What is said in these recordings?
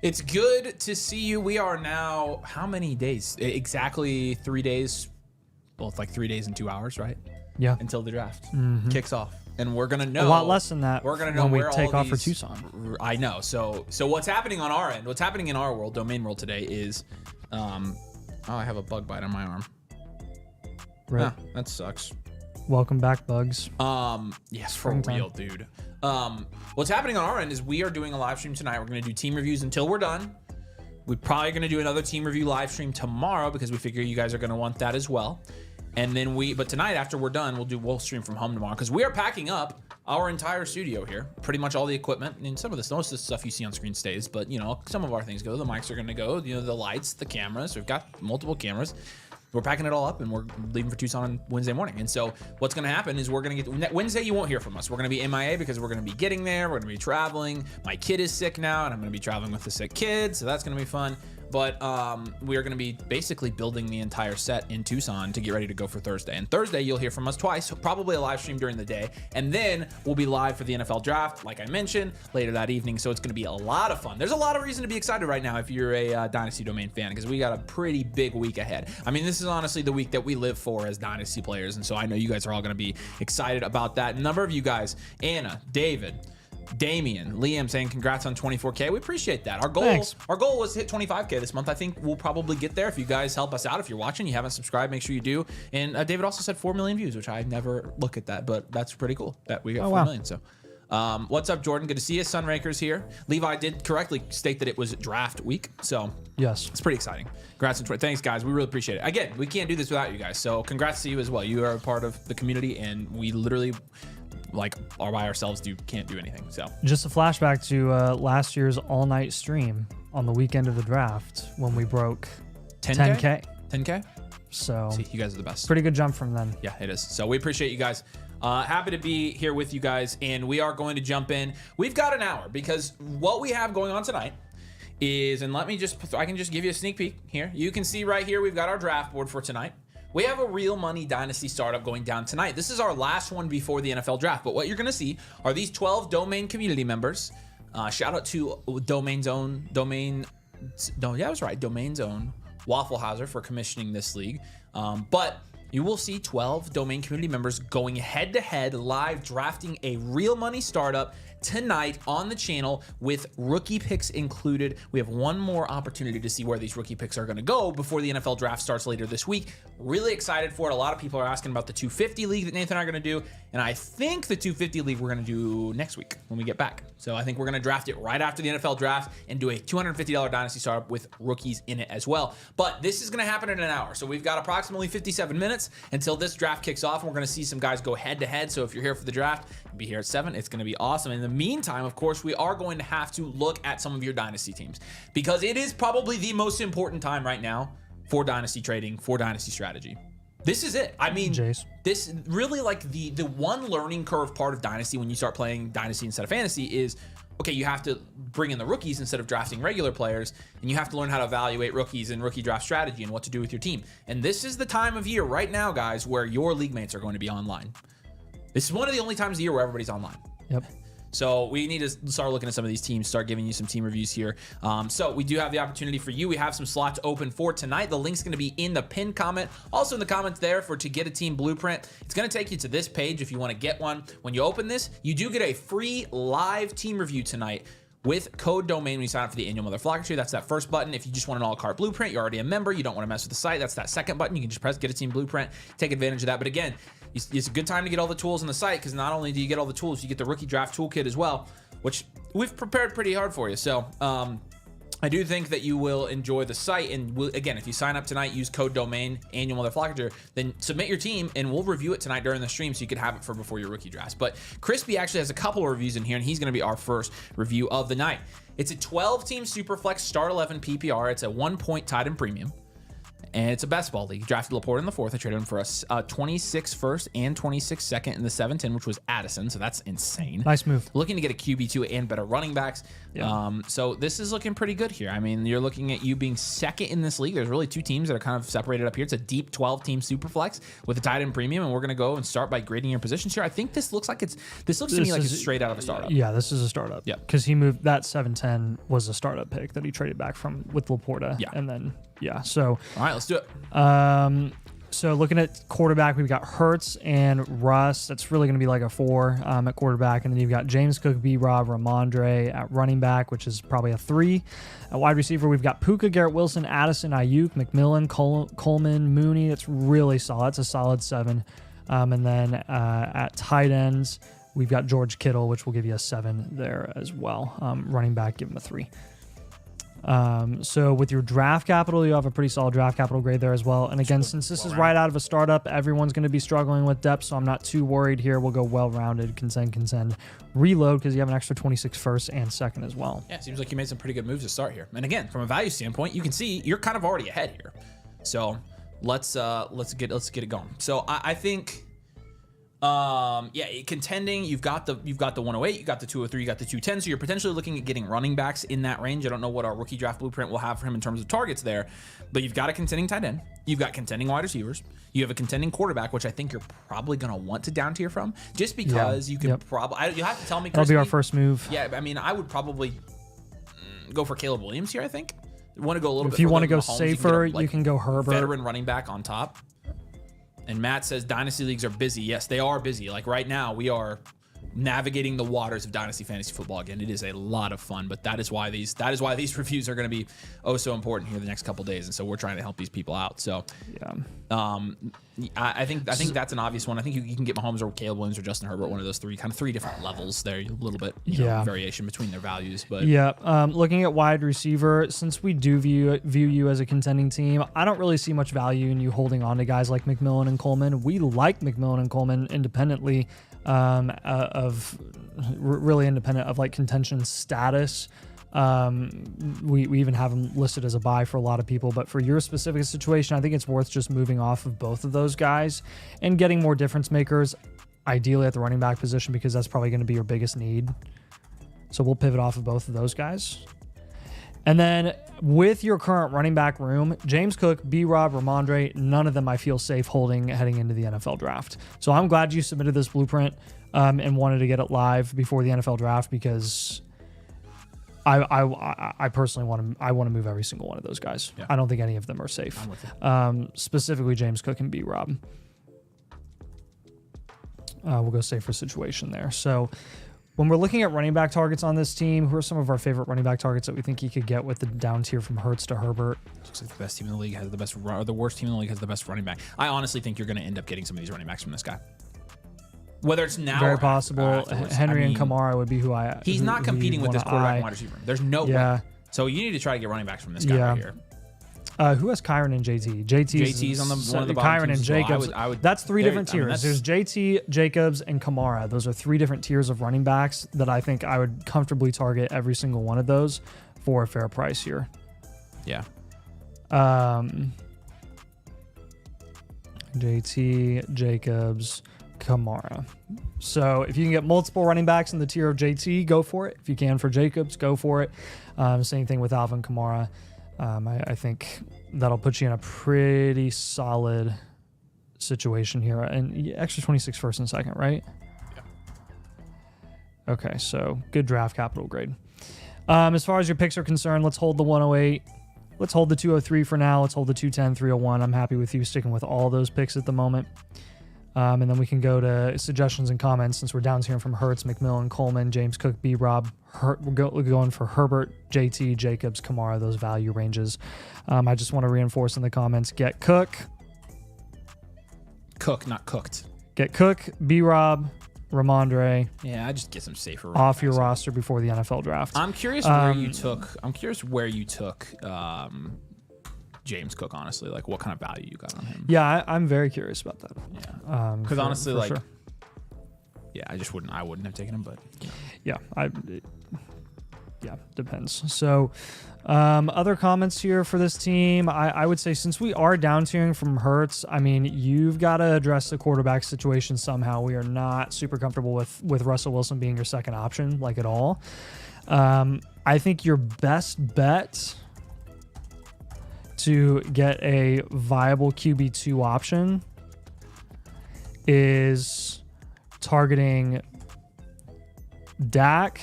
It's good to see you. We are now, how many days? Exactly 3 days. Well, it's like 3 days and 2 hours, right? Yeah. Until the draft kicks off. And we're going to know. A lot less than that. We're going to know when where we take all off for these, Tucson. I know. So what's happening on our end, what's happening in our world, domain world today is, oh, I have a bug bite on my arm. Right. That sucks. Welcome back, bugs. Yes, for real, dude. What's happening on our end is we are doing a live stream tonight. We're going to do team reviews until we're done. We're probably going to do another team review live stream tomorrow because we figure you guys are going to want that as well. And then but tonight after we're done, we'll stream from home tomorrow because we are packing up our entire studio here. Pretty much all the equipment and most of the stuff you see on screen stays, but you know, some of our things go. The mics are going to go, you know, the lights, the cameras. We've got multiple cameras. We're packing it all up and we're leaving for Tucson on Wednesday morning. And so what's going to happen is we're going to get Wednesday. You won't hear from us. We're going to be MIA because we're going to be getting there. We're going to be traveling. My kid is sick now and I'm going to be traveling with the sick kid. So that's going to be fun. But we are going to be basically building the entire set in Tucson to get ready to go for Thursday. And Thursday, you'll hear from us twice, probably a live stream during the day. And then we'll be live for the NFL draft, like I mentioned, later that evening. So it's going to be a lot of fun. There's a lot of reason to be excited right now if you're a Dynasty Domain fan, because we got a pretty big week ahead. I mean, this is honestly the week that we live for as Dynasty players. And so I know you guys are all going to be excited about that. A number of you guys, Anna, David, Damian, Liam saying congrats on 24K. We appreciate that. Our goal was to hit 25K this month. I think we'll probably get there if you guys help us out. If you're watching, you haven't subscribed, make sure you do. And David also said 4 million views, which I never look at that, but that's pretty cool that we got 4 million. So what's up, Jordan? Good to see you. Sunraker's here. Levi did correctly state that it was draft week, so yes, it's pretty exciting. Congrats on 20. Thanks, guys. We really appreciate it. Again, we can't do this without you guys, so congrats to you as well. You are a part of the community, and we literally are by ourselves, can't do anything. So just a flashback to last year's all-night stream on the weekend of the draft when we broke 10K. So see, you guys are the best. Pretty good jump from then. Yeah, it is. So we appreciate you guys. Happy to be here with you guys, and we are going to jump in. We've got an hour because what we have going on tonight is, and I can just give you a sneak peek here. You can see right here, we've got our draft board for tonight. We have a real money Dynasty startup going down tonight. This is our last one before the NFL draft, but what you're going to see are these 12 domain community members. Shout out to Domain Zone Waffle Hauser for commissioning this league. But you will see 12 domain community members going head-to-head live drafting a real money startup tonight on the channel with rookie picks included. We have one more opportunity to see where these rookie picks are going to go before the NFL draft starts later this week. Really excited for it. A lot of people are asking about the 250 league that Nathan and I are going to do, and I think the 250 league we're going to do next week when we get back. So I think we're going to draft it right after the NFL draft and do a $250 Dynasty startup with rookies in it as well. But this is going to happen in an hour, so we've got approximately 57 minutes until this draft kicks off, and we're going to see some guys go head-to-head. So if you're here for the draft, be here at 7. It's going to be awesome. In the meantime, of course, we are going to have to look at some of your Dynasty teams because it is probably the most important time right now for Dynasty trading, for Dynasty strategy. This is it. I mean, this really the one learning curve part of Dynasty when you start playing Dynasty instead of Fantasy is, okay, you have to bring in the rookies instead of drafting regular players, and you have to learn how to evaluate rookies and rookie draft strategy and what to do with your team. And this is the time of year right now, guys, where your league mates are going to be online. This is one of the only times of the year where everybody's online. Yep. So we need to start looking at some of these teams, start giving you some team reviews here. So we do have the opportunity for you. We have some slots open for tonight. The link's going to be in the pinned comment. Also in the comments there to get a team blueprint. It's going to take you to this page if you want to get one. When you open this, you do get a free live team review tonight with code domain when you sign up for the annual Motherflocker tree. That's that first button. If you just want an all-card blueprint, you're already a member, you don't want to mess with the site, that's that second button. You can just press get a team blueprint, take advantage of that. But again, it's a good time to get all the tools on the site because not only do you get all the tools, you get the rookie draft toolkit as well, which we've prepared pretty hard for you. So I do think that you will enjoy the site. And again, if you sign up tonight, use code domain annual Motherflocker, then submit your team and we'll review it tonight during the stream so you can have it for before your rookie drafts. But Crispy actually has a couple of reviews in here, and he's going to be our first review of the night. It's a 12-team Superflex Start 11 PPR. It's a 1-point tight end premium. And it's a best ball league. Drafted Laporta in the 4th. I traded him for a 26 first and 26 second in the 7-10, which was Addison. So that's insane. Nice move. Looking to get a QB2 and better running backs. Yeah. So this is looking pretty good here. I mean, you're looking at you being second in this league. There's really 2 teams that are kind of separated up here. It's a deep 12-team superflex with a tight end premium, and we're going to go and start by grading your positions here. I think this looks to me like it's straight out of a startup. Yeah, this is a startup. Yeah. Because he moved, that 7-10 was a startup pick that he traded back from with Laporta. Yeah. And then, so. All right, let's do it. So looking at quarterback, we've got Hurts and Russ. That's really going to be like a 4 at quarterback. And then you've got James Cook, B-Rob, Ramondre at running back, which is probably a 3. At wide receiver, we've got Puka, Garrett Wilson, Addison, Ayuk, McMillan, Coleman, Mooney. It's really solid. It's a solid 7. And then at tight ends, we've got George Kittle, which will give you a 7 there as well. Running back, give him a 3. So with your draft capital, you have a pretty solid draft capital grade there as well. And again, since this is right out of a startup, everyone's going to be struggling with depth, so I'm not too worried here. We'll go well-rounded, consent, reload, because you have an extra 26 first and second as well. Yeah, it seems like you made some pretty good moves to start here. And again, from a value standpoint, you can see you're kind of already ahead here. So let's get it going. So I think. Contending, you've got the 108, you got the 203, you got the 210, so you're potentially looking at getting running backs in that range. I don't know what our rookie draft blueprint will have for him in terms of targets there, but you've got a contending tight end, you've got contending wide receivers, you have a contending quarterback, which I think you're probably going to want to down tier from, just because you can probably, you have to tell me, that'll be our first move. Yeah, I mean, I would probably go for Caleb Williams here, I think. Want to go a little bit if you want to go Mahomes, safer, you can go Herbert. Veteran running back on top. And Matt says Dynasty leagues are busy. Yes, they are busy. Like right now, we are navigating the waters of Dynasty fantasy football again. It is a lot of fun, but that is why these reviews are going to be so important here the next couple days, and so we're trying to help these people out. So I think that's an obvious one. I think you can get Mahomes or Caleb Williams or Justin Herbert, one of those 3 different levels there, a little bit variation between their values. But looking at wide receiver, since we do view you as a contending team, I don't really see much value in you holding on to guys like McMillan and Coleman. We like McMillan and Coleman independently really independent of like contention status. We even have them listed as a buy for a lot of people, but for your specific situation, I think it's worth just moving off of both of those guys and getting more difference makers, ideally at the running back position, because that's probably going to be your biggest need. So we'll pivot off of both of those guys. And then with your current running back room, James Cook, B-Rob, Ramondre, none of them I feel safe holding heading into the NFL draft. So I'm glad you submitted this blueprint and wanted to get it live before the NFL draft, because I personally want to move every single one of those guys. Yeah. I don't think any of them are safe. I'm with you. Specifically James Cook and B-Rob. We'll go safer situation there. So when we're looking at running back targets on this team, who are some of our favorite running back targets that we think he could get with the down tier from Hurts to Herbert? Looks like the best team in the league has the best, or the worst team in the league has the best running back. I honestly think you're going to end up getting some of these running backs from this guy. Whether it's now very or possible. Henry and Kamara would be who I. He's not competing with this quarterback and wide receiver. There's no way. So you need to try to get running backs from this guy right here. Who has Kyron and JT? JT's on one of the bottom Kyron and Jacobs. I would, that's 3 different tiers. There's JT, Jacobs, and Kamara. Those are 3 different tiers of running backs that I think I would comfortably target every single one of those for a fair price here. Yeah. JT, Jacobs, Kamara. So if you can get multiple running backs in the tier of JT, go for it. If you can for Jacobs, go for it. Same thing with Alvin Kamara. I think that'll put you in a pretty solid situation here. And extra 26 first and second, right? Yeah. Okay, so good draft capital grade. As far as your picks are concerned, let's hold the 108. Let's hold the 203 for now. Let's hold the 210, 301. I'm happy with you sticking with all those picks at the moment. And then we can go to suggestions and comments, since we're down here from Hurts, McMillan, Coleman, James Cook, B-Rob. We're going for Herbert, JT, Jacobs, Kamara, those value ranges. I just want to reinforce in the comments, get Cook. Cook, not cooked. Get Cook, B-Rob, Ramondre. Yeah, I just get some safer off your roster before the NFL draft. I'm curious where you took James Cook, honestly, like what kind of value you got on him. Yeah, I'm very curious about that. Yeah, because honestly, like, I wouldn't have taken him, but you know. Yeah, yeah, depends. So other comments here for this team, I would say since we are down tiering from Hurts, I mean, you've got to address the quarterback situation somehow. We are not super comfortable with Russell Wilson being your second option, like at all. I think your best bet to get a viable QB2 option is targeting Dak.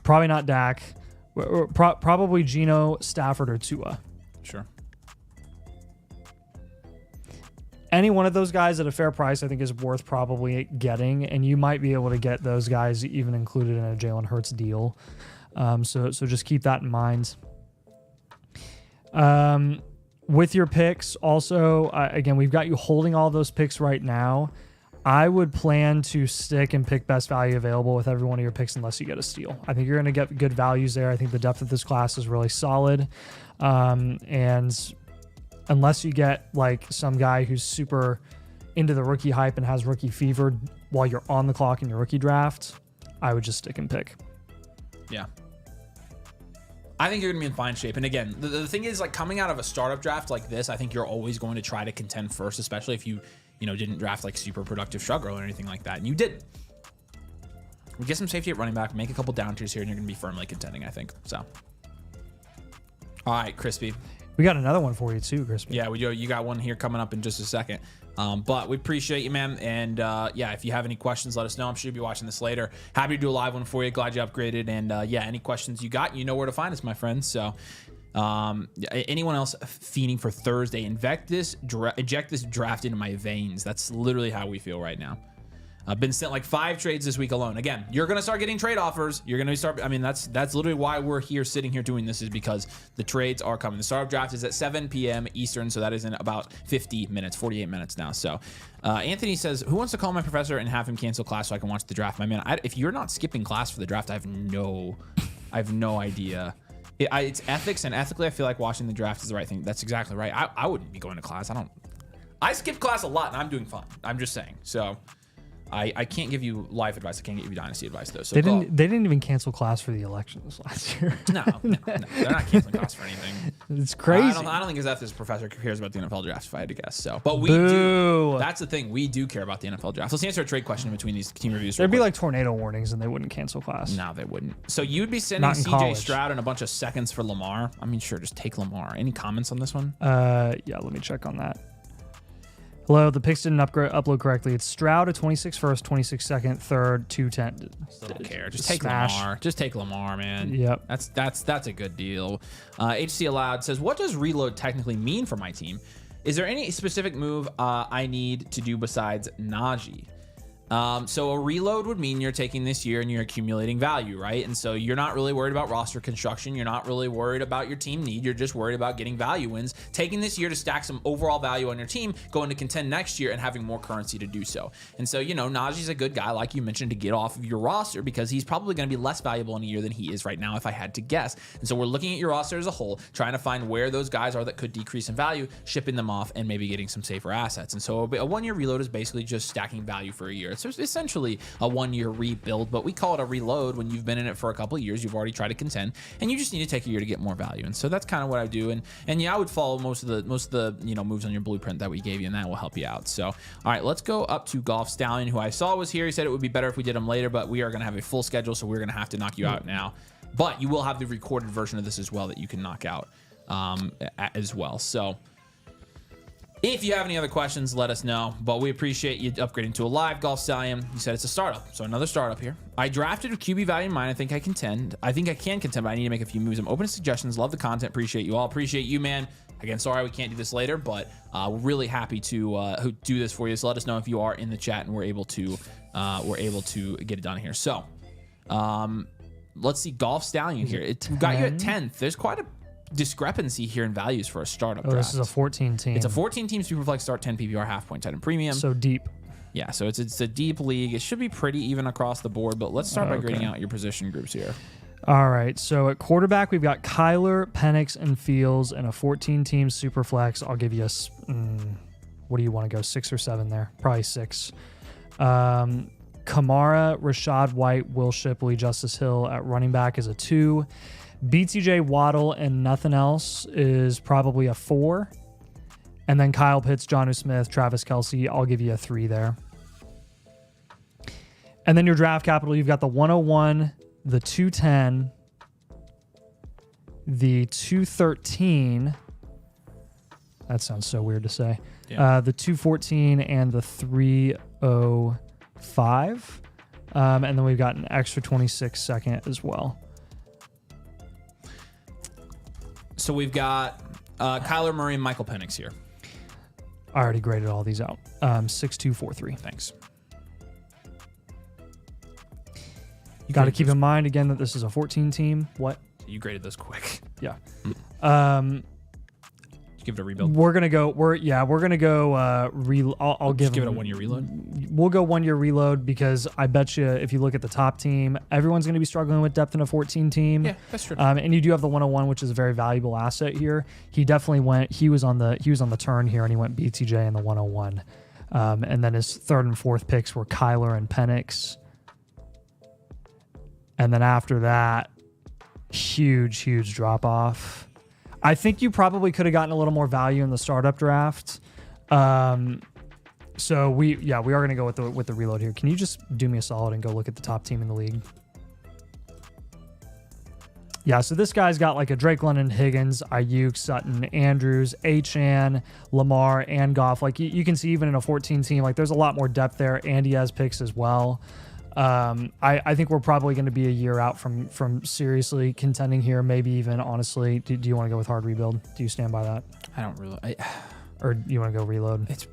Probably not Dak. Probably Geno, Stafford, or Tua. Sure. Any one of those guys at a fair price, I think, is worth probably getting, and you might be able to get those guys even included in a Jalen Hurts deal. So just keep that in mind. With your picks, also, again, we've got you holding all those picks right now. I would plan to stick and pick best value available with every one of your picks unless you get a steal. I think you're going to get good values there. I think the depth of this class is really solid. And unless you get like some guy who's super into the rookie hype and has rookie fever while you're on the clock in your rookie draft, I would just stick and pick. Yeah. I think you're going to be in fine shape. And again, the thing is, like, coming out of a startup draft like this, I think you're always going to try to contend first, especially if you didn't draft like super productive struggle or anything like that. And you did. We get some safety at running back, make a couple down tiers here, and you're going to be firmly contending, I think. So, all right, Crispy. We got another one for you too, Crispy. Yeah, we do. You got one here coming up in just a second. But we appreciate you, man. And yeah, if you have any questions, let us know. I'm sure you'll be watching this later. Happy to do a live one for you. Glad you upgraded. And yeah, any questions you got, you know where to find us, my friends. So anyone else fiending for Thursday, inject this draft into my veins. That's literally how we feel right now. I've been sent like 5 trades this week alone. Again, you're going to start getting trade offers. You're going to start. I mean, that's literally why we're here sitting here doing this, is because the trades are coming. The startup draft is at 7 p.m. Eastern, so that is in about 50 minutes, 48 minutes now. So Anthony says, who wants to call my professor and have him cancel class so I can watch the draft? My man, if you're not skipping class for the draft, I have no idea. It's ethics, and ethically, I feel like watching the draft is the right thing. That's exactly right. I wouldn't be going to class. I skip class a lot, and I'm doing fine. I'm just saying. So I can't give you life advice. I can't give you Dynasty advice, though. So they didn't even cancel class for the elections last year. No. They're not canceling class for anything. It's crazy. I don't think his ethics professor cares about the NFL draft, if I had to guess. So, but we do. That's the thing. We do care about the NFL draft. Let's answer a trade question in between these team reviews. There'd be like tornado warnings, and they wouldn't cancel class. No, they wouldn't. So you'd be sending CJ Stroud and a bunch of seconds for Lamar. I mean, sure, just take Lamar. Any comments on this one? Yeah, let me check on that. Hello, the picks didn't upload correctly. It's Stroud, a 26 first, 26 second, third, 210. Don't care. Just take Lamar. Just take Lamar, man. Yep. That's a good deal. HC Aloud says, what does reload technically mean for my team? Is there any specific move I need to do besides Najee? So a reload would mean you're taking this year and you're accumulating value, right? And so you're not really worried about roster construction. You're not really worried about your team need. You're just worried about getting value wins, taking this year to stack some overall value on your team, going to contend next year and having more currency to do so. And so, Najee's a good guy, like you mentioned, to get off of your roster because he's probably going to be less valuable in a year than he is right now, if I had to guess. And so we're looking at your roster as a whole, trying to find where those guys are that could decrease in value, shipping them off, and maybe getting some safer assets. And so a one-year reload is basically just stacking value for a year. It's essentially a one-year rebuild, but we call it a reload when you've been in it for a couple of years, you've already tried to contend, and you just need to take a year to get more value. And so that's kind of what I do. And yeah, I would follow most of the moves on your blueprint that we gave you, and that will help you out. So all right, let's go up to Golf Stallion, who I saw was here. He said it would be better if we did him later, but we are going to have a full schedule, so we're going to have to knock you out now. But you will have the recorded version of this as well that you can knock out as well. So if you have any other questions, let us know. But we appreciate you upgrading to a live, Golf Stallion. You said it's a startup, so another startup here. I drafted with QB value in mind. I think I can contend, but I need to make a few moves. I'm open to suggestions. Love the content. Appreciate you all. Appreciate you, man. Again, sorry we can't do this later, but we're really happy to do this for you. So let us know if you are in the chat and we're able to get it done here. So let's see, Golf Stallion here. It got you at 10th. There's quite a discrepancy here in values for a startup draft. This is a 14 team. It's a 14 team Superflex start, 10 PPR, half point tight end premium. So deep. Yeah, so it's a deep league. It should be pretty even across the board, but let's start by grading out your position groups here. All right, so at quarterback, we've got Kyler, Penix, and Fields in a 14-team Superflex. I'll give you what do you want to go, 6 or 7 there? Probably 6. Kamara, Rashad White, Will Shipley, Justice Hill at running back is a 2. BTJ, Waddle, and nothing else is probably a 4. And then Kyle Pitts, Jonnu Smith, Travis Kelce, I'll give you a 3 there. And then your draft capital, you've got the 101, the 210, the 213. That sounds so weird to say. Yeah. The 214 and the 305. And then we've got an extra 26 second as well. So we've got Kyler Murray and Michael Penix here. I already graded all these out. 6-2-4-3. Thanks. You got to keep in mind again that this is a 14 team. What? You graded this quick. Yeah. Give it a rebuild. We're gonna go. I'll give it a 1 year reload. We'll go 1 year reload because I bet you if you look at the top team, everyone's gonna be struggling with depth in a 14 team. Yeah, that's true. And you do have the 101, which is a very valuable asset here. He definitely went. He was on the turn here, and he went BTJ in the 101. And then his third and fourth picks were Kyler and Penix. And then after that, huge drop off. I think you probably could have gotten a little more value in the startup draft. So we are going to go with the reload here. Can you just do me a solid and go look at the top team in the league? Yeah, so this guy's got like a Drake London, Higgins, Ayuk, Sutton, Andrews, Achane, Lamar, and Goff. Like you can see even in a 14 team, like there's a lot more depth there. And he has picks as well. I think we're probably going to be a year out from seriously contending here. Maybe even honestly, do you want to go with hard rebuild? Do you stand by that? I don't really. Or do you want to go reload? Let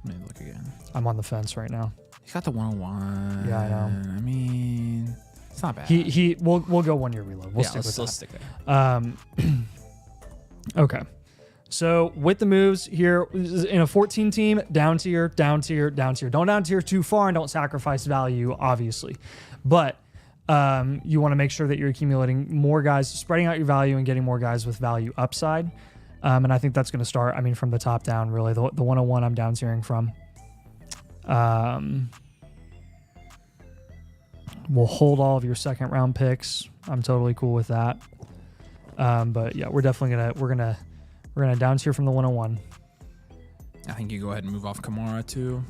me look again. I'm on the fence right now. He's got the 101. Yeah, I know. I mean, it's not bad. We'll go 1 year reload. We'll stick with that. Let's stick there. Okay. So with the moves here in a 14 team, down tier, down tier, down tier. Don't down tier too far and don't sacrifice value, obviously. But you want to make sure that you're accumulating more guys, spreading out your value and getting more guys with value upside. And I think that's going to start, from the top down, really. The 101 I'm down tiering from. We'll hold all of your second round picks. I'm totally cool with that. But yeah, we're definitely going to down tier from the 101. I think you go ahead and move off Kamara too.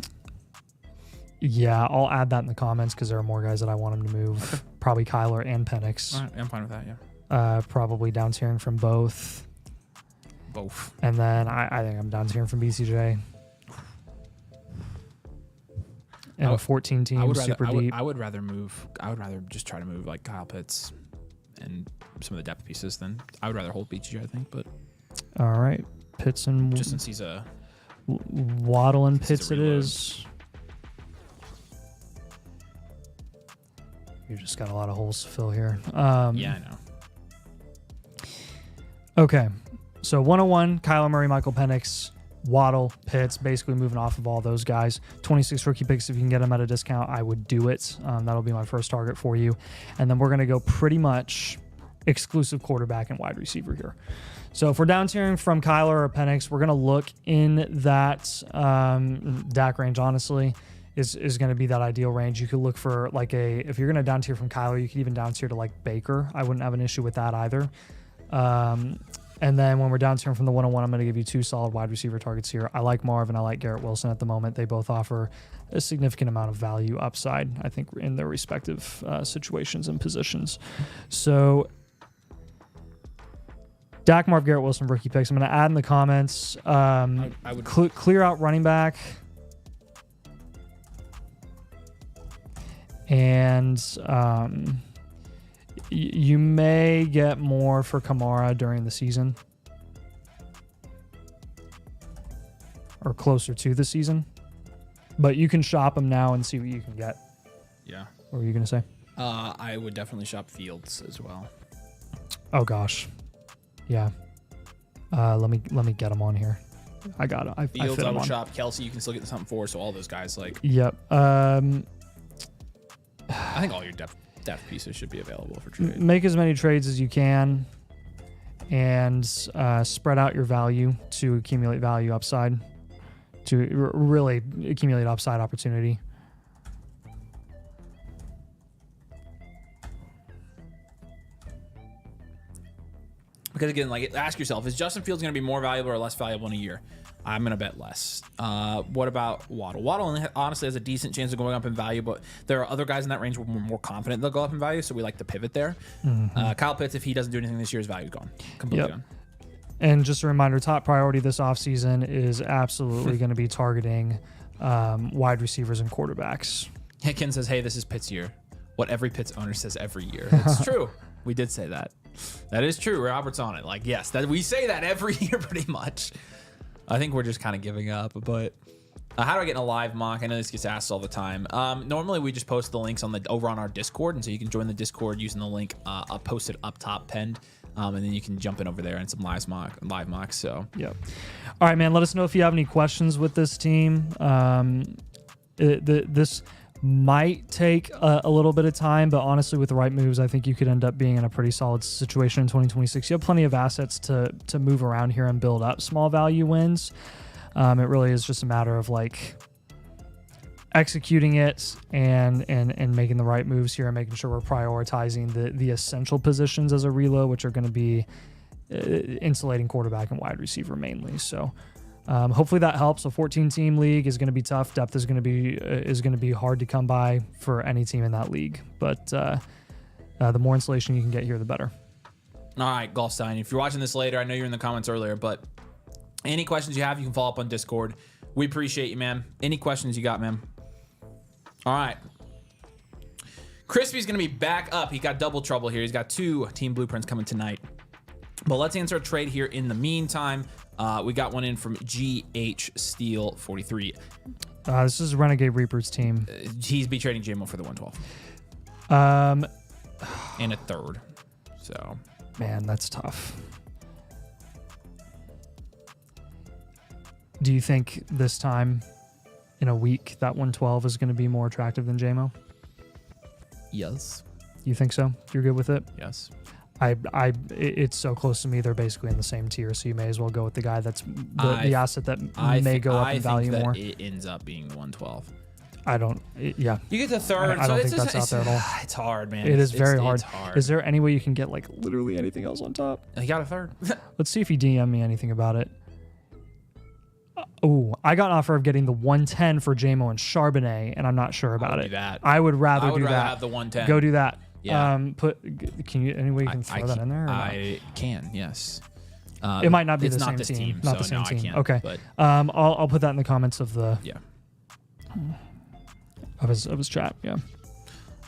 Yeah, I'll add that in the comments because there are more guys that I want him to move. Okay. Probably Kyler and Penix. All right, I'm fine with that, yeah. Probably down tiering from both. And then I think I'm down tiering from BCJ. And a 14 team, super deep. I would rather just try to move like Kyle Pitts and some of the depth pieces than I would rather hold BCJ, I think, but all right, Pitts and just since he's a Waddle and Pitts, it is. You just got a lot of holes to fill here. Yeah, I know. Okay, so 101, Kyler Murray, Michael Penix, Waddle, Pitts, basically moving off of all those guys. 26 rookie picks, if you can get them at a discount, I would do it. That'll be my first target for you. And then we're going to go pretty much exclusive quarterback and wide receiver here. So if we're down tiering from Kyler or Penix, we're going to look in that DAC range, honestly, is going to be that ideal range. You could look for if you're going to down tier from Kyler, you could even down tier to like Baker. I wouldn't have an issue with that either. And then when we're down tiering from the 101, I'm going to give you 2 solid wide receiver targets here. I like Marv and I like Garrett Wilson at the moment. They both offer a significant amount of value upside, I think, in their respective situations and positions. So Dak, Marv, Garrett Wilson, rookie picks. I'm going to add in the comments. I would clear out running back. And you may get more for Kamara during the season. Or closer to the season. But you can shop them now and see what you can get. Yeah. What were you going to say? I would definitely shop Fields as well. Oh, gosh. Yeah. Let me get them on here. I got it. Fields, I would shop. Kelce, you can still get something for. So all those guys, Yep. I think all your depth pieces should be available for trade. Make as many trades as you can, and spread out your value to accumulate value upside, to really accumulate upside opportunity. Because again, like, ask yourself, is Justin Fields going to be more valuable or less valuable in a year? I'm going to bet less. What about Waddle? Waddle honestly has a decent chance of going up in value, but there are other guys in that range where we're more confident they'll go up in value, so we like to pivot there. Kyle Pitts, if he doesn't do anything this year, his value's gone. Completely gone. And just a reminder, top priority this offseason is absolutely going to be targeting wide receivers and quarterbacks. Ken says, hey, this is Pitt's year. What every Pitts owner says every year. It's true. We did say that. That is true. Robert's on it. Like, yes, that we say that every year pretty much. I think we're just kind of giving up. But how do I get in a live mock? I know this gets asked all the time. Normally, we just post the links over on our Discord. And so you can join the Discord using the link posted up top pinned. And then you can jump in over there and some live mocks. So, yep. All right, man. Let us know if you have any questions with this team. This might take a little bit of time, but honestly, with the right moves, I think you could end up being in a pretty solid situation in 2026. You have plenty of assets to move around here and build up small value wins. It really is just a matter of like executing it and making the right moves here and making sure we're prioritizing the essential positions as a reload, which are going to be insulating quarterback and wide receiver mainly. So hopefully that helps. A 14-team league is going to be tough. Depth is going to be hard to come by for any team in that league. But the more insulation you can get here, the better. All right, Golfstein. If you're watching this later, I know you're in the comments earlier, but any questions you have, you can follow up on Discord. We appreciate you, man. Any questions you got, man? All right. Crispy's going to be back up. He got double trouble here. He's got 2 team blueprints coming tonight. But let's answer a trade here in the meantime. We got one in from GH Steel 43. This is Renegade Reaper's team. He's be trading JMO for the 112. And a third. So, man, that's tough. Do you think this time in a week that 112 is going to be more attractive than JMO? Yes. You think so? You're good with it? Yes. It's so close to me. They're basically in the same tier, so you may as well go with the guy that's the asset that may go up in value more. It ends up being the 112. Yeah. You get the third. I don't think that's out there at all. It's hard, man. It is very hard. It's hard. Is there any way you can get like literally anything else on top? He got a third. Let's see if he DM me anything about it. I got an offer of getting the 110 for JMO and Charbonnet, and I'm not sure about it. I would rather do that. Have the 110. Go do that. Yeah. Can you any way you can throw that in there? I can. Yes. It might not be it's the not same this team. Not the same team. I can't, okay. But I'll put that in the comments of the of his chat. Yeah.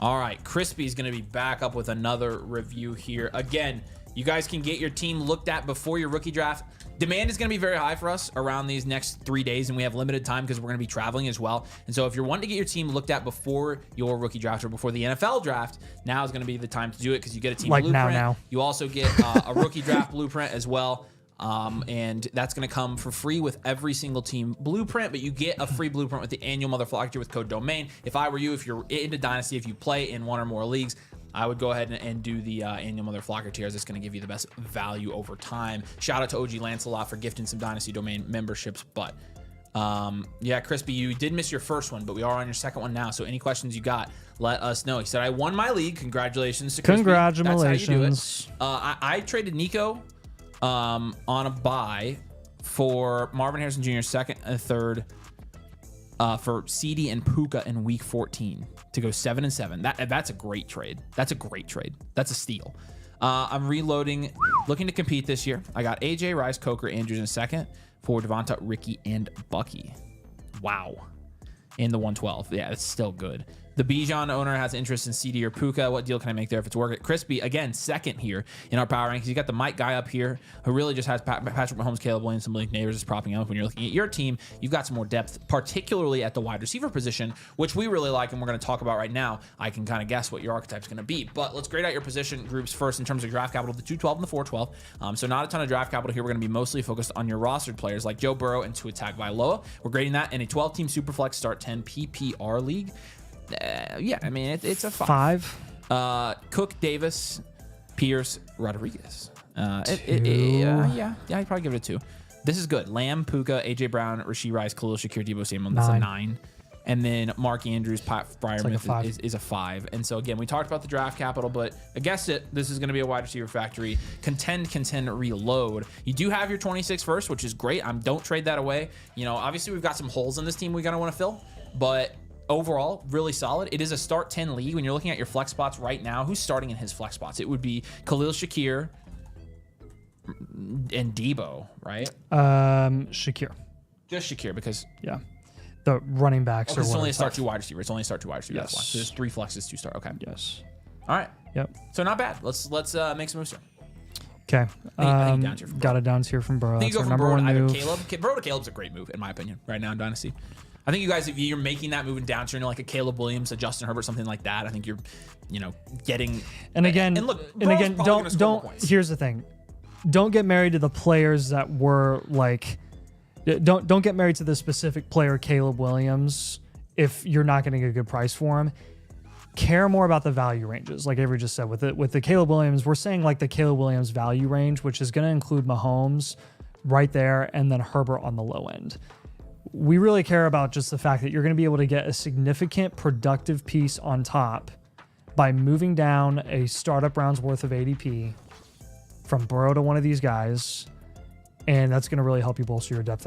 All right. Crispy's going to be back up with another review here. Again, you guys can get your team looked at before your rookie draft. Demand is going to be very high for us around these next 3 days, and we have limited time because we're going to be traveling as well. And so if you're wanting to get your team looked at before your rookie draft or before the NFL draft, now is going to be the time to do it because you get a team blueprint. Now. You also get a rookie draft blueprint as well. And that's going to come for free with every single team blueprint, but you get a free blueprint with the annual Motherflocker with code DOMAIN. If I were you, if you're into Dynasty, if you play in one or more leagues, I would go ahead and do the annual Motherflocker tiers. It's going to give you the best value over time. Shout out to OG Lancelot for gifting some Dynasty Domain memberships. But yeah, Crispy, you did miss your first one, but we are on your second one now. So any questions you got, let us know. He said, I won my league. Congratulations to Crispy. Congratulations. That's how you do it. I traded Nico on a buy for Marvin Harrison Jr. second and third for CD and Puka in week 14 to go 7-7. That's a great trade. That's a great trade. That's a steal. I'm reloading, looking to compete this year. I got AJ, Rice, Coker, Andrews in second for Devonta, Ricky, and Bucky. Wow. In the 112. Yeah, it's still good. The Bijan owner has interest in CD or Puka. What deal can I make there if it's working? Crispy, again, second here in our power rankings. You got the Mike guy up here who really just has Patrick Mahomes, Caleb Williams, and Malik Neighbors is propping up. When you're looking at your team, you've got some more depth, particularly at the wide receiver position, which we really like, and we're going to talk about right now. I can kind of guess what your archetype is going to be, but let's grade out your position groups first in terms of draft capital, the 212 and the 412. So not a ton of draft capital here. We're going to be mostly focused on your rostered players like Joe Burrow and Tua Tagovailoa. We're grading that in a 12-team Superflex Start 10 PPR league. Yeah, I mean, it's a 5. Cook, Davis, Pierce, Rodriguez. Yeah, I'd probably give it a 2. This is good. Lamb, Puka, AJ Brown, Rashee Rice, Khalil Shakir, Debo Samuel. That's a 9. And then Mark Andrews, Pat Freiermuth like is a 5. And so, again, we talked about the draft capital, but I guessed it. This is going to be a wide receiver factory. Contend, reload. You do have your 26 first, which is great. Don't trade that away. You know, obviously, we've got some holes in this team we're going to want to fill, but overall, really solid. It is a start 10 league. When you're looking at your flex spots right now, who's starting in his flex spots? It would be Khalil Shakir and Debo, right? Shakir. Just Shakir because... Yeah. The running backs are it's only a start 2 wide receiver. It's only a start 2 wide receiver. Yes. That's why. So there's 3 flexes, 2 start. Okay. Yes. All right. Yep. So not bad. Let's make some moves here. Okay. I think down tier from got it down tier from Burrow. I think you That's go from our Burrow number to one either move. Caleb. Burrow to Caleb's a great move in my opinion right now in Dynasty. I think you guys, if you're making that move in down tier, like a Caleb Williams, a Justin Herbert, something like that, I think you're, getting. And again, don't. Here's the thing. Don't get married to the players that were like. Don't get married to the specific player Caleb Williams if you're not getting a good price for him. Care more about the value ranges, like Avery just said. With the Caleb Williams, we're saying like the Caleb Williams value range, which is going to include Mahomes right there and then Herbert on the low end. We really care about just the fact that you're going to be able to get a significant productive piece on top by moving down a startup round's worth of ADP from Burrow to one of these guys. And that's going to really help you bolster your depth.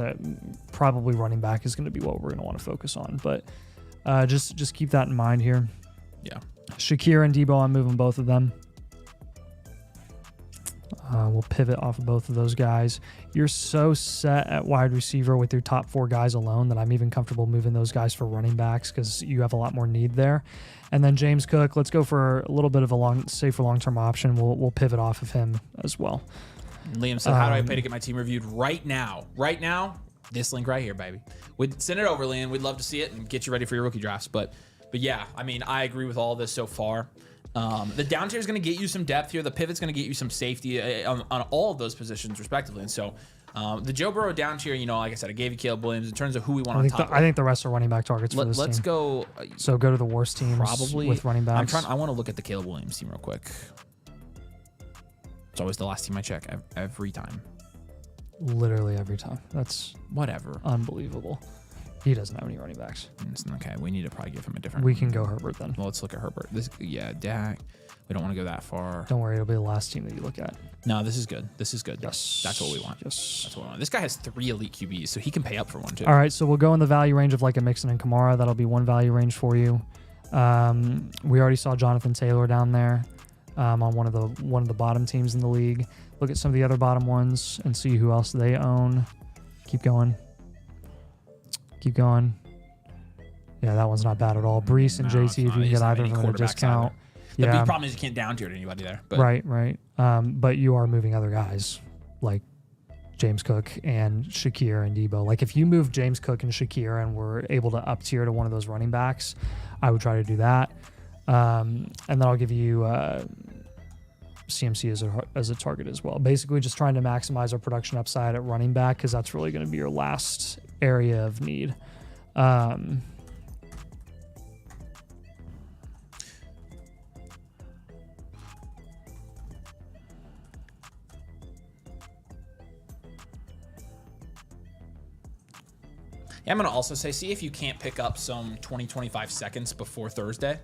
Probably running back is going to be what we're going to want to focus on. But just keep that in mind here. Yeah. Shakir and Debo, I'm moving both of them. We'll pivot off of both of those guys. You're so set at wide receiver with your top 4 guys alone that I'm even comfortable moving those guys for running backs because you have a lot more need there. And then James Cook, let's go for a little bit of a safer long-term option. We'll pivot off of him as well. Liam said, how do I pay to get my team reviewed right now? Right now, this link right here, baby. We'd send it over, Liam. We'd love to see it and get you ready for your rookie drafts. But yeah, I mean, I agree with all of this so far. The down tier is going to get you some depth here. The pivot's going to get you some safety on all of those positions, respectively. And so the Joe Burrow down tier, like I said, I gave you Caleb Williams in terms of who we want on top. I think the rest are running back targets for this Let's team. go. So go to the worst teams probably with running backs. I want to look at the Caleb Williams team real quick. It's always the last team I check every time. Literally every time. That's whatever. Unbelievable. He doesn't have any running backs. Okay, we need to probably give him a different. We can go Herbert then. Well, let's look at Herbert. Dak. We don't want to go that far. Don't worry, it'll be the last team that you look at. No, this is good. This is good. Yes. That's what we want. Yes. That's what we want. This guy has 3 elite QBs, so he can pay up for one too. All right, so we'll go in the value range of like a Mixon and Kamara. That'll be one value range for you. We already saw Jonathan Taylor down there on one of the bottom teams in the league. Look at some of the other bottom ones and see who else they own. Keep going. Keep going. Yeah, that one's not bad at all. Brees and JT, if you can get either of them at a discount. The big problem is you can't down tier to anybody there. But. Right. But you are moving other guys like James Cook and Shakir and Debo. Like if you move James Cook and Shakir and we're able to up tier to one of those running backs, I would try to do that. And then I'll give you CMC as a target as well. Basically just trying to maximize our production upside at running back because that's really going to be your last area of need. Yeah, I'm going to also say, see if you can't pick up some 20-25 seconds before Thursday.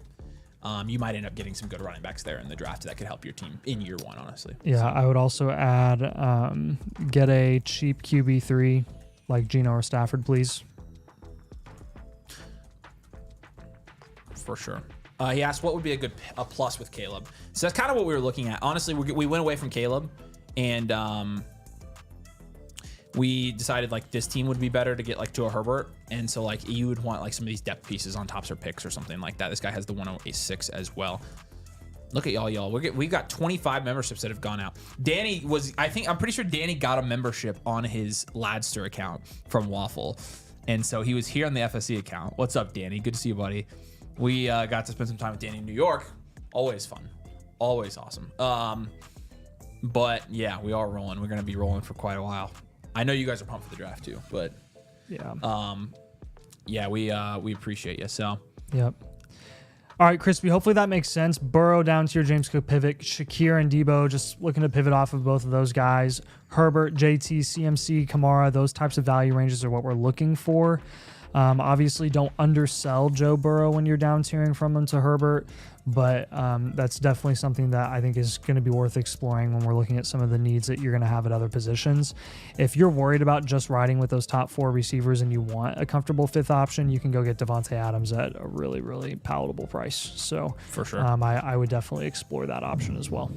You might end up getting some good running backs there in the draft that could help your team in year 1, honestly. Yeah, so. I would also add get a cheap QB3 like Geno or Stafford, please. For sure. He asked what would be a plus with Caleb. So that's kind of what we were looking at. Honestly, we went away from Caleb and we decided like this team would be better to get like to a Herbert. And so like you would want like some of these depth pieces on tops or picks or something like that. This guy has the 108.6 as well. Look at y'all. We've got 25 memberships that have gone out. Danny I'm pretty sure Danny got a membership on his Ladster account from Waffle. And so he was here on the FSC account. What's up, Danny? Good to see you, buddy. We got to spend some time with Danny in New York. Always fun. Always awesome. But yeah, we are rolling. We're going to be rolling for quite a while. I know you guys are pumped for the draft too, but yeah, we appreciate you. So yep. All right, Crispy. Hopefully that makes sense. Burrow down to your James Cook pivot. Shakir and Debo, just looking to pivot off of both of those guys. Herbert, JT, CMC, Kamara, those types of value ranges are what we're looking for. Obviously, don't undersell Joe Burrow when you're down tiering from him to Herbert, but that's definitely something that I think is going to be worth exploring when we're looking at some of the needs that you're going to have at other positions. If you're worried about just riding with those top 4 receivers and you want a comfortable 5th option, you can go get Devontae Adams at a really, really palatable price. So for sure, I would definitely explore that option as well.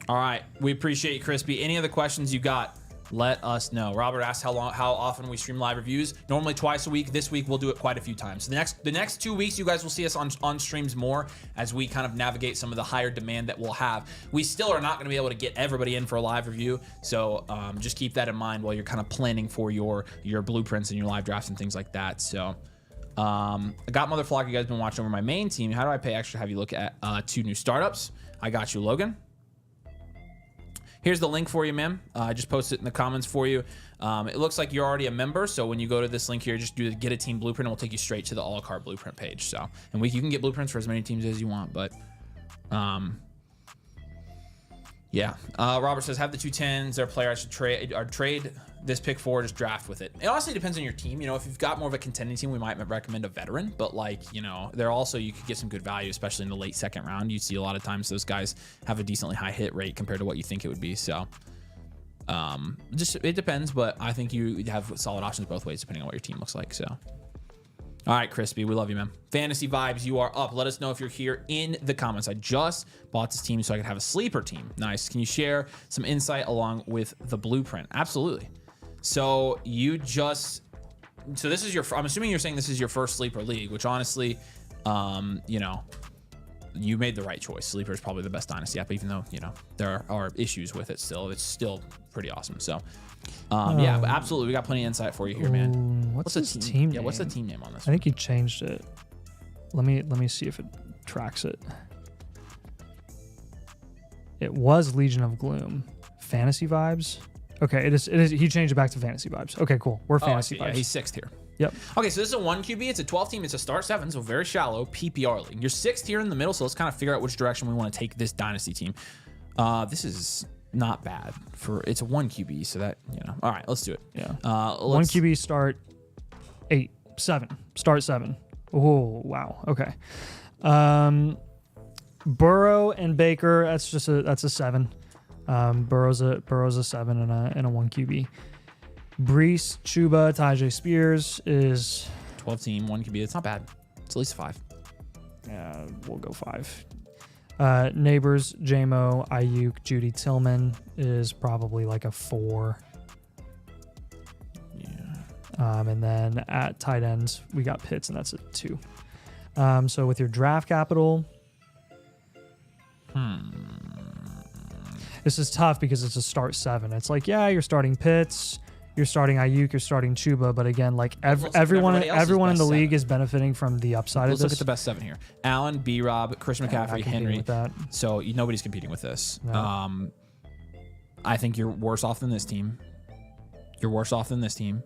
All right, we appreciate you, Crispy. Any other questions you got? Let us know. Robert asked how often we stream live reviews. Normally twice a week. This week we'll do it quite a few times. So the next 2 weeks, you guys will see us on streams more as we kind of navigate some of the higher demand that we'll have. We still are not going to be able to get everybody in for a live review, so just keep that in mind while you're kind of planning for your blueprints and your live drafts and things like that. So I got Motherflocker. You guys been watching over my main team. How do I pay extra? Have you look at 2 new startups? I got you, Logan. Here's the link for you, man. I just posted it in the comments for you. It looks like you're already a member, so when you go to this link here, just do the Get a Team Blueprint, and we'll take you straight to the a la carte blueprint page. So, and you can get blueprints for as many teams as you want, but yeah. Robert says, have the 210s. They're a player I should trade this pick for, just draft with it. It honestly depends on your team. You know, if you've got more of a contending team, we might recommend a veteran, but like, you know, they're also, you could get some good value, especially in the late 2nd round. You see a lot of times those guys have a decently high hit rate compared to what you think it would be. So just, it depends, but I think you have solid options both ways depending on what your team looks like. So, all right, Crispy, we love you, man. Fantasy Vibes, you are up. Let us know if you're here in the comments. I just bought this team so I could have a sleeper team. Nice. Can you share some insight along with the blueprint? Absolutely. So this is your, I'm assuming you're saying this is your first sleeper league, which honestly, you know, you made the right choice. Sleeper is probably the best Dynasty app, even though, you know, there are issues with it still. It's still pretty awesome. So, yeah, but absolutely. We got plenty of insight for you here, man. What's the team name? Yeah, what's the team name on this? I think he changed it. Let me see if it tracks it. It was Legion of Gloom. Fantasy Vibes. Okay, it is. He changed it back to Fantasy Vibes. Okay, cool. We're Fantasy Vibes. Yeah, he's 6th here. Yep. Okay, so this is a 1 QB. It's a 12 team. It's a start 7, so very shallow PPR league. You're 6th here in the middle, so let's kind of figure out which direction we want to take this Dynasty team. This is not bad for, it's a 1 QB, so that, you know. All right, let's do it. Yeah. 1 QB start 7. Start 7. Oh, wow. Okay. Burrow and Baker, that's a 7. Burrow's a 7 and a 1 QB. Brees, Chuba, Tajay Spears is 12 team, 1 QB. It's not bad. It's at least a 5. Yeah, we'll go 5. Neighbors, JMO, Ayuk, Judy Tillman is probably like a 4. Yeah. And then at tight ends, we got Pitts, and that's a 2. So with your draft capital, this is tough because it's a start 7. It's like, yeah, you're starting Pitts, you're starting Ayuk, you're starting Chuba, but again, like everyone in the league is benefiting from the upside of this. Let's look at the best 7 here: Allen, B-Rob, Christian McCaffrey, Henry. So nobody's competing with this. No. I think you're worse off than this team. You're worse off than this team.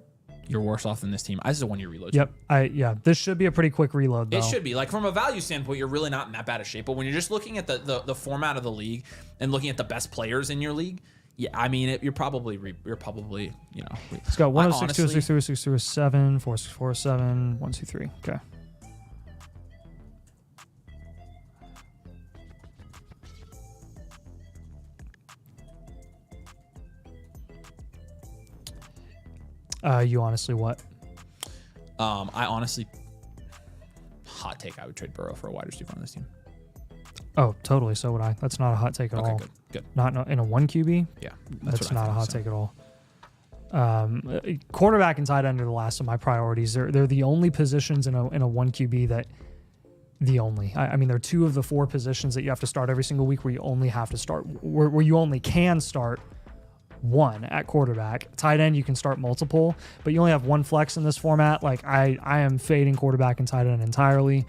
You're worse off than this team. This is a 1-year reload. Yep. This should be a pretty quick reload, though. It should be. Like, from a value standpoint, you're really not in that bad of shape. But when you're just looking at the format of the league and looking at the best players in your league, yeah, I mean, you're probably, you know. Let's go. 106, 206, 206, 207, 4647, 123. Okay. You honestly what? I honestly, hot take, I would trade Burrow for a wide receiver on this team. Oh, totally. So would I. That's not a hot take at all. Good. Not in a 1 QB? Yeah. That's not a hot take at all. Quarterback and tight end are the last of my priorities. They're the only positions in a 1 QB that I mean, they're 2 of the 4 positions that you have to start every single week where you only have to start, where you only can start 1 at quarterback. Tight end, you can start multiple, but you only have 1 flex in this format. Like I am fading quarterback and tight end entirely.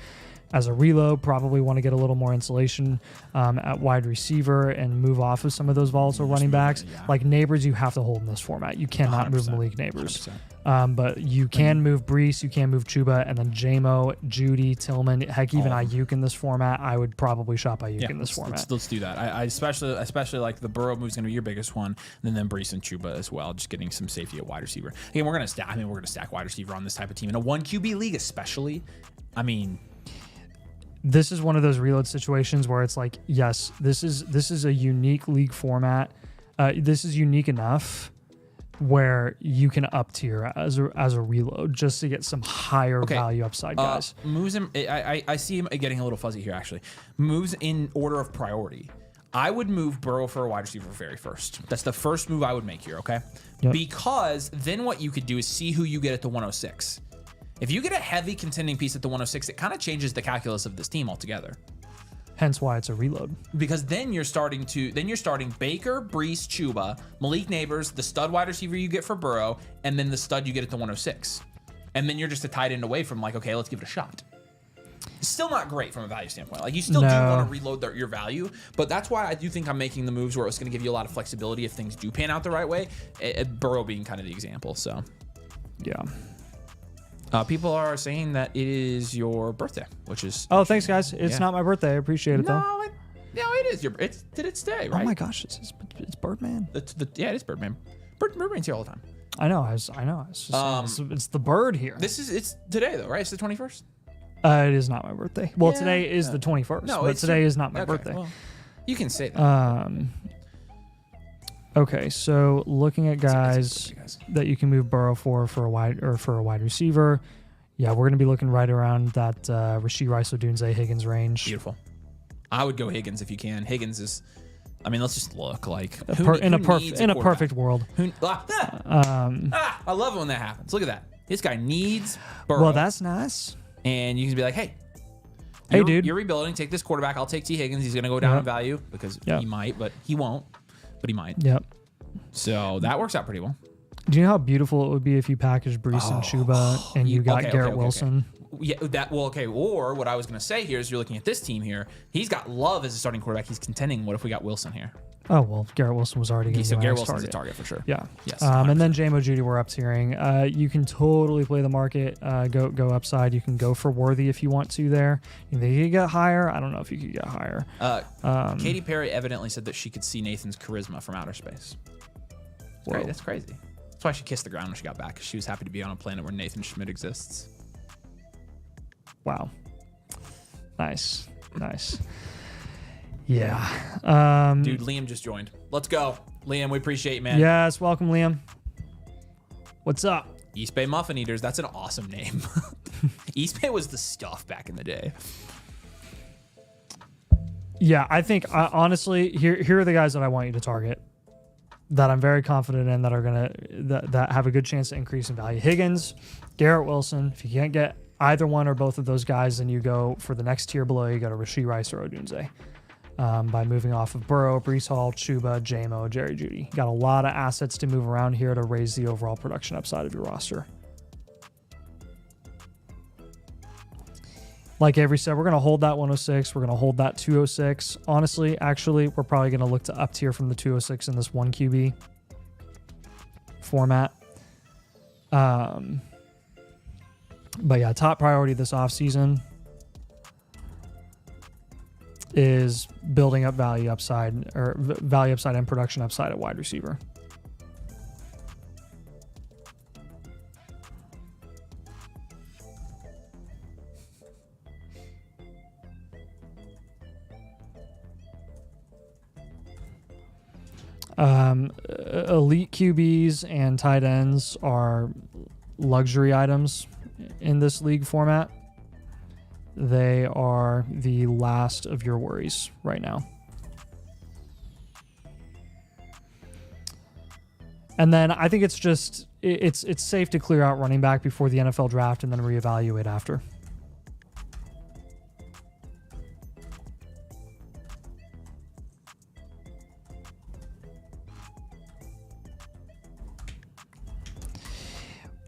as a reload, probably want to get a little more insulation at wide receiver and move off of some of those volatile running backs. Like Neighbors, you have to hold in this format. You cannot move Malik Neighbors. But you can move Brees, you can move Chuba, and then JMO, Judy, Tillman, heck, even Ayuk in this format. I would probably shop Ayuk in this format. Let's do that. I especially like the Burrow move's going to be your biggest one, and then Brees and Chuba as well, just getting some safety at wide receiver. Again, we're going to stack wide receiver on this type of team. In a 1 QB league especially, I mean... This is one of those reload situations where it's like, yes, this is a unique league format. This is unique enough where you can up tier as a reload just to get some higher value upside, guys. Moves him. I see him getting a little fuzzy here, actually. Moves in order of priority. I would move Burrow for a wide receiver very first. That's the first move I would make here, okay? Yep. Because then what you could do is see who you get at the 106. If you get a heavy contending piece at the 106, it kind of changes the calculus of this team altogether. Hence why it's a reload. Because then you're starting Baker, Brees, Chuba, Malik Neighbors, the stud wide receiver you get for Burrow, and then the stud you get at the 106. And then you're just a tight end away from like, okay, let's give it a shot. It's still not great from a value standpoint. Like you still do want to reload your value, but that's why I do think I'm making the moves where it's going to give you a lot of flexibility if things do pan out the right way. Burrow being kind of the example. So, yeah. People are saying that it is your birthday, which is... Oh, thanks, guys. It's not my birthday. I apprioate it, though. No, it is your... Did it stay, right? Oh, my gosh. It's Birdman. Yeah, it is Birdman. Birdman's here all the time. I know. It's just, it's the bird here. It's today, though, right? It's the 21st? It is not my birthday. Well, today is the 21st, but today is not my birthday. Well, you can say that. Okay, so looking at guys that you can move Burrow for a wide receiver, yeah, we're gonna be looking right around that Rashee Rice, Odunze, Higgins range. Beautiful. I would go Higgins if you can. Higgins is, I mean, let's just look like in a perfect world. I love it when that happens. Look at that. This guy needs Burrow. Well, that's nice. And you can be like, hey, dude, you're rebuilding. Take this quarterback. I'll take T. Higgins. He's gonna go down in value because he might, but he won't. But he might. Yep. So that works out pretty well. Do you know how beautiful it would be if you packaged Brees and Chuba and you got Garrett Wilson? Yeah, Or what I was going to say here is you're looking at this team here. He's got Love as a starting quarterback. He's contending. What if we got Wilson here? Oh, well, Garrett Wilson was already going to be Garrett Wilson's a target for sure. Yeah. Yes. And then JMO Judy, we're up tiering. You can totally play the market, go upside. You can go for Worthy if you want to there. You think you could get higher? I don't know if you could get higher. Katy Perry evidently said that she could see Nathan's charisma from outer space. That's crazy. That's why she kissed the ground when she got back, because she was happy to be on a planet where Nathan Schmidt exists. Wow. Nice. Yeah. Dude, Liam just joined. Let's go. Liam, we appreciate you, man. Yes, welcome, Liam. What's up? East Bay Muffin Eaters. That's an awesome name. East Bay was the stuff back in the day. Yeah, I think, honestly, here are the guys that I want you to target, that I'm very confident in, that are that have a good chance to increase in value. Higgins, Garrett Wilson. If you can't get either one or both of those guys, then you go for the next tier below. You go to Rashee Rice or Odunze by moving off of Burrow, Brees Hall, Chuba, JMO, Jerry Jeudy. Got a lot of assets to move around here to raise the overall production upside of your roster. Like Avery said, we're going to hold that 106. We're going to hold that 206. Honestly, actually, we're probably going to look to up tier from the 206 in this 1 QB format. But yeah, top priority this offseason is building up value upside and production upside at wide receiver. Elite QBs and tight ends are luxury items in this league format. They are the last of your worries right now. And then I think it's just it's safe to clear out running back before the NFL draft and then reevaluate after.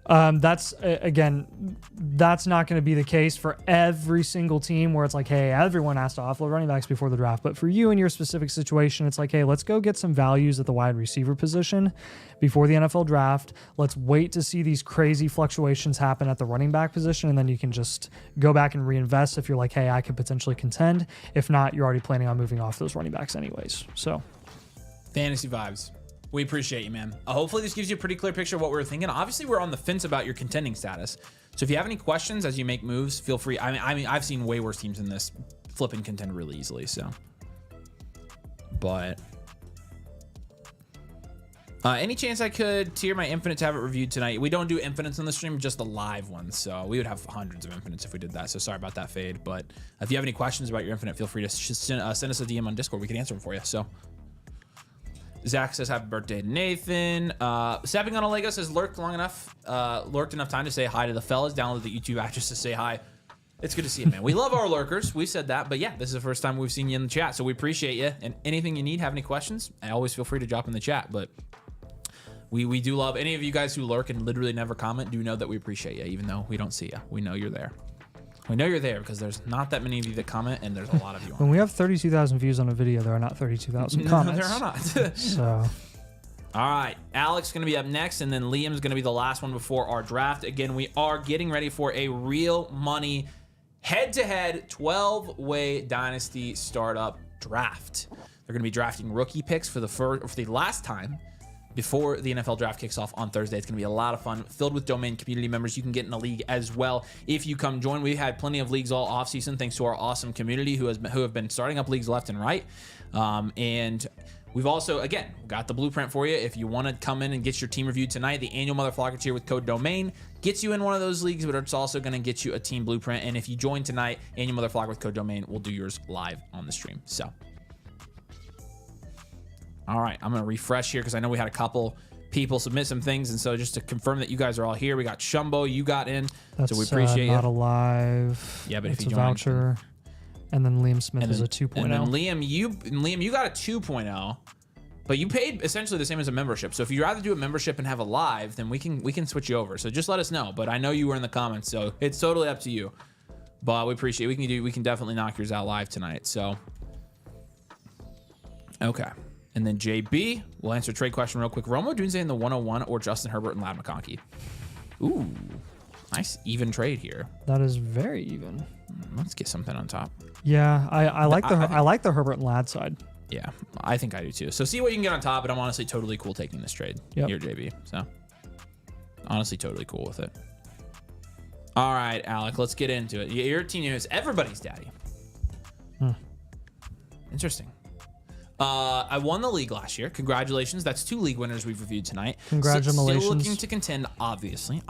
That's again, that's not going to be the case for every single team where it's like, hey, everyone has to offload running backs before the draft. But for you in your specific situation, it's like, hey, let's go get some values at the wide receiver position before the NFL draft. Let's wait to see these crazy fluctuations happen at the running back position, and then you can just go back and reinvest if you're like, hey, I could potentially contend. If not, you're already planning on moving off those running backs anyways. So, fantasy vibes. We appreciate you, man. Hopefully this gives you a pretty clear picture of what we were thinking. Obviously, we're on the fence about your contending status. So if you have any questions as you make moves, feel free. I mean, I've seen way worse teams than this flip and contend really easily. So, but any chance I could tier my infinite to have it reviewed tonight? We don't do infinites on the stream, just the live ones. So we would have hundreds of infinites if we did that. So sorry about that, Fade. But if you have any questions about your infinite, feel free to send us a DM on Discord. We can answer them for you. So. Zach says happy birthday to Nathan. Stepping on a Lego says lurked enough time to say hi to the fellas. Download the YouTube app just to say hi. It's good to see you, man. We love our lurkers. We said that, but yeah, this is the first time we've seen you in the chat, so we appreciate you. And anything you need, have any questions, always feel free to drop in the chat. But we do love any of you guys who lurk and literally never comment. Do know that we appreciate you, even though we don't see you. We know you're there. We know you're there because there's not that many of you that comment, and there's a lot of you on. When we have 32,000 views on a video, there are not 32,000 comments. There are not. So, all right, Alex is going to be up next, and then Liam's going to be the last one before our draft. Again, we are getting ready for a real money head-to-head 12-way Dynasty startup draft. They're going to be drafting rookie picks for the last time before the NFL draft kicks off on Thursday. It's going to be a lot of fun, filled with domain community members. You can get in a league as well if you come join. We've had plenty of leagues all offseason thanks to our awesome community who have been starting up leagues left and right. And we've also, again, got the blueprint for you. If you want to come in and get your team reviewed tonight, the annual Motherflocker tier with code DOMAIN gets you in one of those leagues, but it's also going to get you a team blueprint. And if you join tonight, annual Motherflocker with code DOMAIN, we'll do yours live on the stream. So, all right, I'm going to refresh here because I know we had a couple people submit some things. And so just to confirm that you guys are all here, we got Shumbo, you got in. That's, so we appreciate you. Not alive. Yeah, but it's if you a join, voucher. And then Liam Smith is a 2.0. And then Liam, you got a 2.0, but you paid essentially the same as a membership. So if you'd rather do a membership and have a live, then we can switch you over. So just let us know. But I know you were in the comments, so it's totally up to you. But we appreciate it. We can definitely knock yours out live tonight. So okay. And then JB, we'll answer a trade question real quick. Romo Dunze in the 101 or Justin Herbert and Lad McConkey? Ooh, nice even trade here. That is very even. Let's get something on top. Yeah, I like the Herbert and Lad side. Yeah, I think I do too. So see what you can get on top, but I'm honestly totally cool taking this trade here, JB. So honestly totally cool with it. All right, Alec, let's get into it. Your team is everybody's daddy. Interesting. I won the league last year. Congratulations. That's 2 league winners we've reviewed tonight. Congratulations. Still looking to contend, obviously.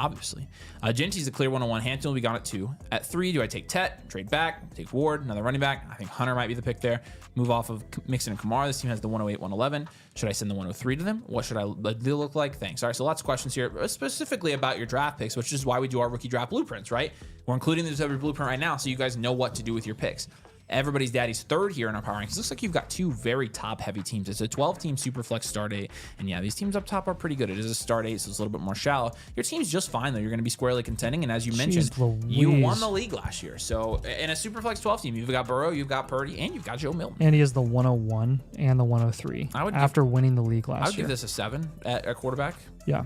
Genty's the clear 101. Hampton will be gone at 2. At 3, do I take Tet, trade back, take Ward, another running back? I think Hunter might be the pick there. Move off of Mixon and Kamara. This team has the 108, 111. Should I send the 103 to them? What should I look like? Thanks. All right, so lots of questions here, specifically about your draft picks, which is why we do our rookie draft blueprints, right? We're including the Discovery blueprint right now so you guys know what to do with your picks. Everybody's daddy's 3rd here in our power rankings. Looks like you've got 2 very top heavy teams. It's a 12-team Superflex start 8. And yeah, these teams up top are pretty good. It is a start 8, so it's a little bit more shallow. Your team's just fine, though. You're going to be squarely contending. And as you mentioned, you won the league last year. So in a Superflex 12 team, you've got Burrow, you've got Purdy, and you've got Joe Milton. And he is the 101 and the 103 after winning the league last year. I would give this a 7 at quarterback. Yeah.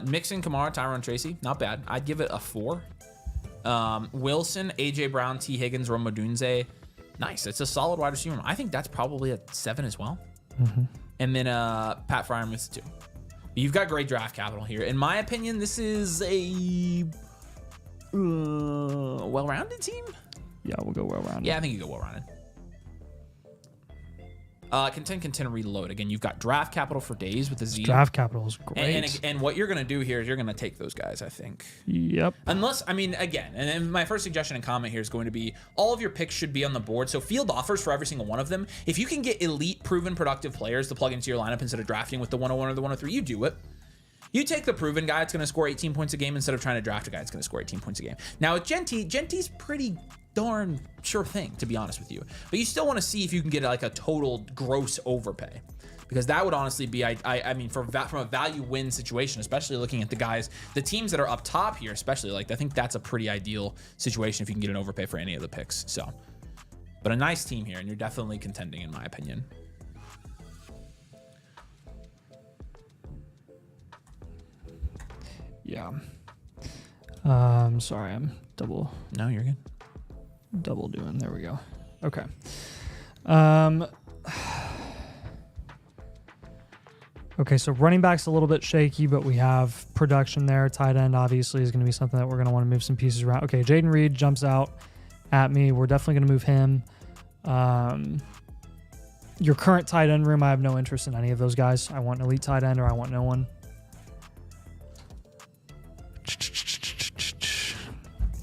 Mixon, Kamara, Tyrone Tracy, not bad. I'd give it a 4. Wilson, A.J. Brown, T. Higgins, Romo Dunze. Nice. It's a solid wide receiver. I think that's probably a 7 as well. And then Pat Freiermuth's 2. You've got great draft capital here. In my opinion, this is a well-rounded team. Yeah, we'll go well-rounded. Yeah, I think you go well-rounded. Contend, reload. Again, you've got draft capital for days with the Z. Draft capital is great. And what you're going to do here is you're going to take those guys, I think. Yep. Unless, I mean, again, and then my first suggestion and comment here is going to be all of your picks should be on the board. So field offers for every single one of them. If you can get elite, proven, productive players to plug into your lineup instead of drafting with the 101 or the 103, you do it. You take the proven guy that's going to score 18 points a game instead of trying to draft a guy that's going to score 18 points a game. Now, with Genty's pretty darn sure thing, to be honest with you. But you still want to see if you can get like a total gross overpay. because that would honestly be, I mean, from a value win situation, especially looking at the teams that are up top here, especially, like, I think that's a pretty ideal situation if you can get an overpay for any of the picks. So, but a nice team here, and you're definitely contending, in my opinion. Yeah. Sorry, I'm double. No, you're good. Double doing. There we go. Okay. Okay, so running back's a little bit shaky, but we have production there. Tight end obviously is going to be something that we're going to want to move some pieces around. Okay, Jaden Reed jumps out at me. We're definitely going to move him. Your current tight end room, I have no interest in any of those guys. I want an elite tight end or I want no one.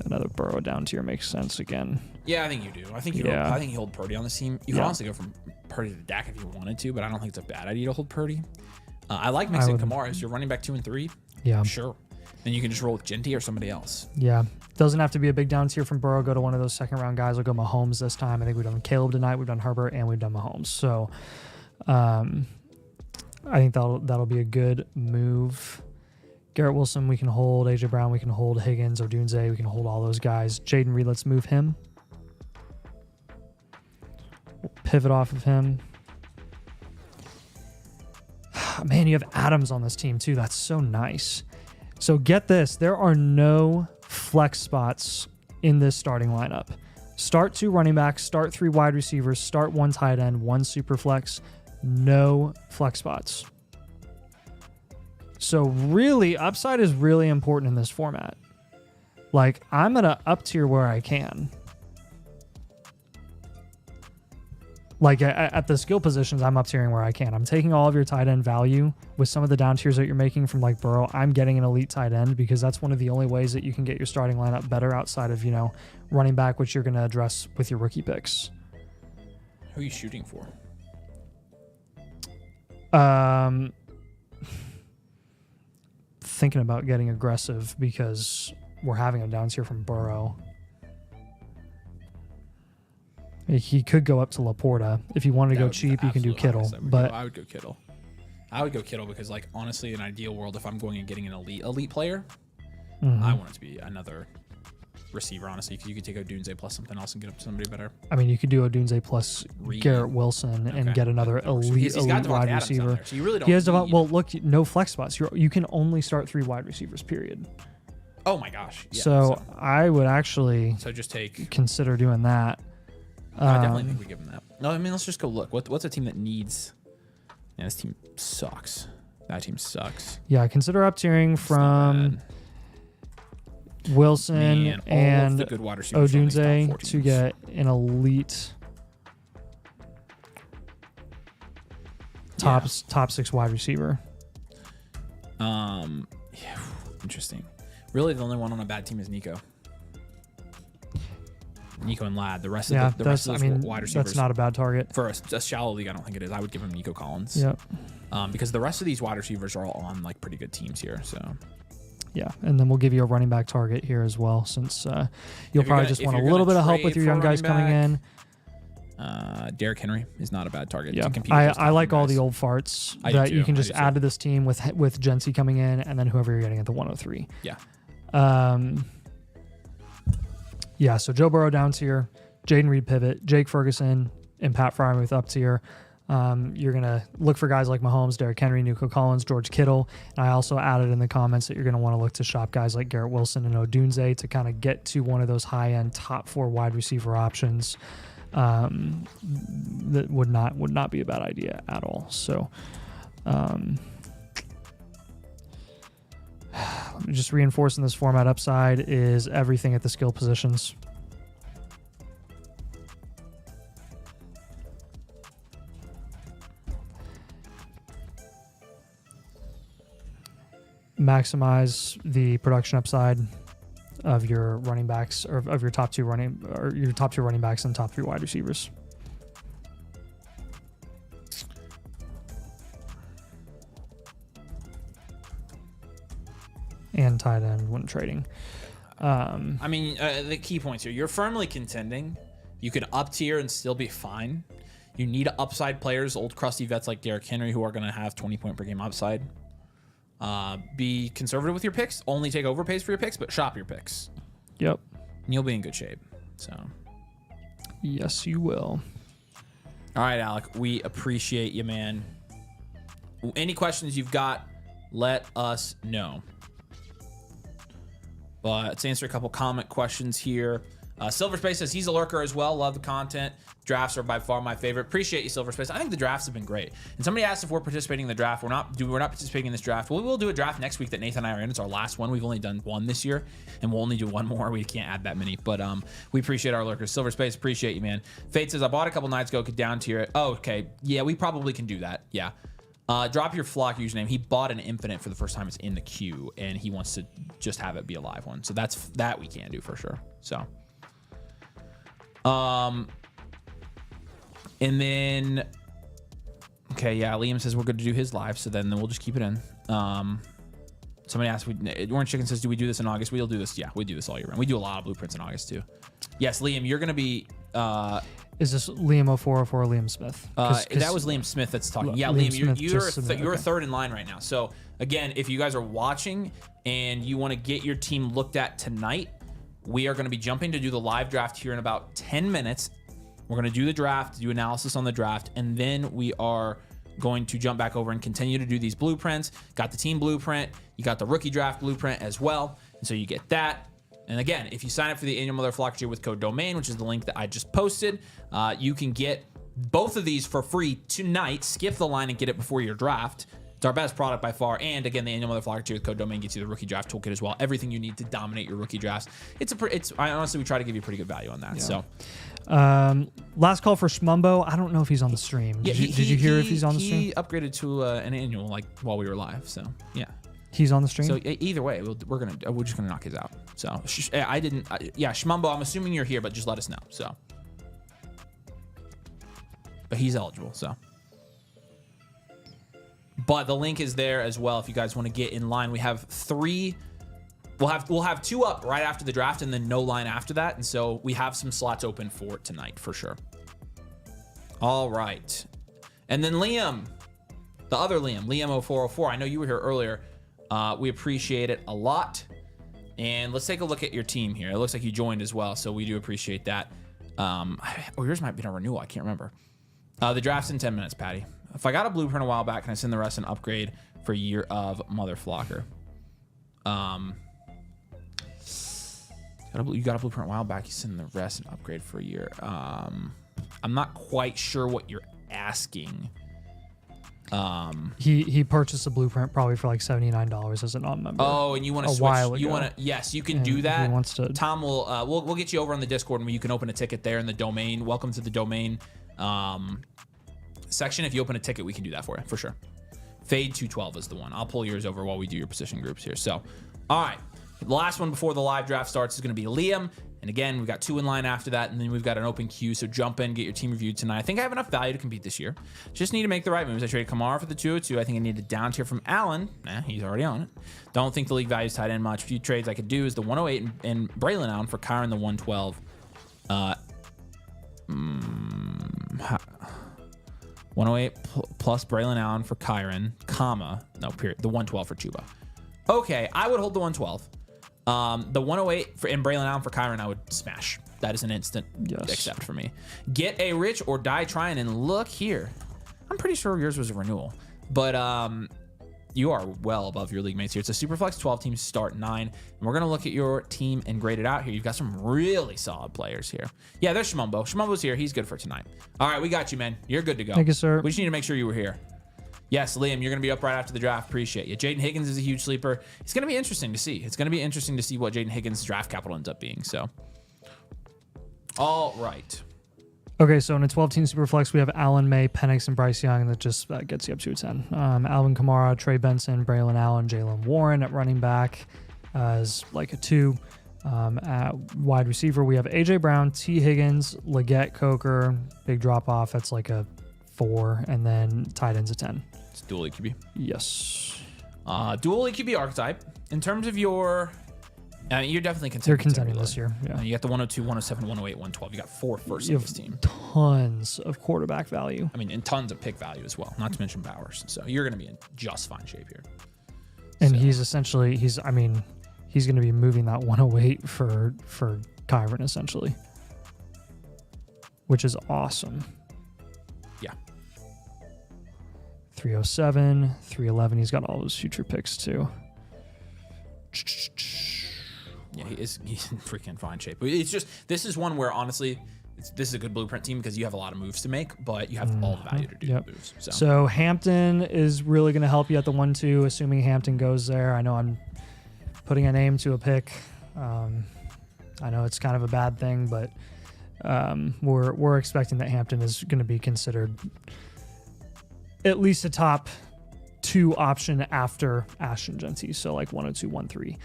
Another Burrow down tier makes sense again. Yeah, I think you do. I think you hold Purdy on this team. You can honestly go from Purdy to Dak if you wanted to, but I don't think it's a bad idea to hold Purdy. I like mixing Kamara as your running back 2 and 3. Yeah. Sure. Then you can just roll with Genty or somebody else. Yeah. Doesn't have to be a big down tier from Burrow. Go to one of those second round guys. I'll go Mahomes this time. I think we've done Caleb tonight. We've done Herbert and we've done Mahomes. So I think that'll be a good move. Garrett Wilson, we can hold. AJ Brown, we can hold. Higgins, Odunze, we can hold all those guys. Jaden Reed, let's move him. We'll pivot off of him. Man, you have Adams on this team too. That's so nice. So get this. There are no flex spots in this starting lineup. Start 2 running backs, start 3 wide receivers, start 1 tight end, 1 super flex. No flex spots. So really, upside is really important in this format. Like, I'm going to up tier where I can. Like, at the skill positions, I'm up tiering where I can. I'm taking all of your tight end value with some of the down tiers that you're making from, like, Burrow. I'm getting an elite tight end because that's one of the only ways that you can get your starting lineup better outside of, running back, which you're going to address with your rookie picks. Who are you shooting for? Thinking about getting aggressive because we're having a down tier from Burrow. He could go up to Laporta. If you wanted to go cheap, you can do Kittle. But I would go Kittle. I would go Kittle because, like, honestly, in an ideal world, if I'm going and getting an elite player, I want it to be another receiver, honestly, because you could take Odunze plus something else and get up to somebody better. I mean, you could do Odunze plus Garrett Wilson and get another elite wide receiver. So you really don't. He has well, look, no flex spots. You can only start 3 wide receivers. Period. Oh my gosh. Yeah, so I would actually just consider doing that. I definitely think we give him that. No, I mean, let's just go look. What's a team that needs? Yeah, this team sucks. That team sucks. Yeah, consider up tiering from Wilson and Odunze to get an elite top 6 wide receiver. Yeah, interesting. Really, the only one on a bad team is Nico. Nico and Ladd. The rest of the rest of those wide receivers. That's not a bad target. For a shallow league, I don't think it is. I would give him Nico Collins. Yep. Because the rest of these wide receivers are all on, like, pretty good teams here. So. Yeah, and then we'll give you a running back target here as well, since you'll probably just want a little bit of help with your young guys coming in. Derrick Henry is not a bad target. Yeah, to compete I like all the old farts that you can just add to this team with Genty coming in, and then whoever you're getting at the 103. Yeah. Yeah, so Joe Burrow down tier, Jaden Reed pivot, Jake Ferguson, and Pat Freiermuth up tier. You're going to look for guys like Mahomes, Derrick Henry, Nico Collins, George Kittle. And I also added in the comments that you're going to want to look to shop guys like Garrett Wilson and Odunze to kind of get to one of those high-end top 4 wide receiver options. That would not be a bad idea at all. So let me just reinforcing this format upside is everything at the skill positions. Maximize the production upside of your running backs or of your top 2 running backs and top 3 wide receivers. And tight end when trading. I mean, the key points here. You're firmly contending. You can up tier and still be fine. You need upside players, old crusty vets like Derrick Henry, who are going to have 20-point per game upside. Be conservative with your picks. Only take overpays for your picks, but shop your picks. Yep. And you'll be in good shape. So, yes, you will. All right, Alec. We appreciate you, man. Any questions you've got, let us know. But let's answer a couple comment questions here. Silverspace says he's a lurker as well. Love the content. Drafts are by far my favorite. Appreciate you, Silverspace. I think the drafts have been great. And somebody asked if we're participating in the draft. We're not participating in this draft. Well, we will do a draft next week that Nathan and I are in. It's our last one. We've only done one this year, and we'll only do one more. We can't add that many, but we appreciate our lurkers. Silverspace, appreciate you, man. Fate says I bought a couple nights ago. Could down tier it. Oh, okay. Yeah, we probably can do that. Yeah. Drop your flock username. He bought an infinite for the first time. It's in the queue, and he wants to just have it be a live one. So that we can do for sure. So. And then, okay, yeah, Liam says we're good to do his live, so then we'll just keep it in. Somebody asked, Orange Chicken says, do we do this in August? We'll do this. Yeah, we do this all year round. We do a lot of blueprints in August too. Yes, Liam, you're going to be... Is this Liam 0404 or Liam Smith? That was Liam Smith that's talking. Yeah, Liam, you're third in line right now. So again, if you guys are watching and you want to get your team looked at tonight, we are going to be jumping to do the live draft here in about 10 minutes. We're going to do the draft, do analysis on the draft, and then we are going to jump back over and continue to do these blueprints. Got the team blueprint. You got the rookie draft blueprint as well. And so you get that. And again, if you sign up for the annual Motherflocker tier with code DOMAIN, which is the link that I just posted, you can get both of these for free tonight. Skip the line and get it before your draft. It's our best product by far. And again, the annual Motherflocker tier with code DOMAIN gets you the rookie draft toolkit as well. Everything you need to dominate your rookie drafts. Honestly, we try to give you pretty good value on that. Yeah. So, last call for Shmumbo. I don't know if he's on the stream. Yeah, did you hear if he's on the stream? He upgraded to an annual while we were live. So yeah. He's on the stream. So either way, we're just gonna knock his out. So Shmumbo, I'm assuming you're here, but just let us know. So, but he's eligible. So, but the link is there as well if you guys want to get in line. We have 3. We'll have 2 up right after the draft, and then no line after that. And so we have some slots open for tonight for sure. All right, and then Liam, the other Liam 0404. I know you were here earlier. We appreciate it a lot. And let's take a look at your team here. It looks like you joined as well, so we do appreciate that. Yours might be a renewal. I can't remember. The draft's in 10 minutes, Patty. If I got a blueprint a while back, can I send the rest an upgrade for a year of Motherflocker? You got a blueprint a while back. You send the rest an upgrade for a year. I'm not quite sure what you're asking. He purchased a blueprint probably for like $79 as a non-member. Oh, and you want to switch? Yes, you can do that. He wants to. Tom will. We'll get you over on the Discord, and you can open a ticket there in the domain. Welcome to the domain section. If you open a ticket, we can do that for you for sure. Fade 212 is the one. I'll pull yours over while we do your position groups here. So, all right. The last one before the live draft starts is going to be Liam. And again, we've got 2 in line after that, and then we've got an open queue. So jump in, get your team reviewed tonight. I think I have enough value to compete this year. Just need to make the right moves. I traded Kamara for the 202. I think I need a down tier from Allen. He's already on it. Don't think the league value's tied in much. A few trades I could do is the 108 and Braylon Allen for Kyron the 112. 108 plus Braylon Allen for Kyron, period. The 112 for Chuba. Okay, I would hold the 112. The 108 and Braylon Allen for Kyron, I would smash. That is an instant accept for me. Get a rich or die trying, and look here. I'm pretty sure yours was a renewal, but you are well above your league mates here. It's a Superflex 12 teams start 9, and we're gonna look at your team and grade it out here. You've got some really solid players here. Yeah, there's Shmumbo. Shmumbo's here. He's good for tonight. All right, we got you, man. You're good to go. Thank you, sir. We just need to make sure you were here. Yes, Liam, you're going to be up right after the draft. Appreciate you. Jaden Higgins is a huge sleeper. It's going to be interesting to see. It's going to be interesting to see what Jaden Higgins' draft capital ends up being. So, all right. Okay, so in a 12-team Superflex, we have Allen, May, Penix, and Bryce Young. That just gets you up to a 10. Alvin Kamara, Trey Benson, Braylon Allen, Jalen Warren at running back is like a 2. At wide receiver, we have A.J. Brown, T. Higgins, Leggett, Coker. Big drop-off. That's like a 4. And then tight ends a 10. It's dual EQB. Yes. Dual EQB archetype. In terms of your You're definitely contending. They're contending this year. Yeah. You got the 102, 107, 108, 112. You got 4 firsts You in have this team. tons of quarterback value. I mean, and tons of pick value as well, not to mention Bowers. So you're going to be in just fine shape here. And he's essentially, he's going to be moving that 108 for Kyron, essentially, which is awesome. Yeah. 307, 311. He's got all those future picks, too. Yeah, he's in freaking fine shape. It's just, this is one where, honestly, this is a good blueprint team because you have a lot of moves to make, but you have all the value to do the moves. So Hampton is really going to help you at the 1-2, assuming Hampton goes there. I know I'm putting a name to a pick. I know it's kind of a bad thing, but we're expecting that Hampton is going to be considered at least a top 2 option after Ashton Genty. So like 102, 1-3.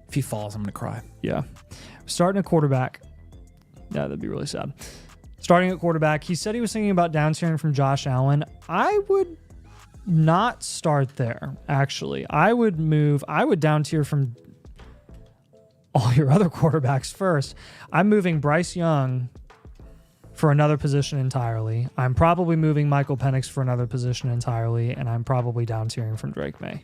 If he falls, I'm going to cry. Yeah. Starting a quarterback. Yeah, that'd be really sad. Starting at quarterback, he said he was thinking about down tiering from Josh Allen. I would not start there, actually. I would down tier from all your other quarterbacks first. I'm moving Bryce Young for another position entirely. I'm probably moving Michael Penix for another position entirely, and I'm probably down tiering from Drake May.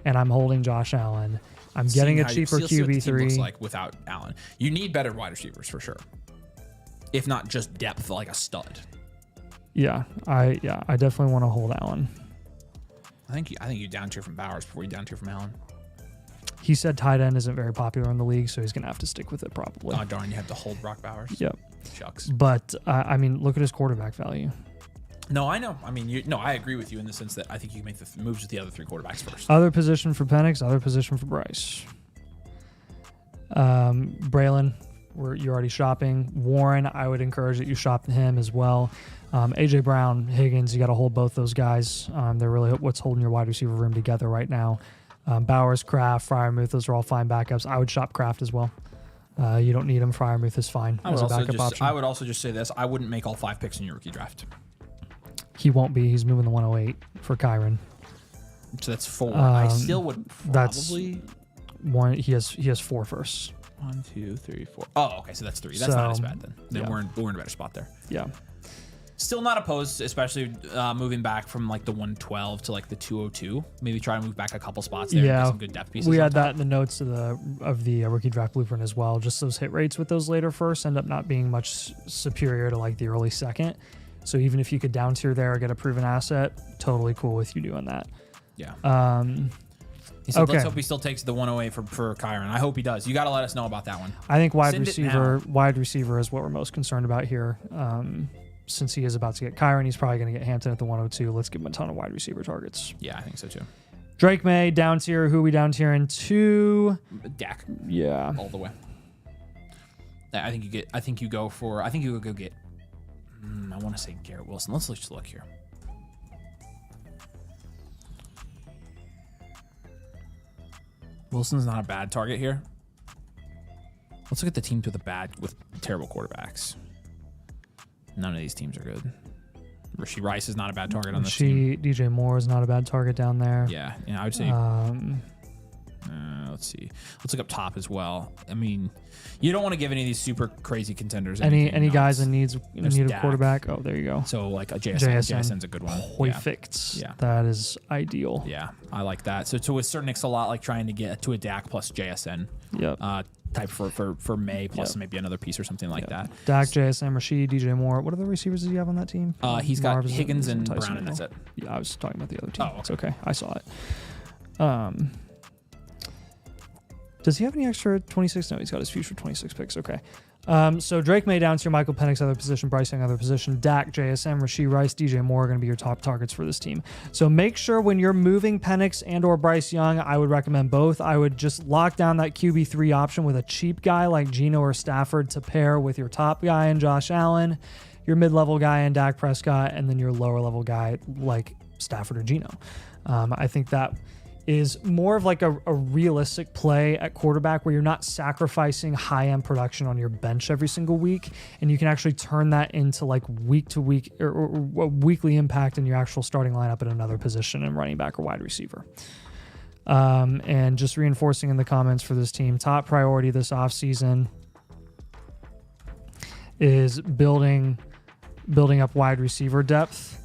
And I'm holding Josh Allen. I'm getting a cheaper QB3. Looks like without Allen, you need better wide receivers for sure. If not just depth, like a stud. Yeah, I definitely want to hold Allen. I think you down tier from Bowers before you down tier from Allen. He said tight end isn't very popular in the league, so he's going to have to stick with it probably. Oh darn, you have to hold Brock Bowers. Yep. Shucks. But I mean, look at his quarterback value. No, I know. I mean, I agree with you in the sense that I think you can make the moves with the other 3 quarterbacks first. Other position for Penix, other position for Bryce. Braylon, you're already shopping. Warren, I would encourage that you shop him as well. AJ Brown, Higgins, you got to hold both those guys. They're really what's holding your wide receiver room together right now. Bowers, Kraft, Freiermuth, those are all fine backups. I would shop Kraft as well. You don't need him. Freiermuth is fine as a backup option. I would also just say this. I wouldn't make all 5 picks in your rookie draft. He won't be. He's moving the 108 for Kyron. So that's 4. I still would probably... One. He has 4 firsts. 1, 2, 3, 4. Oh, okay. So that's 3. That's not as bad then. Then we're in a better spot there. Yeah. Still not opposed, especially moving back from like the 112 to like the 202. Maybe try to move back a couple spots there. Yeah, and get some good depth pieces. We had that in the notes of the rookie draft blueprint as well. Just those hit rates with those later firsts end up not being much superior to like the early second. So even if you could down tier there or get a proven asset, totally cool with you doing that. Yeah. He said, let's hope he still takes the 108 for Kyron. I hope he does. You got to let us know about that one. I think wide receiver is what we're most concerned about here. Since he is about to get Kyron, he's probably going to get Hampton at the 102. Let's give him a ton of wide receiver targets. Yeah, I think so too. Drake May, down tier. Who we down tiering to? Dak. Yeah. All the way. I think you go get. I want to say Garrett Wilson. Let's just look here. Wilson's not a bad target here. Let's look at the teams with terrible quarterbacks. None of these teams are good. Rasheed Rice is not a bad target on this team. DJ Moore is not a bad target down there. Yeah, I would say. Let's see. Let's look up top as well. I mean, you don't want to give any of these super crazy contenders any guys in need of quarterback. Oh, there you go. So like a JSN's a good one. Perfect. Yeah, that is ideal. Yeah, I like that. So to a certain extent, a lot like trying to get to a Dak plus JSN. Yep. Type for May plus maybe another piece or something like that. Dak, JSN, Rasheed, DJ Moore. What other receivers does he have on that team? He's got Higgins and Brown, and that's it. Yeah, I was talking about the other team. Oh, okay. It's okay. I saw it. Does he have any extra 26? No, he's got his future 26 picks. Okay. So Drake May down to Michael Penix, other position, Bryce Young, other position, Dak, JSM, Rasheed Rice, DJ Moore are going to be your top targets for this team. So make sure when you're moving Penix and or Bryce Young, I would recommend both. I would just lock down that QB3 option with a cheap guy like Geno or Stafford to pair with your top guy in Josh Allen, your mid-level guy in Dak Prescott, and then your lower-level guy like Stafford or Geno. I think that is more of like a realistic play at quarterback where you're not sacrificing high-end production on your bench every single week, and you can actually turn that into like week-to-week or weekly impact in your actual starting lineup at another position in running back or wide receiver. And just reinforcing in the comments for this team, top priority this offseason is building up wide receiver depth.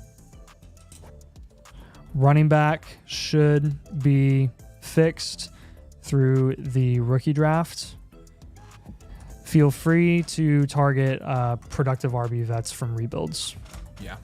Running back should be fixed through the rookie draft. Feel free to target productive RB vets from rebuilds. Yeah.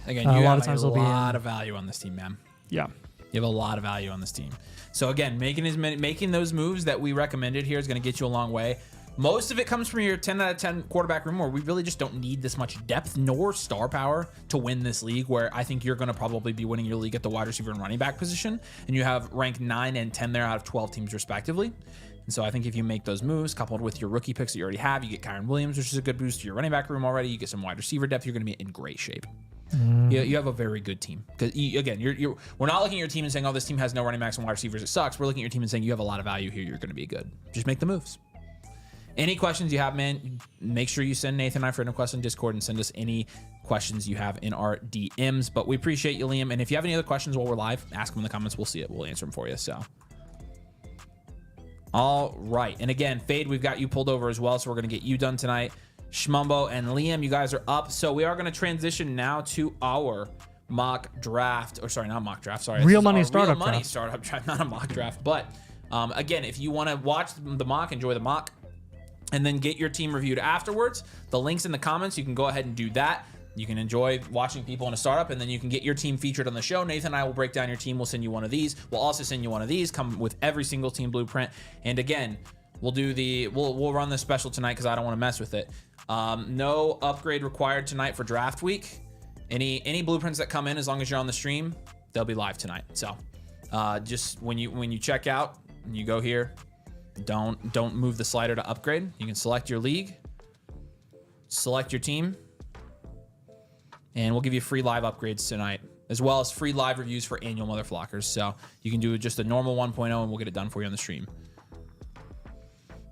Again, you have a lot of value on this team, man. Yeah. You have a lot of value on this team. So again, making those moves that we recommended here is going to get you a long way. Most of it comes from your 10 out of 10 quarterback room, where we really just don't need this much depth nor star power to win this league, where I think you're going to probably be winning your league at the wide receiver and running back position. And you have ranked 9 and 10 there out of 12 teams respectively. And so I think if you make those moves, coupled with your rookie picks that you already have, you get Kyron Williams, which is a good boost to your running back room already. You get some wide receiver depth. You're going to be in great shape. You have a very good team. Because again, we're not looking at your team and saying, oh, this team has no running backs and wide receivers, it sucks. We're looking at your team and saying, you have a lot of value here. You're going to be good. Just make the moves. Any questions you have, man, make sure you send Nathan and I friend request on Discord and send us any questions you have in our DMs. But we appreciate you, Liam. And if you have any other questions while we're live, ask them in the comments. We'll see it. We'll answer them for you. So, all right. And again, Fade, we've got you pulled over as well. So we're going to get you done tonight. Schmumbo and Liam, you guys are up. So we are going to transition now to our mock draft. Or sorry, not mock draft. Sorry. Real money startup draft, not a mock draft. But again, if you want to watch the mock, enjoy the mock, and then get your team reviewed afterwards, the link's in the comments. You can go ahead and do that. You can enjoy watching people in a startup, and then you can get your team featured on the show. Nathan and I will break down your team. We'll send you one of these. We'll also send you one of these, come with every single team blueprint. And again, we'll run this special tonight because I don't want to mess with it. No upgrade required tonight for draft week. Any blueprints that come in, as long as you're on the stream, they'll be live tonight. So just when you check out and you go here, don't move the slider to upgrade. You can select your league, select your team, and we'll give you free live upgrades tonight, as well as free live reviews for annual Motherflockers. So you can do just a normal 1.0 and we'll get it done for you on the stream.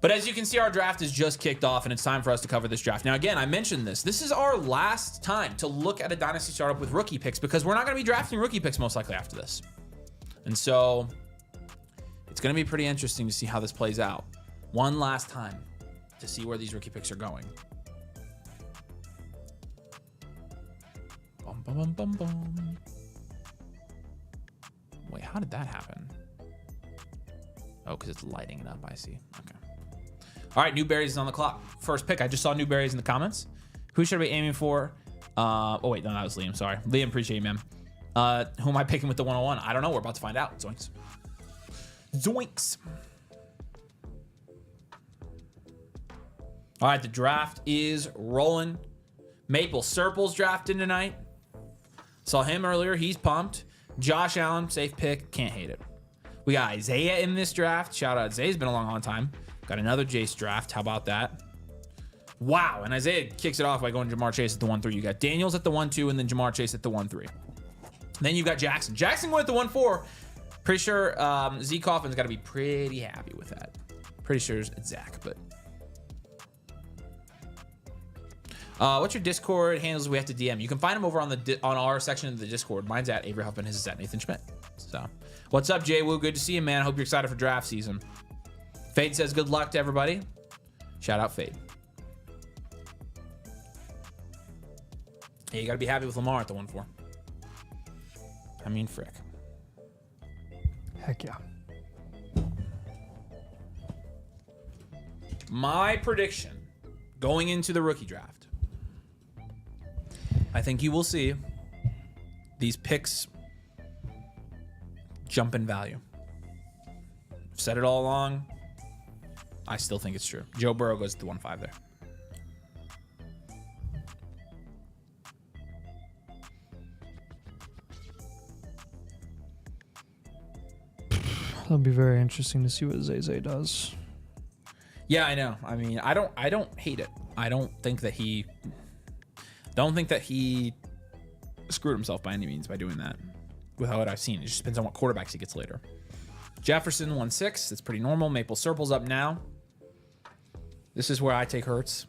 But as you can see, our draft is just kicked off, and it's time for us to cover this draft. Now, again, I mentioned this. This is our last time to look at a Dynasty startup with rookie picks, because we're not going to be drafting rookie picks most likely after this. And so it's going to be pretty interesting to see how this plays out. One last time to see where these rookie picks are going. Bum, bum, bum, bum, bum. Wait, how did that happen? Oh, because it's lighting it up, I see. Okay. All right, Newberry's is on the clock. First pick. I just saw Newberry's in the comments. Who should I be aiming for? Oh, wait, no, that was Liam. Sorry. Liam, appreciate you, man. Who am I picking with the 101? I don't know. We're about to find out. Zoinks. Zoinks. All right, the draft is rolling. Maple Serple's drafting tonight. Saw him earlier. He's pumped. Josh Allen, safe pick. Can't hate it. We got Isaiah in this draft. Shout out. Isaiah's been a long time. Got another Jace draft. How about that? Wow. And Isaiah kicks it off by going Jamar Chase at the 1-3. You got Daniels at the 1-2 and then Jamar Chase at the 1-3. Then you got Jackson. Jackson went at the 1-4. Pretty sure Z Coffin's got to be pretty happy with that. Pretty sure it's Zach, but. What's your Discord handles we have to DM? You can find them over on our section of the Discord. Mine's at Avery Huffman. His is at Nathan Schmidt. So, what's up, Jay Woo? Good to see you, man. Hope you're excited for draft season. Fade says good luck to everybody. Shout out Fade. Hey, you got to be happy with Lamar at the 1-4. I mean, frick. Heck yeah. My prediction going into the rookie draft, I think you will see these picks jump in value. I've said it all along. I still think it's true. Joe Burrow goes to the 1-5 there. It'll be very interesting to see what Zay does. Yeah, I know. I mean, I don't hate it. I don't think that he screwed himself by any means by doing that. With what I've seen, it just depends on what quarterbacks he gets later. Jefferson 1-6. That's pretty normal. Maple Serple's up now. This is where I take Hurts.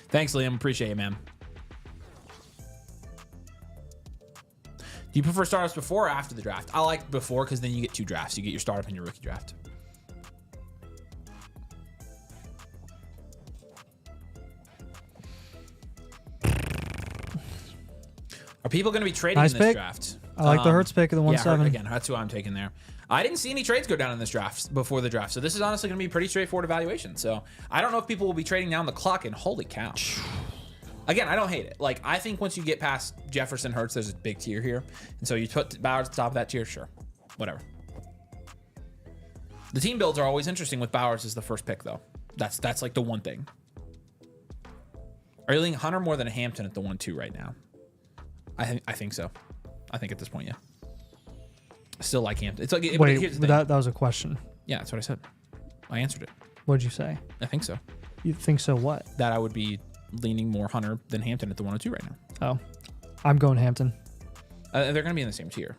Thanks, Liam. Appreciate it, man. Do you prefer startups before or after the draft? I like before because then you get 2 drafts. You get your startup and your rookie draft. Are people going to be trading in this draft? I like the Hurts pick of the 1-7. Yeah, again, that's who I'm taking there. I didn't see any trades go down in this draft before the draft, so this is honestly going to be a pretty straightforward evaluation. So I don't know if people will be trading down the clock, and holy cow. Again, I don't hate it. Like, I think once you get past Jefferson, Hurts, there's a big tier here. And so you put Bowers at the top of that tier, sure. Whatever. The team builds are always interesting with Bowers as the first pick, though. That's like the one thing. Are you leaning Hunter more than a Hampton at the 1-2 right now? I think so. I think at this point, yeah. I still like Hampton. It's like, wait, that was a question. Yeah, that's what I said. I answered it. What did you say? I think so. You think so what? That I would be leaning more Hunter than Hampton at the 102 right now. Oh, I'm going Hampton. They're going to be in the same tier.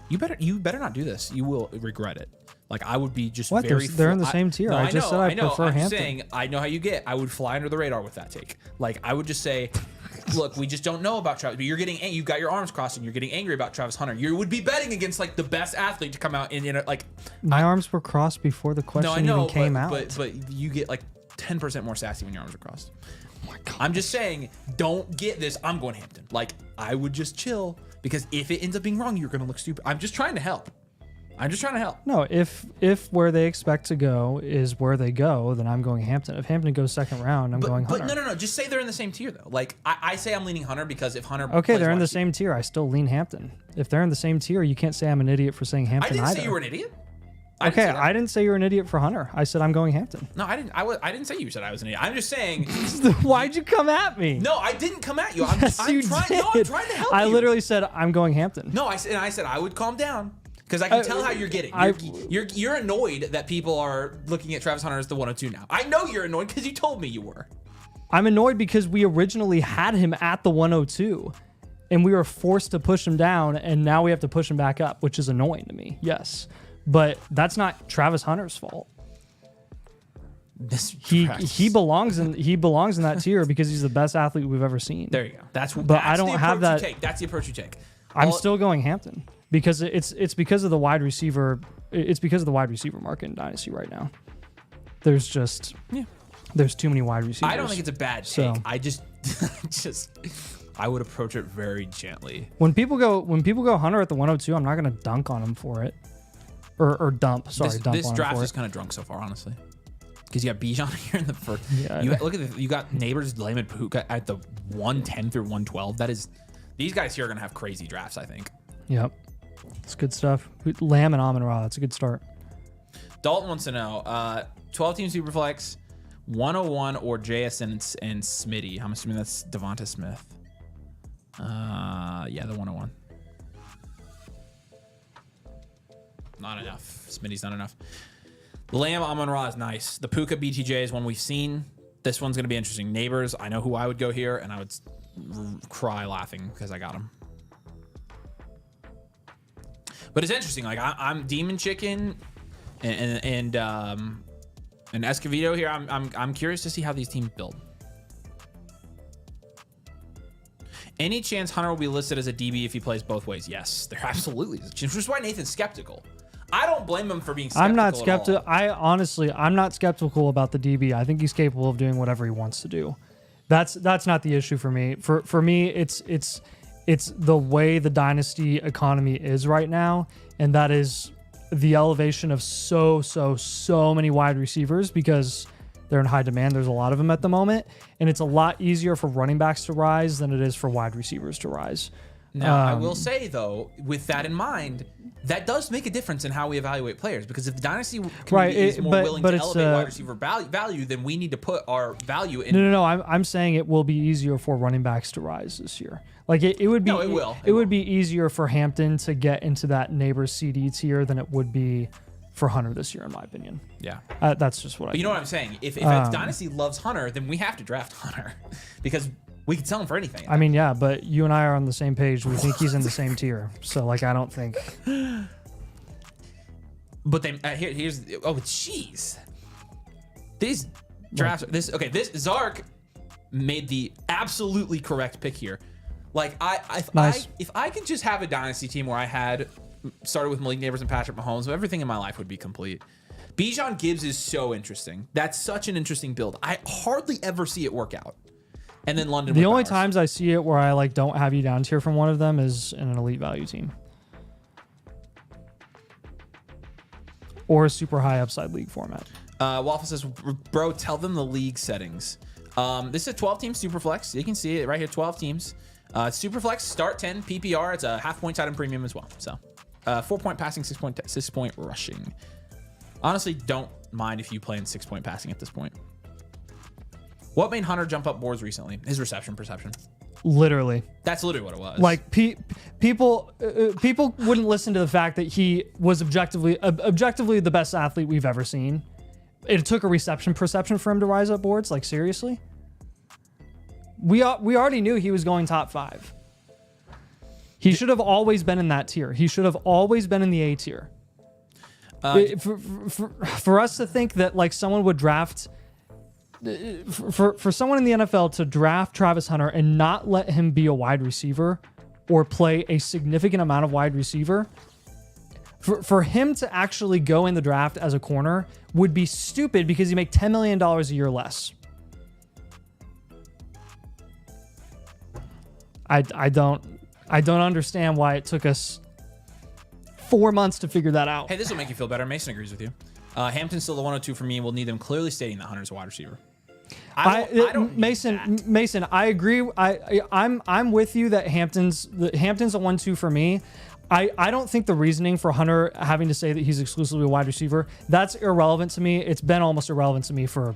You better not do this. You will regret it. Like, I would be just what? They're in the same tier. No, I just said I prefer Hampton. I'm saying I know how you get. I would fly under the radar with that take. Like, I would just say, look, we just don't know about Travis. But you've got your arms crossed and you're getting angry about Travis Hunter. You would be betting against like the best athlete to come out in like. My arms were crossed before the question even came out. But you get like 10% more sassy when your arms are crossed. Oh my God. I'm just saying, don't get this. I'm going Hampton. Like, I would just chill because if it ends up being wrong, you're going to look stupid. I'm just trying to help. No, if where they expect to go is where they go, then I'm going Hampton. If Hampton goes second round, I'm going Hunter. But no. Just say they're in the same tier, though. Like, I say I'm leaning Hunter because if Hunter... Okay, they're in the same tier. I still lean Hampton. If they're in the same tier, you can't say I'm an idiot for saying Hampton either. I didn't say you were an idiot. I didn't say you were an idiot for Hunter. I said I'm going Hampton. No, I didn't. I didn't say you said I was an idiot. I'm just saying... Why'd you come at me? No, I didn't come at you. I'm you trying did. No, I'm trying to help you. I literally said I'm going Hampton. No, I said I would calm down. Because I can tell how you're getting. You're annoyed that people are looking at Travis Hunter as the 102 now. I know you're annoyed because you told me you were. I'm annoyed because we originally had him at the 102, and we were forced to push him down, and now we have to push him back up, which is annoying to me. Yes, but that's not Travis Hunter's fault. He belongs in that tier because he's the best athlete we've ever seen. There you go. That's I don't have that. That's the approach you take. I'm still going Hampton. Because it's because of the wide receiver. It's because of the wide receiver market in Dynasty right now. There's just there's too many wide receivers. I don't think it's a bad take. I just I would approach it very gently. When people go Hunter at the 102, I'm not gonna dunk on him for it, or dump. Sorry, dump on him for it. This draft is kind of drunk so far, honestly. Because you got Bijan here in the first. Yeah, you got Neighbors, Layman, Puka at the 110 through 112. These guys here are gonna have crazy drafts, I think. Yep. It's good stuff. Lamb and Amon-Ra. That's a good start. Dalton wants to know, 12-team Superflex, 101 or JSN and Smitty. I'm assuming that's Devonta Smith. Yeah, the 101. Not enough. Smitty's not enough. The Lamb Amon-Ra is nice. The Puka BTJ is one we've seen. This one's going to be interesting. Neighbors, I know who I would go here, and I would cry laughing because I got him. But it's interesting. Like, I'm Demon Chicken and Escovedo here. I'm curious to see how these teams build. Any chance Hunter will be listed as a DB if he plays both ways? Yes, there absolutely is a chance, which is why Nathan's skeptical. I don't blame him for being skeptical. I'm not skeptical. I'm not skeptical about the DB. I think he's capable of doing whatever he wants to do. That's not the issue for me. For me, it's the way the Dynasty economy is right now, and that is the elevation of so many wide receivers because they're in high demand. There's a lot of them at the moment, and it's a lot easier for running backs to rise than it is for wide receivers to rise. Now, I will say, though, with that in mind, that does make a difference in how we evaluate players, because if the Dynasty community is more willing to elevate wide receiver value, then we need to put our value in. No. I'm saying it will be easier for running backs to rise this year. Like it would be. No, it will. It would be easier for Hampton to get into that Neighbors CD tier than it would be for Hunter this year, in my opinion. Yeah, that's just what I. You know what I'm saying? If Dynasty loves Hunter, then we have to draft Hunter because we can sell him for anything. I mean, yeah, but you and I are on the same page. We think he's in the same tier. So, like, I don't think. But then here's jeez, these Draft this Zark made the absolutely correct pick here. Like if I could just have a dynasty team where I had started with Malik Neighbors and Patrick Mahomes, everything in my life would be complete. Bijan Gibbs is so interesting. That's such an interesting build. I hardly ever see it work out. And then London. The only times I see it where I like don't have you down tier from one of them is in an elite value team or a super high upside league format. Waffle says, bro, tell them the league settings. This is a 12-team Superflex. You can see it right here, 12 teams. Superflex, start 10, PPR. It's a half-point tight end premium as well. So 4-point passing, 6-point rushing. Honestly, don't mind if you play in 6-point passing at this point. What made Hunter jump up boards recently? His reception perception. Literally. That's literally what it was. Like people wouldn't listen to the fact that he was objectively the best athlete we've ever seen. It took a reception perception for him to rise up boards. Like, seriously? We already knew he was going top 5. He should have always been in that tier. He should have always been in the A tier. For us to think that like someone would draft for someone in the NFL to draft Travis Hunter and not let him be a wide receiver or play a significant amount of wide receiver, for him to actually go in the draft as a corner would be stupid because you make $10 million a year less. I don't understand why it took us 4 months to figure that out. Hey, this will make you feel better. Mason agrees with you. Hampton's still the 102 for me. We'll need them clearly stating that Hunter's a wide receiver. Mason, I agree. I'm with you that Hampton's a 1-2 for me. I don't think the reasoning for Hunter having to say that he's exclusively a wide receiver, that's irrelevant to me. It's been almost irrelevant to me for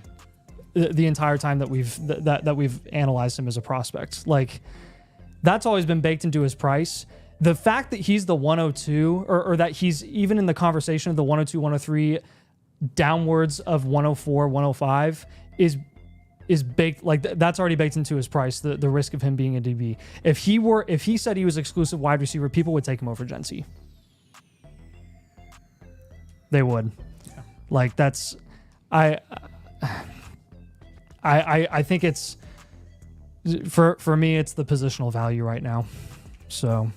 the entire time that we've analyzed him as a prospect. Like, that's always been baked into his price. The fact that he's the 102 or that he's even in the conversation of the 102, 103 downwards of 104, 105 is baked. Like, that's already baked into his price, the risk of him being a DB. If he said he was exclusive wide receiver, people would take him over Gency. They would. Yeah. Like, that's I think it's for me, it's the positional value right now. So,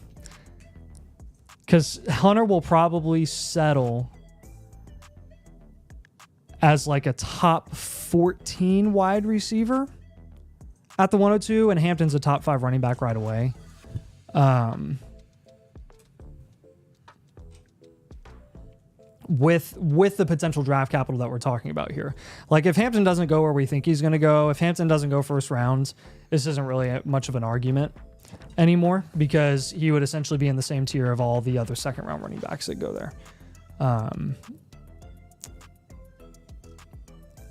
because Hunter will probably settle as like a top 14 wide receiver at the 102, and Hampton's a top 5 running back right away. With the potential draft capital that we're talking about here. Like, if Hampton doesn't go where we think he's going to go, if Hampton doesn't go first round, this isn't really much of an argument anymore, because he would essentially be in the same tier of all the other second round running backs that go there.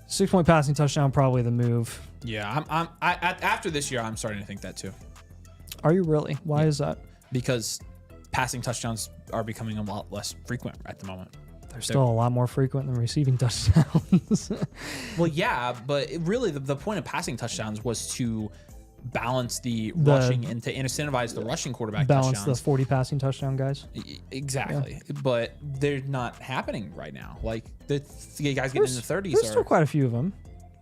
6-point passing touchdown, probably the move. Yeah, after this year, I'm starting to think that too. Are you really? Why is that? Because passing touchdowns are becoming a lot less frequent at the moment. They're still a lot more frequent than receiving touchdowns. Well, yeah, but really the point of passing touchdowns was to balance the rushing and to incentivize the rushing quarterback balance touchdowns. The 40 passing touchdown guys. Exactly. Yeah. But they're not happening right now. Like, the guys getting in the 30s there's still quite a few of them.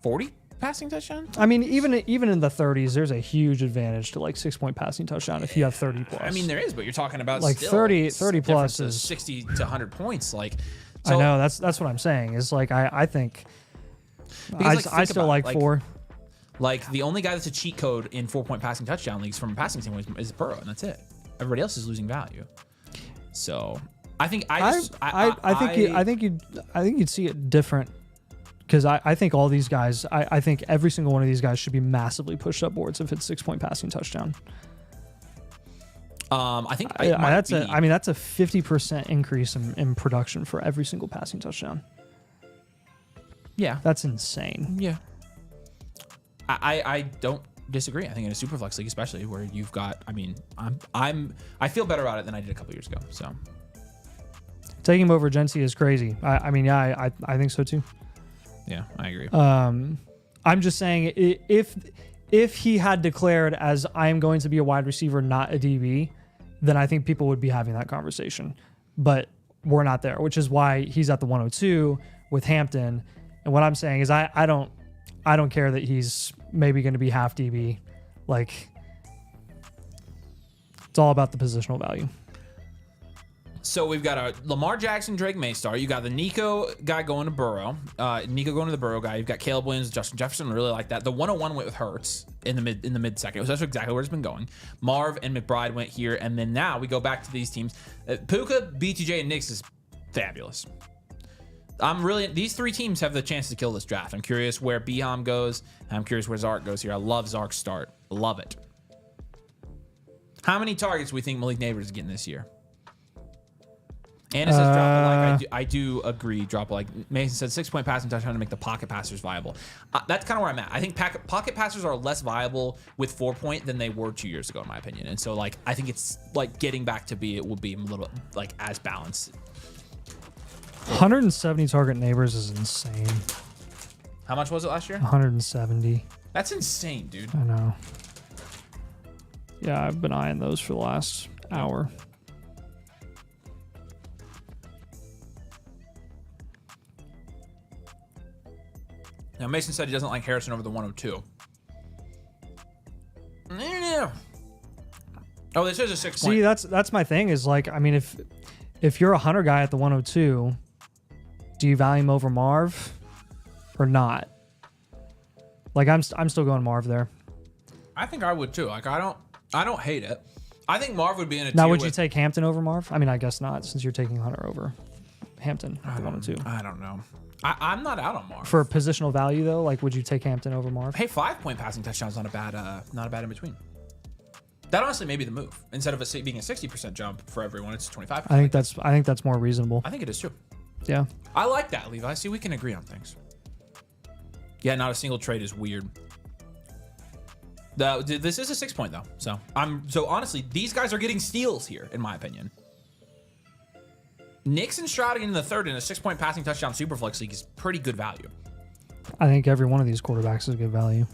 40 passing touchdowns? I mean, even in the 30s, there's a huge advantage to like 6-point passing touchdown if you have 30 plus. I mean, there is, but you're talking about like still 30 plus is 60 to 100 points. Like, so, I know that's what I'm saying. Is like I think I still like 4. Like, the only guy that's a cheat code in 4-point passing touchdown leagues from a passing standpoint is Burrow, and that's it. Everybody else is losing value. So I think you'd see it different, because I think all these guys, I think every single one of these guys should be massively pushed up boards if it's 6-point passing touchdown. I think that's a 50% increase in production for every single passing touchdown. Yeah, that's insane. Yeah. I don't disagree. I think in a Superflex league, especially where you've got, I mean, I feel better about it than I did a couple years ago. So taking him over Gency is crazy. I think so too. Yeah, I agree. I'm just saying, if he had declared as I am going to be a wide receiver, not a DB, then I think people would be having that conversation. But we're not there, which is why he's at the 102 with Hampton. And what I'm saying is I don't I don't care that he's maybe going to be half DB. Like, it's all about the positional value. So we've got a Lamar Jackson, Drake Maystar. You got the Nico guy going to Burrow. Nico going to the Burrow guy. You've got Caleb Williams, Justin Jefferson. Really like that. The 101 went with Hurts in the mid second. So that's exactly where it's been going. Marv and McBride went here, and then now we go back to these teams. Puka, BTJ, and Knicks is fabulous. These three teams have the chance to kill this draft. I'm curious where Beham goes. I'm curious where Zark goes here. I love Zark's start. Love it. How many targets do we think Malik Neighbors is getting this year? Anna says drop a like. I do agree. Drop a like. Mason said 6-point passing touchdown to make the pocket passers viable. That's kind of where I'm at. I think pocket passers are less viable with 4-point than they were 2 years ago, in my opinion. And so like I think it's like getting back to it will be a little like as balanced. 170 target Neighbors is insane. How much was it last year? 170. That's insane, dude. I know. Yeah, I've been eyeing those for the last hour. Now, Mason said he doesn't like Harrison over the 102. Yeah. Oh, this is a 6-point. See, that's my thing is like, I mean, if you're a Hunter guy at the 102, do you value him over Marv or not? Like, I'm still going Marv there. I think I would too. Like, I don't hate it. I think Marv would be in a Now, tier would you take Hampton over Marv? I mean, I guess not, since you're taking Hunter over Hampton at the 102. I don't know. I'm not out on Marv. For positional value, though, like, would you take Hampton over Marv? Hey, 5-point passing touchdown's not a bad in between. That honestly may be the move. Instead of it being a 60% jump for everyone, it's 25%. I think that's more reasonable. I think it is too. Yeah. I like that, Levi. See, we can agree on things. Yeah, not a single trade is weird. This is a 6-point though. So honestly, these guys are getting steals here, in my opinion. Nix and Stroud in the third in a 6-point passing touchdown superflex league is pretty good value. I think every one of these quarterbacks is good value.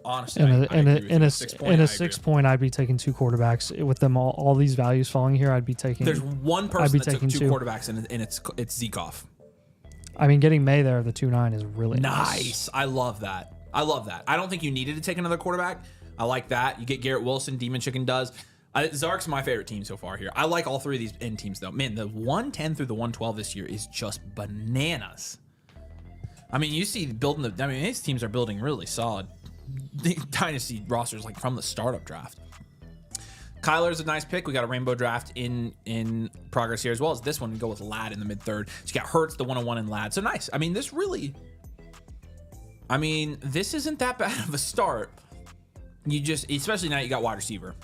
Honestly, in a 6-point, I'd be taking 2 quarterbacks with them all these values falling here. I'd be taking. There's one person that took 2 quarterbacks, and it's Zekoff. I mean, getting May there at the 2-9 is really nice. I love that. I don't think you needed to take another quarterback. I like that. You get Garrett Wilson. Demon Chicken does. Zark's my favorite team so far here. I like all 3 of these end teams though. Man, the 110 through the 112 this year is just bananas. I mean, you see these teams are building really solid Dynasty rosters like from the startup draft. Kyler's a nice pick. We got a rainbow draft in progress here, as well as this one. We go with Ladd in the mid-third. So you got Hurts, the 101 in Ladd. So nice. I mean, this isn't that bad of a start. Especially now you got wide receiver.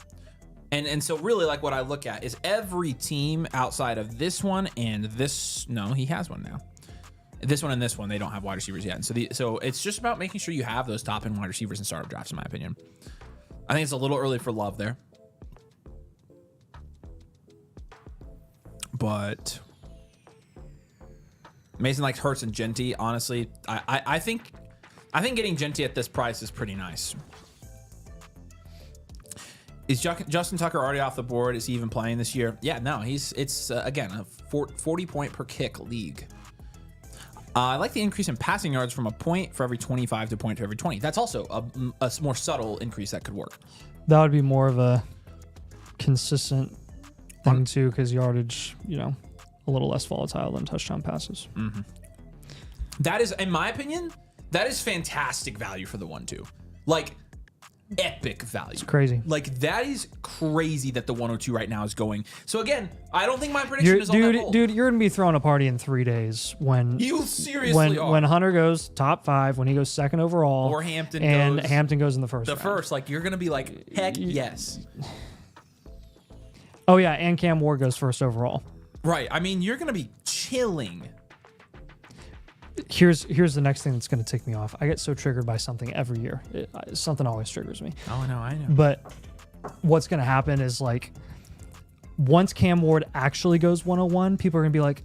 And so really like what I look at is every team outside of this one and this. No, he has one now. This one and this one, they don't have wide receivers yet. And so it's just about making sure you have those top end wide receivers in startup drafts, in my opinion. I think it's a little early for Love there. But Mason likes Hurts and Genty. Honestly, I think getting Genty at this price is pretty nice. Is Justin Tucker already off the board? Is he even playing this year? Yeah, no, it's again a 40-point per kick league. I like the increase in passing yards from a point for every 25 to a point for every 20. That's also a more subtle increase that could work. That would be more of a consistent thing too, because yardage, a little less volatile than touchdown passes. Mm-hmm. That is, in my opinion, that is fantastic value for the 1-2. Like, epic value. It's crazy. Like, that is crazy that the 102 right now is going. So again, I don't think my prediction is on that bold. Dude, you're gonna be throwing a party in 3 days when you seriously are. When Hunter goes top 5, when he goes second overall, or Hampton goes in the first. First, like you're gonna be like, heck yes. Oh yeah, and Cam Ward goes first overall. Right. I mean, you're gonna be chilling. Here's the next thing that's going to tick me off. I get so triggered by something every year. Something always triggers me. Oh, I know. But what's going to happen is, like, once Cam Ward actually goes 101, people are going to be like,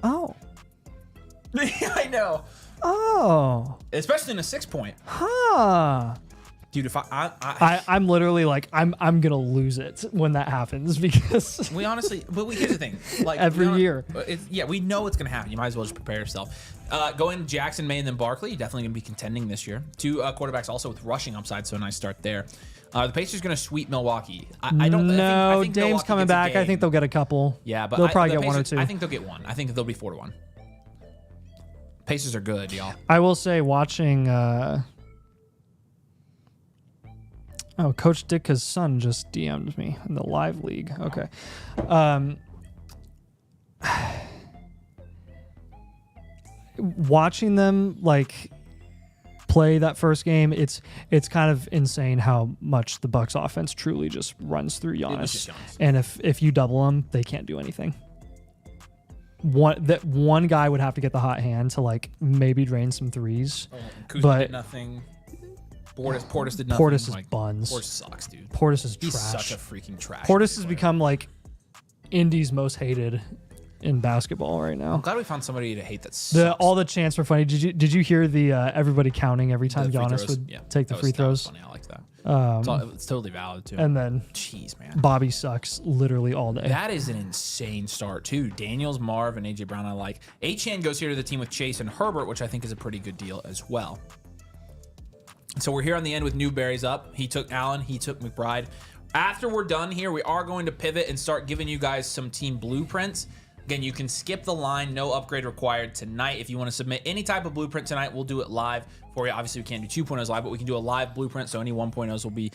oh. I know. Oh. Especially in a 6-point. Huh. Dude, if I'm literally like, I'm gonna lose it when that happens, because here's the thing, like every year, we know it's gonna happen. You might as well just prepare yourself. Going Jackson, May, and then Barkley. Definitely going to be contending this year. 2 quarterbacks also with rushing upside, so a nice start there. The Pacers going to sweep Milwaukee. I don't know. I think Dame's coming back. I think they'll get a couple. Yeah, but they'll probably the get 1 or Pacers, 2. I think they'll get 1. I think they'll be 4-1. Pacers are good, y'all. I will say, watching. Coach Ditka's son just DM'd me in the live league. Okay. Watching them play that first game, it's kind of insane how much the Bucks offense truly just runs through Giannis. And if you double them, they can't do anything. One guy would have to get the hot hand to maybe drain some threes. Kuzma did nothing. Portis did nothing. Portis is buns. Portis sucks, dude. Portis is He's trash. such a freaking trash. Portis has become Indy's most hated in basketball right now. I'm glad we found somebody to hate that sucks. All the chants were funny. Did you hear the everybody counting every time Giannis would take the free throws? That was funny. I like that. It's totally valid too. And then, jeez, man, Bobby sucks literally all day. That is an insane start too. Daniels, Marv, and AJ Brown. I like. Achane goes here to the team with Chase and Herbert, which I think is a pretty good deal as well. So we're here on the end with Newberry's up. He took Allen. He took McBride. After we're done here, we are going to pivot and start giving you guys some team blueprints. Again, you can skip the line. No upgrade required tonight. If you want to submit any type of blueprint tonight, we'll do it live for you. Obviously, we can't do 2.0s live, but we can do a live blueprint. So any 1.0s will be,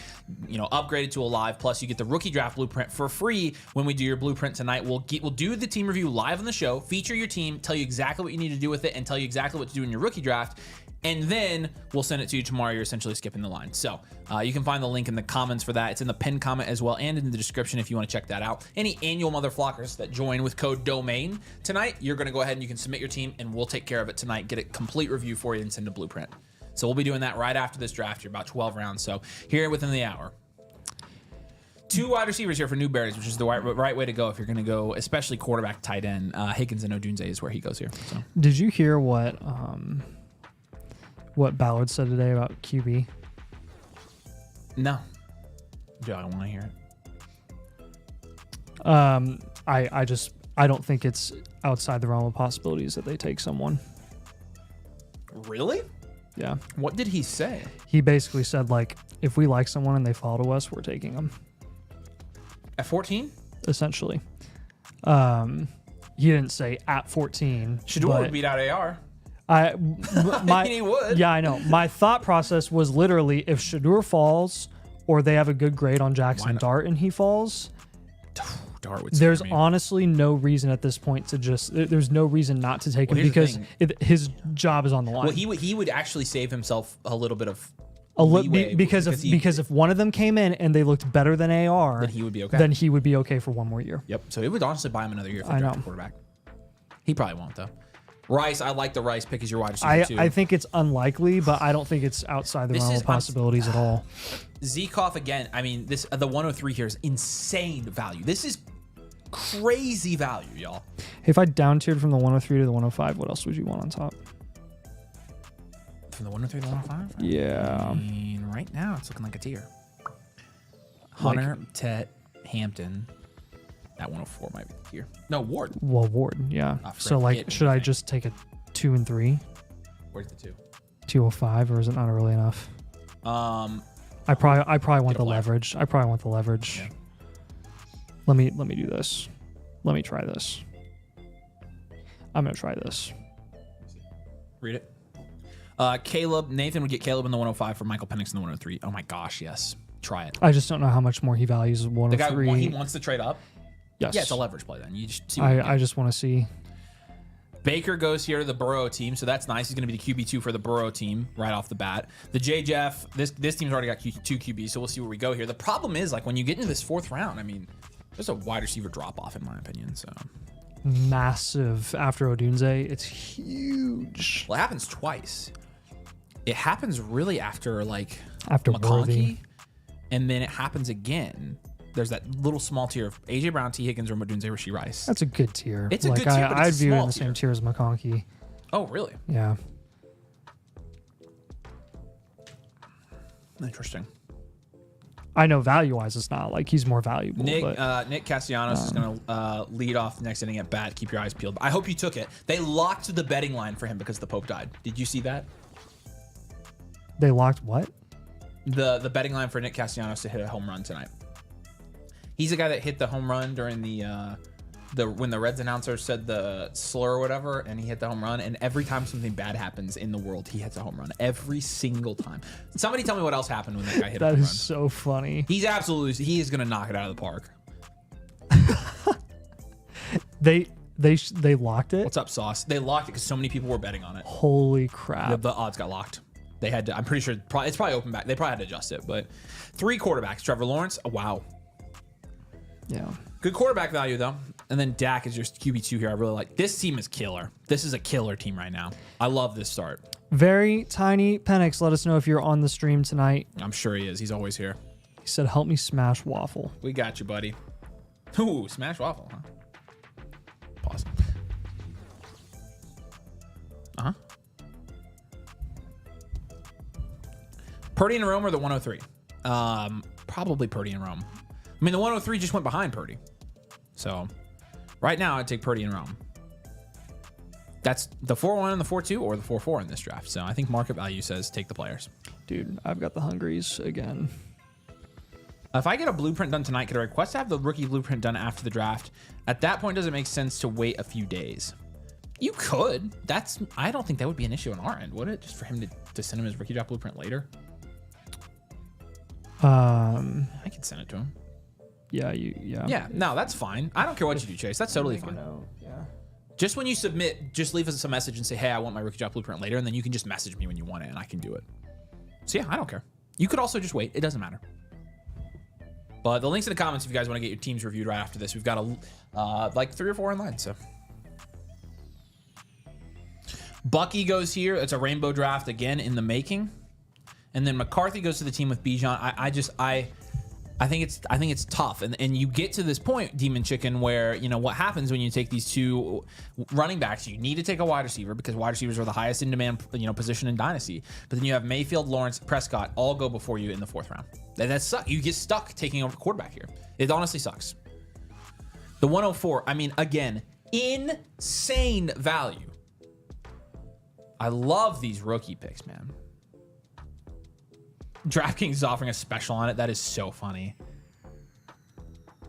upgraded to a live. Plus, you get the rookie draft blueprint for free when we do your blueprint tonight. We'll do the team review live on the show, feature your team, tell you exactly what you need to do with it, and tell you exactly what to do in your rookie draft. And then we'll send it to you tomorrow. You're essentially skipping the line. So you can find the link in the comments for that. It's in the pinned comment as well and in the description if you want to check that out. Any annual Motherflockers that join with code DOMAIN tonight, you're going to go ahead and you can submit your team and we'll take care of it tonight, get a complete review for you and send a blueprint. So we'll be doing that right after this draft here, about 12 rounds. So here within the hour. 2 wide receivers here for Newberry's, which is the right way to go if you're going to go, especially quarterback, tight end. Higgins and Odunze is where he goes here. So. Did you hear what Ballard said today about QB? No. Do I want to hear it? I don't think it's outside the realm of possibilities that they take someone. Really? Yeah. What did he say? He basically said, if we like someone and they follow us, we're taking them. At 14? Essentially. He didn't say at 14. Shador would beat out AR. I mean, he would. Yeah, I know. My thought process was literally if Shador falls or they have a good grade on Jackson Dart and he falls, Dart would there's honestly no reason at this point to there's no reason not to take him because his job is on the line. Well, he would actually save himself a little bit of because if one of them came in and they looked better than AR, then he would be okay. Then he would be okay for one more year. Yep. So it would honestly buy him another year if they draft a quarterback. He probably won't though. Rice, I like the Rice pick as your wide receiver too. I think it's unlikely, but I don't think it's outside the realm of possibilities at all. Zekoff again. I mean, the 103 here is insane value. This is crazy value, y'all. Hey, if I down tiered from the 103 to the 105, what else would you want on top? From the 103 to the 105? Yeah. I mean, right now it's looking like a tier. Hunter, Tet, Hampton. That 104 might be here. No, Ward. Well, Ward, yeah. So, should I just take a 2 and 3? Where's the 2? 205, or is it not early enough? I probably want the leverage. I probably want the leverage. Yeah. Let me do this. Let me try this. I'm gonna try this. Read it. Caleb, Nathan would get Caleb in the 105 for Michael Penix in the 103. Oh my gosh, yes. Try it. I just don't know how much more he values 103. The guy, he wants to trade up? Yes. Yeah, it's a leverage play then. You just see I just want to see. Baker goes here to the Burrow team, so that's nice. He's going to be the QB2 for the Burrow team right off the bat. The J. Jeff, this team's already got 2 QBs, so we'll see where we go here. The problem is, when you get into this 4th round, I mean, there's a wide receiver drop-off in my opinion, so. Massive after Odunze. It's huge. Well, it happens twice. It happens really after after McConkey, Worthy. And then it happens again. There's that little small tier of AJ Brown, T. Higgins, or Odunze, Rasheed Rice. That's a good tier. It's a good tier, but I'd view it in the same tier as McConkey. Oh, really? Yeah. Interesting. I know value-wise it's not. Like, he's more valuable. Nick but, Nick Castellanos is going to lead off the next inning at bat. Keep your eyes peeled. I hope you took it. They locked the betting line for him because the Pope died. Did you see that? they locked what? The betting line for Nick Castellanos to hit a home run tonight. He's the guy that hit the home run during when the Reds announcer said the slur or whatever, and he hit the home run. And every time something bad happens in the world, he hits a home run. Every single time. Somebody tell me what else happened when that guy hit a home run. That is so funny. He is going to knock it out of the park. They locked it? What's up, Sauce? They locked it because so many people were betting on it. Holy crap. The odds got locked. They had to, I'm pretty sure it's probably open back. They probably had to adjust it, but 3 quarterbacks. Trevor Lawrence, wow. Yeah. Good quarterback value, though. And then Dak is your QB2 here. I really like. This team is killer. This is a killer team right now. I love this start. Very Tiny Penix, let us know if you're on the stream tonight. I'm sure he is. He's always here. He said, help me smash waffle. We got you, buddy. Ooh, smash waffle, huh? Pause. Uh-huh. Purdy and Rome or the 103? Probably Purdy and Rome. I mean, the 103 just went behind Purdy. So, right now, I'd take Purdy and Rome. That's the 4-1 and the 4-2 or the 4-4 in this draft. So, I think market value says take the players. Dude, I've got the Hungries again. If I get a blueprint done tonight, could I request to have the rookie blueprint done after the draft? At that point, does it make sense to wait a few days? You could. I don't think that would be an issue on our end, would it? Just for him to send him his rookie draft blueprint later? I could send it to him. Yeah, Yeah, no, that's fine. I don't care what you do, Chase. That's totally fine. Yeah. Just when you submit, just leave us a message and say, hey, I want my rookie draft blueprint later, and then you can just message me when you want it, and I can do it. So yeah, I don't care. You could also just wait. It doesn't matter. But the links in the comments if you guys want to get your teams reviewed right after this. We've got like 3 or 4 in line. So Bucky goes here. It's a rainbow draft again in the making. And then McCarthy goes to the team with Bijan. I think it's tough. And you get to this point, Demon Chicken, where, you know, what happens when you take these 2 running backs, you need to take a wide receiver because wide receivers are the highest in demand, you know, position in Dynasty. But then you have Mayfield, Lawrence, Prescott all go before you in the 4th round. That sucks. You get stuck taking over quarterback here. It honestly sucks. The 104, I mean, again, insane value. I love these rookie picks, man. DraftKings is offering a special on it. That is so funny.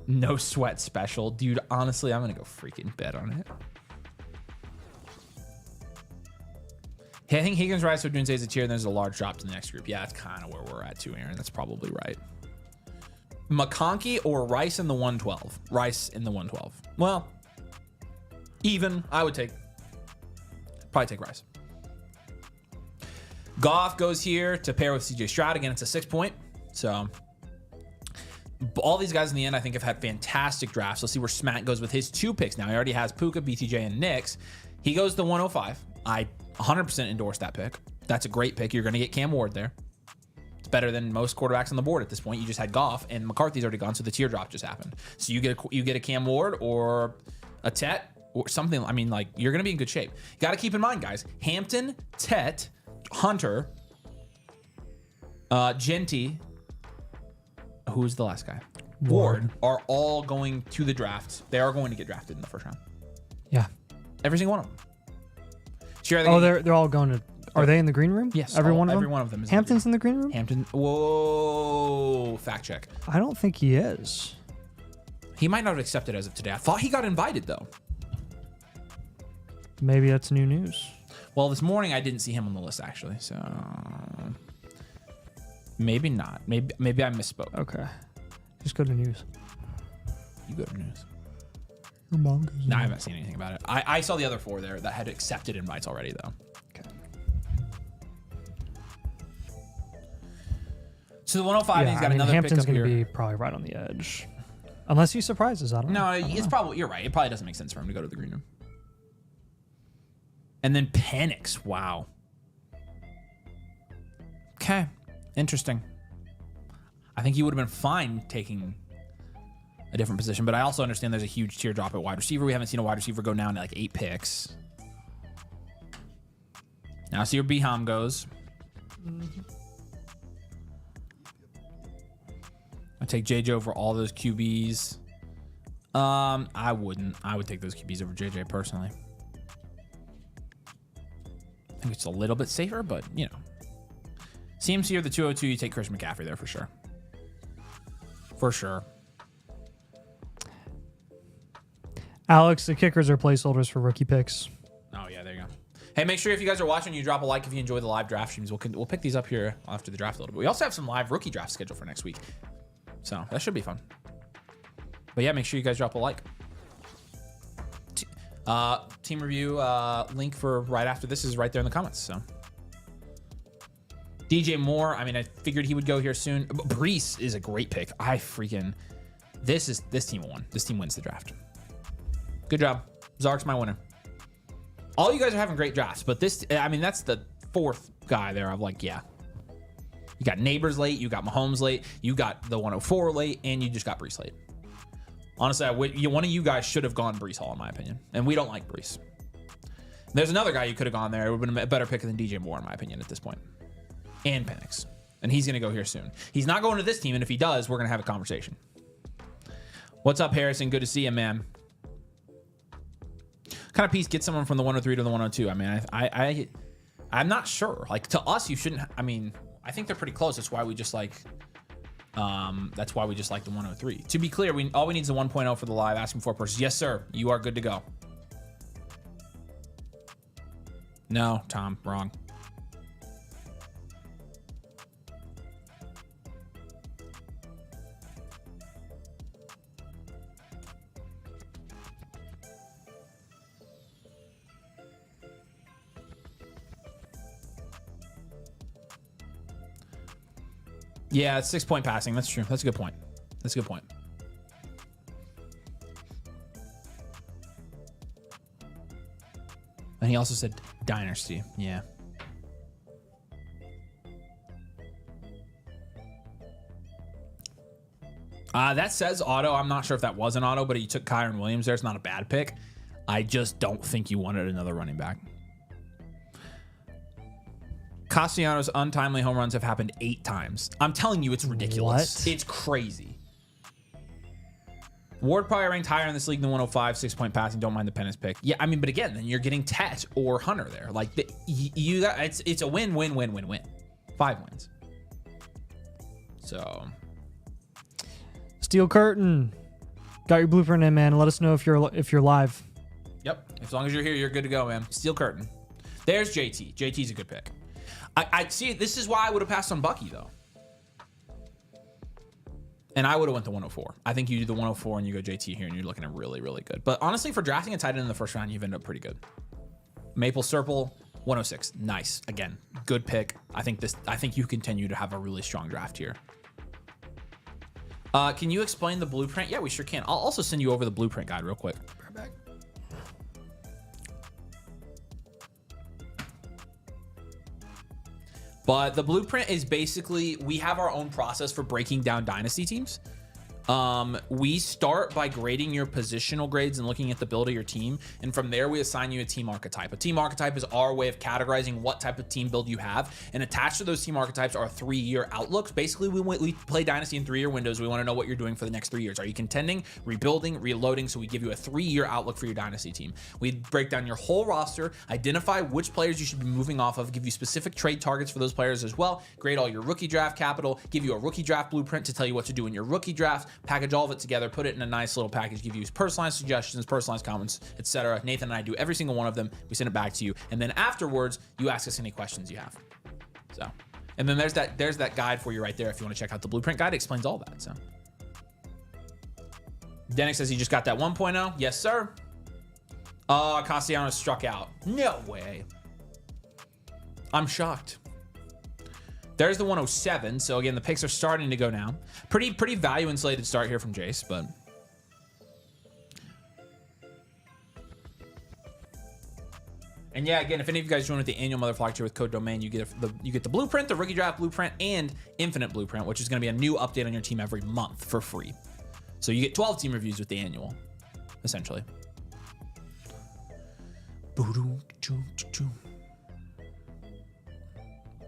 No sweat special. Dude, honestly, I'm going to go freaking bet on it. Hey, I think Higgins, Rice, Odunze is a tier, and there's a large drop to the next group. Yeah, that's kind of where we're at too, Aaron. That's probably right. McConkey or Rice in the 112? Rice in the 112. Well, even. I would probably take Rice. Goff goes here to pair with CJ Stroud. Again, it's a 6-point. So all these guys in the end, I think, have had fantastic drafts. Let's see where Smack goes with his 2 picks now. He already has Puka, BTJ, and Knicks. He goes to 105. I 100% endorse that pick. That's a great pick. You're going to get Cam Ward there. It's better than most quarterbacks on the board at this point. You just had Goff, and McCarthy's already gone, so the tier drop just happened. So you get a Cam Ward or a Tet or something. I mean, like, you're going to be in good shape. You got to keep in mind, guys, Hampton, Tet, Hunter, Genty, who's the last guy? Ward are all going to the draft. They are going to get drafted in the 1st round. Yeah. Every single one of them. Sure, they're all going to. Are they in the green room? Yes. Every one of them? Every one of them is Hampton's in the green room? Hampton. Whoa. Fact check. I don't think he is. He might not have accepted as of today. I thought he got invited, though. Maybe that's new news. Well, this morning I didn't see him on the list, actually. So maybe not. Maybe I misspoke. Okay. Just go to news. You go to news. Your mom goes No, I haven't seen anything about it. I saw the other 4 there that had accepted invites already, though. Okay. So the 105, he's got another Hampton's pick up going to here. be probably right on the edge. Unless he surprises. I don't know. No, it's probably, you're right. It probably doesn't make sense for him to go to the green room. And then Penix. Wow. Okay. Interesting. I think he would have been fine taking a different position, but I also understand there's a huge tier drop at wide receiver. We haven't seen a wide receiver go down to like 8 picks. Now see where Beham goes. I take JJ over all those QBs. I wouldn't. I would take those QBs over JJ personally. I think it's a little bit safer, but you know. CMC or the 202, you take Chris McCaffrey there for sure. For sure. Alex, the kickers are placeholders for rookie picks. Oh, yeah, there you go. Hey, make sure if you guys are watching, you drop a like if you enjoy the live draft streams. We'll pick these up here after the draft a little bit. We also have some live rookie draft scheduled for next week. So that should be fun. But yeah, make sure you guys drop a like. Team review link for right after this is right there in the comments. So DJ Moore, I mean, I figured he would go here soon. Brees is a great pick. This team won. This team wins the draft. Good job. Zark's my winner. All you guys are having great drafts, but this, I mean, that's the fourth guy there. I'm like, yeah. You got Neighbors late, you got Mahomes late, you got the 104 late, and you just got Brees late. Honestly, one of you guys should have gone Brees Hall, in my opinion. And we don't like Brees. There's another guy you could have gone there. It would have been a better pick than DJ Moore, in my opinion, at this point. And Penix. And he's going to go here soon. He's not going to this team, and if he does, we're going to have a conversation. What's up, Harrison? Good to see you, man. What kind of piece gets someone from the 103 to the 102? I mean, I'm not sure. Like, to us, you shouldn't. I mean, I think they're pretty close. That's why we just like. That's why we just like the 103. To be clear, all we need is a 1.0 for the live. Asking for purchase. Yes, sir. You are good to go. No, Tom, wrong. Yeah, it's 6-point passing. That's true. That's a good point. That's a good point. And he also said Dynasty. Yeah. That says auto. I'm not sure if that was an auto, but he took Kyron Williams there. It's not a bad pick. I just don't think you wanted another running back. Castellanos' untimely home runs have happened 8 times. I'm telling you, it's ridiculous. What? It's crazy. Ward probably ranked higher in this league than 105, 6-point passing. Don't mind the Penix pick. Yeah, I mean, but again, then you're getting Tet or Hunter there. Like, you got it's a win, win, win, win, win. 5 wins. So, Steel Curtain, got your blueprint in, man. Let us know if you're live. Yep. As long as you're here, you're good to go, man. Steel Curtain. There's JT. JT's a good pick. I see. This is why I would have passed on Bucky though, and I would have went to 104. I think you do the 104 and you go JT here, and you're looking at really, really good. But honestly, for drafting a tight end in the first round, you've ended up pretty good. Maple Serple, 106, nice. Again, good pick. I think you continue to have a really strong draft here. Can you explain the blueprint? Yeah, we sure can. I'll also send you over the blueprint guide real quick. Right back. But the blueprint is basically, we have our own process for breaking down dynasty teams. We start by grading your positional grades and looking at the build of your team. And from there, we assign you a team archetype. A team archetype is our way of categorizing what type of team build you have. And attached to those team archetypes are 3-year outlooks. Basically, we play Dynasty in 3-year windows. We want to know what you're doing for the next 3 years. Are you contending, rebuilding, reloading? So we give you a 3-year outlook for your Dynasty team. We break down your whole roster, identify which players you should be moving off of, give you specific trade targets for those players as well, grade all your rookie draft capital, give you a rookie draft blueprint to tell you what to do in your rookie draft, package all of it together, put it in a nice little package, give you personalized suggestions, personalized comments, etc. Nathan and I do every single one of them. We send it back to you, and then afterwards, you ask us any questions you have. So, and then there's that guide for you right there if you want to check out the blueprint guide. It explains all that. So, Denick says he just got that 1.0. Yes, sir. Castellanos struck out. No way. I'm shocked. There's the 107. So again, the picks are starting to go down. Pretty value insulated start here from Jace, but and yeah, again, if any of you guys join with the annual Motherflocker tier with code domain, you get the blueprint, the rookie draft blueprint, and infinite blueprint, which is going to be a new update on your team every month for free. So you get 12 team reviews with the annual, essentially.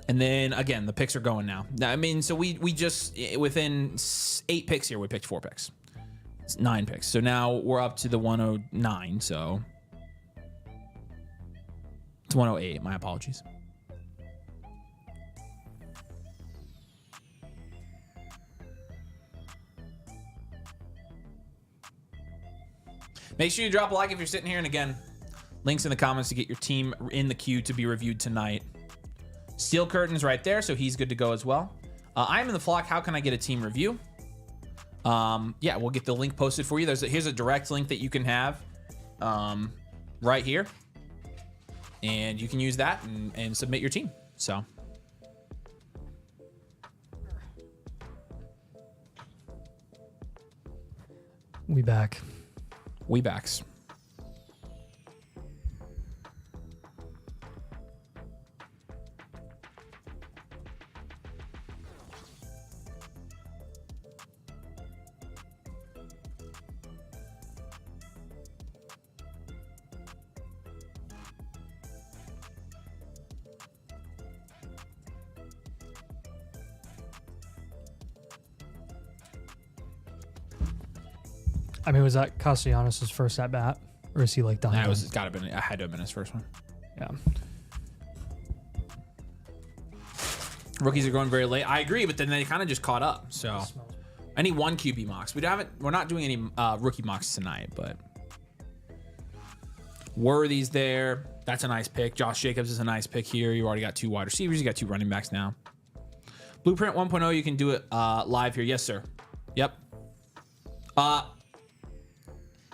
And then again, the picks are going now. I mean, so we just within 8 picks here, we picked 4 picks. It's 9 picks. So now we're up to the 109. So it's 108. My apologies. Make sure you drop a like if you're sitting here. And again, links in the comments to get your team in the queue to be reviewed tonight. Steel Curtain's right there, so he's good to go as well. I'm in the flock. How can I get a team review? Yeah, we'll get the link posted for you. Here's a direct link that you can have right here. And you can use that and submit your team. So. We back. We backs. I mean, was that Castellanos' first at bat, or is he like done? Nah, it's gotta been. I had to have been his first one. Yeah. Rookies are going very late. I agree, but then they kind of just caught up. So I need 1 QB mocks. We're not doing any rookie mocks tonight, but Worthy's there. That's a nice pick. Josh Jacobs is a nice pick here. You already got 2 wide receivers. You got 2 running backs now. Blueprint 1.0. You can do it live here. Yes, sir. Yep.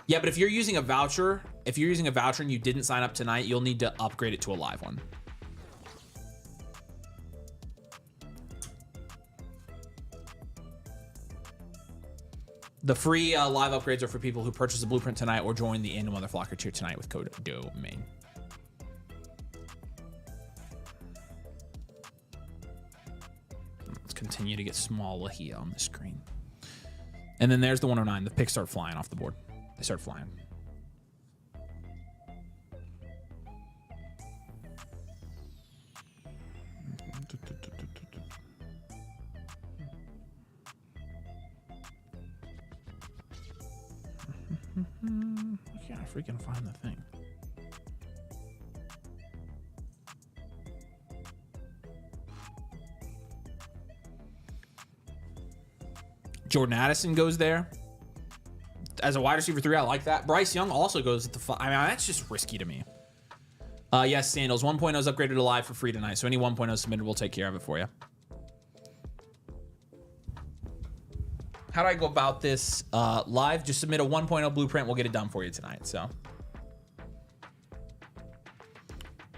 Yeah, but if you're using a voucher, and you didn't sign up tonight, you'll need to upgrade it to a live one. The free live upgrades are for people who purchase a blueprint tonight or join the annual Motherflocker tier tonight with code DOMAIN. Let's continue to get smaller here on the screen. And then there's the 109. The picks start flying off the board. They start flying. I can't freaking find the thing. Jordan Addison goes there. As a wide receiver 3, I like that. Bryce Young also goes at the 5. I mean, that's just risky to me. Yes, Sandals. 1.0 is upgraded to live for free tonight. So any 1.0 submitted, we'll take care of it for you. How do I go about this live? Just submit a 1.0 blueprint. We'll get it done for you tonight. So,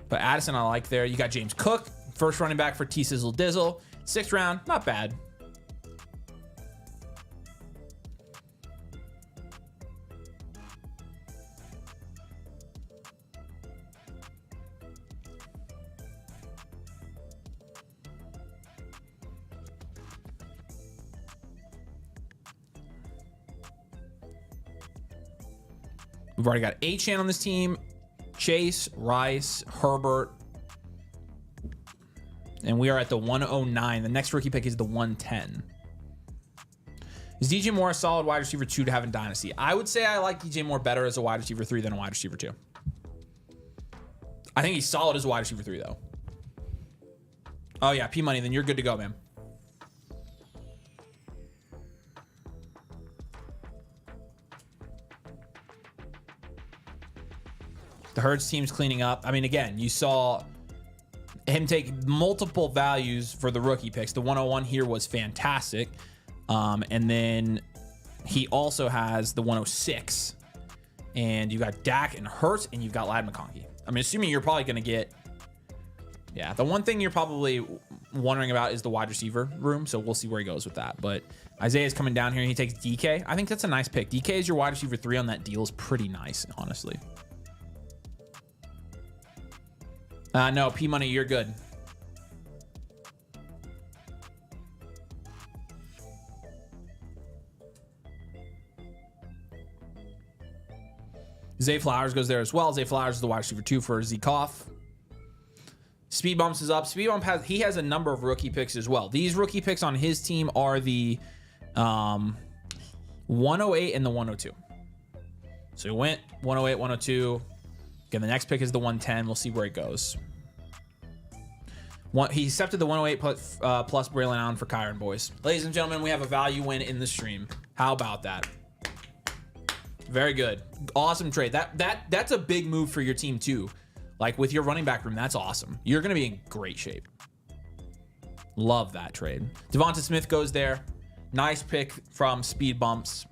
but Addison, I like there. You got James Cook, first running back for T Sizzle Dizzle. 6th round, not bad. We've already got Achane on this team, Chase, Rice, Herbert, and we are at the 109. The next rookie pick is the 110. Is DJ Moore a solid wide receiver 2 to have in Dynasty? I would say I like DJ Moore better as a wide receiver 3 than a wide receiver 2. I think he's solid as a wide receiver 3, though. Oh, yeah, P-Money, then you're good to go, man. The Hurts team's cleaning up. I mean, again, you saw him take multiple values for the rookie picks. The 101 here was fantastic. And then he also has the 106. And you got Dak and Hurts, and you've got Ladd McConkey. I mean, assuming you're probably going to get... Yeah, the one thing you're probably wondering about is the wide receiver room. So we'll see where he goes with that. But Isaiah's coming down here, and he takes DK. I think that's a nice pick. DK is your wide receiver 3 on that deal is pretty nice, honestly. No, P-Money, you're good. Zay Flowers goes there as well. Zay Flowers is the wide receiver 2 for Zeke Off. Speed Bumps is up. Speed Bump has a number of rookie picks as well. These rookie picks on his team are the 108 and the 102. So he went 108, 102. Again, the next pick is the 110. We'll see where it goes. He accepted the 108 plus Braylon Allen for Kyron, boys. Ladies and gentlemen, we have a value win in the stream. How about that? Very good. Awesome trade. That's a big move for your team too. Like with your running back room, that's awesome. You're going to be in great shape. Love that trade. Devonta Smith goes there. Nice pick from Speed Bumps.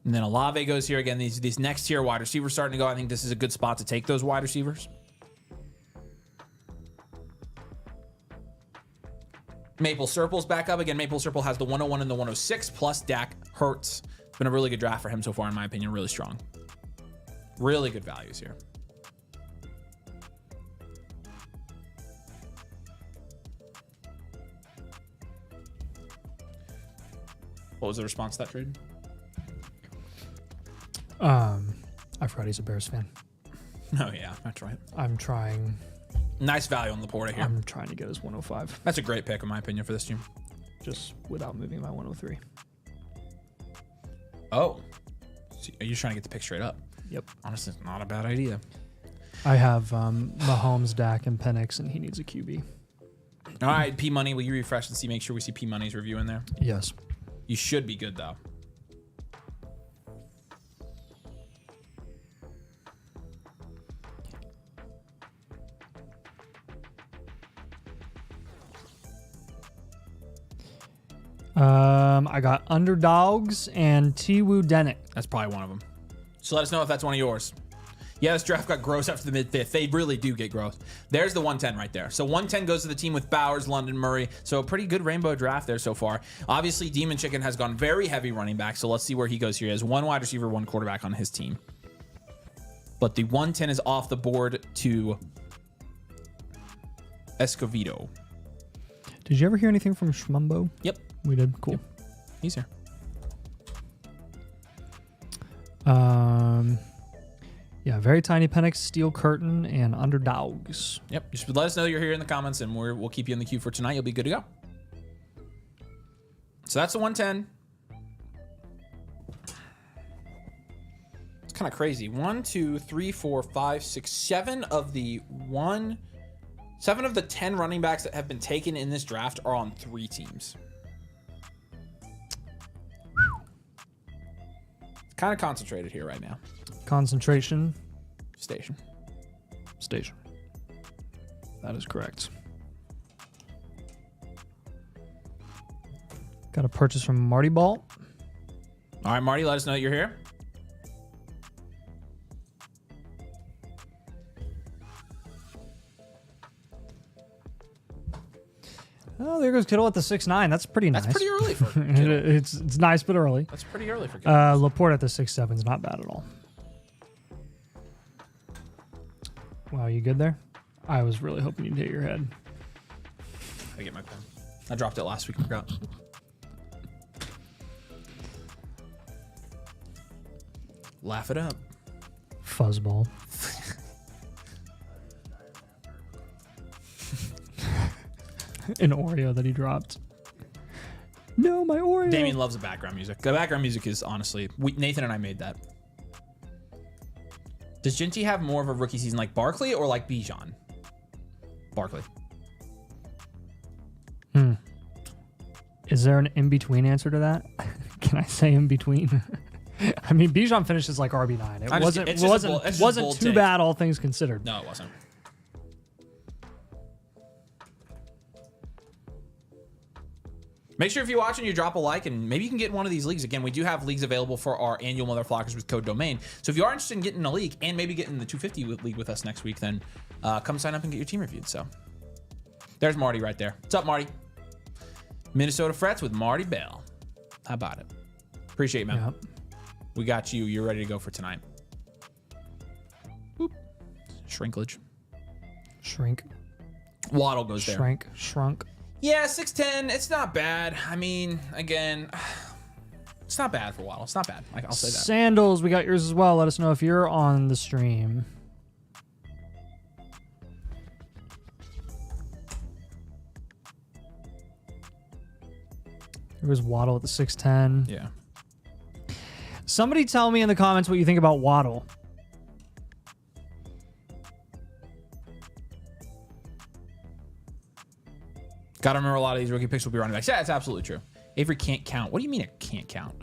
And then Olave goes here again. These next tier wide receivers starting to go. I think this is a good spot to take those wide receivers. Maple Serple's back up again. Maple Serple has the 101 and the 106 plus Dak Hurts. It's been a really good draft for him so far, in my opinion. Really strong. Really good values here. What was the response to that trade? I forgot he's a Bears fan. Oh yeah, that's right. I'm trying. Nice value on Laporta here. I'm trying to get his 105. That's a great pick in my opinion for this team. Just without moving my 103. Oh, so are you trying to get the pick straight up? Yep. Honestly, it's not a bad idea. I have Mahomes, Dak, and Penix, and he needs a QB. All right, P Money, will you refresh and see? Make sure we see P Money's review in there. Yes. You should be good though. I got Underdogs and T-Woo Denick. That's probably one of them. So let us know if that's one of yours. Yeah, this draft got gross after the mid-fifth. They really do get gross. There's the 110 right there. So 110 goes to the team with Bowers, London, Murray. So a pretty good rainbow draft there so far. Obviously, Demon Chicken has gone very heavy running back. So let's see where he goes here. He has one wide receiver, one quarterback on his team. But the 110 is off the board to Escovedo. Did you ever hear anything from Schmumbo? Yep. We did. Cool. Yep. He's here. Yeah, very tiny Penix, Steel Curtain, and Underdogs. Yep. You should let us know you're here in the comments, and we'll keep you in the queue for tonight. You'll be good to go. So that's the 110. It's kind of crazy. 1, 2, 3, 4, 5, 6, 7 of the 10 running backs that have been taken in this draft are on 3 teams. It's kind of concentrated here right now. Concentration. Station. That is correct. Got a purchase from Marty Ball. All right, Marty, let us know that you're here. Oh, there goes Kittle at the 6'9". That's pretty nice. That's pretty early for Kittle. It's nice, but early. That's pretty early for Kittle. Laporte at the 6'7" is not bad at all. Wow, you good there? I was really hoping you'd hit your head. I get my pen. I dropped it last week. I forgot. Laugh it up. Fuzzball. An Oreo that he dropped. No, my Oreo. Damien loves the background music. The background music is honestly, Nathan and I made that. Does Ginty have more of a rookie season like Barkley or like Bijan? Barkley. Is there an in-between answer to that? Can I say in-between? I mean, Bijan finishes like RB9. It wasn't too bad, all things considered. No, it wasn't. Make sure if you're watching, you drop a like, and maybe you can get in one of these leagues. Again, we do have leagues available for our annual Motherflockers with code DOMAIN. So if you are interested in getting in a league and maybe getting the 250 league with us next week, then come sign up and get your team reviewed. So there's Marty right there. What's up, Marty? Minnesota Frets with Marty Bell. How about it? Appreciate it, man. Yep. We got you. You're ready to go for tonight. Boop. Shrinkage. Shrink. Waddle goes there. Shrunk. Yeah, 6'10", it's not bad. I mean, again, It's not bad for Waddle. It's not bad. I'll say that. Sandals, we got yours as well. Let us know if you're on the stream. Here was Waddle at the 6'10". Yeah. Somebody tell me in the comments what you think about Waddle. Gotta remember a lot of these rookie picks will be running backs. Yeah, that's absolutely true. Avery can't count. What do you mean it can't count?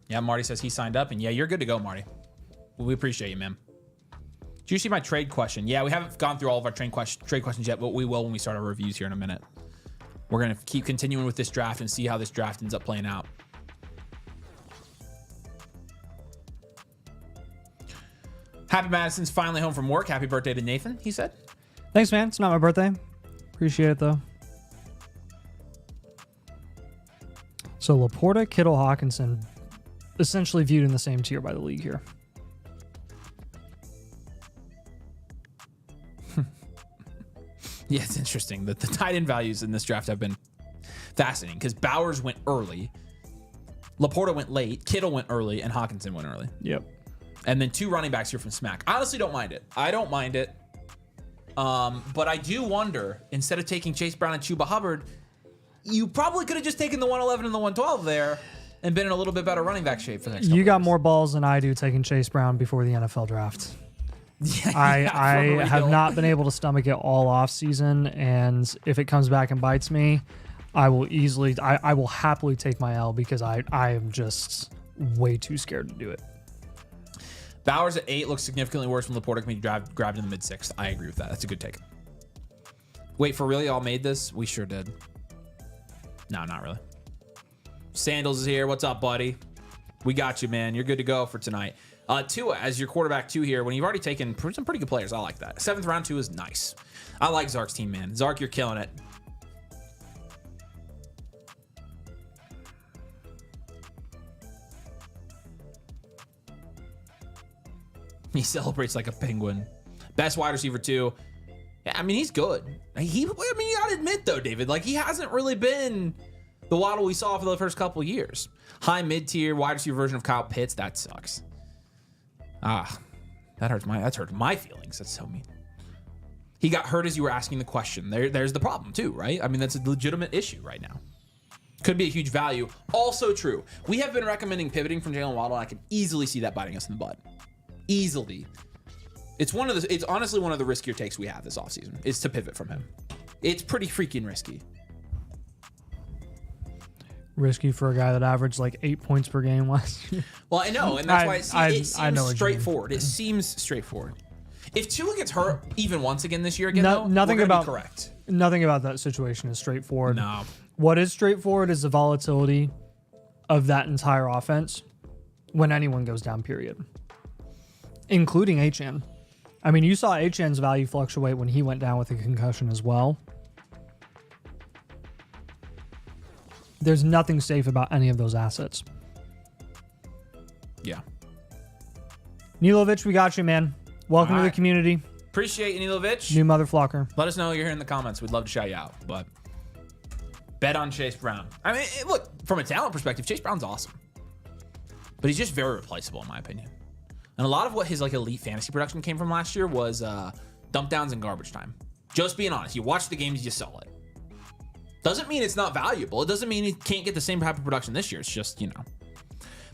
Yeah, Marty says he signed up, and yeah, you're good to go, Marty. We appreciate you, man. Did you see my trade question? Yeah, we haven't gone through all of our trade questions yet, but we will when we start our reviews here in a minute. We're going to keep continuing with this draft and see how this draft ends up playing out. Happy Madison's finally home from work. Happy birthday to Nathan, he said. Thanks, man. It's not my birthday. Appreciate it, though. So Laporta, Kittle, Hawkinson, essentially viewed in the same tier by the league here. Yeah, it's interesting that the tight end values in this draft have been fascinating because Bowers went early, Laporta went late, Kittle went early, and Hawkinson went early. Yep. And then 2 running backs here from Smack. I honestly don't mind it. I don't mind it. But I do wonder, instead of taking Chase Brown and Chuba Hubbard, you probably could have just taken the 111 and the 112 there and been in a little bit better running back shape for the next couple You got years. more balls than I do taking Chase Brown before the NFL draft. Yeah, I have not been able to stomach it all off season, and if it comes back and bites me, I will happily take my L because I am just way too scared to do it. Bowers at 8 looks significantly worse when Laporta can be grabbed in the mid-6th. I agree with that. That's a good take. Wait, for real? Y'all made this? We sure did. No, not really. Sandals is here. What's up, buddy? We got you, man. You're good to go for tonight. Tua as your quarterback 2 here when you've already taken some pretty good players. I like that. 7th round 2 is nice. I like Zark's team, man. Zark, you're killing it. He celebrates like a penguin. Best wide receiver 2. Yeah, I mean, he's good. You gotta admit though, David, like he hasn't really been the Waddle we saw for the first couple years. High mid-tier wide receiver version of Kyle Pitts. That sucks. That hurts my feelings. That's so mean. He got hurt as you were asking the question. There's the problem too, right? I mean, that's a legitimate issue right now. Could be a huge value. Also true. We have been recommending pivoting from Jalen Waddle. I can easily see that biting us in the butt. Easily. It's honestly one of the riskier takes we have this offseason is to pivot from him. It's pretty freaking risky. Risky for a guy that averaged like 8 points per game last year. Well, I know, and that's why it seems straightforward. It seems straightforward. If Tua gets hurt even once again this year again, nothing about correct. Nothing about that situation is straightforward. No. What is straightforward is the volatility of that entire offense when anyone goes down, period. Including Achane. I mean, you saw Achane's value fluctuate when he went down with a concussion as well. There's nothing safe about any of those assets. Yeah. Nilovich, we got you, man. Welcome to the community. Appreciate you, Nilovich. New Motherflocker. Let us know you're here in the comments. We'd love to shout you out. But bet on Chase Brown. I mean, look, from a talent perspective, Chase Brown's awesome. But he's just very replaceable, in my opinion. And a lot of what his like elite fantasy production came from last year was dump downs and garbage time. Just being honest. You watch the games, you saw it. Doesn't mean it's not valuable. It doesn't mean he can't get the same type of production this year. It's just,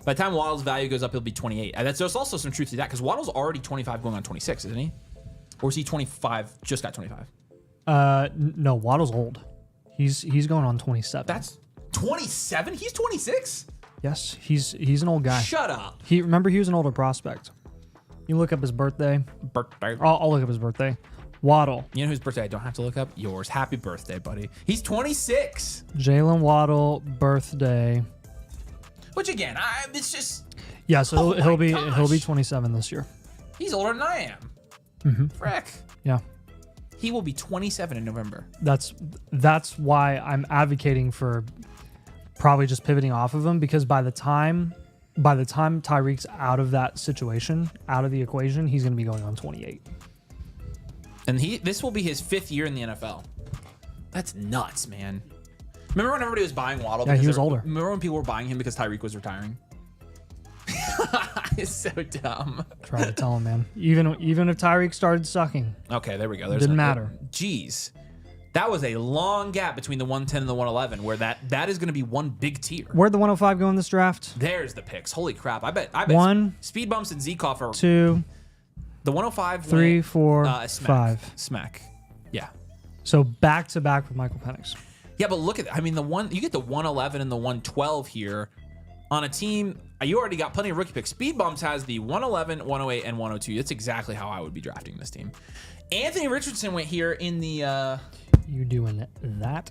by the time Waddle's value goes up, he'll be 28. And there's also some truth to that because Waddle's already 25 going on 26, isn't he? Or is he 25, just got 25? No, Waddle's old. He's going on 27. That's 27? He's 26? Yes, he's an old guy. Shut up. He was an older prospect. You look up his birthday. I'll look up his birthday. Waddle. You know whose birthday I don't have to look up? Yours. Happy birthday, buddy. He's 26. Jalen Waddle birthday. Which again, it's just. Yeah, so he'll be 27 this year. He's older than I am. Mm-hmm. Frick. Yeah. He will be 27 in November. That's why I'm advocating for probably just pivoting off of him because by the time Tyreek's out of that situation, out of the equation, he's going to be going on 28. And this will be his 5th year in the NFL. That's nuts, man. Remember when everybody was buying Waddle? Yeah, he was older. Remember when people were buying him because Tyreek was retiring? It's so dumb. Try to tell him, man. Even if Tyreek started sucking. Okay, there we go. Didn't matter. Jeez. That was a long gap between the 110 and the 111 where that is going to be one big tier. Where'd the 105 go in this draft? There's the picks. Holy crap. I bet One, Speed Bumps and Zekoff are... 2, The 105 3, went, 4, smack, 5. Smack. Yeah. So back-to-back with Michael Penix. Yeah, but look at that. I mean, you get the 111 and the 112 here on a team. You already got plenty of rookie picks. Speed Bumps has the 111, 108, and 102. That's exactly how I would be drafting this team. Anthony Richardson went here in the... You doing that?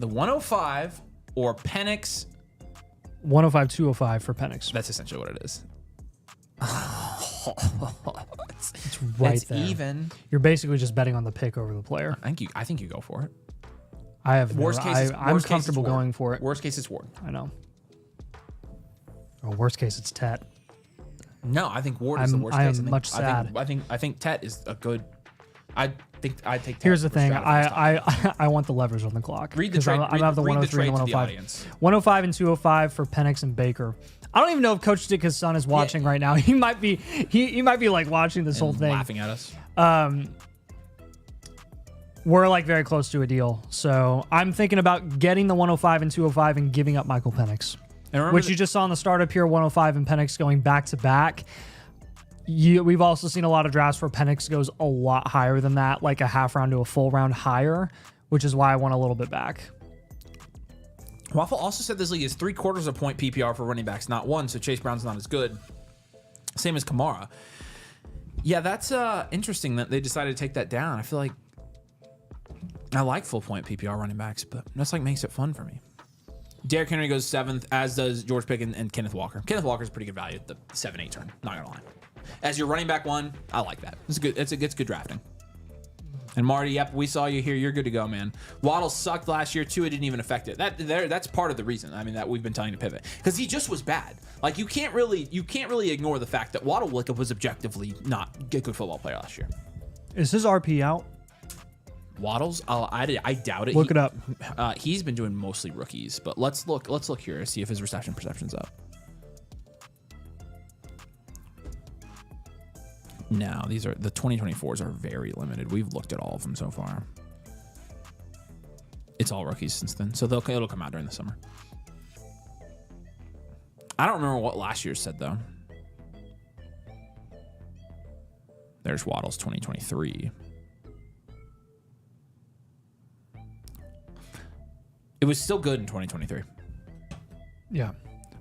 The 105 or Penix. 105, 205 for Penix. That's essentially what it is. It's right there. Even. You're basically just betting on the pick over the player. I think you go for it. I have Worst case. I'm comfortable going for it. Worst case is Ward. I know. Oh, worst case it's Tet. No, I think Ward is the worst case. I'm much sad. I think Tet is a good. I take Tet. Here's the thing. I want the leverage on the clock. Read the trade. I have the 103 and 105. 105 and 205 for Penix and Baker. I don't even know if Coach Dicka's son is watching right now. He might be. He might be like watching this whole thing, laughing at us. We're like very close to a deal, so I'm thinking about getting the 105 and 205 and giving up Michael Penix, which you just saw in the startup here. 105 and Penix going back to back. We've also seen a lot of drafts where Penix goes a lot higher than that, like a half round to a full round higher, which is why I want a little bit back. Waffle also said this league is 3/4 a point PPR for running backs, not one, so Chase Brown's not as good. Same as Kamara. Yeah, that's interesting that they decided to take that down. I feel like I like full point PPR running backs, but that's like makes it fun for me. Derrick Henry goes 7th, as does George Pickens and Kenneth Walker. Kenneth Walker's pretty good value at the 7-8 turn, not gonna lie. As your running back one, I like that. It's good. It's good drafting. And Marty, yep, we saw you here. You're good to go, man. Waddle sucked last year too. It didn't even affect it. That's part of the reason. I mean, that we've been telling you to pivot because he just was bad. Like you can't really ignore the fact that Waddle was objectively not a good football player last year. Is his RP out? Waddles, I doubt it. Look it up. He's been doing mostly rookies, but let's look here to see if his reception perception's up. No, these are the 2024s are very limited. We've looked at all of them so far. It's all rookies since then, so it'll come out during the summer. I don't remember what last year said though. There's Waddle's 2023. It was still good in 2023. Yeah.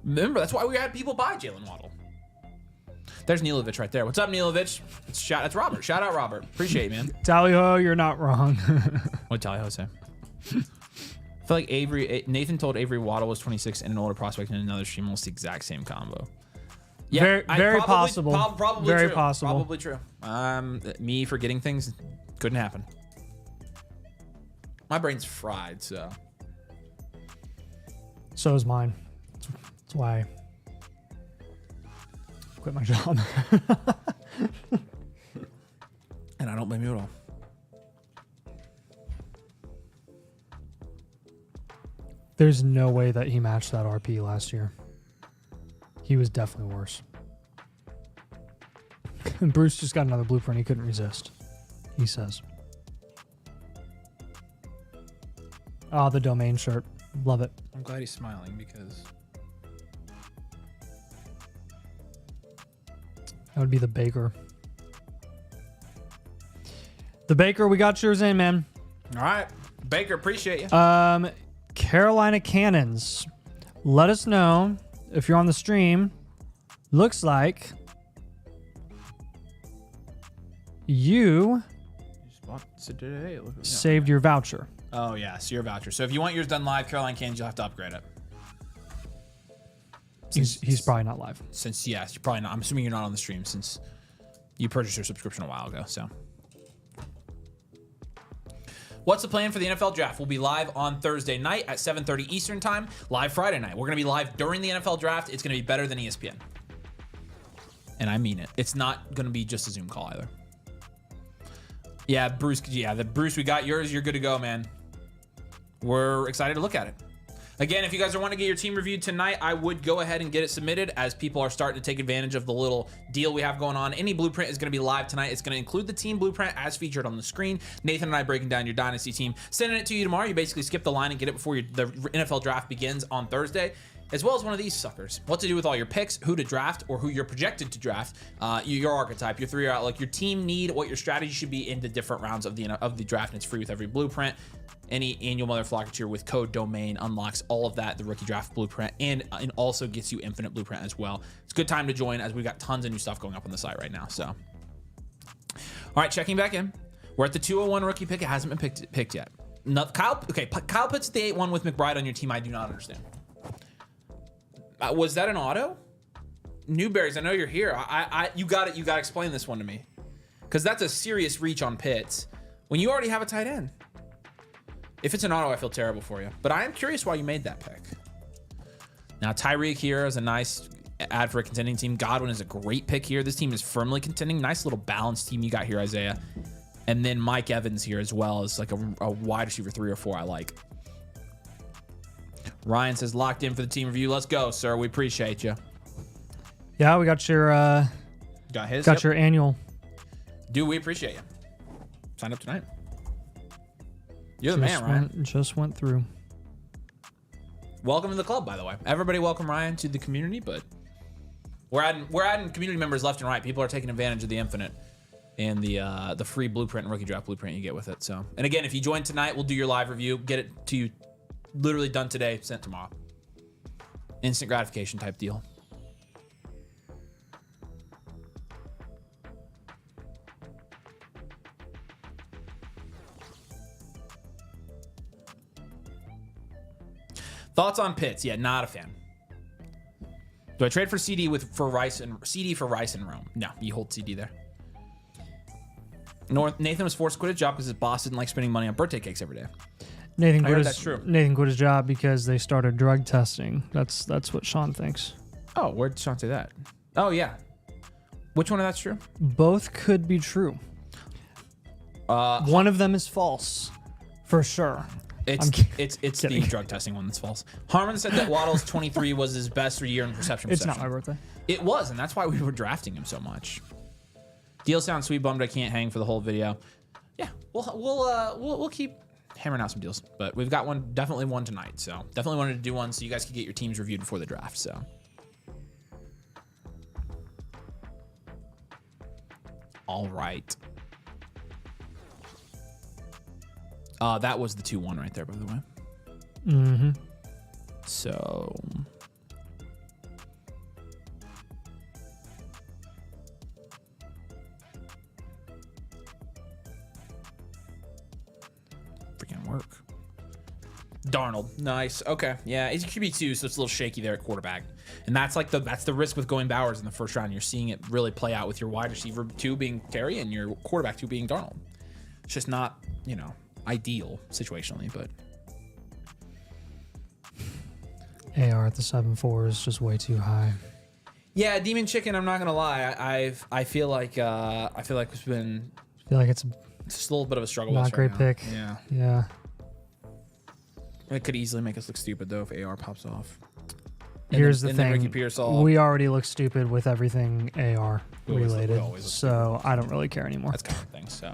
Remember, that's why we had people buy Jalen Waddle. There's Nilovich right there. What's up, Nilovich? It's Robert. Shout out, Robert. Appreciate it, man. Tally-ho, you're not wrong. What Tally-ho say? I feel like Nathan told Avery Waddle was 26 and an older prospect in another stream, almost the exact same combo. Yeah, very possible. Probably very true. possible. Probably true. Me forgetting things couldn't happen. My brain's fried, so. So is mine. That's why I quit my job. And I don't blame you at all. There's no way that he matched that RP last year. He was definitely worse. And Bruce just got another blueprint he couldn't resist, he says. Oh, the domain shirt. Love it. I'm glad he's smiling because that would be the Baker. The Baker, we got yours in, man. All right. Baker, appreciate you. Carolina Cannons. Let us know if you're on the stream. Looks like you saved your voucher. Oh, yeah. So your voucher. So if you want yours done live, Carolina Cannons, you'll have to upgrade it. He's probably not live. Since, yes, you're probably not. I'm assuming you're not on the stream since you purchased your subscription a while ago. So what's the plan for the NFL draft? We'll be live on Thursday night at 7:30 Eastern time, live Friday night. We're going to be live during the NFL draft. It's going to be better than ESPN. And I mean it. It's not going to be just a Zoom call either. Yeah, Bruce. Yeah, Bruce, we got yours. You're good to go, man. we're excited to look at it. Again, if you guys are wanting to get your team reviewed tonight, I would go ahead and get it submitted as people are starting to take advantage of the little deal we have going on. Any blueprint is going to be live tonight. It's going to include the team blueprint as featured on the screen. Nathan and I breaking down your Dynasty team, sending it to you tomorrow. You basically skip the line and get it before the NFL draft begins on Thursday, as well as one of these suckers. What to do with all your picks, who to draft, or who you're projected to draft, your archetype, your 3 out, like your team need, what your strategy should be in the different rounds of the draft, and it's free with every blueprint. Any annual Motherflocker tier with code domain unlocks all of that, the rookie draft blueprint, and also gets you infinite blueprint as well. It's a good time to join as we've got tons of new stuff going up on the site right now. So, all right, checking back in. We're at the 201 rookie pick. It hasn't been picked yet. No, Kyle puts the 8-1 with McBride on your team. I do not understand. Was that an auto? Newberries, I know you're here. You got it. You got to explain this one to me, because that's a serious reach on Pitts when you already have a tight end. If it's an auto, I feel terrible for you. But I am curious why you made that pick. Now, Tyreek here is a nice add for a contending team. Godwin is a great pick here. This team is firmly contending. Nice little balanced team you got here, Isaiah. And then Mike Evans here as well is like a wide receiver 3 or 4 I like. Ryan says, locked in for the team review. Let's go, sir. We appreciate you. Yeah, we got your your annual. Dude, we appreciate you. Sign up tonight. You're the man, Ryan. Just went through. Welcome to the club, by the way. Everybody welcome Ryan to the community, but we're adding community members left and right. People are taking advantage of the infinite and the free blueprint and rookie draft blueprint you get with it. So, and again, if you join tonight, we'll do your live review, get it to you literally done today, sent tomorrow. Instant gratification type deal. Thoughts on Pitts? Yeah, not a fan. Do I trade for CD for Rice and Rome? No, you hold CD there. Nathan was forced to quit his job because his boss didn't like spending money on birthday cakes every day. Nathan quit his job because they started drug testing. That's what Sean thinks. Oh, where did Sean say that? Oh yeah. Which one of that's true? Both could be true. One of them is false, for sure. It's the drug testing one that's false. Harmon said that Waddle's 23 was his best year in reception. It's not my birthday. It was, and that's why we were drafting him so much. Deal sounds sweet. Bummed I can't hang for the whole video. Yeah, we'll keep hammering out some deals, but we've got definitely one tonight. So definitely wanted to do one so you guys could get your teams reviewed before the draft. So. All right. That was the 2-1 right there, by the way. Mm-hmm. So. Freaking work. Darnold. Nice. Okay. Yeah, he's QB2, so it's a little shaky there at quarterback. And that's the risk with going Bowers in the first round. You're seeing it really play out with your wide receiver 2 being Terry and your quarterback 2 being Darnold. It's just not, ideal situationally, but AR at the 7.4 is just way too high. Yeah, Demon Chicken, I'm not gonna lie. I feel like it's been it's just a little bit of a struggle. Not a great pick. Yeah. It could easily make us look stupid though if AR pops off. Here's the thing. We already look stupid with everything AR related, so I don't really care anymore. That's kind of thing. So.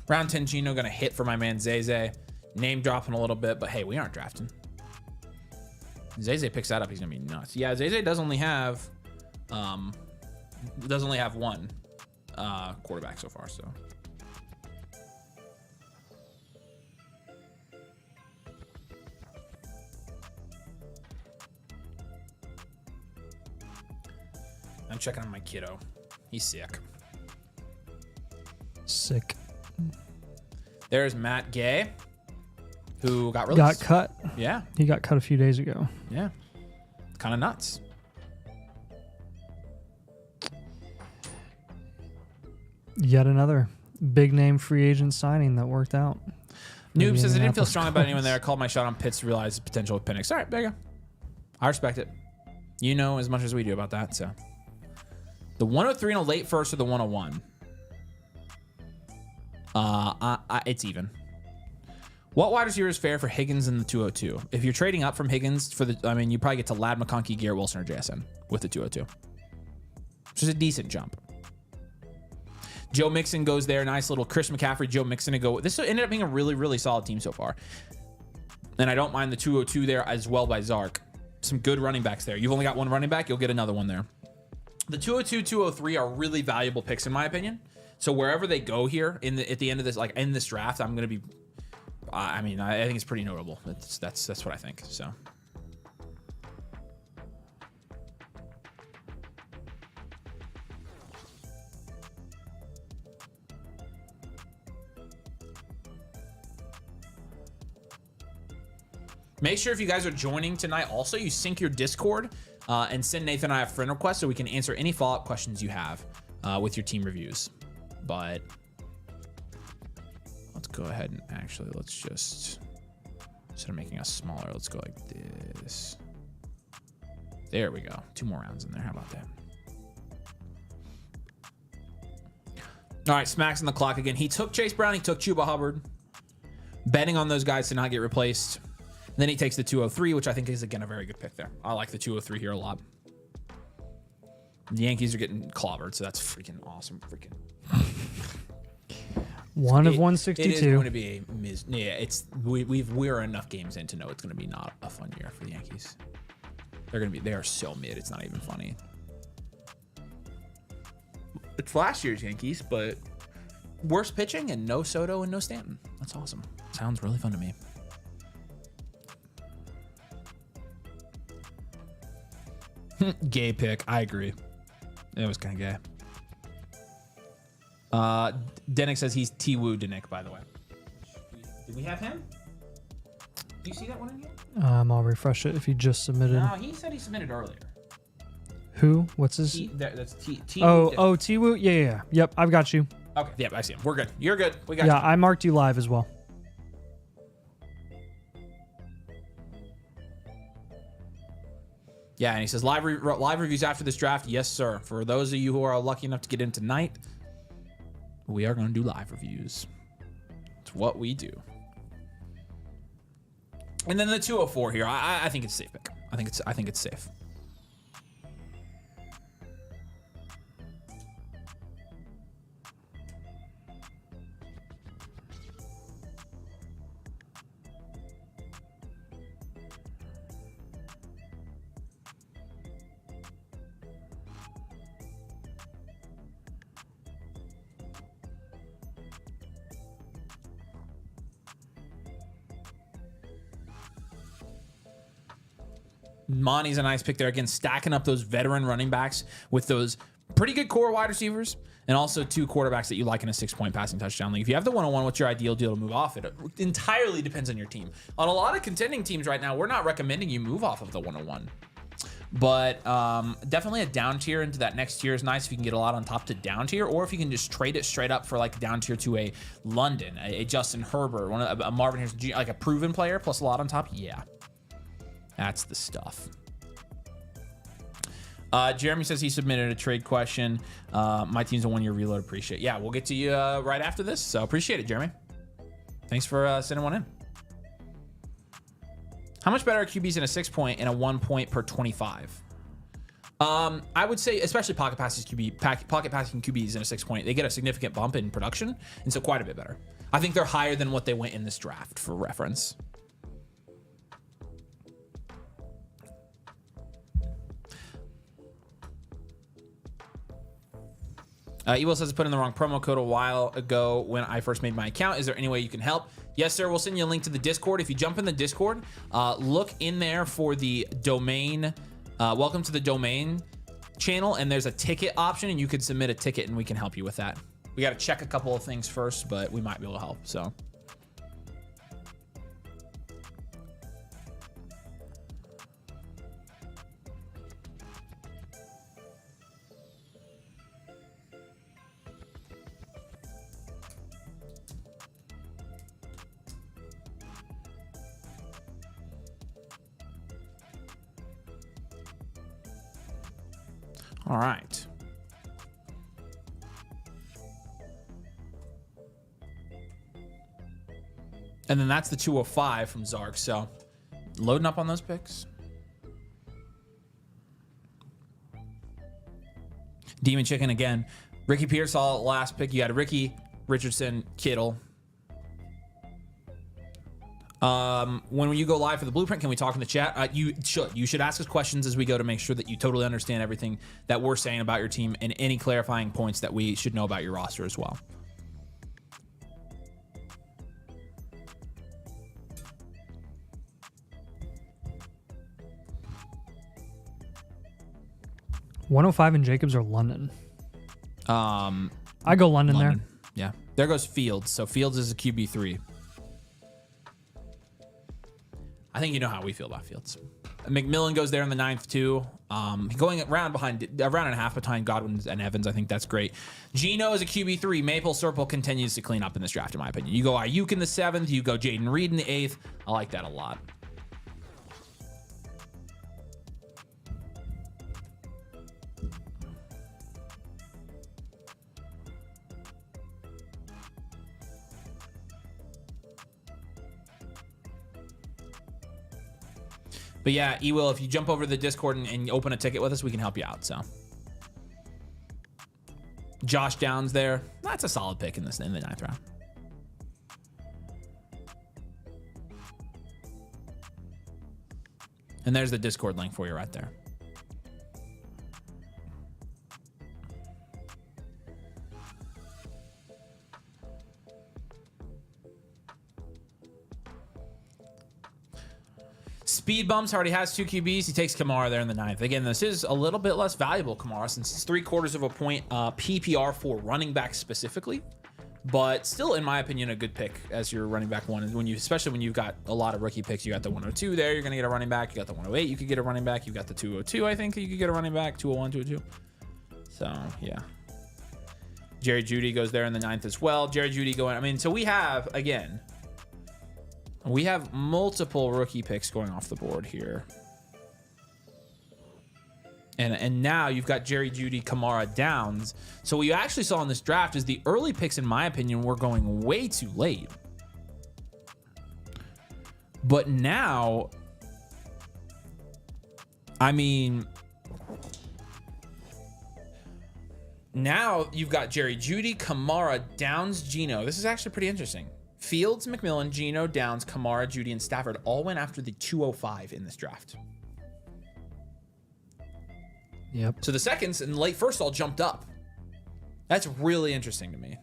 Round 10 Gino gonna hit for my man Zay. Name dropping a little bit, but hey, we aren't drafting. Zay picks that up, he's gonna be nuts. Yeah, Zay does only have one quarterback so far, so. I'm checking on my kiddo. He's sick. Sick. There's Matt Gay, who got released. Got cut. Yeah. He got cut a few days ago. Yeah. Kind of nuts. Yet another big name free agent signing that worked out. Noob says, I didn't feel strong about anyone there. I called my shot on Pitts to realize the potential with Penix. All right, there you go. I respect it. You know as much as we do about that, so. The 103 and a late first or the 101? It's even. What wide receiver is fair for Higgins in the 202? If you're trading up from Higgins for the, I mean, you probably get to Lad McConkey, Garrett Wilson, or JSN with the 202. Which is a decent jump. Joe Mixon goes there. Nice little Chris McCaffrey, Joe Mixon to go. This ended up being a really, really solid team so far. And I don't mind the 202 there as well by Zark. Some good running backs there. You've only got one running back. You'll get another one there. The 202, 203 are really valuable picks in my opinion. So wherever they go here at the end of this, like in this draft, I'm going to be, I mean, I think it's pretty notable. That's what I think. So. Make sure if you guys are joining tonight, also you sync your Discord and send Nathan and I a friend request so we can answer any follow-up questions you have with your team reviews. But let's go ahead and actually, let's just, instead of making us smaller, let's go like this. There we go. 2 more rounds in there. How about that? All right, Smacks on the clock again. He took Chase Brown. He took Chuba Hubbard. Betting on those guys to not get replaced. Then he takes the 203, which I think is, again, a very good pick there. I like the 203 here a lot. The Yankees are getting clobbered, so that's freaking awesome. Freaking. One of 162. It is going to be a it's we're enough games in to know it's going to be not a fun year for the Yankees. They are so mid. It's not even funny. It's last year's Yankees, but worse pitching and no Soto and no Stanton. That's awesome. Sounds really fun to me. Gay pick. I agree. It was kind of gay. Denick says he's T-Woo Denick, by the way. Did we have him? Do you see that one in here? I'll refresh it if you just submitted. No, he said he submitted earlier. Who? What's his? That's T. Oh, T-Woo. Yeah. Yep, I've got you. Okay. Yep, I see him. We're good. You're good. We got you. Yeah, I marked you live as well. Yeah, and he says live reviews after this draft. Yes, sir. For those of you who are lucky enough to get in tonight, we are going to do live reviews. It's what we do. And then the 204 here, I think it's safe pick. I think it's safe. Monty's a nice pick there. Again, stacking up those veteran running backs with those pretty good core wide receivers and also 2 quarterbacks that you like in a 6-point passing touchdown league. If you have the 101, what's your ideal deal to move off it? It entirely depends on your team. On a lot of contending teams right now, we're not recommending you move off of the 101. But definitely a down tier into that next tier is nice if you can get a lot on top to down tier, or if you can just trade it straight up for like down tier to a London, a Justin Herbert, a Marvin Harrison, like a proven player plus a lot on top. Yeah. That's the stuff. Jeremy says he submitted a trade question. My team's a 1-year reload. Appreciate it. Yeah, we'll get to you right after this. So appreciate it, Jeremy. Thanks for sending one in. How much better are QBs in a 6-point and a 1-point per 25? I would say, especially pocket passing QBs in a 6-point, they get a significant bump in production, and so quite a bit better. I think they're higher than what they went in this draft for reference. Ewell says I put in the wrong promo code a while ago when I first made my account. Is there any way you can help? Yes, sir. We'll send you a link to the Discord. If you jump in the Discord, look in there for the domain. Welcome to the domain channel, and there's a ticket option, and you can submit a ticket, and we can help you with that. We got to check a couple of things first, but we might be able to help. So. All right. And then that's the 205 from Zark. So loading up on those picks. Demon Chicken again. Ricky Pearsall, last pick. You had Ricky, Richardson, Kittle. When you go live for the blueprint, can we talk in the chat? You should ask us questions as we go to make sure that you totally understand everything that we're saying about your team and any clarifying points that we should know about your roster as well. $105 and Jacobs or London? I go London there. Yeah. There goes Fields. So Fields is a QB3. I think you know how we feel about Fields. McMillan goes there in the 9th too. Going a round and a half behind Godwin and Evans. I think that's great. Geno is a QB3. Maple Syrup continues to clean up in this draft, in my opinion. You go Ayuk in the 7th. You go Jaden Reed in the 8th. I like that a lot. But yeah, Ewil, if you jump over to the Discord and open a ticket with us, we can help you out. So, Josh Downs there. That's a solid pick in the 9th round. And there's the Discord link for you right there. Speed Bumps already has 2 QBs. He takes Kamara there in the 9th. Again, this is a little bit less valuable, Kamara, since it's 3/4 of a point PPR for running back specifically. But still, in my opinion, a good pick as your running back one. When you, especially when you've got a lot of rookie picks, you got the 102 there. You're going to get a running back. You got the 108. You could get a running back. You got the 202. I think you could get a running back. 201, 202. So yeah. Jerry Jeudy goes there in the 9th as well. Jerry Jeudy going. I mean, so we have again. We have multiple rookie picks going off the board here. And now you've got Jerry Jeudy, Kamara, Downs. So what you actually saw in this draft is the early picks, in my opinion, were going way too late. But now, I mean, now you've got Jerry Jeudy, Kamara, Downs, Geno. This is actually pretty interesting. Fields, McMillan, Geno, Downs, Kamara, Jeudy, and Stafford all went after the 205 in this draft. Yep. So the seconds and late first all jumped up. That's really interesting to me.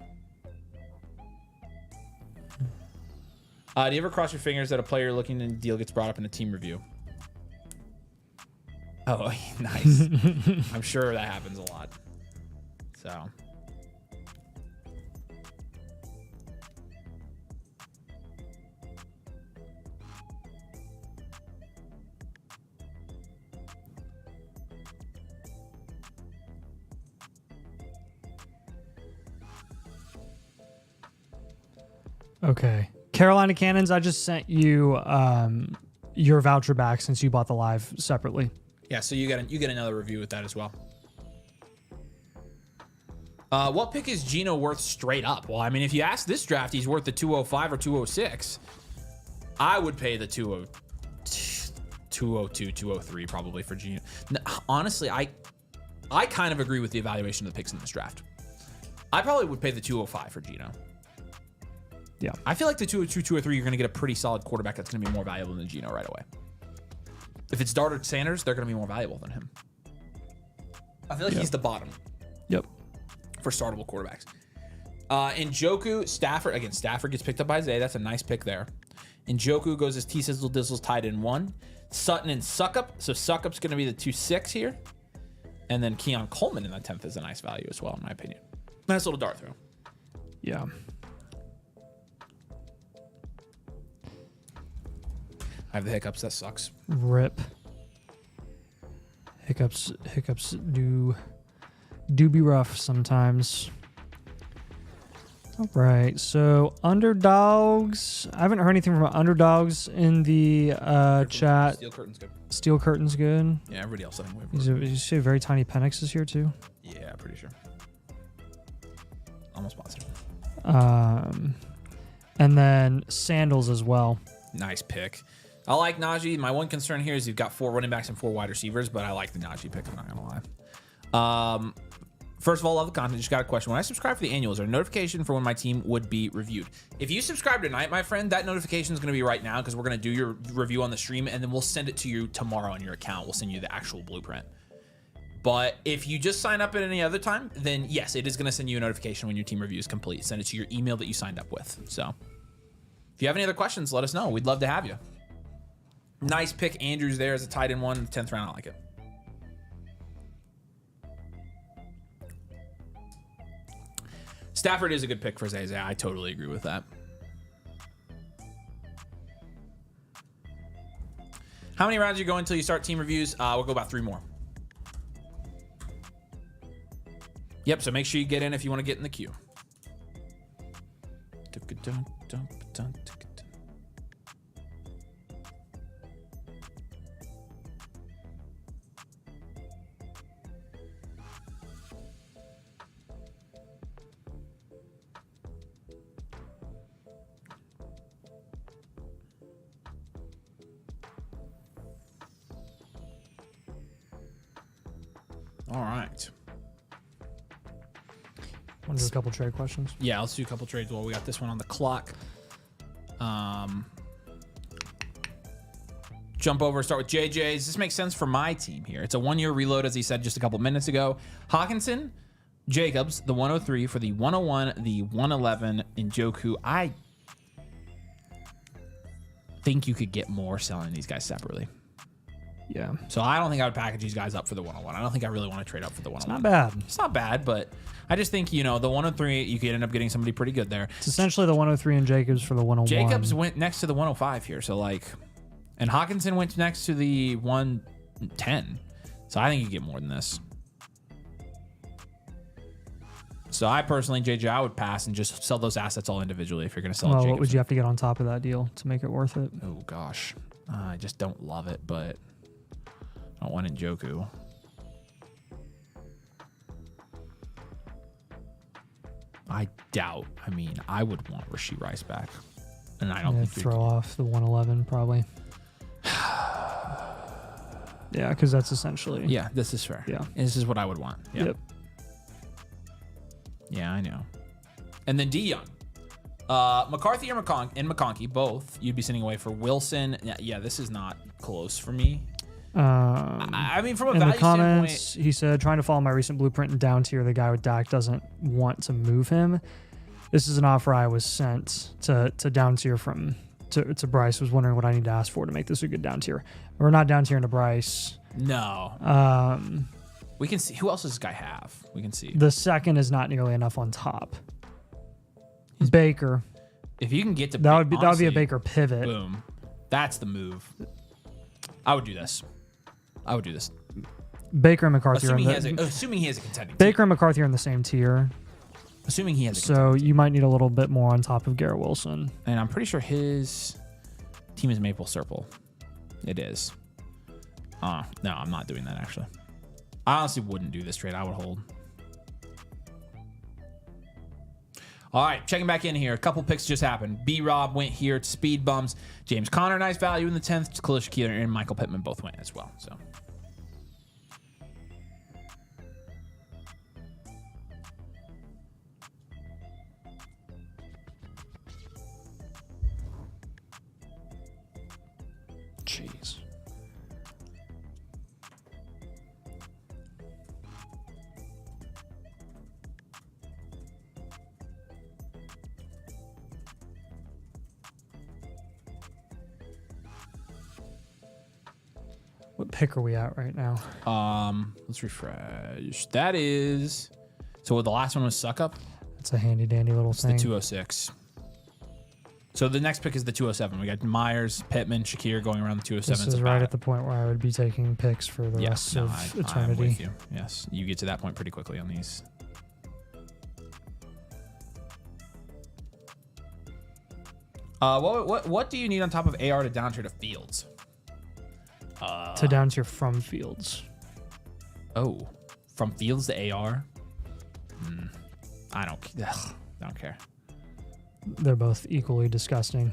Do you ever cross your fingers that a player looking in a deal gets brought up in a team review? Oh, nice. I'm sure that happens a lot. So... Okay. Carolina Cannons, I just sent you your voucher back since you bought the live separately. Yeah, so you get another review with that as well. What pick is Geno worth straight up? Well, I mean, if you ask this draft, he's worth the 205 or 206. I would pay the 202, 203 probably for Geno. Honestly, I kind of agree with the evaluation of the picks in this draft. I probably would pay the 205 for Geno. Yeah. I feel like the 202, 203, you're going to get a pretty solid quarterback that's going to be more valuable than Geno right away. If it's Dart or Sanders, they're going to be more valuable than him. I feel like he's the bottom. Yep. For startable quarterbacks. Njoku, Stafford. Again, Stafford gets picked up by Zay. That's a nice pick there. Njoku goes as T-Sizzle Dizzle's tied in 1. Sutton and Suckup. So Suckup's going to be the 2-6 here. And then Keon Coleman in the 10th is a nice value as well, in my opinion. Nice little dart throw. Yeah. I have the hiccups. That sucks. Rip. Hiccups do be rough sometimes. All right, so underdogs. I haven't heard anything from underdogs in the chat. Steel Curtain's good. Steel Curtain's good. Yeah, everybody else I think You say very tiny Penix is here too? Yeah, pretty sure. Almost positive. And then Sandals as well. Nice pick. I like Najee. My one concern here is you've got 4 running backs and 4 wide receivers, but I like the Najee pick. I'm not going to lie. First of all, love the content. Just got a question. When I subscribe for the annuals, is there a notification for when my team would be reviewed? If you subscribe tonight, my friend, that notification is going to be right now because we're going to do your review on the stream, and then we'll send it to you tomorrow on your account. We'll send you the actual blueprint. But if you just sign up at any other time, then yes, it is going to send you a notification when your team review is complete. Send it to your email that you signed up with. So if you have any other questions, let us know. We'd love to have you. Nice pick. Andrews there as a tight end 1 in the 10th round. I like it. Stafford is a good pick for Zay. I totally agree with that. How many rounds you go until you start team reviews? We'll go about 3 more. Yep, so make sure you get in if you want to get in the queue. All right. Want to do a couple trade questions? Yeah, let's do a couple trades while we got this one on the clock. Jump over, start with JJ's. This makes sense for my team here. It's a 1-year reload, as he said just a couple minutes ago. Hawkinson, Jacobs, the 103 for the 101, the 111 in Njoku. I think you could get more selling these guys separately. Yeah. So I don't think I would package these guys up for the 101. I don't think I really want to trade up for the 101. It's not bad. It's not bad, but I just think, you know, the 103, you could end up getting somebody pretty good there. It's essentially the 103 and Jacobs for the 101. Jacobs went next to the 105 here. So, like, and Hawkinson went next to the 110. So I think you get more than this. So I personally, JJ, I would pass and just sell those assets all individually if you're going to sell Well, Jacobs. what would you have to get on top of that deal to make it worth it? Oh, gosh. I just don't love it, but I don't want Njoku. I doubt. I mean, I would want Rashee Rice back. And I don't think throw off the 111 probably. Yeah, because that's essentially. Yeah, this is fair. Yeah. This is what I would want. Yeah. Yep. Yeah, I know. And then D Young. McCarthy or McConkey, both you'd be sending away for Wilson. Yeah, this is not close for me. I mean, from a in value the comments, standpoint, he said, trying to follow my recent blueprint and down tier, the guy with Dak doesn't want to move him. This is an offer I was sent to down tier to Bryce. Was wondering what I need to ask for to make this a good down tier. We're not down tiering to Bryce. No. We can see. Who else does this guy have? We can see. The second is not nearly enough on top. Baker. If you can get to that would be a Baker pivot. Boom. That's the move. I would do this. Baker and McCarthy assuming he has a contending Baker team. and McCarthy are in the same tier. Assuming he has a so you might need a little bit more on top of Garrett Wilson. And I'm pretty sure his team is Maple Circle. It is. No, I'm not doing that actually. I honestly wouldn't do this trade. I would hold. All right, checking back in here. A couple picks just happened. B-Rob went here to speed bumps. James Conner, nice value in the 10th. Khalil Shakir and Michael Pittman both went as well. So. Jeez. What pick are we at right now? Let's refresh. That is. So the last one was Suck Up. It's a handy dandy little thing. The 206. So the next pick is the 207. We got Myers, Pittman, Shakir going around the 207. This is right at the point where I would be taking picks for the rest of eternity. I'm with you. Yes, you get to that point pretty quickly on these. What do you need on top of AR to down tier to Fields? To down tier from Fields. Oh, from Fields to AR? I don't care. They're both equally disgusting.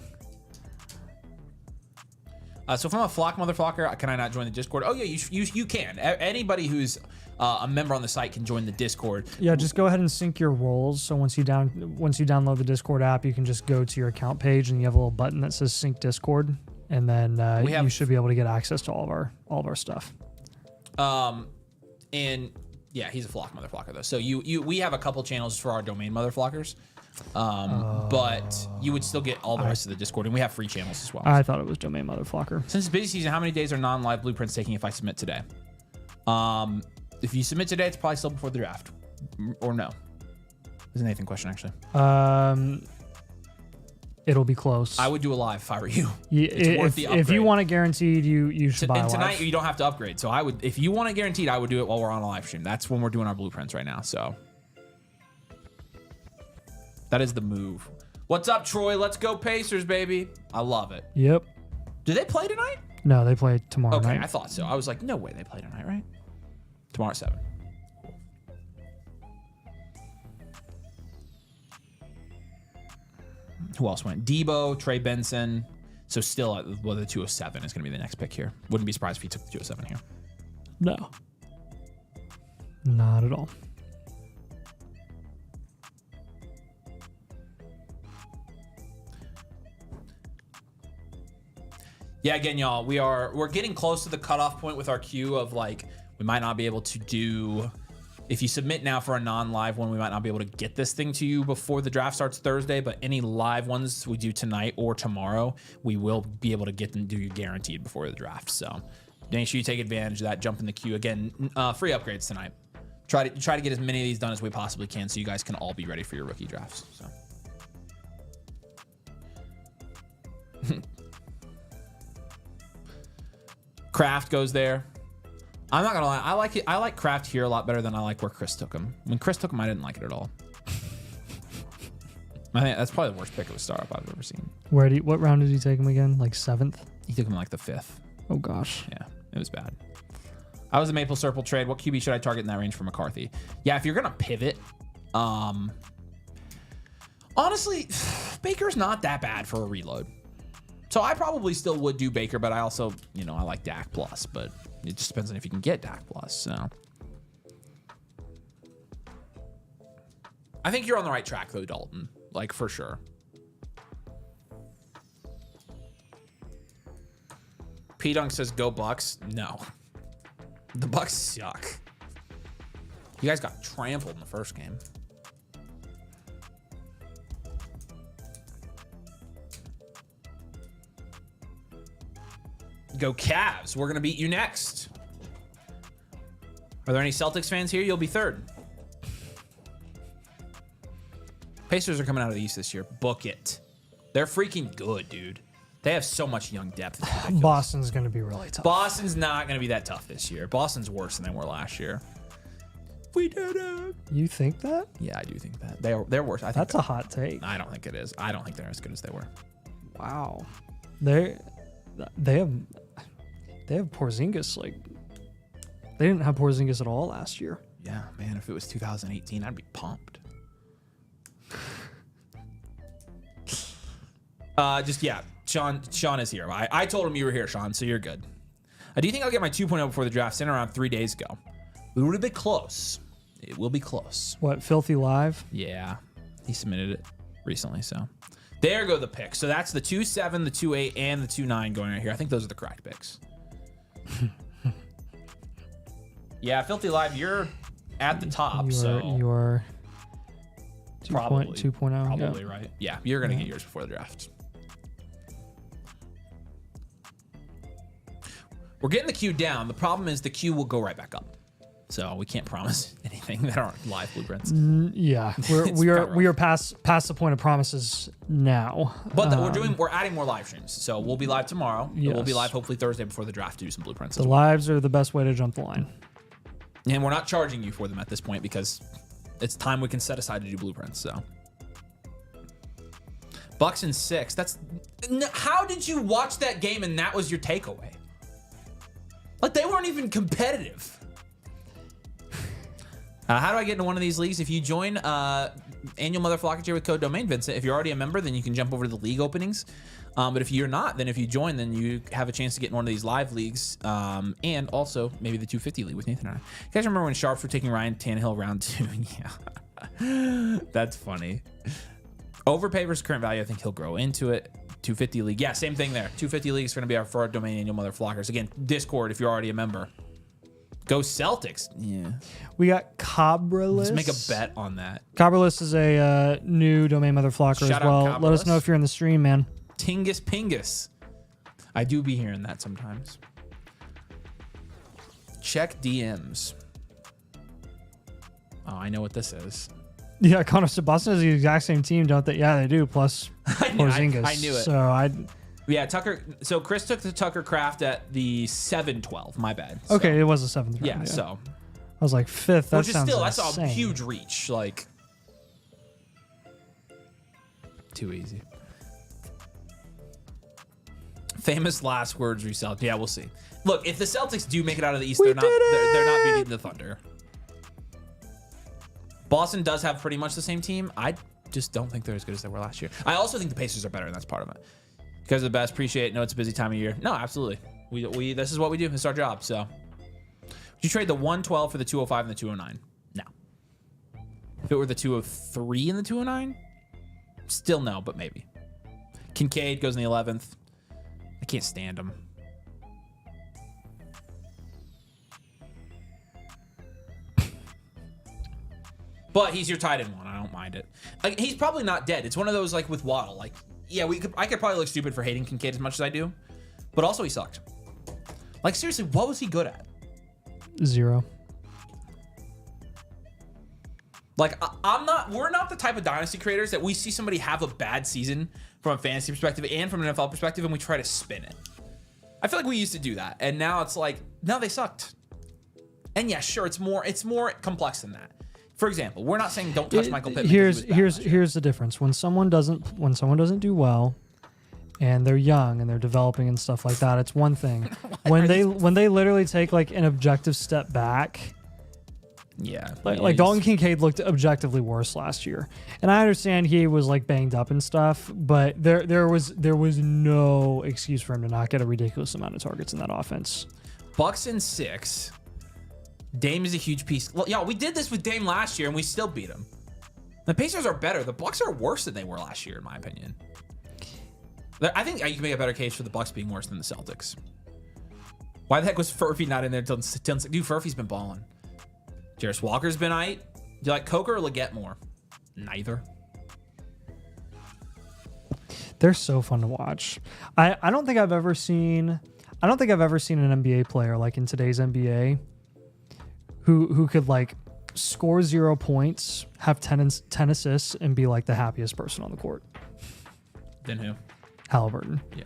So if I'm a flock motherflocker, can I not join the Discord? Oh yeah, you can. Anybody who's a member on the site can join the Discord. Yeah, just go ahead and sync your roles. So once you download the Discord app, you can just go to your account page and you have a little button that says Sync Discord, and then you should be able to get access to all of our stuff. And yeah, he's a flock motherflocker though. So we have a couple channels for our domain motherflockers. But you would still get all the rest of the Discord, and we have free channels as well. I thought it was domain motherflocker. Since it's busy season, how many days are non-live blueprints taking if I submit today? If you submit today, it's probably still before the draft, or no? Is a Nathan question actually. It'll be close. I would do a live if I were you. It's worth the upgrade. If you want it guaranteed, you should buy a live. And tonight you don't have to upgrade. So I would, if you want it guaranteed, I would do it while we're on a live stream. That's when we're doing our blueprints right now. So. That is the move. What's up, Troy? Let's go Pacers, baby. I love it. Yep. Do they play tonight? No, they play tomorrow night. Okay, I thought so. I was like, no way they play tonight, right? Tomorrow at 7. Who else went? Debo, Trey Benson. So still at the 207 is going to be the next pick here. Wouldn't be surprised if he took the 207 here. No. Not at all. Yeah, again, y'all, we're getting close to the cutoff point with our queue of like, we might not be able to do, if you submit now for a non-live one, we might not be able to get this thing to you before the draft starts Thursday, but any live ones we do tonight or tomorrow, we will be able to get them to you guaranteed before the draft. So make sure you take advantage of that, jump in the queue. Again, free upgrades tonight. Try to get as many of these done as we possibly can so you guys can all be ready for your rookie drafts. So. Kraft goes there. I'm not gonna lie. I like it. I like Kraft here a lot better than I like where Chris took him. When Chris took him, I didn't like it at all. I think that's probably the worst pick of a startup I've ever seen. What round did he take him again? Like 7th? He took him like the 5th. Oh gosh. Yeah, it was bad. I was a Maple Syrup trade. What QB should I target in that range for McCarthy? Yeah, if you're gonna pivot, honestly, Baker's not that bad for a reload. So I probably still would do Baker, but I also, I like Dak plus, but it just depends on if you can get Dak plus. So I think you're on the right track though, Dalton, like for sure. P-Dunk says go Bucks. No, the Bucks suck. You guys got trampled in the first game. Go Cavs. We're going to beat you next. Are there any Celtics fans here? You'll be third. Pacers are coming out of the East this year. Book it. They're freaking good, dude. They have so much young depth. Boston's going to be really tough. Boston's not going to be that tough this year. Boston's worse than they were last year. We did it. You think that? Yeah, I do think that. They're worse. I think that's a hot take. I don't think it is. I don't think they're as good as they were. Wow. They have Porzingis, like, they didn't have Porzingis at all last year. Yeah, man, if it was 2018, I'd be pumped. Sean is here. I told him you were here, Sean, so you're good. Do you think I'll get my 2.0 before the draft? Sent around 3 days ago. We were a bit close. It will be close. What, Filthy Live? Yeah, he submitted it recently, so. There go the picks. So that's the 2-7, the 2-8, and the 2-9 going right here. I think those are the correct picks. Yeah, Filthy Live, you're at the top. You're probably 2.0. Probably, yeah. Right. Yeah, you're going to get yours before the draft. We're getting the queue down. The problem is the queue will go right back up. So we can't promise anything that aren't live blueprints. Yeah, we are past the point of promises now. But we're adding more live streams. So we'll be live tomorrow. Yes. We'll be live hopefully Thursday before the draft to do some blueprints. The lives are the best way to jump the line. And we're not charging you for them at this point because it's time we can set aside to do blueprints. So Bucks in 6. How did you watch that game and that was your takeaway? Like they weren't even competitive. How do I get into one of these leagues? If you join annual Motherflocker tier with code domain, Vincent, if you're already a member, then you can jump over to the league openings. But if you're not, then if you join, then you have a chance to get in one of these live leagues, and also maybe the 250 league with Nathan and I. You guys remember when Sharps were taking Ryan Tannehill round 2? Yeah, that's funny. Overpay versus current value. I think he'll grow into it. 250 league. Yeah, same thing there. 250 league is going to be for our domain annual Motherflockers. Again, Discord if you're already a member. Go Celtics. Yeah. We got Cobralist. Let's make a bet on that. Cobralist is a new domain Motherflocker as well. Let us know if you're in the stream, man. Tingus Pingus. I do be hearing that sometimes. Check DMs. Oh, I know what this is. Yeah, Connor Boston is the exact same team, don't they? Yeah, they do. Plus Porzingis. I knew it. So yeah, Tucker. So Chris took the Tucker Craft at the 7-12. My bad. So, okay, it was a 7th round. Yeah, so I was like 5th. That which is sounds still insane. that's a huge reach. Like too easy. Famous last words resell. Yeah, we'll see. Look, if the Celtics do make it out of the East, they're not beating the Thunder. Boston does have pretty much the same team. I just don't think they're as good as they were last year. I also think the Pacers are better, and that's part of it. Because of the best, appreciate it. No, it's a busy time of year. No, absolutely. We this is what we do. It's our job. So, would you trade the 112 for the 205 and the 209? No. If it were the 203 and the 209, still no, but maybe. Kincaid goes in the 11th. I can't stand him. But he's your tight end one. I don't mind it. Like, he's probably not dead. It's one of those like with Waddle. Like, yeah, I could probably look stupid for hating Kincaid as much as I do, but also he sucked. Like, seriously, what was he good at? 0. Like, we're not the type of dynasty creators that we see somebody have a bad season from a fantasy perspective and from an NFL perspective, and we try to spin it. I feel like we used to do that, and now it's like, no, they sucked. And yeah, sure, it's more complex than that. For example, we're not saying don't touch Michael Pittman. Here's the difference. When someone doesn't do well, and they're young and they're developing and stuff like that, it's one thing. when they literally take like an objective step back. Yeah. Like Dalton Kincaid looked objectively worse last year. And I understand he was like banged up and stuff, but there was no excuse for him to not get a ridiculous amount of targets in that offense. Bucks in 6. Dame is a huge piece. Well, yeah, we did this with Dame last year and we still beat him. The Pacers are better. The Bucks are worse than they were last year, in my opinion. I think you can make a better case for the Bucks being worse than the Celtics. Why the heck was Furphy not in there until dude, Furphy's been balling. Jarris Walker's been aight. Do you like Coker or Leggett more? Neither. They're so fun to watch. I don't think I've ever seen an NBA player like in today's NBA who could like score 0 points, have 10 assists, and be like the happiest person on the court. Then who? Halliburton. Yeah.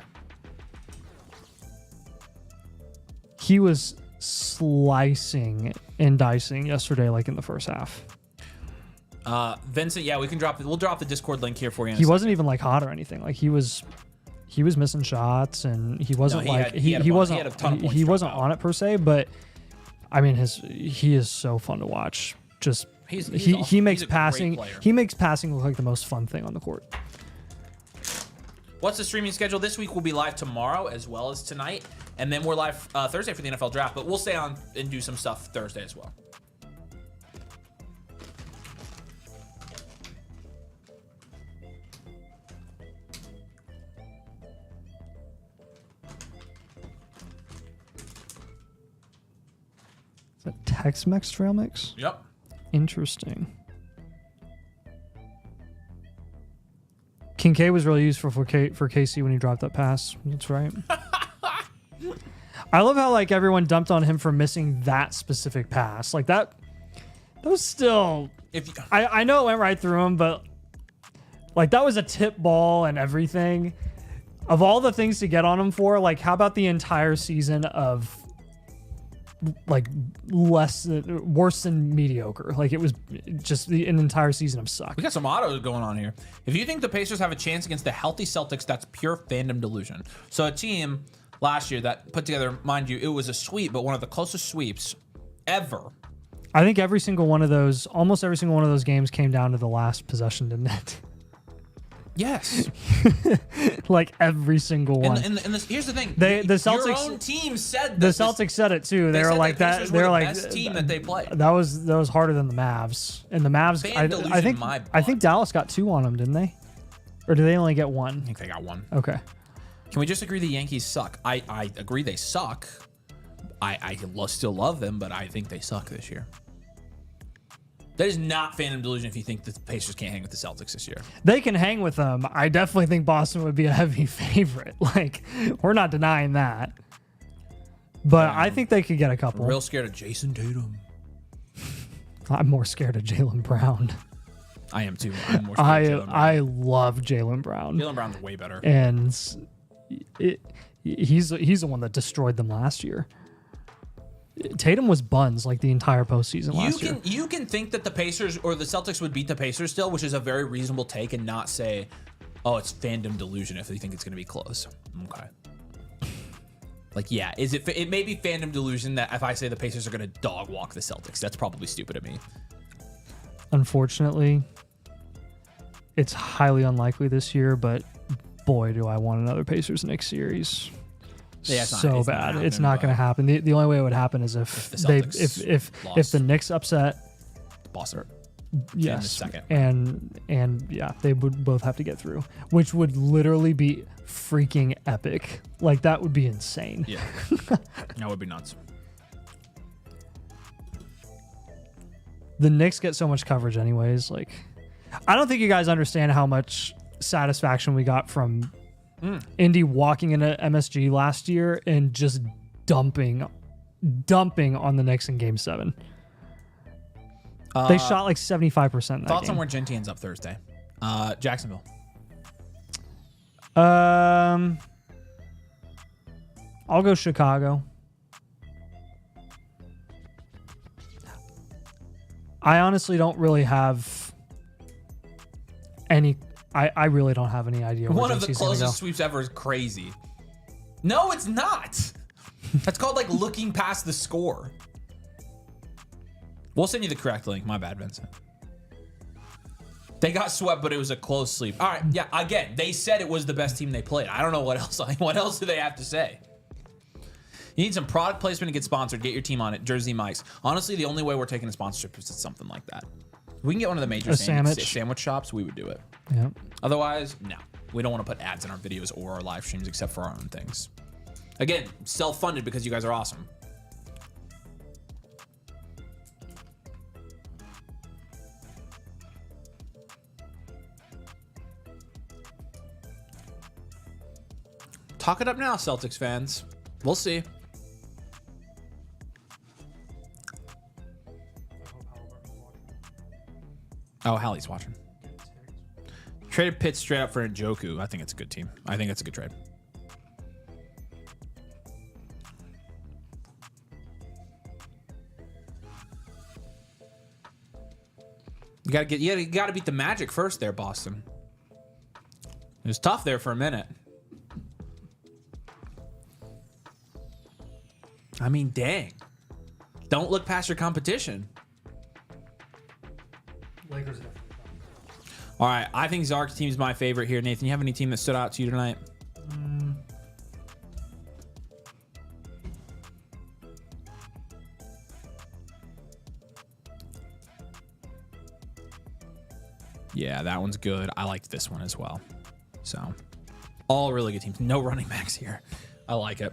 He was slicing and dicing yesterday, like in the first half. Vincent, yeah, we'll drop the Discord link here for you. He wasn't even like hot or anything. Like he was missing shots, and he wasn't he wasn't on it per se, but I mean he is so fun to watch. Just he makes passing look like the most fun thing on the court. What's the streaming schedule this week? We'll be live tomorrow as well as tonight, and then we're live Thursday for the NFL draft, but we'll stay on and do some stuff Thursday as well. Is that Tex-Mex trail mix? Yep. Interesting. Kincaid was really useful for KC when he dropped that pass. That's right. I love how like everyone dumped on him for missing that specific pass. Like that was still. I know it went right through him, but like that was a tip ball and everything. Of all the things to get on him for, like how about the entire season of like worse than mediocre? Like it was just an entire season of suck. We got some autos going on here. If you think the Pacers have a chance against the healthy Celtics, that's pure fandom delusion. So a team last year that put together, mind you, it was a sweep, but one of the closest sweeps ever I think every single one of those, almost every single one of those games came down to the last possession, didn't it? Yes. Like every single one. And here's the thing. The Celtics, your own team said the Celtics said it too. They were like that. They were like the best team that they played. That was harder than the Mavs. And the Mavs, I think Dallas got 2 on them, didn't they? Or did they only get 1? I think they got 1. Okay. Can we just agree the Yankees suck? I agree they suck. I still love them, but I think they suck this year. That is not phantom delusion if you think the Pacers can't hang with the Celtics this year. They can hang with them. I definitely think Boston would be a heavy favorite. Like, we're not denying that. But I think they could get a couple. I'm real scared of Jason Tatum. I'm more scared of Jaylen Brown. I am too. I'm more scared of Jaylen Brown. I love Jaylen Brown. Jaylen Brown's way better. And he's the one that destroyed them last year. Tatum was buns like the entire postseason last year. You can think that the Pacers or the Celtics would beat the Pacers still, which is a very reasonable take, and not say, oh, it's fandom delusion if they think it's going to be close. Okay. Like, yeah, it may be fandom delusion that if I say the Pacers are going to dog walk the Celtics. That's probably stupid of me. Unfortunately, it's highly unlikely this year, but boy, do I want another Pacers-Knicks series. Yeah, so bad. It's not going to happen. The only way it would happen is if the Knicks upset Boston. Yes. In the second. And yeah, they would both have to get through, which would literally be freaking epic. Like, that would be insane. Yeah. That would be nuts. The Knicks get so much coverage anyways. Like, I don't think you guys understand how much satisfaction we got from Indy walking into MSG last year and just dumping on the Knicks in Game 7. They shot like 75% Thoughts on where Genti ends up Thursday? Jacksonville. I'll go Chicago. I honestly don't really have any. I really don't have any idea. One of the closest sweeps ever is crazy. No, it's not. That's called like looking past the score. We'll send you the correct link. My bad, Vincent. They got swept, but it was a close sweep. All right, yeah. Again, they said it was the best team they played. I don't know what else. What else do they have to say? You need some product placement to get sponsored. Get your team on it. Jersey Mike's. Honestly, the only way we're taking a sponsorship is something like that. If we can get one of the major sandwich shops, we would do it. Yeah. Otherwise, no. We don't want to put ads in our videos or our live streams except for our own things. Again, self-funded because you guys are awesome. Talk it up now, Celtics fans. We'll see. Oh, Hallie's watching. Traded Pitt straight up for Njoku. I think it's a good team. I think it's a good trade. You gotta beat the Magic first there, Boston. It was tough there for a minute. I mean, dang. Don't look past your competition. Lakers. All right, I think Zark's team is my favorite here. Nathan, you have any team that stood out to you tonight? Yeah, that one's good. I liked this one as well. So, all really good teams. No running backs here. I like it.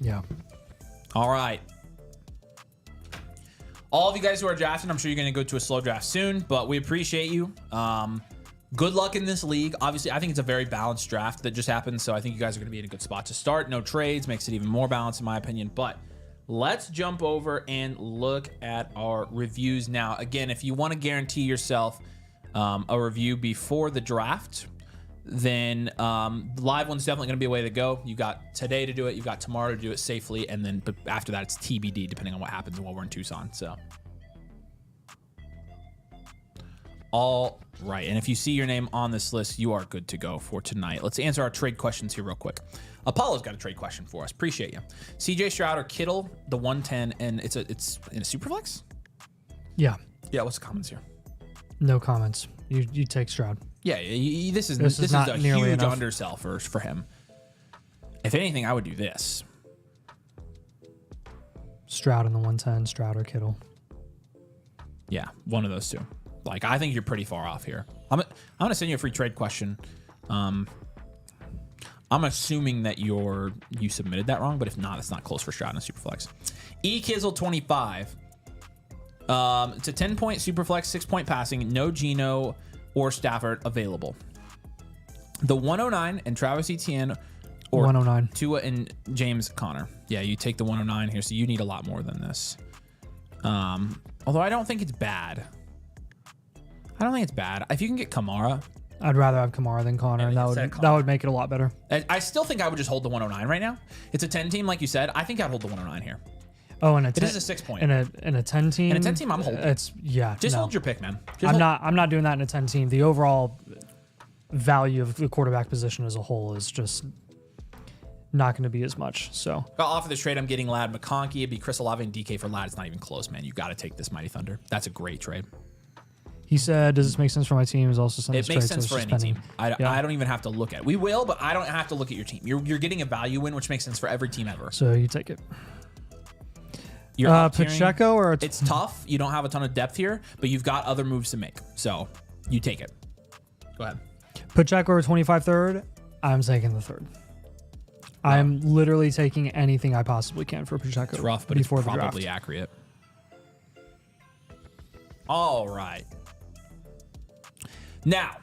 Yeah. All right. All of you guys who are drafting, I'm sure you're going to go to a slow draft soon, but we appreciate you. Good luck in this league. Obviously, I think it's a very balanced draft that just happened, so I think you guys are going to be in a good spot to start. No trades, makes it even more balanced in my opinion, but let's jump over and look at our reviews now. Again, if you want to guarantee yourself a review before the draft, then live one's definitely going to be a way to go. You got today to do it, you got tomorrow to do it safely, and then but after that it's TBD depending on what happens while we're in Tucson. So all right. And if you see your name on this list, you are good to go for tonight. Let's answer our trade questions here real quick. Apollo's got a trade question for us. Appreciate you. CJ Stroud or Kittle, the 110, and it's in a super flex? Yeah. Yeah, what's the comments here? No comments. You take Stroud. Yeah, this is not a nearly huge enough. undersell for him. If anything, I would do this. Stroud in the 110, Stroud or Kittle. Yeah, one of those two. Like, I think you're pretty far off here. I'm gonna send you a free trade question. I'm assuming that you submitted that wrong, but if not, it's not close for Stroud in a Superflex. Kizzle 25. It's a 10-point Superflex, 6-point passing, no Geno or Stafford available. The 109 and Travis Etienne or 109. Tua and James Conner. Yeah, you take the 109 here, so you need a lot more than this. Although I don't think it's bad. If you can get Kamara, I'd rather have Kamara than Connor, and that would make it a lot better. I still think I would just hold the 109 right now. It's a 10 team, like you said. I think I'd hold the 109 here. Oh, and it is a 6-point. In a 10 team. In a 10 team, I'm holding. Just hold your pick, man. I'm not doing that in a 10 team. The overall value of the quarterback position as a whole is just not going to be as much. So I'll offer this trade. I'm getting Lad McConkey. It'd be Chris Olave and DK for Lad. It's not even close, man. You got to take this Mighty Thunder. That's a great trade. He said, "Does this make sense for my team?" Is also it makes sense for any team. I don't even have to look at it. We will, but I don't have to look at your team. You're getting a value win, which makes sense for every team ever. So you take it. Pacheco or it's tough. You don't have a ton of depth here, but you've got other moves to make. So you take it. Go ahead. Pacheco or 25 third. I'm taking the third. I'm literally taking anything I possibly can for Pacheco. It's rough, but it's probably accurate. All right. Now,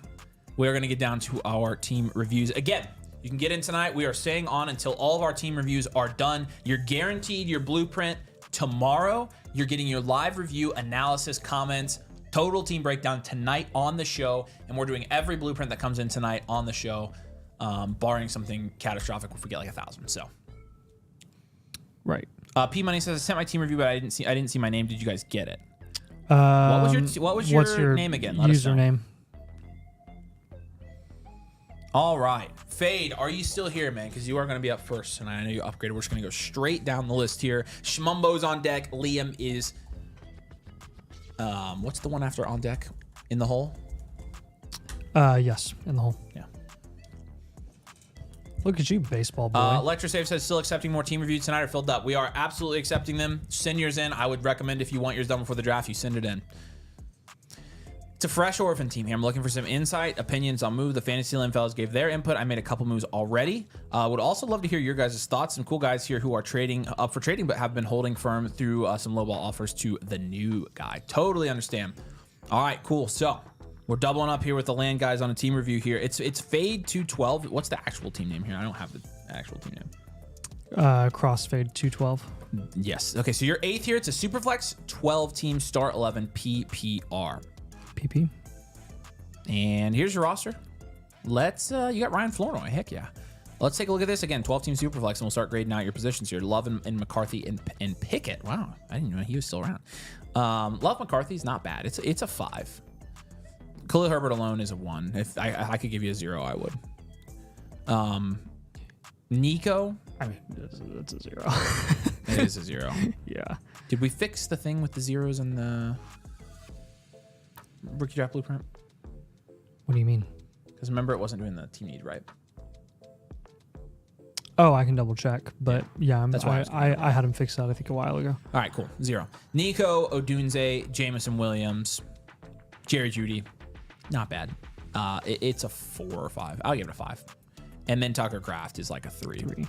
we're going to get down to our team reviews. Again, you can get in tonight. We are staying on until all of our team reviews are done. You're guaranteed your blueprint tomorrow. You're getting your live review, analysis, comments, total team breakdown tonight on the show. And we're doing every blueprint that comes in tonight on the show, barring something catastrophic if we get like 1,000. So, right. P Money says I sent my team review, but I didn't see my name. Did you guys get it? What was your name again? Let username. All right. Fade, are you still here, man? Because you are going to be up first tonight. I know you upgraded. We're just going to go straight down the list here. Shmumbo's on deck. Liam is... what's the one after on deck? In the hole? Yes, in the hole. Yeah. Look at you, baseball boy. Electrosave says still accepting more team reviews tonight are filled up. We are absolutely accepting them. Send yours in. I would recommend if you want yours done before the draft, you send it in. It's a fresh orphan team here. I'm looking for some insight, opinions on move. The Fantasyland fellas gave their input. I made a couple moves already. Would also love to hear your guys' thoughts. Some cool guys here who are up for trading, but have been holding firm through some lowball offers to the new guy. Totally understand. All right, cool. So we're doubling up here with the land guys on a team review here. It's Fade 212. What's the actual team name here? I don't have the actual team name. Crossfade 212. Yes. Okay, so you're 8th here. It's a Superflex 12 team start 11 PPR. PP. And here's your roster. Let's you got Ryan Flournoy. Heck yeah. Let's take a look at this again. 12 team Superflex, and we'll start grading out your positions here. Love and McCarthy and Pickett. Wow, I didn't know he was still around. Love McCarthy's not bad. It's a 5. Khalil Herbert alone is a 1. If I could give you a 0, I would. Nico. I mean, that's a 0. It is a 0. Yeah. Did we fix the thing with the zeros in the rookie draft blueprint? What do you mean? Because remember, it wasn't doing the team need, right? Oh, I can double check, but yeah, That's why I had him fixed that I think a while ago. All right, cool. 0. Nico, Odunze, Jamison Williams, Jerry Jeudy, not bad. It's a 4 or 5. I'll give it a 5. And then Tucker Kraft is like a 3.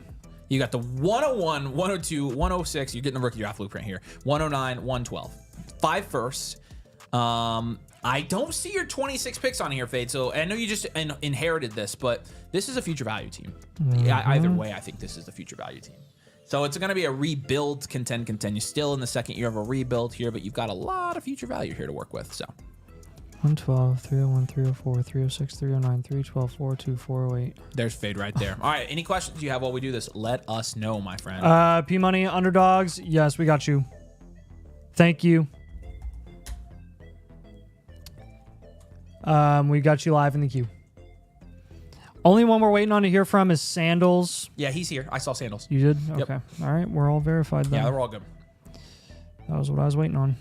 You got the 101, 102, 106. You're getting the rookie draft blueprint here. 109, 112. 5 firsts. I don't see your 26 picks on here, Fade. So I know you just inherited this, but this is a future value team. Yeah, either way, I think this is the future value team. So it's going to be a rebuild, contend. You're still in the second year of a rebuild here, but you've got a lot of future value here to work with. So 112, 301, 304, 306, 309, 312, 402, 408. There's Fade right there. All right, any questions you have while we do this, let us know, my friend. P Money, underdogs. Yes, we got you. Thank you. We got you live in the queue. Only one we're waiting on to hear from is Sandals. Yeah, he's here. I saw Sandals. You did? Yep. Okay. All right. We're all verified then. Yeah, they're all good. That was what I was waiting on.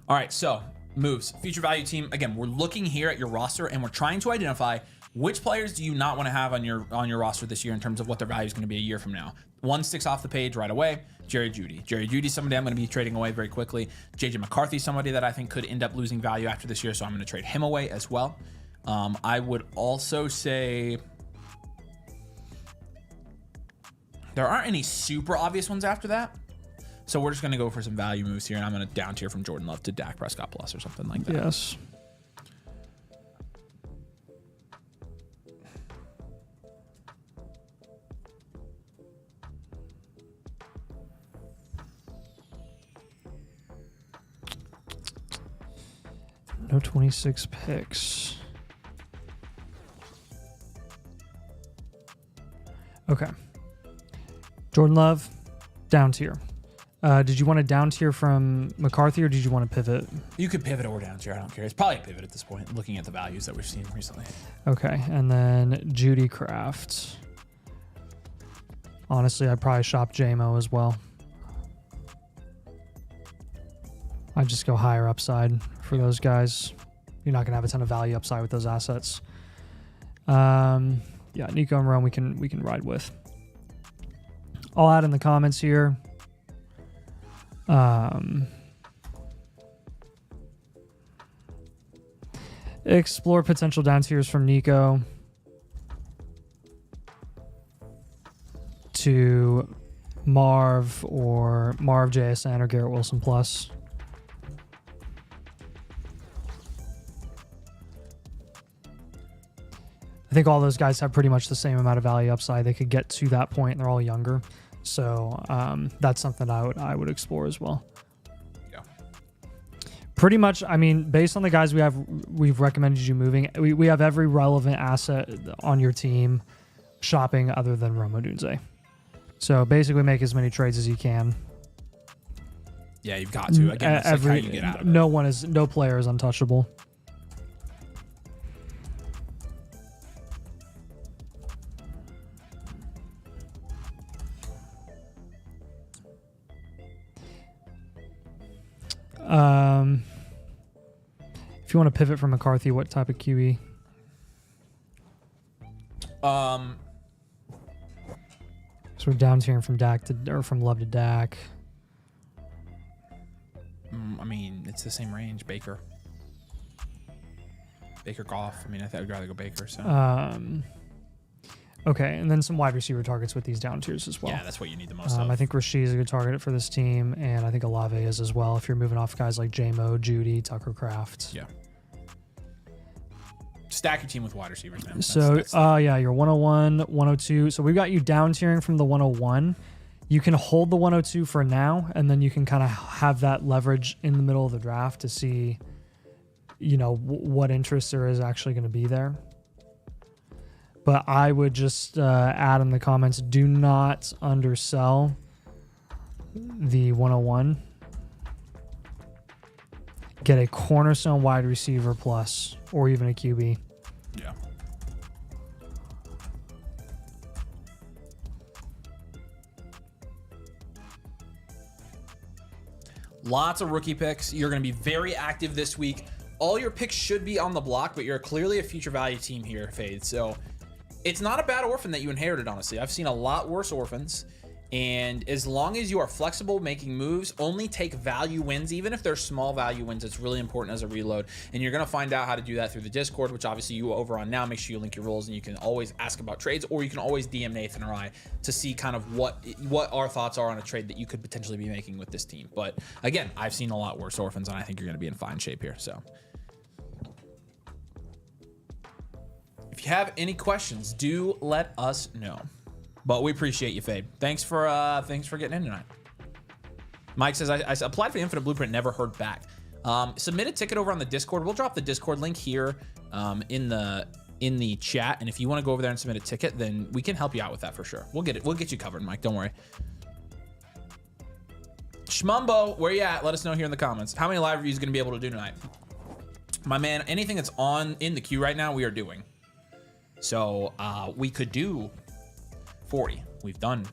All right, so moves. Future value team. Again, we're looking here at your roster and we're trying to identify which players do you not want to have on your roster this year in terms of what their value is going to be a year from now. One sticks off the page right away. Jerry Jeudy. Jerry Jeudy's somebody I'm going to be trading away very quickly. JJ McCarthy's somebody that I think could end up losing value after this year, so I'm going to trade him away as well. I would also say there aren't any super obvious ones after that. So we're just going to go for some value moves here, and I'm going to down tier from Jordan Love to Dak Prescott Plus or something like that. Yes. No 26 picks. Okay. Jordan Love, down tier. Did you want to down tier from McCarthy or did you want to pivot? You could pivot or down tier. I don't care. It's probably a pivot at this point, looking at the values that we've seen recently. Okay. And then Judy Craft. Honestly, I'd probably shop JMO as well. I'd just go higher upside for those guys. You're not going to have a ton of value upside with those assets. Yeah, Nico and Rome we can ride with. I'll add in the comments here. Explore potential down tiers from Nico to Marv or Marv JSN or Garrett Wilson Plus. I think all those guys have pretty much the same amount of value upside. They could get to that point and they're all younger. So that's something I would explore as well. Yeah. Pretty much, I mean, based on the guys we've recommended you moving, we have every relevant asset on your team shopping other than Romo Dunze. So basically make as many trades as you can. Yeah, you've got to. Again, that's how you get out of it. No player is untouchable. If you want to pivot from McCarthy, what type of QE? So we're down tiering from Dak or from Love to Dak. I mean, it's the same range. Baker Goff. I mean, I think I'd rather go Baker. So. Okay, and then some wide receiver targets with these down tiers as well. Yeah, that's what you need the most of. I think Rasheed is a good target for this team, and I think Olave is as well if you're moving off guys like JMO, Judy, Tucker Kraft. Yeah. Stack your team with wide receivers, man. Yeah, you're 101, 102. So we've got you down tiering from the 101. You can hold the 102 for now, and then you can kind of have that leverage in the middle of the draft to see, what interest there is actually going to be there. But I would just add in the comments, do not undersell the 101. Get a cornerstone wide receiver plus, or even a QB. Yeah. Lots of rookie picks. You're going to be very active this week. All your picks should be on the block, but you're clearly a future value team here, Fade. So it's not a bad orphan that you inherited, honestly. I've seen a lot worse orphans. And as long as you are flexible making moves, only take value wins. Even if they're small value wins, it's really important as a reload. And you're going to find out how to do that through the Discord, which obviously you over on now. Make sure you link your roles, and you can always ask about trades, or you can always DM Nathan or I to see kind of what our thoughts are on a trade that you could potentially be making with this team. But again, I've seen a lot worse orphans, and I think you're going to be in fine shape here. So if you have any questions, do let us know. But we appreciate you, Fade. Thanks for getting in tonight. Mike says, I applied for the Infinite Blueprint, never heard back. Submit a ticket over on the Discord. We'll drop the Discord link here in the chat. And if you want to go over there and submit a ticket, then we can help you out with that for sure. We'll get you covered, Mike. Don't worry. Shmumbo, where you at? Let us know here in the comments. How many live reviews are you going to be able to do tonight? My man, anything that's in the queue right now, we are doing. So we could do 40. We've done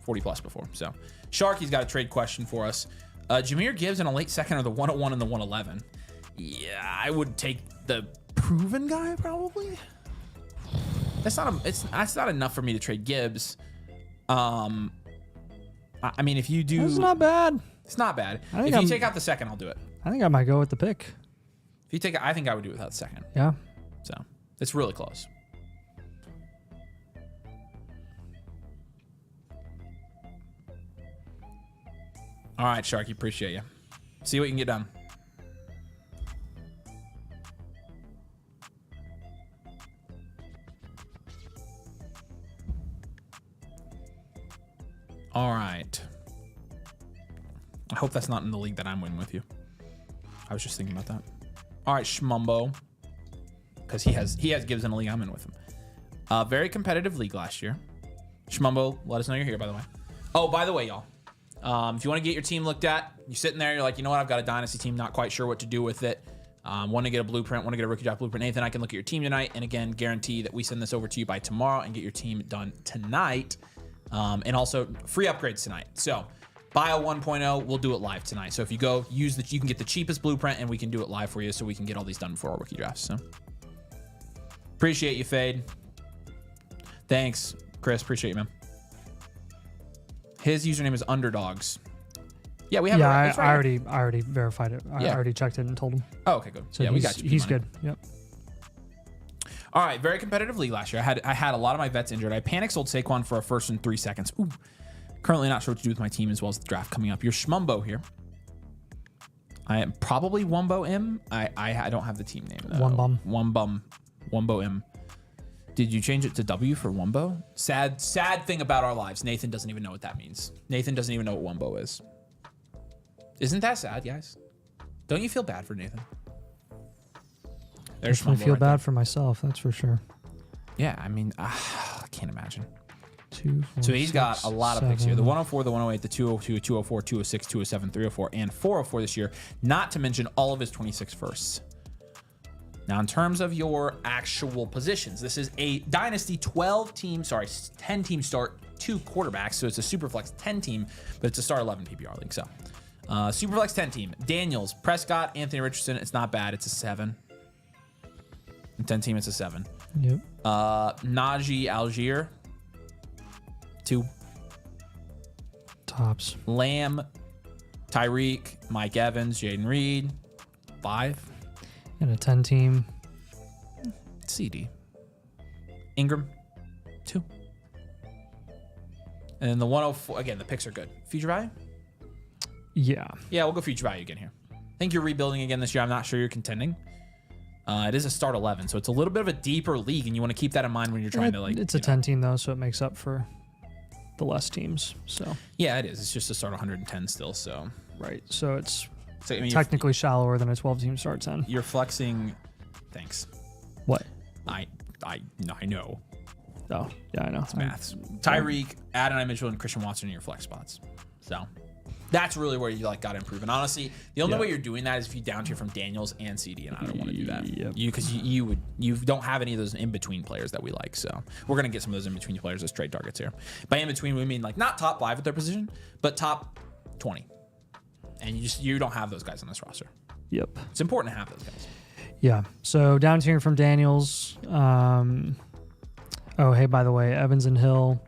40 plus before. So Sharky's got a trade question for us. Jahmyr Gibbs in a late second or the 101 and the 111. Yeah, I would take the proven guy probably. That's not enough for me to trade Gibbs. I mean, if you do, it's not bad. It's not bad. If you take out the second, I'll do it. I think I might go with the pick. If you take it, I think I would do it without the second. Yeah. So it's really close. All right, Sharky, appreciate you. See what you can get done. All right. I hope that's not in the league that I'm winning with you. I was just thinking about that. All right, Schmumbo. Because he has Gibbs in a league I'm in with him. Very competitive league last year. Schmumbo, let us know you're here, by the way. Oh, by the way, y'all. If you want to get your team looked at, you're sitting there, you're like, you know what, I've got a Dynasty team, not quite sure what to do with it. Want to get a blueprint, want to get a rookie draft blueprint. Nathan, I can look at your team tonight. And again, guarantee that we send this over to you by tomorrow and get your team done tonight. And also free upgrades tonight. So Bio 1.0, we'll do it live tonight. So if you go you can get the cheapest blueprint and we can do it live for you so we can get all these done before our rookie drafts. So appreciate you, Fade. Thanks, Chris. Appreciate you, man. His username is Underdogs. Yeah, we have. Yeah, I already verified it. I already checked it and told him. Oh, okay, good. So yeah, we got you. He's good. Yep. All right, very competitive league last year. I had a lot of my vets injured. I panic sold Saquon for a first in 3 seconds. Ooh, currently not sure what to do with my team as well as the draft coming up. You're Schmumbo here. I am probably Wumbo M. I don't have the team name. Wumbo M. Did you change it to W for Wumbo? Sad thing about our lives. Nathan doesn't even know what that means. Nathan doesn't even know what Wumbo is. Isn't that sad, guys? Don't you feel bad for Nathan? There's I feel bad for myself, that's for sure. Yeah, I mean, I can't imagine. 2, 4, so he's 6, got a lot 7. of picks here. The 104, the 108, the 202, 204, 206, 207, 304, and 404 this year. Not to mention all of his 26 firsts. Now, in terms of your actual positions, this is a Dynasty 10-team start, 2 quarterbacks. So it's a Superflex 10 team, but it's a Star 11 PPR league. So Superflex 10 team. Daniels, Prescott, Anthony Richardson. It's not bad. It's a 7. In 10 team, it's a 7. Yep. Najee Algier, 2. Tops. Lamb, Tyreek, Mike Evans, Jaden Reed, 5. And a 10 team. CD. Ingram, 2. And then the 104, again, the picks are good. Future value? Yeah. Yeah, we'll go future value again here. I think you're rebuilding again this year. I'm not sure you're contending. It is a start 11, so it's a little bit of a deeper league, and you want to keep that in mind when you're trying to like. It's a 10 team though, so it makes up for the less teams. So yeah, it is. It's just a start 110 still. So right. So it's I mean, technically shallower than a 12 team start 10. You're flexing. Thanks. What? I know. Oh yeah, I know. It's maths. Tyreek, Adonai Mitchell, and Christian Watson are your flex spots. So that's really where you like got to improve. And honestly, the only way you're doing that is if you down tier from Daniels and CD, and I don't want to do that. Yep. You don't have any of those in between players that we like. So we're gonna get some of those in between players as trade targets here. By in between, we mean like not top 5 at their position, but top 20. And you don't have those guys on this roster. Yep. It's important to have those guys. Yeah. So down tiering from Daniels. Oh, hey, by the way, Evans and Hill.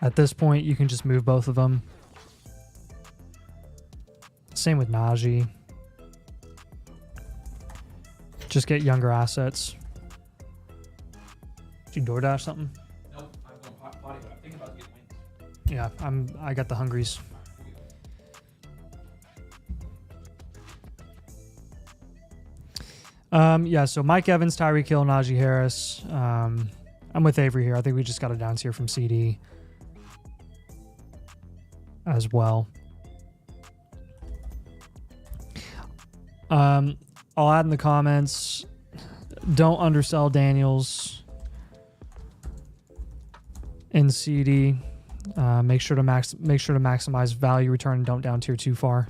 At this point, you can just move both of them. Same with Najee. Just get younger assets. Did you DoorDash something? Nope, I'm going potty, but I'm thinking about getting wings. Yeah, I got the hungries. Yeah, so Mike Evans, Tyreek Hill, Najee Harris. I'm with Avery here. I think we just got a down tier from CD as well. I'll add in the comments, don't undersell Daniels in CD. Make sure to maximize value return and don't down tier too far.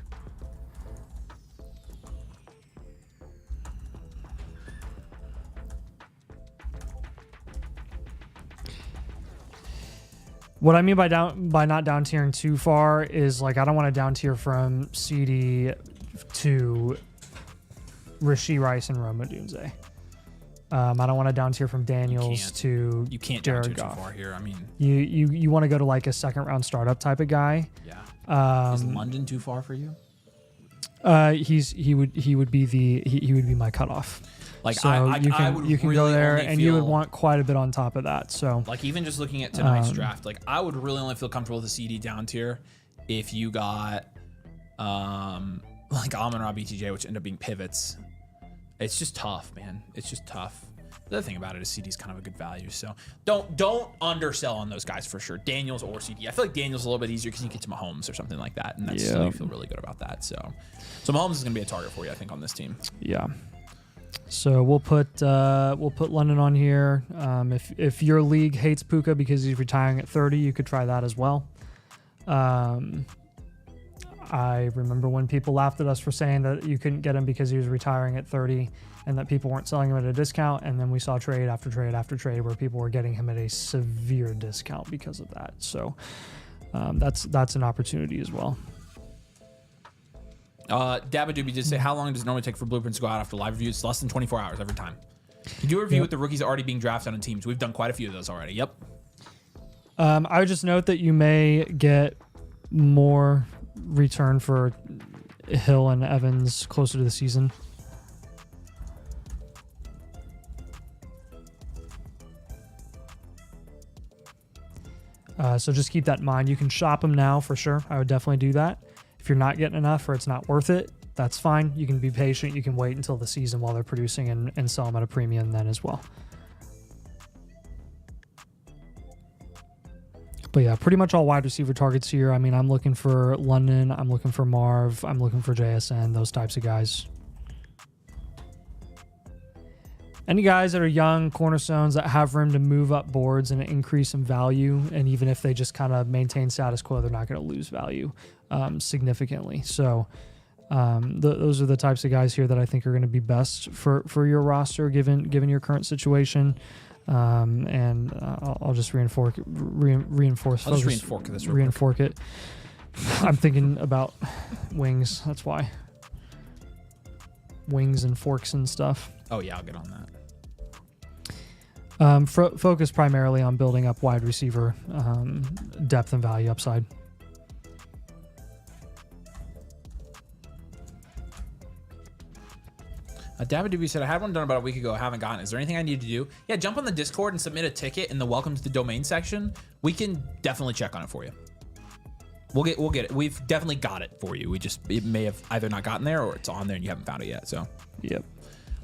What I mean by not down tiering too far is like I don't want to down tier from CD to Rashee Rice and Rome Odunze. I don't want to down tier from Daniels to you can't down tier too Goff. far here. I mean, you want to go to like a second round startup type of guy. Yeah. Is London too far for you? He would be my cutoff. Like so you can really go there and you would want quite a bit on top of that. So like even just looking at tonight's draft, like I would really only feel comfortable with a CD down tier if you got like Amon-Ra BTJ, which end up being pivots. It's just tough, man. It's just tough. The other thing about it is CD is kind of a good value, so don't undersell on those guys for sure. Daniels or CD. I feel like Daniels a little bit easier because you get to Mahomes or something like that, and that's you feel really good about that. So Mahomes is going to be a target for you, I think, on this team. Yeah. So we'll put London on here. If your league hates Puka because he's retiring at 30, you could try that as well. I remember when people laughed at us for saying that you couldn't get him because he was retiring at 30 and that people weren't selling him at a discount. And then we saw trade after trade after trade where people were getting him at a severe discount because of that. So that's an opportunity as well. Dabadoobie did say, how long does it normally take for blueprints to go out after live reviews? It's less than 24 hours every time. You do a review with the rookies already being drafted on teams. We've done quite a few of those already. Yep. I would just note that you may get more return for Hill and Evans closer to the season. So just keep that in mind. You can shop them now for sure. I would definitely do that. If you're not getting enough or it's not worth it, that's fine. You can be patient. You can wait until the season while they're producing and sell them at a premium then as well. But yeah, pretty much all wide receiver targets here. I mean, I'm looking for London. I'm looking for Marv. I'm looking for JSN, those types of guys. Any guys that are young cornerstones that have room to move up boards and increase in value, and even if they just kind of maintain status quo, they're not going to lose value significantly. So those are the types of guys here that I think are going to be best for your roster given your current situation. And I'll just reinforce. I'll just reinforce this. Reinforce it. I'm thinking about wings. That's why. Wings and forks and stuff. Oh yeah, I'll get on that. Focus primarily on building up wide receiver depth and value upside. Dabadoobie said, I had one done about a week ago. I haven't gotten it. Is there anything I need to do? Yeah, jump on the Discord and submit a ticket in the welcome to the domain section. We can definitely check on it for you. We'll get it. We've definitely got it for you. It may have either not gotten there or it's on there and you haven't found it yet. So yep.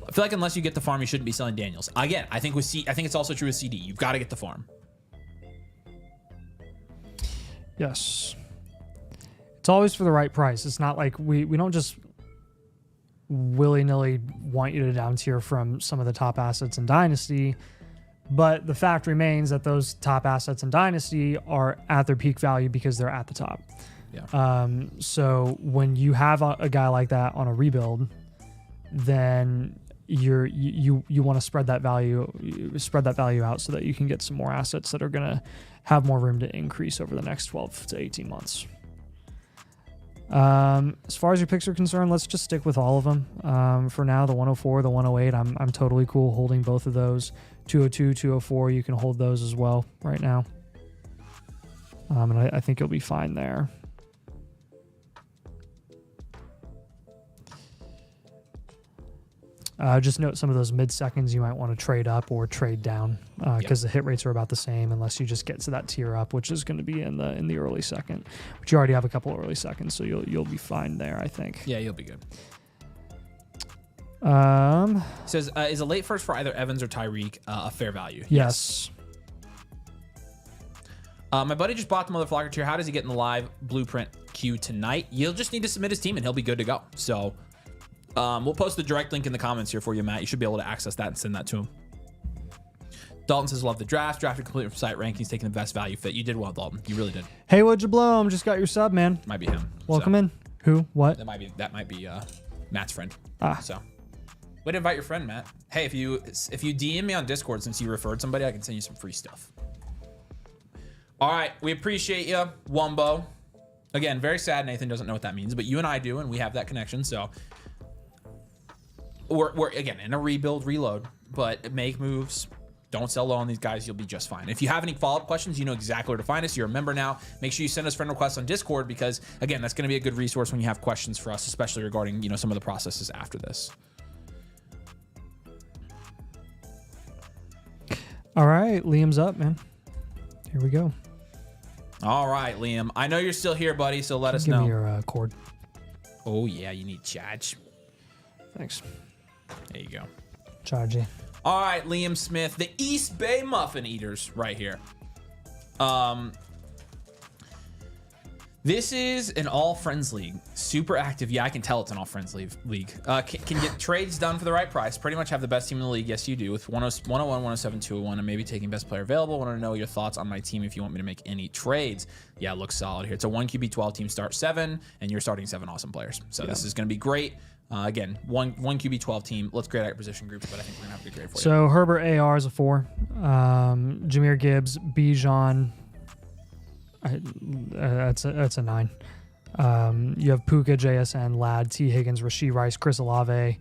I feel like unless you get the farm, you shouldn't be selling Daniels. Again, I think it's also true with CD. You've got to get the farm. Yes. It's always for the right price. It's not like we don't just willy-nilly want you to down tier from some of the top assets in Dynasty, but the fact remains that those top assets in Dynasty are at their peak value because they're at the top. Yeah. So when you have a guy like that on a rebuild, then you want to spread that value out so that you can get some more assets that are going to have more room to increase over the next 12 to 18 months. As far as your picks are concerned, let's just stick with all of them. For now, the 104, the 108, I'm totally cool holding both of those. 202, 204, you can hold those as well right now. And I think you'll be fine there. Just note some of those mid-seconds you might want to trade up or trade down because the hit rates are about the same unless you just get to that tier up, which is going to be in the early second. But you already have a couple early seconds, so you'll be fine there, I think. Yeah, you'll be good. Says, is a late first for either Evans or Tyreek a fair value? Yes. My buddy just bought the Motherflocker tier. How does he get in the live blueprint queue tonight? You'll just need to submit his team and he'll be good to go. So we'll post the direct link in the comments here for you, Matt. You should be able to access that and send that to him. Dalton says, love the draft. Drafted completely from site rankings, taking the best value fit. You did well, Dalton. You really did. Hey, what'd you blow him? Just got your sub, man. Might be him. Welcome in. Who? What? That might be Matt's friend. So way to invite your friend, Matt. Hey, if you DM me on Discord since you referred somebody, I can send you some free stuff. All right, we appreciate you, Wumbo. Again, very sad Nathan doesn't know what that means, but you and I do, and we have that connection. So we're again in a reload, but make moves. Don't sell low on these guys. You'll be just fine. If you have any follow-up questions, you know exactly where to find us. You're a member now. Make sure you send us friend requests on Discord because, again, that's going to be a good resource when you have questions for us, especially regarding, you know, some of the processes after this. All right, Liam's up, man. Here we go. All right, Liam. I know you're still here, buddy, so let us know. Give me your cord. Oh, yeah, you need charge. Thanks. There you go. Chargy. All right, Liam Smith, the East Bay Muffin Eaters right here. This is an all friends league. Super active. Yeah, I can tell it's an all friends league. Can get trades done for the right price. Pretty much have the best team in the league. Yes, you do. With 101, 107, 201, and maybe taking best player available. Want to know your thoughts on my team if you want me to make any trades. Yeah, it looks solid here. It's a 1 QB 12 team, start 7, and you're starting 7 awesome players. So This is going to be great. Again, one QB 12 team. Let's grade out your position groups, but I think we're gonna have a good grade for you. So Herbert AR is a 4. Jahmyr Gibbs, Bijan. That's a 9. You have Puka, JSN, Ladd, T. Higgins, Rashee Rice, Chris Olave.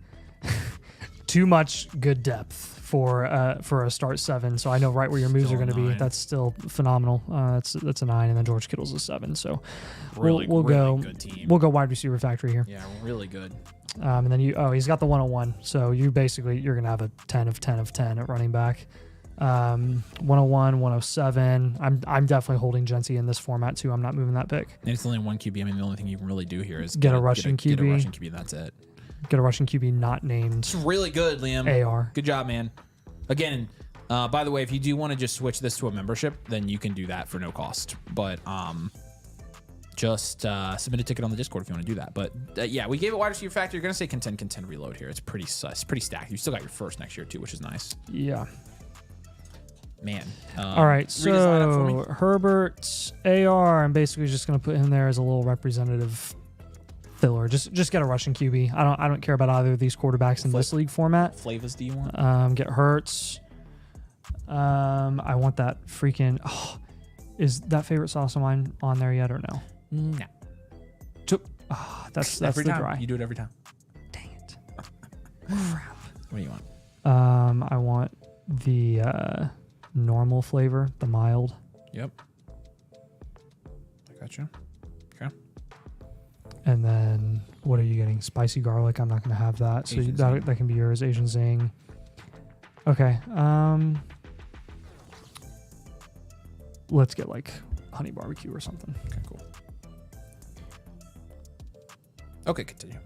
Too much good depth for a start 7. So I know right where your moves are going to be. That's still phenomenal. That's a 9, and then George Kittle's a 7. So we'll go good team. We'll go wide receiver factory here. Yeah, really good. And then he's got the 101. So you're gonna have a 10 of 10 of 10 at running back. 101, 107. I'm definitely holding Jency in this format too. I'm not moving that pick. And it's only 1 QB. I mean, the only thing you can really do here is get a rushing QB. Get a rushing QB. That's it. Get a rushing QB not named. It's really good, Liam. AR. Good job, man. Again, by the way, if you do want to just switch this to a membership, then you can do that for no cost. But just submit a ticket on the Discord if you want to do that. But yeah, we gave it wide receiver factor. You're gonna say contend reload here. It's pretty stacked. You still got your first next year too, which is nice. Yeah. Man. All right, so Herbert's AR, I'm basically just going to put him there as a little representative filler. Just get a rushing QB. I don't care about either of these quarterbacks in this league format. Flavors do you want? Get Hurts. I want that freaking. Oh, is that favorite sauce of mine on there yet or no? No. That's every the time. dry. You do it every time. Dang it. Crap. What do you want? I want the normal flavor, the mild. Yep. I got you. Okay. And then what are you getting? Spicy garlic. I'm not going to have that. So that can be yours. Asian Zing. Okay. Let's get like honey barbecue or something. Okay, cool. Okay, continue.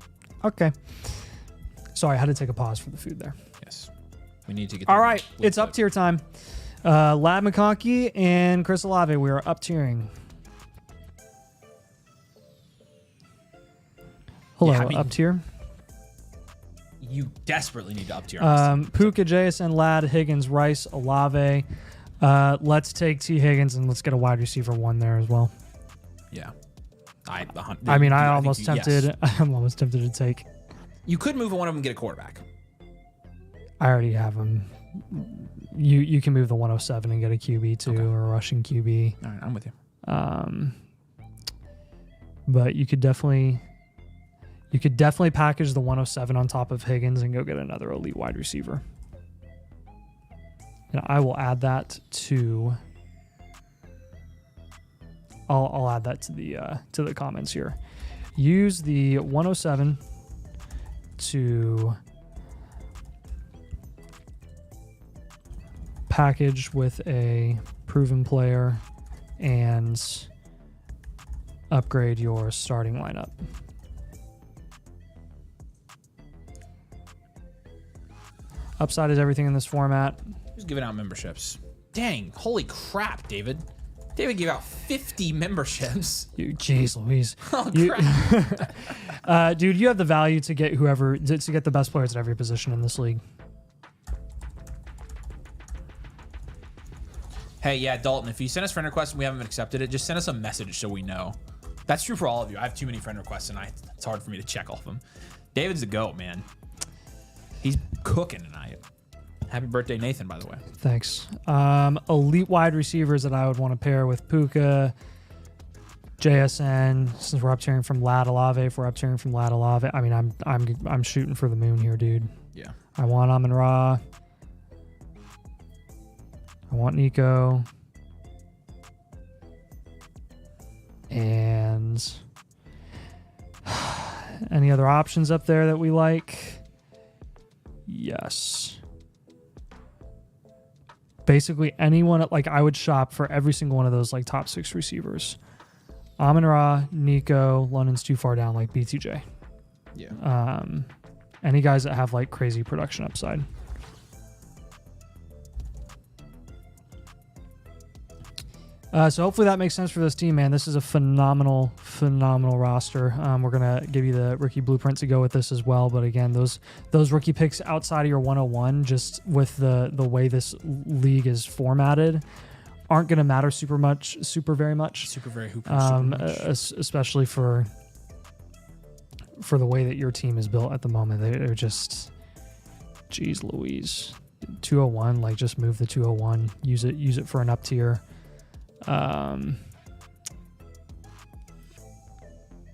Okay. Sorry, I had to take a pause for the food there. Yes. We need to get. All right, it's up tier time. Ladd McConkey and Chris Olave. We are up tiering. Hello, Yeah, I mean, up tier. You desperately need to up tier. Puka, JSN, Ladd, Higgins, Rice, Olave. Let's take T. Higgins and let's get a wide receiver 1 there as well. Yeah. I'm almost tempted. Yes. I'm almost tempted to take. You could move one of them and get a quarterback. I already have him. You can move the 107 and get a QB too, or a rushing QB. All right, I'm with you. But you could definitely package the 107 on top of Higgins and go get another elite wide receiver. And I will add that to. I'll add that to the comments here. Use the 107 to package with a proven player and upgrade your starting lineup. Upside is everything in this format. Who's giving out memberships? Dang, holy crap, David. David gave out 50 memberships. Jeez Louise. Oh, crap. Dude, you have the value to get to get the best players at every position in this league. Hey, yeah, Dalton, if you send us friend requests and we haven't accepted it, just send us a message so we know. That's true for all of you. I have too many friend requests and it's hard for me to check all of them. David's the GOAT, man. He's cooking tonight. Happy birthday, Nathan, by the way. Thanks. Elite wide receivers that I would want to pair with Puka, JSN. Since we're up tiering from Ladalave, if we're up tiering from Ladalave, I mean, I'm shooting for the moon here, dude. Yeah. I want Amon-Ra. I want Nico. And any other options up there that we like? Yes. Basically anyone, like I would shop for every single one of those like top 6 receivers. Amon-Ra, Nico, London's too far down, like BTJ. Yeah. Any guys that have like crazy production upside. So hopefully that makes sense for this team, man. This is a phenomenal roster. We're gonna give you the rookie blueprint to go with this as well. But again, those rookie picks outside of your 101, just with the way this league is formatted, aren't gonna matter super very much. Especially for the way that your team is built at the moment. They're just, geez Louise, 201. Like just move the 201. Use it for an up tier.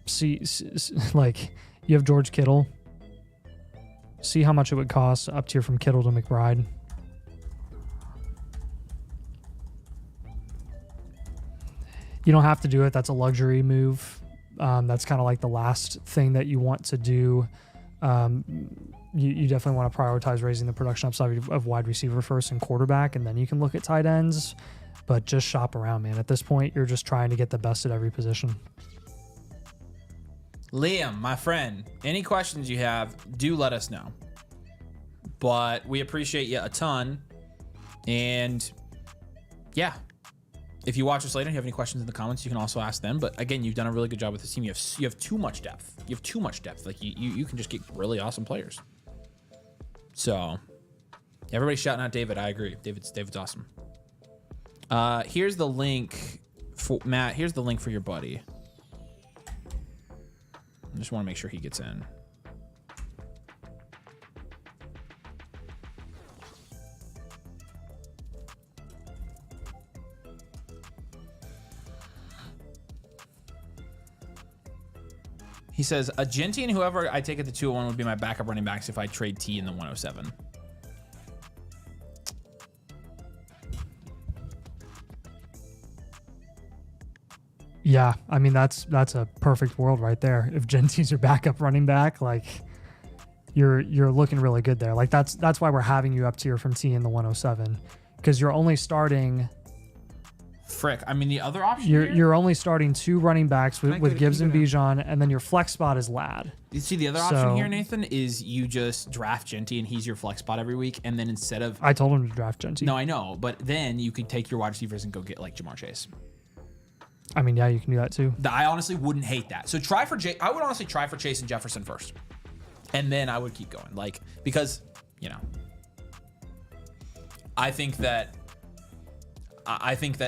See, like you have George Kittle. See how much it would cost up tier from Kittle to McBride. You don't have to do it. That's a luxury move. That's kind of like the last thing that you want to do. You definitely want to prioritize raising the production upside of wide receiver first and quarterback, and then you can look at tight ends. But just shop around, man. At this point, you're just trying to get the best at every position. Liam, my friend, any questions you have, do let us know. But we appreciate you a ton. And yeah, if you watch us later and you have any questions in the comments, you can also ask them. But again, you've done a really good job with this team. You have too much depth. You have too much depth. Like you can just get really awesome players. So everybody's shouting out David. I agree. David's awesome. Here's the link for Matt. Here's the link for your buddy. I just want to make sure he gets in. He says, Agenti and whoever I take at the 201 would be my backup running backs if I trade T in the 107. Yeah, I mean that's a perfect world right there. If Genti's your backup running back, like you're looking really good there. Like that's why we're having you up tier from T in the 107, because you're only starting. Frick, I mean the other option. You're only starting 2 running backs with Gibbs and Bijan, and then your flex spot is Lad. You see the other option here, Nathan, is you just draft Genti and he's your flex spot every week, and then instead of I told him to draft Genti. No, I know, but then you could take your wide receivers and go get like Jamar Chase. I mean, yeah, you can do that too. I honestly wouldn't hate that. So I would honestly try for Chase and Jefferson first, and then I would keep going. Like because I think that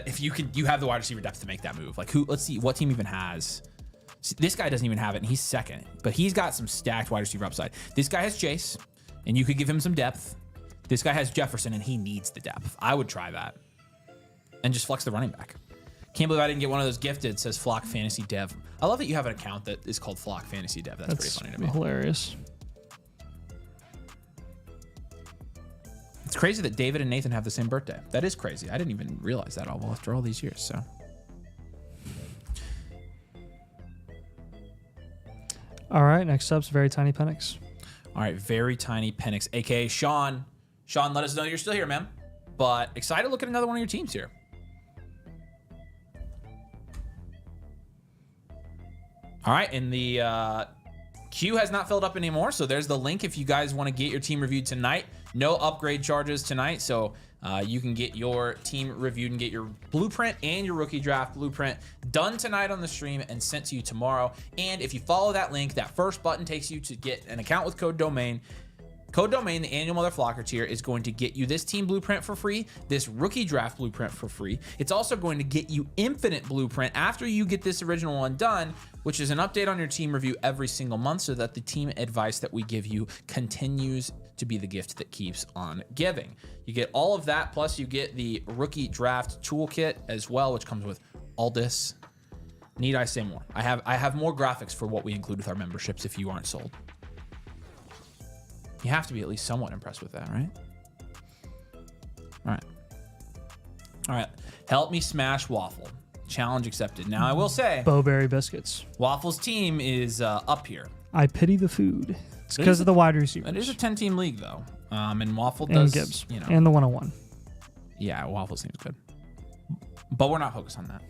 if you have the wide receiver depth to make that move. Like let's see what team even has. See, this guy doesn't even have it, and he's second, but he's got some stacked wide receiver upside. This guy has Chase, and you could give him some depth. This guy has Jefferson, and he needs the depth. I would try that, and just flex the running back. Can't believe I didn't get one of those gifted. Says Flock Fantasy Dev. I love that you have an account that is called Flock Fantasy Dev. That's pretty funny to me. Hilarious. It's crazy that David and Nathan have the same birthday. That is crazy. I didn't even realize that all after all these years. So. All right. Next up's Very Tiny Penix. All right, Very Tiny Penix, aka Sean. Sean, let us know you're still here, man. But excited to look at another one of your teams here. All right, and the queue has not filled up anymore, so there's the link if you guys want to get your team reviewed tonight. No upgrade charges tonight, so you can get your team reviewed and get your blueprint and your rookie draft blueprint done tonight on the stream and sent to you tomorrow. And if you follow that link, that first button takes you to get an account with code domain. Code Domain, the annual Motherflocker tier, is going to get you this team blueprint for free, this rookie draft blueprint for free. It's also going to get you infinite blueprint after you get this original one done, which is an update on your team review every single month so that the team advice that we give you continues to be the gift that keeps on giving. You get all of that, plus you get the rookie draft toolkit as well, which comes with Aldis. Need I say more? I have more graphics for what we include with our memberships if you aren't sold. You have to be at least somewhat impressed with that, right? All right. Help me smash Waffle. Challenge accepted. Now I will say, Bowberry biscuits. Waffle's team is up here. I pity the food. It's because of the wide receivers. It is a 10-team league though, and Waffle does. And Gibbs, and the 101. Yeah, Waffle seems good, but we're not focused on that.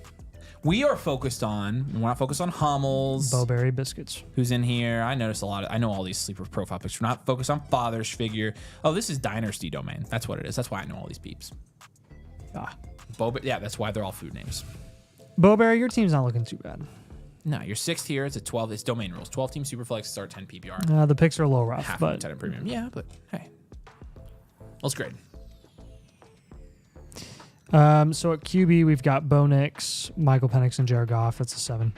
We're not focused on Hummels. Bowberry biscuits. Who's in here? I noticed a lot. I know all these sleeper profile picks. We're not focused on Father's figure. Oh, this is Dynasty domain. That's what it is. That's why I know all these peeps. Yeah, that's why they're all food names. Bowberry, your team's not looking too bad. No, you're 6th here. It's a 12. It's domain rules. 12-team Superflex start 10 PPR. The picks are a little rough, Half but 10 premium. Yeah, but hey, let's grade. So at QB, we've got Bo Nix, Michael Penix, and Jared Goff. That's a 7.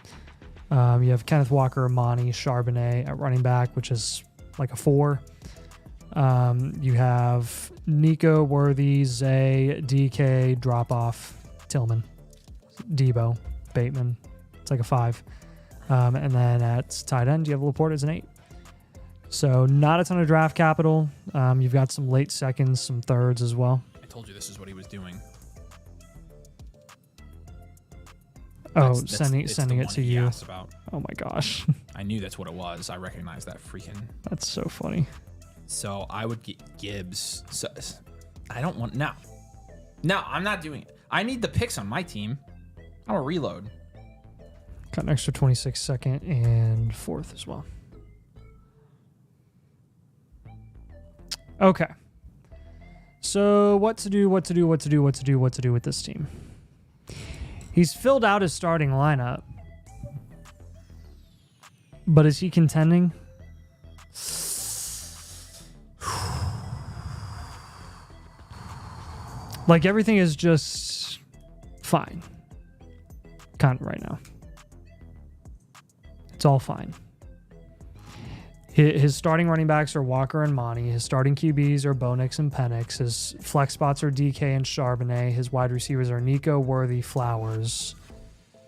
You have Kenneth Walker, Amani, Charbonnet at running back, which is like a 4. You have Nico, Worthy, Zay, DK, drop off, Tillman, Debo, Bateman. It's like a 5. And then at tight end, you have Laporte as an 8. So not a ton of draft capital. You've got some late seconds, some thirds as well. I told you this is what he was doing. Sending it to you. Oh my gosh. I knew that's what it was. I recognize that freaking. That's so funny. So I would get Gibbs. So, I don't want no. I'm not doing it. I need the picks on my team. I'm a reload. Got an extra 26 second and 4th as well. Okay. So what to do with this team? He's filled out his starting lineup. But is he contending? Like everything is just fine. Kind of right now. It's all fine. His starting running backs are Walker and Monty. His starting QBs are Bo Nix and Penix. His flex spots are DK and Charbonnet. His wide receivers are Nico, Worthy, Flowers,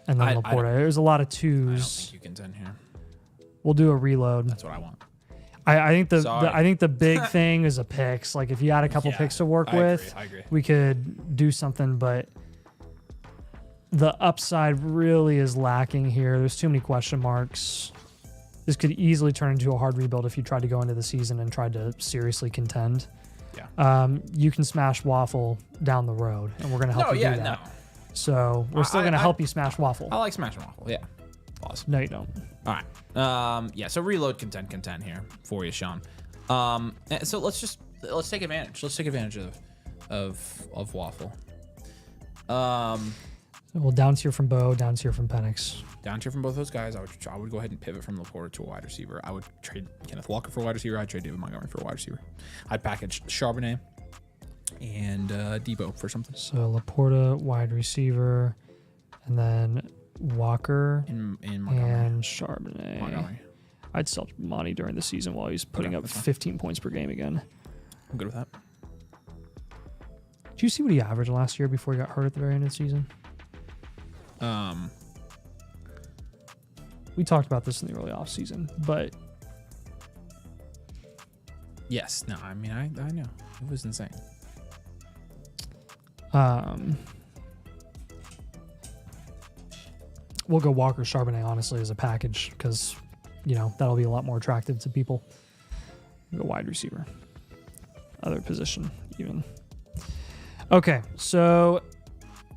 and then Laporte. There's a lot of 2s. I don't think you contend here. We'll do a reload. That's what I want. I think the big thing is a picks. Like if you had a couple picks to work with, I agree. we could do something, but the upside really is lacking here. There's too many question marks. This could easily turn into a hard rebuild if you tried to go into the season and tried to seriously contend. Yeah. You can smash Waffle down the road, and we're going to help you do that. No. So we're still going to help you smash Waffle. I like smashing Waffle. Yeah. Awesome. No, you don't. All right. Yeah. So reload contend here for you, Sean. So let's take advantage. Let's take advantage of Waffle. Well, down tier from Bo, down tier from Penix. Down tier from both those guys. I would go ahead and pivot from Laporte to a wide receiver. I would trade Kenneth Walker for a wide receiver. I'd trade David Montgomery for a wide receiver. I'd package Charbonnet and Debo for something. So Laporta, wide receiver, and then Walker in and Charbonnet. Montgomery. I'd sell Monty during the season while he's putting up 15 points per game again. I'm good with that. Did you see what he averaged last year before he got hurt at the very end of the season? We talked about this in the early offseason, but yes, no, I mean I know it was insane. We'll go Walker Charbonnet honestly as a package because that'll be a lot more attractive to people. We'll go wide receiver, other position even. Okay, so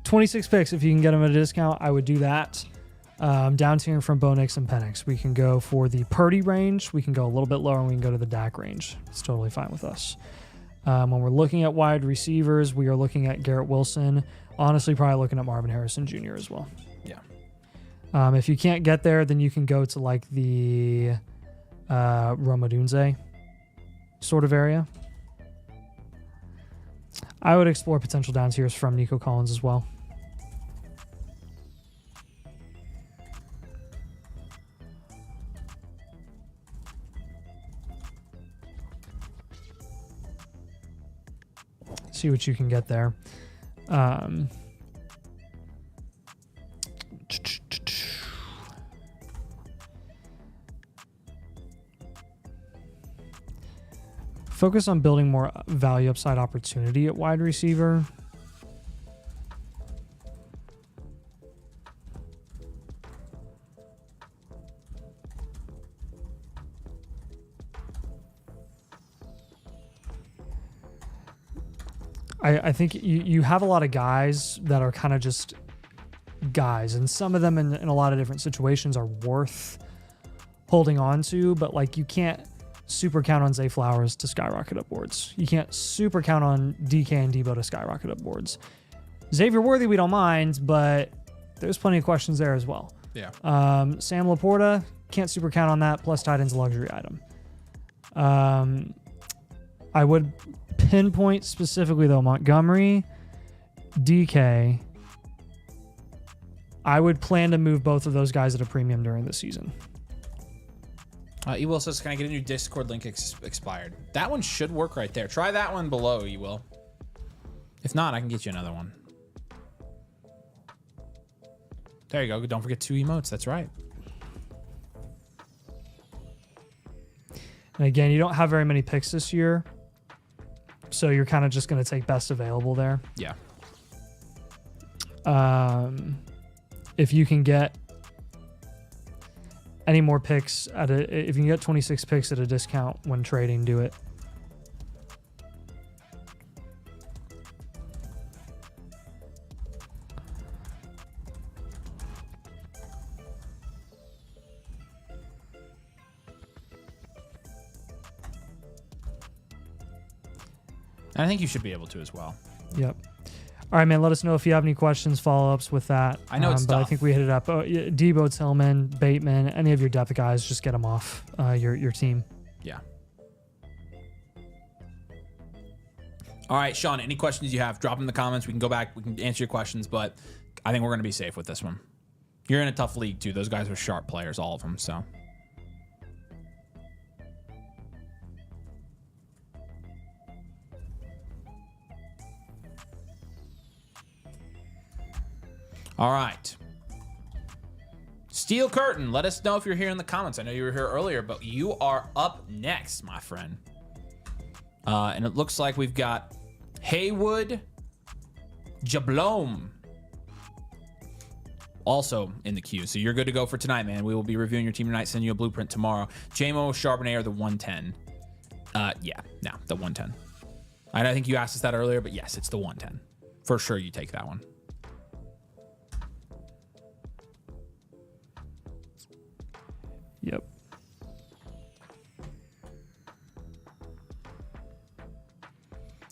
26 picks. If you can get them at a discount, I would do that. Down tiering from Bo Nix and Penix. We can go for the Purdy range. We can go a little bit lower and we can go to the Dak range. It's totally fine with us. When we're looking at wide receivers, we are looking at Garrett Wilson. Honestly, probably looking at Marvin Harrison Jr. as well. Yeah. If you can't get there, then you can go to like the Roma Dunze sort of area. I would explore potential down tiers from Nico Collins as well. See what you can get there. Focus on building more value upside opportunity at wide receiver. I think you have a lot of guys that are kind of just guys, and some of them in a lot of different situations are worth holding on to, but like you can't super count on Zay Flowers to skyrocket up boards. You can't super count on DK and Debo to skyrocket up boards. Xavier Worthy, we don't mind, but there's plenty of questions there as well. Yeah. Sam Laporta, can't super count on that, plus tight end's a luxury item. I would pinpoint specifically, though, Montgomery, DK. I would plan to move both of those guys at a premium during the season. Ewell says, can I get a new Discord link expired? That one should work right there. Try that one below, Ewell. If not, I can get you another one. There you go. Don't forget 2 emotes. That's right. And again, you don't have very many picks this year, so you're kind of just going to take best available there. Yeah. If you can get any more picks if you can get 26 picks at a discount when trading, do it. I think you should be able to as well. Yep. All right, man. Let us know if you have any questions, follow-ups with that. I know it's but tough. I think we hit it up. Debo, Tillman, Bateman, any of your depth guys, just get them off your team. Yeah. All right, Sean, any questions you have, drop them in the comments. We can go back. We can answer your questions, but I think we're going to be safe with this one. You're in a tough league, too. Those guys are sharp players, all of them, so. All right. Steel Curtain, let us know if you're here in the comments. I know you were here earlier, but you are up next, my friend. And it looks like we've got Haywood Jablom also in the queue. So you're good to go for tonight, man. We will be reviewing your team tonight, sending you a blueprint tomorrow. JMO, Charbonnet are the 110. The 110. I think you asked us that earlier, but yes, it's the 110. For sure, you take that one. Yep.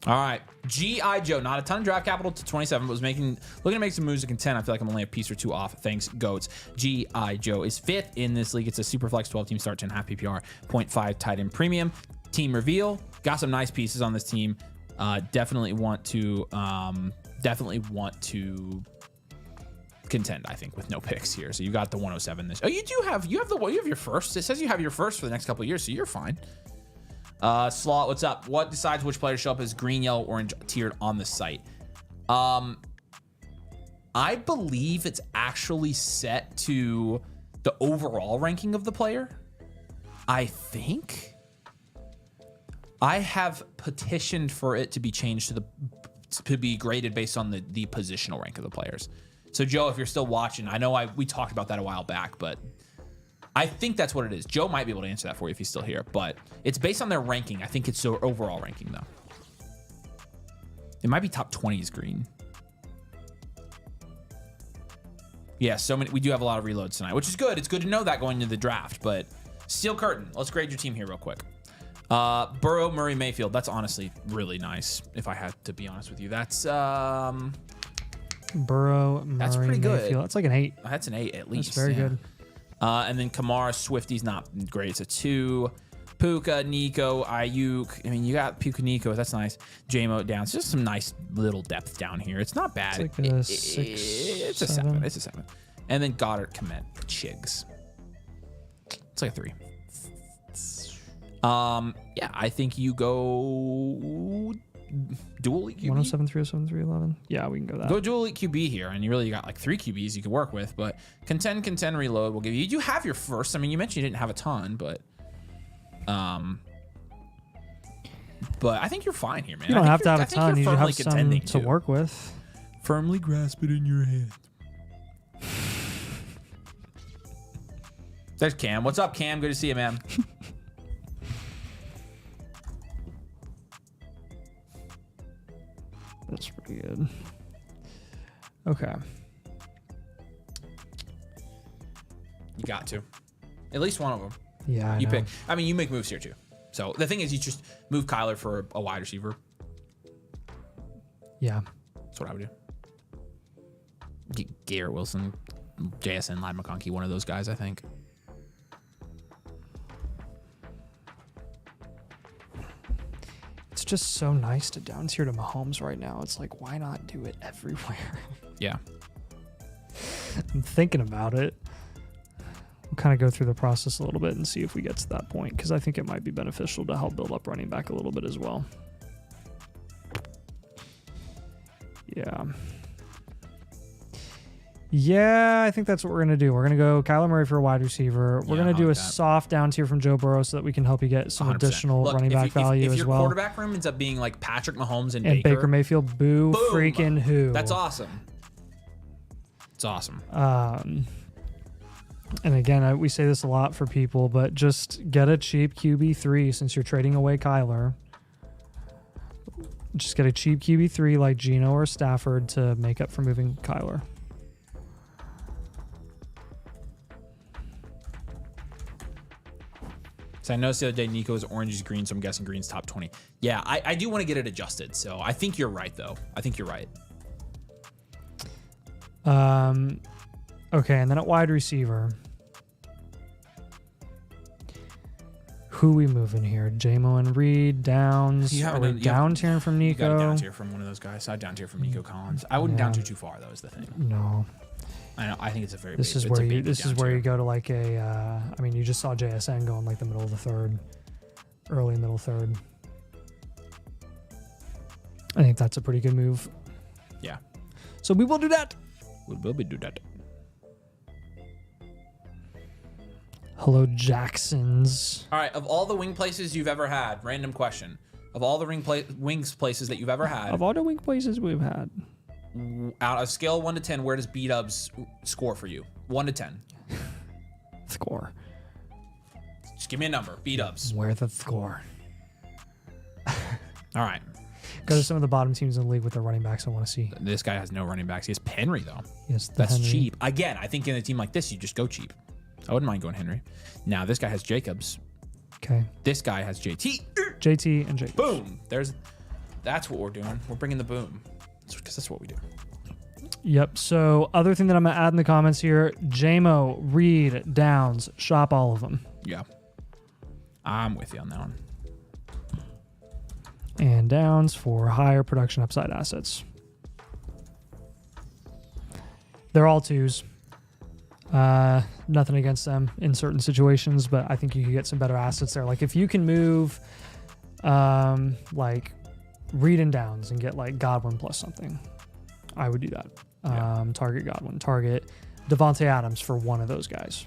All right. G.I. Joe, not a ton of draft capital to 27, but was looking to make some moves to contend. I feel like I'm only a piece or two off. Thanks, Goats. G.I. Joe is 5th in this league. It's a super flex 12 team start, 10.5 PPR, 0.5 tight end premium. Team reveal. Got some nice pieces on this team. Definitely want to contend, I think, with no picks here. So you got the 107 this. Oh, you have your first. It says you have your first for the next couple of years, so you're fine. Slot, what's up? What decides which players show up as green, yellow, orange tiered on the site? I believe it's actually set to the overall ranking of the player. I think I have petitioned for it to be changed to be graded based on the positional rank of the players. So Joe, if you're still watching, I know we talked about that a while back, but I think that's what it is. Joe might be able to answer that for you if he's still here, but it's based on their ranking. I think it's their overall ranking, though. It might be top 20 is green. Yeah, so many. We do have a lot of reloads tonight, which is good. It's good to know that going into the draft, but Steel Curtain. Let's grade your team here real quick. Burrow, Murray, Mayfield. That's honestly really nice, if I had to be honest with you. That's Burrow, Murray, that's pretty good. Mayfield. That's like an 8. That's an 8 at least. That's very good. And then Kamara, Swifty's not great. It's a 2. Puka, Nico, Ayuk. I mean, you got Puka, Nico. That's nice. JMO down. It's just some nice little depth down here. It's not bad. It's like a 6, it's a 7. It's a 7. And then Goddard, Komet, Chigs. It's like a 3. Yeah, I think you go dual elite QB. 107, 307, 311. Yeah, we can go that. Go dual elite QB here, and you really got like 3 QBs you could work with. But contend reload will give you. You have your first. I mean, you mentioned you didn't have a ton, but I think you're fine here, man. You don't have to have a ton. You have some to work with. Firmly grasp it in your hand. There's Cam. What's up, Cam? Good to see you, man. That's pretty good. Okay. You got to. At least one of them. Yeah, you pick. I mean, you make moves here too. So the thing is, you just move Kyler for a wide receiver. Yeah. That's what I would do. Garrett Wilson, JSN, Live McConkey, one of those guys, I think. It's just so nice to down tier to Mahomes right now. It's like, why not do it everywhere? Yeah. I'm thinking about it. We'll kind of go through the process a little bit and see if we get to that point, because I think it might be beneficial to help build up running back a little bit as well. Yeah. Yeah, I think that's what we're going to do. We're going to go Kyler Murray for a wide receiver. We're going to do a soft down tier from Joe Burrow so that we can help you get some 100%. additional running back value as well. If your quarterback room ends up being like Patrick Mahomes and Baker Mayfield, boom. Freaking who. That's awesome. It's awesome. And again, we say this a lot for people, but just get a cheap QB3 since you're trading away Kyler. Just get a cheap QB3 like Geno or Stafford to make up for moving Kyler. So I noticed the other day Nico is orange is green, so I'm guessing green's top 20. Yeah, I do want to get it adjusted, so I think you're right, though. I think you're right. Okay, and then at wide receiver, who we moving here? J-Mo and Reed, Downs. Are we down tiering from Nico? You got down tier from one of those guys. I down tier from Nico Collins. I wouldn't down tier too far, though, is the thing. No. I know. I think it's a very. This is where you go to like a. I mean, you just saw JSN go in like the middle of the third, early middle third. I think that's a pretty good move. Yeah. So we will do that. We will do that. Hello, Jacksons. All right. Of all the wing places you've ever had, random question. Of all the wings places that you've ever had. Of all the wing places we've had. Out of scale of 1 to 10, where does B-Dubs score for you? 1 to 10. Score. Just give me a number. B-Dubs. Where the score? All right. Go to some of the bottom teams in the league with their running backs I want to see. This guy has no running backs. He has Henry, though. Yes, that's Henry. cheap. Again, I think in a team like this, you just go cheap. I wouldn't mind going Henry. Now, this guy has Jacobs. Okay. This guy has JT. JT and Jacobs. Boom. That's what we're doing. We're bringing the boom. Because that's what we do. Yep. So other thing that I'm going to add in the comments here, J-Mo, Reed, Downs, shop all of them. Yeah. I'm with you on that one. And Downs for higher production upside assets. They're all 2s. Nothing against them in certain situations, but I think you could get some better assets there. Like if you can move like Reed and Downs and get like Godwin plus something, I would do that. Target Godwin, target Devontae Adams for one of those guys.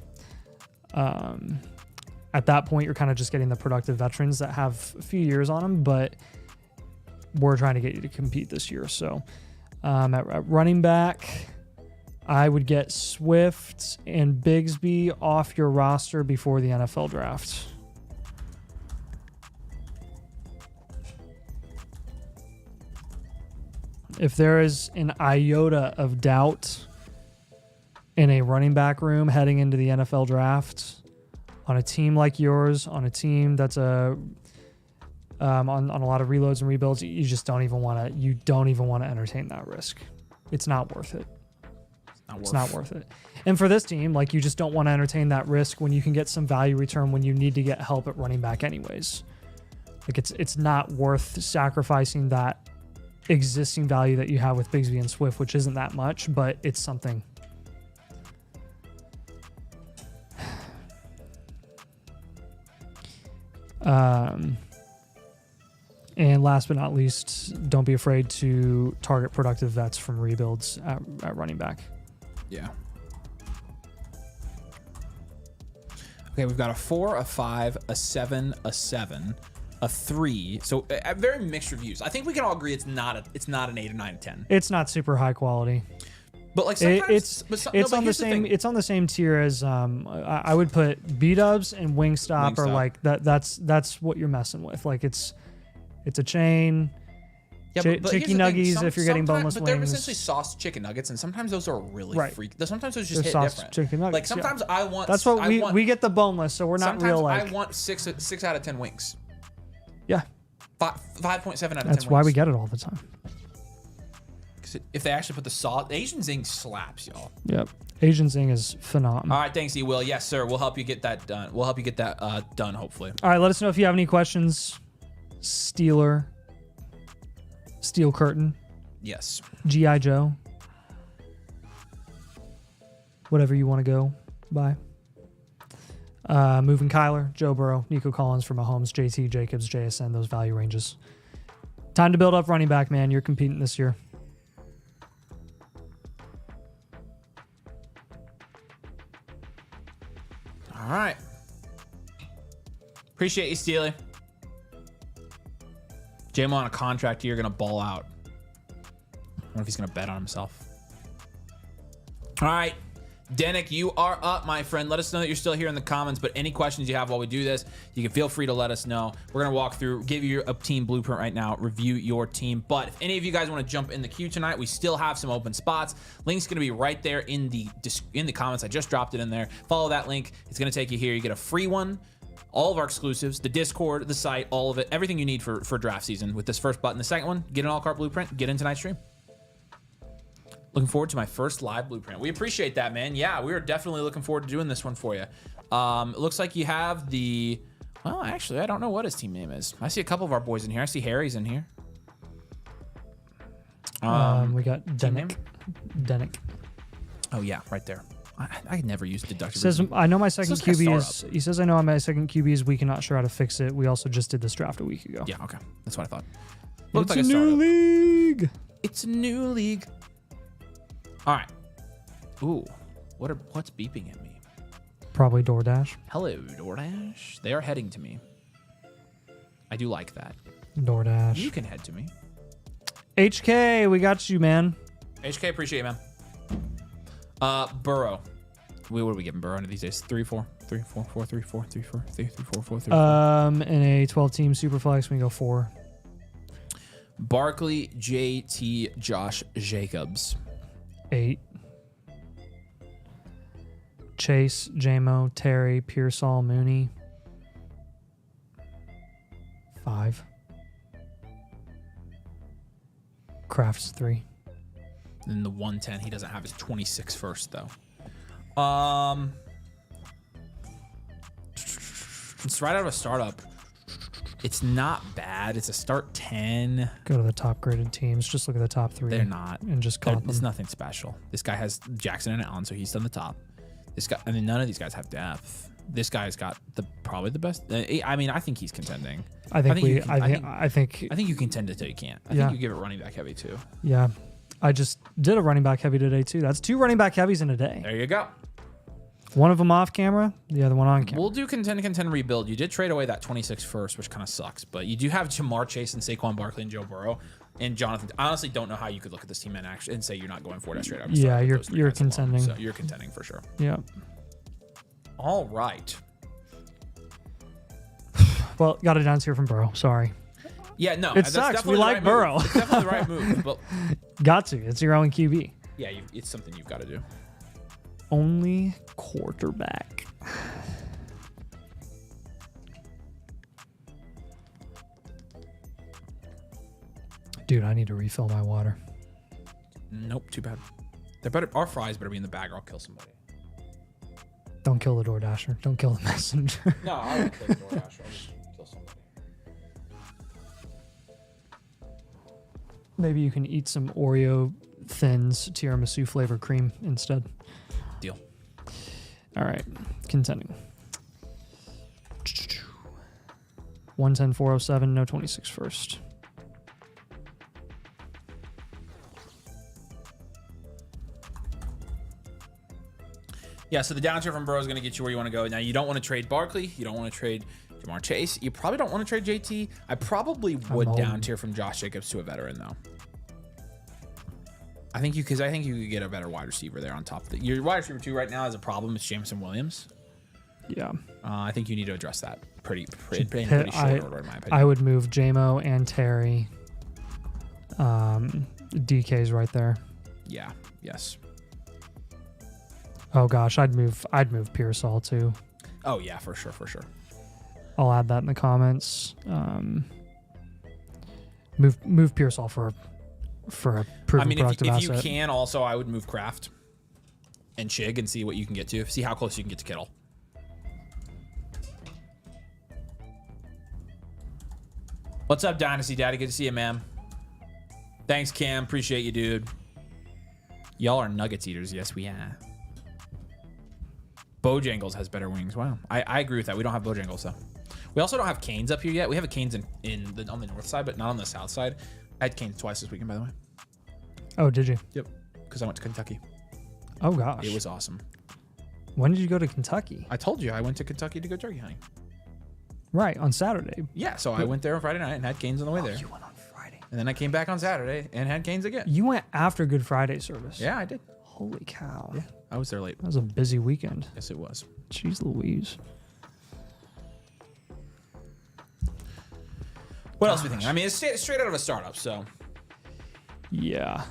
At that point, you're kind of just getting the productive veterans that have a few years on them, but we're trying to get you to compete this year. So at running back, I would get Swift and Bigsby off your roster before the NFL draft. If there is an iota of doubt in a running back room heading into the NFL draft, on a team like yours, on a team that's on a lot of reloads and rebuilds, you just don't even want to entertain that risk. It's not worth it. It's not worth it. And for this team, like, you just don't want to entertain that risk when you can get some value return when you need to get help at running back anyways. Like, it's not worth sacrificing that existing value that you have with Bigsby and Swift, which isn't that much, but it's something. And last but not least, don't be afraid to target productive vets from rebuilds at running back. Yeah. Okay, we've got a 4, a 5, a 7, a 7, a 3. So very mixed reviews. I think we can all agree it's not an 8 or 9 or 10. It's not super high quality. But like sometimes it's on the same it's on the same tier as I would put B-dubs and Wingstop or like that's what you're messing with. Like it's a chain. Yeah, but chicken nuggies if you're getting boneless wings. But they're essentially sauce chicken nuggets, and sometimes those are really freaky. Sometimes those just hit different. Chicken nuggets, like sometimes I want. That's what we get the boneless, so we're not real like. I want 6 out of 10 wings. Yeah. 5.7 out of 10 wings. That's why we get it all the time. If they actually put the sauce, Asian Zing slaps, y'all. Yep. Asian Zing is phenomenal. All right, thanks, E-Will. Yes, sir. We'll help you get that done. We'll help you get that done, hopefully. All right, let us know if you have any questions. Steel Curtain. Yes. G.I. Joe. Whatever you want to go by. Moving Kyler, Joe Burrow, Nico Collins for Mahomes, JT, Jacobs, JSN, those value ranges. Time to build up running back, man. You're competing this year. All right. Appreciate you, Steely. JMO on a contract, you're going to ball out. I wonder if he's going to bet on himself. All right. Denick, you are up, my friend. Let us know that you're still here in the comments, but any questions you have while we do this, you can feel free to let us know. We're going to walk through, give you a team blueprint right now, review your team. But if any of you guys want to jump in the queue tonight, we still have some open spots. Link's going to be right there in the comments. I just dropped it in there. Follow that link. It's going to take you here. You get a free one. All of our exclusives, the Discord, the site, all of it, everything you need for draft season with this first button. The second one, get an all-cart blueprint, get in tonight's stream. Looking forward to my first live blueprint. We appreciate that, man. Yeah, we are definitely looking forward to doing this one for you. It looks like you have the... Well, actually, I don't know what his team name is. I see a couple of our boys in here. I see Harry's in here. We got Denick. Oh, yeah, right there. I never used deductive. Says I know my second QB is. He says I know my second QB is weak and not sure how to fix it. We also just did this draft a week ago. Yeah, okay, that's what I thought. It's like a new league. It's a new league. All right. Ooh, what's beeping at me? Probably DoorDash. Hello, DoorDash. They are heading to me. I do like that. DoorDash. You can head to me. HK, we got you, man. HK, appreciate you, man. Burrow. What are we giving Burrow into these days? 3-4, 3-4, 4-3, 4-3, 4, 3-3, 4-4, 3-4. In a 12-team superflex, we go 4. Barkley, JT, Josh Jacobs. 8. Chase, JMO, Terry, Pearsall, Mooney. 5. Crafts 3. And the 110 he doesn't have his 26 first though. It's right out of a startup. It's not bad. It's a start 10. Go to the top graded teams. Just look at the top 3. They're not. And just call them. It's nothing special. This guy has Jackson and Allen, so he's done the top. This guy, I mean, none of these guys have depth. This guy's got probably the best. I mean, I think he's contending. I think you contend until you can't. I think you give it running back heavy too. Yeah. I just did a running back heavy today too. That's 2 running back heavies in a day. There you go. One of them off camera, the other one on camera. We'll do contend rebuild. You did trade away that 26 first, which kind of sucks. But you do have Jamar Chase and Saquon Barkley and Joe Burrow and Jonathan. I honestly don't know how you could look at this team and say you're not going for it straight up. Yeah, you're contending. So you're contending for sure. Yeah. All right. Well, got it down here from Burrow. Sorry. Yeah, no. It sucks. We like Burrow. It's definitely the right move. But got to. It's your own QB. Yeah, it's something you've got to do. Only quarterback. Dude, I need to refill my water. Nope, too bad. They're better. Our fries better be in the bag or I'll kill somebody. Don't kill the DoorDasher. Don't kill the messenger. No, I won't kill the DoorDasher. I'll just kill somebody. Maybe you can eat some Oreo Thins tiramisu flavored cream instead. Deal. All right, contending. 110, 407, no 26 first. Yeah, so the down tier from Burrow is going to get you where you want to go. Now, you don't want to trade Barkley. You don't want to trade Jamar Chase. You probably don't want to trade JT. I probably would down tier from Josh Jacobs to a veteran, though. I think you could get a better wide receiver there on top of it. Your wide receiver 2 right now has a problem. It's Jameson Williams. Yeah. I think you need to address that pretty short order, in my opinion. I would move JMO and Terry. DK's right there. Yeah. Yes. Oh gosh, I'd move Pearsall too. Oh yeah, for sure. I'll add that in the comments. Move Pearsall for a proven productive asset. If you can, also I would move Kraft and Chig and see what you can get to. See how close you can get to Kittle. What's up, Dynasty Daddy? Good to see you, man. Thanks, Cam. Appreciate you, dude. Y'all are Nuggets eaters. Yes, we are. Bojangles has better wings. Wow. I agree with that. We don't have Bojangles, though. We also don't have Canes up here yet. We have a Canes on the north side, but not on the south side. I had Canes twice this weekend, by the way. Oh, did you? Yep. Because I went to Kentucky. Oh, gosh. It was awesome. When did you go to Kentucky? I told you I went to Kentucky to go turkey hunting. Right, on Saturday. Yeah, so I went there on Friday night and had Canes on the way there. You went on Friday. And then I came back on Saturday and had Canes again. You went after Good Friday service. Yeah, I did. Holy cow. Yeah, I was there late. That was a busy weekend. Yes, it was. Jeez Louise. What else do we think? I mean, it's straight out of a startup, so. Yeah.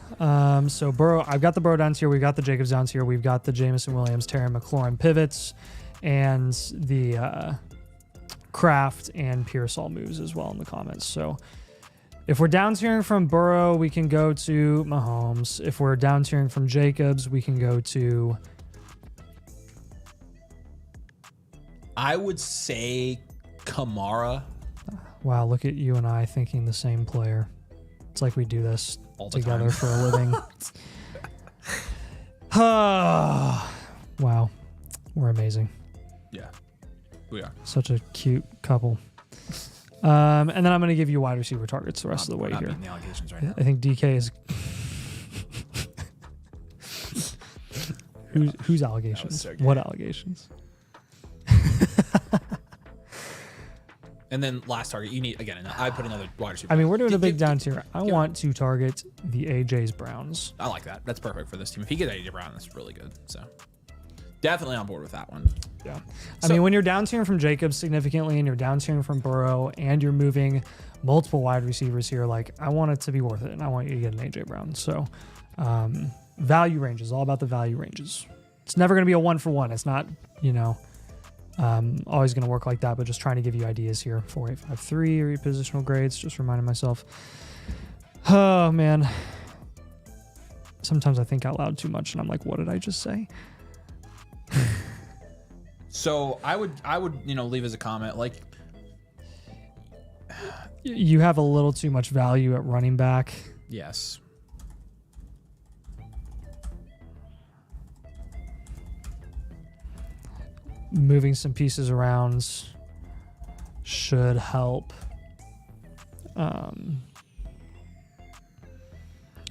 So Burrow, I've got the Burrow downs here. We've got the Jacobs downs here. We've got the Jameson Williams, Terry McLaurin pivots, and the Kraft and Pearsall moves as well in the comments. So if we're down tiering from Burrow, we can go to Mahomes. If we're down tiering from Jacobs, we can go to. I would say Kamara. Wow, look at you and I thinking the same player. It's like we do this all the together time. for a living. Wow, we're amazing. Yeah, we are. Such a cute couple. And then I'm going to give you wide receiver targets the rest of the way here. The allegations right now. I think DK is. Whose allegations? So what allegations? And then last target, you need again. I put another wide receiver. I mean, we're doing a big down tier. I want to target the AJ's Browns. I like that. That's perfect for this team. If he gets AJ Brown, that's really good. So definitely on board with that one. Yeah. I mean, when you're down tiering from Jacobs significantly and you're down tiering from Burrow and you're moving multiple wide receivers here, like I want it to be worth it and I want you to get an AJ Brown. So value ranges, all about the value ranges. It's never going to be a 1-for-1. It's not, always going to work like that, but just trying to give you ideas here. 4853 repositional grades, just reminding myself. Oh, man. Sometimes I think out loud too much and I'm like, what did I just say? So I would leave as a comment like you have a little too much value at running back. yes. Moving some pieces around should help.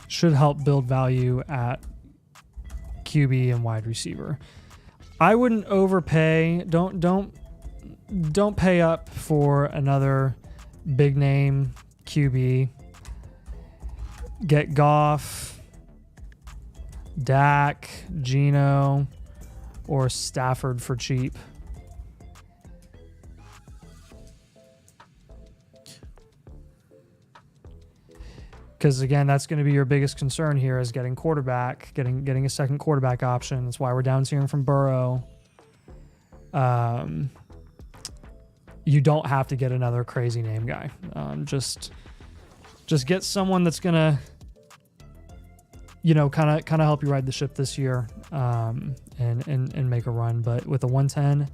Should help build value at QB and wide receiver. I wouldn't overpay. Don't pay up for another big name QB. Get Goff, Dak, Geno, or Stafford for cheap. Because again, that's going to be your biggest concern here is getting quarterback, getting a second quarterback option. That's why we're down tiering from Burrow. You don't have to get another crazy name guy. Just get someone that's gonna, kind of help you ride the ship this year, and make a run. But with the 110,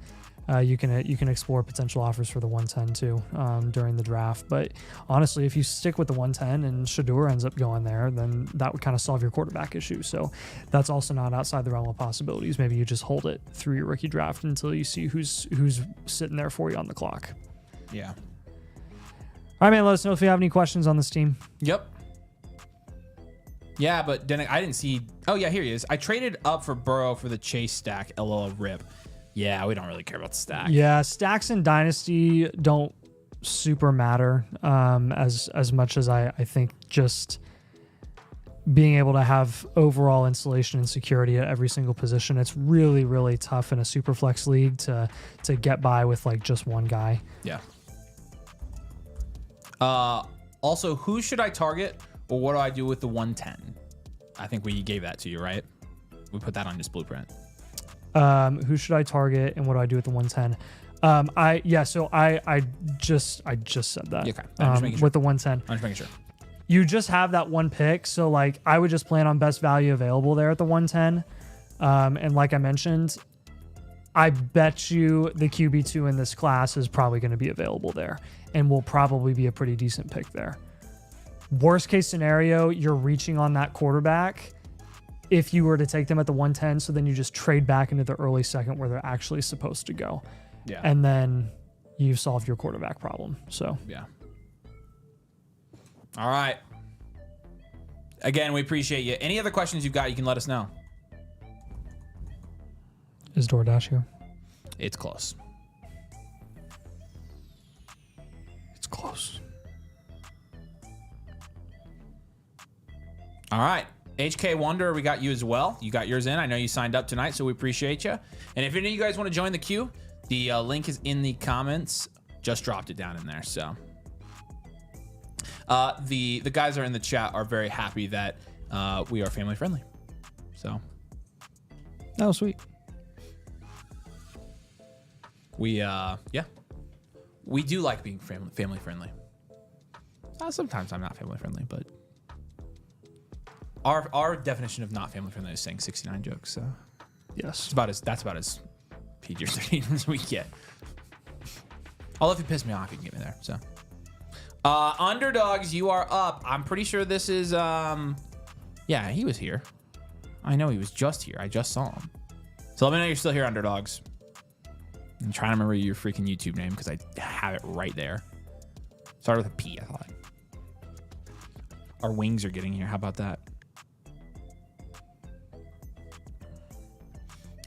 you can explore potential offers for the 110 too during the draft. But honestly, if you stick with the 110 and Shador ends up going there, then that would kind of solve your quarterback issue. So that's also not outside the realm of possibilities. Maybe you just hold it through your rookie draft until you see who's sitting there for you on the clock. Yeah. right, man. Let us know if you have any questions on this team. Yep. Yeah, but then I didn't see. Oh, yeah, here he is. I traded up for Burrow for the Chase stack. LOL rip. Yeah, we don't really care about the stack. Yeah, stacks in Dynasty don't super matter as much as I think just being able to have overall installation and security at every single position. It's really, really tough in a super flex league to get by with like just one guy. Yeah. Also, who should I target, or what do I do with the 110? I think we gave that to you, right? We put that on this blueprint. Who should I target, and what do I do with the 110? I just said that. Okay. I'm just making sure. With the 110. I'm just making sure. You just have that one pick, so like I would just plan on best value available there at the 110. And like I mentioned, I bet you the QB2 in this class is probably going to be available there and will probably be a pretty decent pick there. Worst case scenario, you're reaching on that quarterback if you were to take them at the 110, so then you just trade back into the early second where they're actually supposed to go. Yeah. And then you've solved your quarterback problem. So yeah. All right. Again, we appreciate you. Any other questions you've got, you can let us know. Is DoorDash here? It's close. It's close. All right. HK Wonder, we got you as well. You got yours in. I know you signed up tonight, so we appreciate you. And if any of you guys want to join the queue, the link is in the comments. Just dropped it down in there. So the guys that are in the chat are very happy that we are family friendly. So Oh, sweet. we we do like being family friendly. Sometimes I'm not family friendly, but our definition of not family friendly is saying 69 jokes. So Yes. that's about as PG-13 as we get. Although if you piss me off, you can get me there. So underdogs, you are up. I'm pretty sure this is yeah, he was here. I know he was just here. I just saw him. So let me know you're still here, underdogs. I'm trying to remember your freaking YouTube name because I have it right there. Started with a P, I thought. Our wings are getting here. How about that?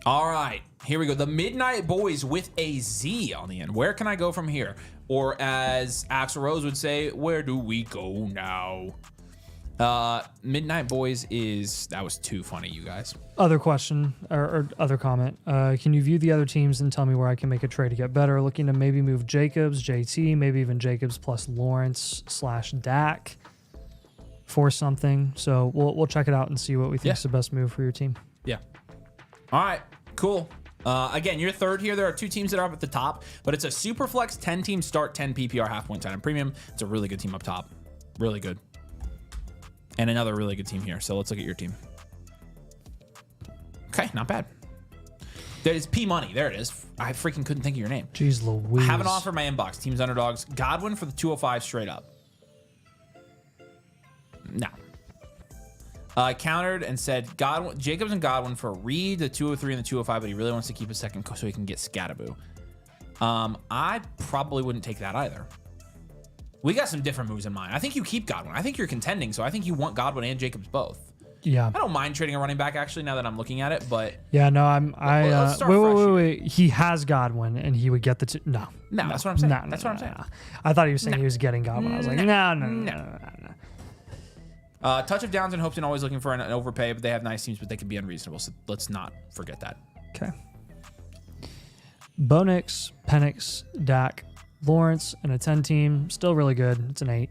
All right, here we go. The Midnight Boys with a Z on the end. Where can I go from here? Or as Axl Rose would say, where do we go now? Midnight Boys that was too funny, you guys. Other question or other comment. Can you view the other teams and tell me where I can make a trade to get better? Looking to maybe move Jacobs, JT, maybe even Jacobs plus Lawrence / Dak for something. So we'll check it out and see what we think is the best move for your team. Yeah. All right, cool. Again, you're third here. There are two teams that are up at the top, but it's a super flex 10 team start, 10 PPR, half point tight end premium. It's a really good team up top. Really good. And another really good team here. So let's look at your team. Okay, not bad. That is P Money. There it is. I freaking couldn't think of your name. Jeez Louise. I have an offer in my inbox. Teams underdogs. Godwin for the 205 straight up. No. I countered and said Jacobs and Godwin for Reed, the 203 and the 205, but he really wants to keep a second so he can get Scattaboo. I probably wouldn't take that either. We got some different moves in mind. I think you keep Godwin. I think you're contending, so I think you want Godwin and Jacobs both. Yeah. I don't mind trading a running back actually now that I'm looking at it, but yeah, no, let's start wait. He has Godwin and he would get the no. That's what I'm saying. That's what I'm saying. I thought he was saying he was getting Godwin. I was like, no. Touch of Downs and Hopeton always looking for an overpay, but they have nice teams, but they can be unreasonable. So let's not forget that. Okay. Bo Nix, Penix, Dak, Lawrence, and a 10 team. Still really good. It's an 8.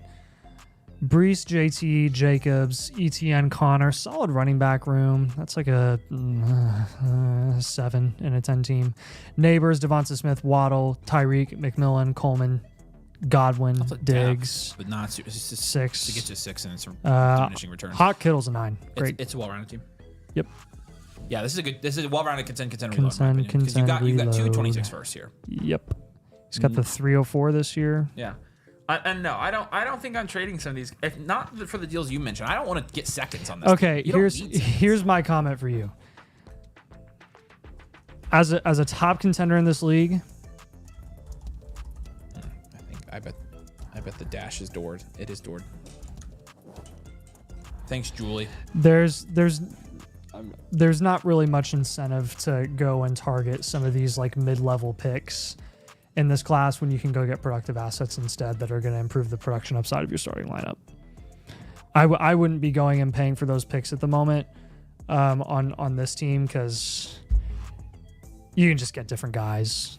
Brees, JT, Jacobs, ETN, Connor. Solid running back room. That's like a 7 in a 10 team. Neighbors, Devonta Smith, Waddle, Tyreek, McMillan, Coleman, Godwin, Diggs. But not it's just 6. To get to 6 and it's a diminishing return. Hot Kittle's a 9. Great. It's a well-rounded team. Yep. Yeah, this is a well-rounded contend reload. Because you got 226 first here. Yep. He's got the 304 this year. Yeah. And no, I don't think I'm trading some of these. If not for the deals you mentioned, I don't want to get seconds on this. Okay, here's my comment for you. As a top contender in this league, I bet bet the dash is doored. It is doored. Thanks, Julie. There's not really much incentive to go and target some of these like mid-level picks in this class when you can go get productive assets instead that are going to improve the production upside of your starting lineup. I wouldn't be going and paying for those picks at the moment on this team because you can just get different guys.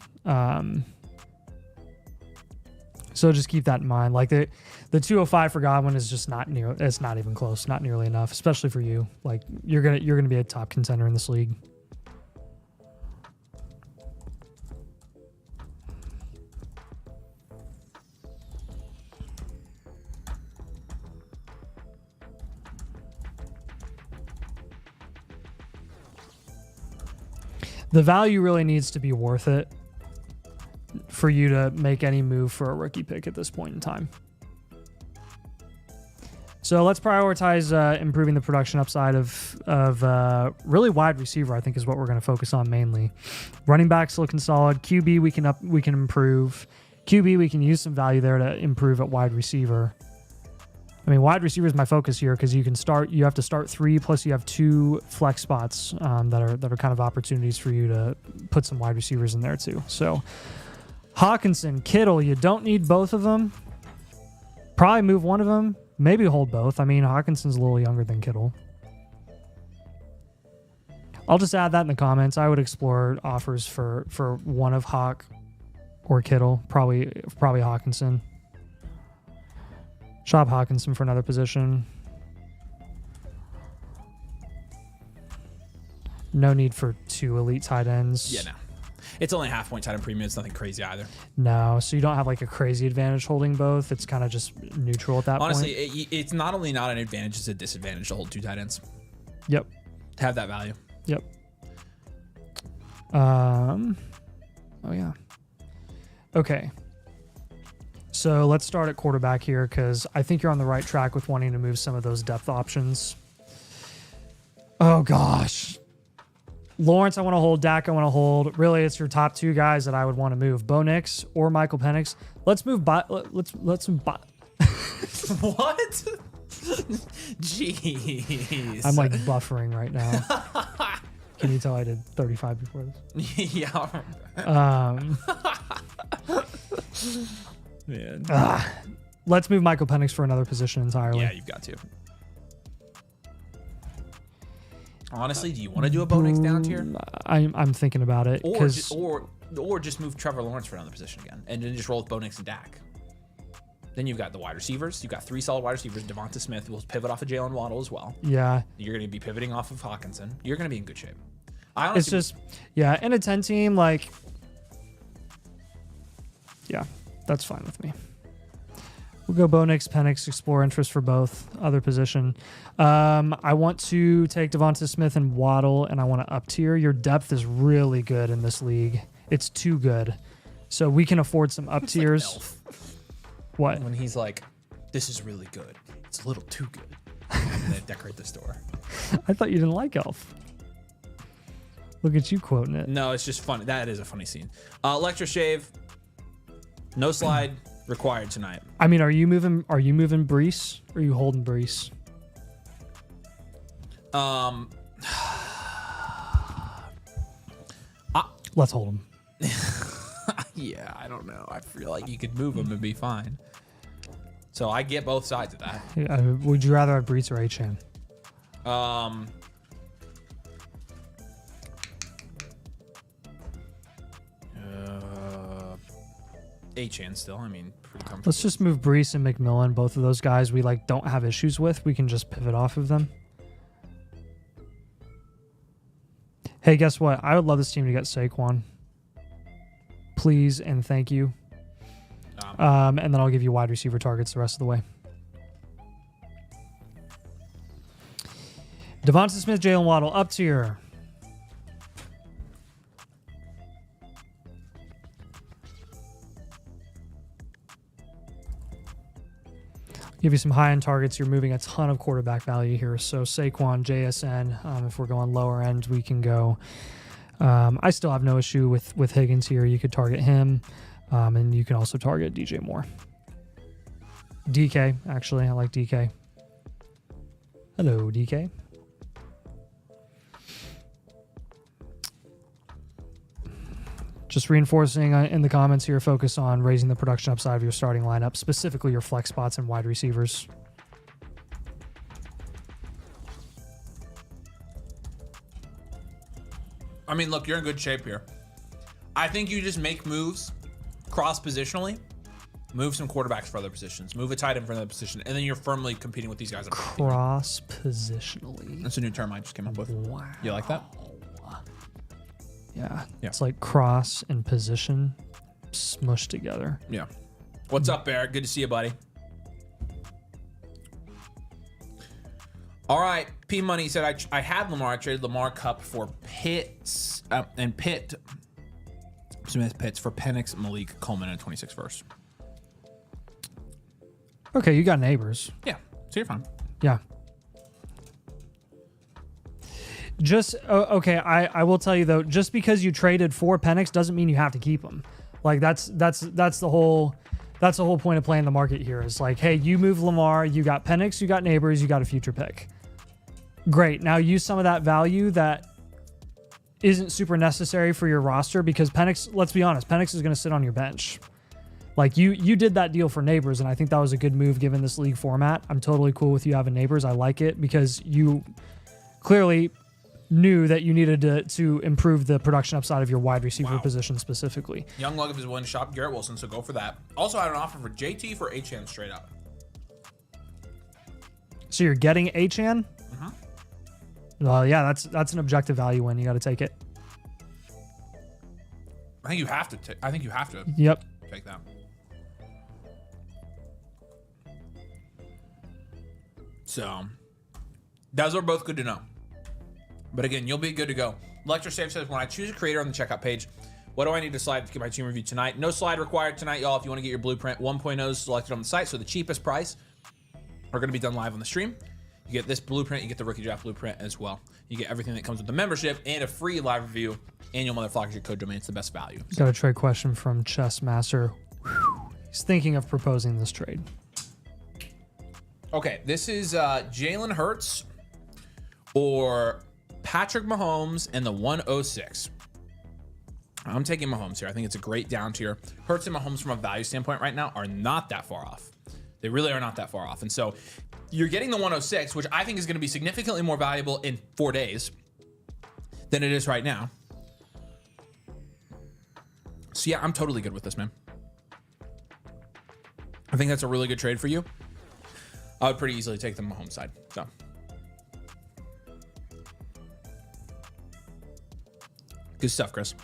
So just keep that in mind. Like the 205 for Godwin is just not near. It's not even close. Not nearly enough, especially for you. Like you're gonna be a top contender in this league. The value really needs to be worth it for you to make any move for a rookie pick at this point in time. So let's prioritize improving the production upside of really wide receiver. I think is what we're going to focus on mainly. Running back's looking solid. QB we can improve. QB we can use some value there to improve at wide receiver. I mean, wide receiver is my focus here because you have to start 3 plus you have 2 flex spots that are kind of opportunities for you to put some wide receivers in there too. So Hawkinson, Kittle, you don't need both of them. Probably move one of them. Maybe hold both. I mean, Hawkinson's a little younger than Kittle. I'll just add that in the comments. I would explore offers for one of Hawk or Kittle. Probably Hawkinson. Shop Hawkinson for another position. No need for 2 elite tight ends. Yeah, no. It's only half point tight end premium. It's nothing crazy either. No, so you don't have like a crazy advantage holding both. It's kind of just neutral at that Honestly, point. It's not only not an advantage, it's a disadvantage to hold 2 tight ends. Yep. Have that value. Yep. Oh, yeah. Okay. So let's start at quarterback here because I think you're on the right track with wanting to move some of those depth options. Oh, gosh. Lawrence, I want to hold. Dak, I want to hold. Really, it's your top 2 guys that I would want to move. Bo Nix or Michael Penix. Let's move. Let's move. What? Jeez. I'm like buffering right now. Can you tell I did 35 before this? Yeah. Man. Let's move Michael Penix for another position entirely. Yeah, you've got to. Honestly, do you want to do a Bo Nix down tier? I'm thinking about it. Or just move Trevor Lawrence for another position again, and then just roll with Bo Nix and Dak. Then you've got the wide receivers. You've got 3 solid wide receivers. Devonta Smith will pivot off of Jalen Waddle as well. Yeah. You're going to be pivoting off of Hawkinson. You're going to be in good shape. It's just, yeah, in a 10 team, like, yeah, that's fine with me. We'll go Bo Nix, Penix, explore interest for both. Other position. I want to take Devonta Smith and Waddle, and I want to up tier. Your depth is really good in this league. It's too good. So we can afford some up tiers. Like Elf. What? When he's like, this is really good. It's a little too good. And they decorate the store. I thought you didn't like Elf. Look at you quoting it. No, it's just funny. That is a funny scene. Electro shave. No slide required tonight. I mean, are you moving Brees or are you holding Brees? Let's hold him. Yeah, I don't know. I feel like you could move him and be fine. So I get both sides of that. Would you rather have Brees or Achane? Achane still. I mean, pretty comfortable. Let's just move Brees and McMillan. Both of those guys we like don't have issues with. We can just pivot off of them. Hey, guess what? I would love this team to get Saquon. Please and thank you. And then I'll give you wide receiver targets the rest of the way. Devonta Smith, Jalen Waddle, up tier. Give you some high-end targets. You're moving a ton of quarterback value here. So Saquon, JSN. If we're going lower end, we can go. I still have no issue with Higgins here. You could target him, and you can also target DJ Moore. DK, actually. I like DK. Hello, DK. Just reinforcing in the comments here, focus on raising the production upside of your starting lineup, specifically your flex spots and wide receivers. I mean, look, you're in good shape here. I think you just make moves cross-positionally, move some quarterbacks for other positions, move a tight end for another position, and then you're firmly competing with these guys. Cross-positionally. That's a new term I just came up with. Wow. You like that? Yeah. It's like cross and position smushed together. Yeah. What's up, Barrett? Good to see you, buddy. All right. P Money said, I had Lamar. I traded Lamar Cup for Pitts and Smith Pitts for Penix, Malik, Coleman, and 26 first. Okay, you got neighbors. Yeah. So you're fine. Yeah. Just okay. I will tell you though, just because you traded for Penix doesn't mean you have to keep him. Like that's the whole point of playing the market here. Is like, hey, you move Lamar, you got Penix, you got neighbors, you got a future pick. Great. Now use some of that value that isn't super necessary for your roster because Penix. Let's be honest, Penix is going to sit on your bench. Like you did that deal for neighbors, and I think that was a good move given this league format. I'm totally cool with you having neighbors. I like it because you clearly knew that you needed to improve the production upside of your wide receiver position specifically. Young Lug of his one shop, Garrett Wilson, so go for that. Also had an offer for JT for Achane straight up. So you're getting Achane? Well, yeah, that's an objective value win. You got to take it. I think you have to. Yep. Take that. So, those are both good to know. But again, you'll be good to go. Lecture Save says, when I choose a creator on the checkout page, what do I need to slide to get my team review tonight? No slide required tonight, y'all. If you want to get your blueprint 1.0 selected on the site, so the cheapest price are going to be done live on the stream. You get this blueprint, you get the rookie draft blueprint as well. You get everything that comes with the membership and a free live review. Annual Motherflocker, your code domain. It's the best value. Got a trade question from Chess Master. He's thinking of proposing this trade. Okay, this is Jalen Hurts or Patrick Mahomes and the 106. I'm taking Mahomes here. I think it's a great down tier. Hurts and Mahomes from a value standpoint right now are not that far off. They really are not that far off. And so you're getting the 106, which I think is going to be significantly more valuable in 4 days than it is right now. So yeah, I'm totally good with this, man. I think that's a really good trade for you. I would pretty easily take the Mahomes side. So. Good stuff, Chris.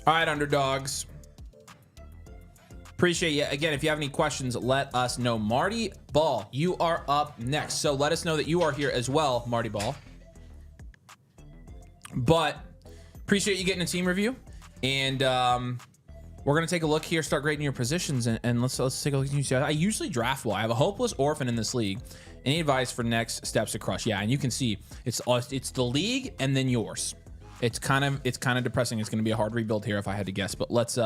All right, underdogs. Appreciate you. Again, if you have any questions, let us know. Marty Ball, you are up next. So let us know that you are here as well, Marty Ball. But appreciate you getting a team review. And we're going to take a look here, start grading your positions, and let's take a look at you. I usually draft well. I have a hopeless orphan in this league. Any advice for next steps to crush? Yeah, and you can see it's the league and then yours. It's kind of depressing. It's going to be a hard rebuild here if I had to guess, but let's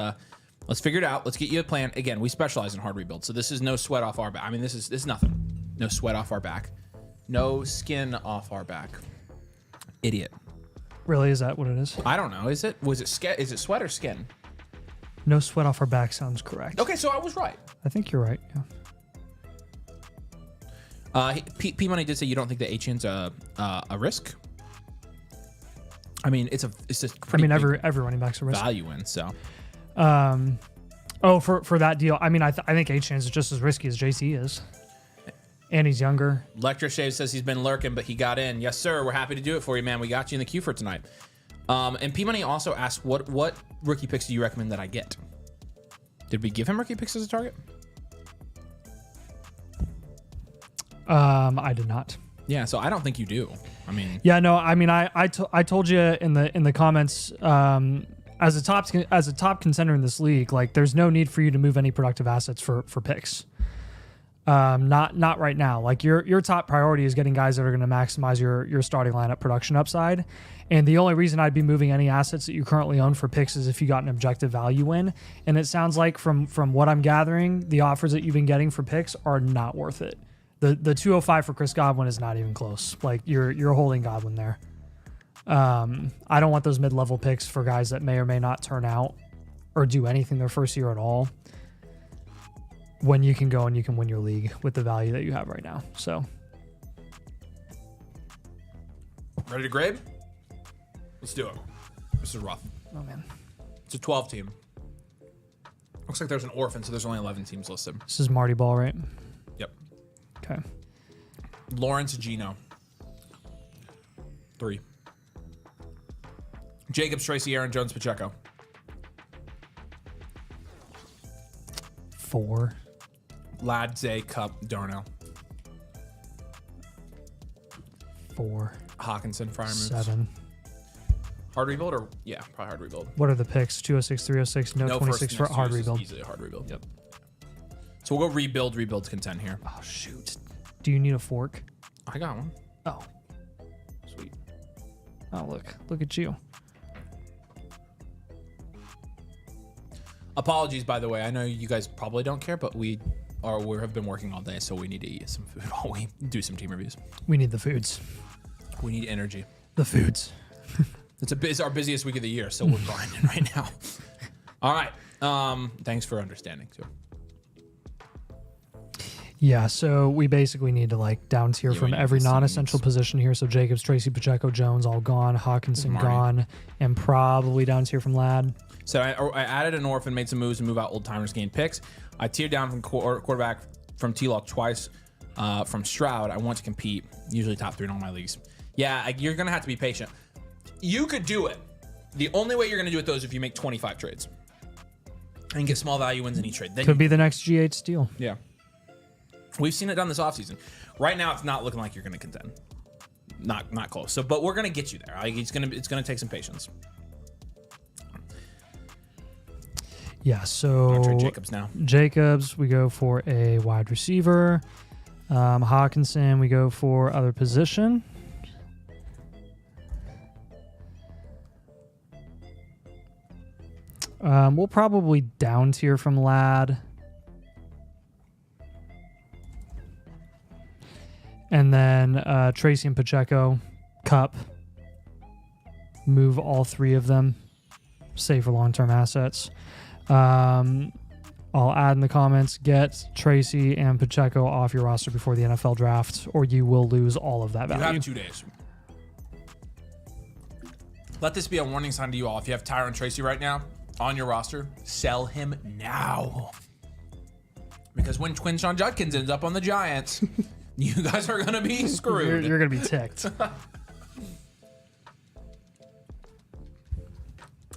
figure it out. Let's get you a plan. Again, we specialize in hard rebuild, so this is no sweat off our back. I mean, this is nothing. No sweat off our back. No skin off our back. Idiot. Really, is that what it is? I don't know. Is it sweat or skin? No sweat off our back sounds correct. Okay, so I was right. I think you're right. Yeah. P Money did say you don't think that Achane's a risk. I mean, it's just pretty. I mean, every running back's a risk. Value in, so. For that deal, I mean, I think Achane is just as risky as JC is, and he's younger. Lecter Shave says he's been lurking, but he got in. Yes, sir. We're happy to do it for you, man. We got you in the queue for tonight. And P Money also asked, what rookie picks do you recommend that I get? Did we give him rookie picks as a target? I did not. Yeah, so I don't think you do. I mean, yeah, no, I mean, I told you in the comments, as a top contender in this league, like there's no need for you to move any productive assets for picks. Not right now. Like your top priority is getting guys that are going to maximize your starting lineup production upside. And the only reason I'd be moving any assets that you currently own for picks is if you got an objective value win. And it sounds like from what I'm gathering, the offers that you've been getting for picks are not worth it. The 205 for Chris Godwin is not even close. Like you're holding Godwin there. I don't want those mid-level picks for guys that may or may not turn out or do anything their first year at all, when you can go and you can win your league with the value that you have right now. So, ready to grade? Let's do it. This is rough. oh man, It's a 12 team. Looks like there's an orphan, so there's only 11 teams listed. this is Marty Ball, right? Yep. Okay. Lawrence Gino. 3. Jacobs, Tracy, Aaron Jones, Pacheco. 4. Ladd, Zay, Cup, Darnell. 4. Hawkinson, Fryer moves. 7. Hard rebuild or yeah, probably hard rebuild. What are the picks? 206, 306, no 26 for hard rebuild. Easily a hard rebuild. Yep. So we'll go rebuild. Rebuild's content here. Oh shoot. Do you need a fork? I got one. Oh. Sweet. Oh look at you. Apologies, by the way. I know you guys probably don't care, but we have been working all day, so we need to eat some food while we do some team reviews. We need the foods. We need energy. The foods. It's our busiest week of the year, so we're grinding right now. All right. Thanks for understanding too. Yeah, so we basically need to like down tier from every non-essential position here. So Jacobs, Tracy, Pacheco, Jones all gone, Hawkinson gone, and probably down tier from Ladd. So I added an orphan, made some moves to move out old timers, gain picks. I tiered down from quarterback from T-Law twice. From Stroud, I want to compete. Usually top 3 in all my leagues. Yeah, you're gonna have to be patient. You could do it. The only way you're gonna do it though is if you make 25 trades and get small value wins in each trade. Then Could be the next G8 steal. Yeah. We've seen it done this offseason. Right now, it's not looking like you're going to contend. Not close. So, but we're going to get you there. Like, it's going to take some patience. Yeah. So I'll trade Jacobs now. Jacobs, we go for a wide receiver. Hawkinson, we go for other position. We'll probably down tier from Ladd. And then Tracy and Pacheco, Cup. Move all 3 of them. Save for long-term assets. I'll add in the comments, get Tracy and Pacheco off your roster before the NFL draft, or you will lose all of that value. You have 2 days. Let this be a warning sign to you all. If you have Tyron Tracy right now on your roster, sell him now. Because when Quinshon Judkins ends up on the Giants, you guys are going to be screwed. You're going to be ticked.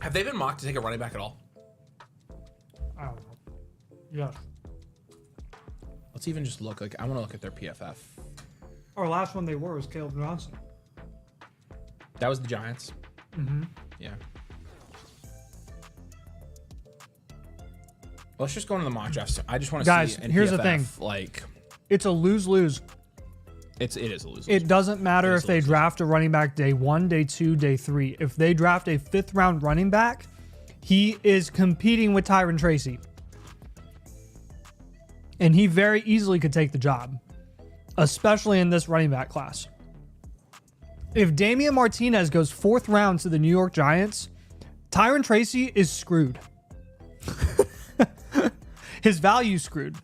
Have they been mocked to take a running back at all? I don't know. Yeah. Let's even just look. Like, I want to look at their PFF. Our last one they were was Caleb Johnson. That was the Giants. Mm-hmm. Yeah. Let's just go into the mock drafts. I just want to Guys, see. Guys, here's the thing. Like, it's a lose-lose. it is a lose. It doesn't matter if they draft a running back day 1, day 2, day 3. If they draft a 5th-round running back, he is competing with Tyron Tracy. And he very easily could take the job, especially in this running back class. If Damian Martinez goes 4th round to the New York Giants, Tyron Tracy is screwed. His value's screwed.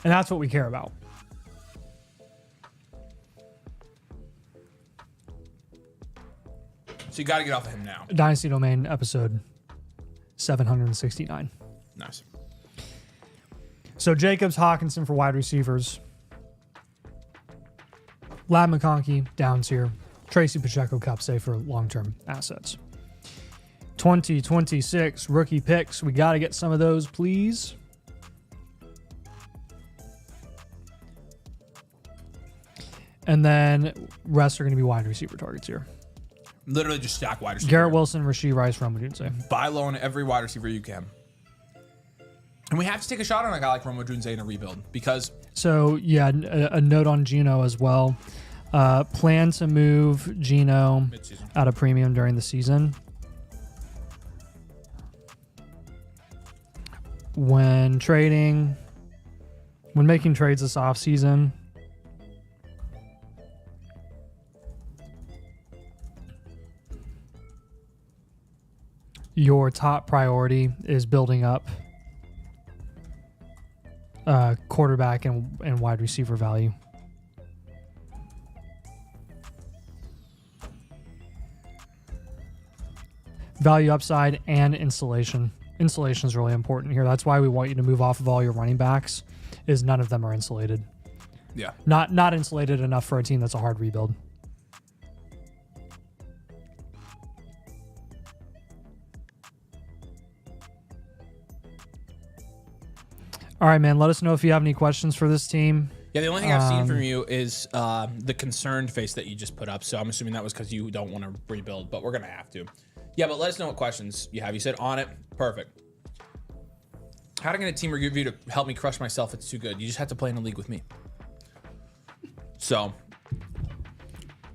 And that's what we care about. So you got to get off of him now. Dynasty Domain episode 769. Nice. So Jacobs, Hawkinson for wide receivers. Ladd McConkey, down tier. Tracy Pacheco, Cup, save for long-term assets. 2026 rookie picks. We got to get some of those, please. And then rest are going to be wide receiver targets here. Literally just stack wide receiver. Garrett Wilson, Rashee Rice, Rome Odunze. Buy low on every wide receiver you can. And we have to take a shot on a guy like Romo Junze in a rebuild because. So yeah, a note on Geno as well. Plan to move Geno out of premium during the season. When making trades this offseason, your top priority is building up quarterback and wide receiver value. Value upside and installation. Installation is really important here. That's why we want you to move off of all your running backs, is none of them are insulated. Yeah. Not insulated enough for a team that's a hard rebuild. All right, man. Let us know if you have any questions for this team. Yeah, the only thing I've seen from you is the concerned face that you just put up. So I'm assuming that was because you don't want to rebuild, but we're going to have to. Yeah, but let us know what questions you have. You said on it. Perfect. How to get a team review to help me crush myself? It's too good. You just have to play in a league with me. So,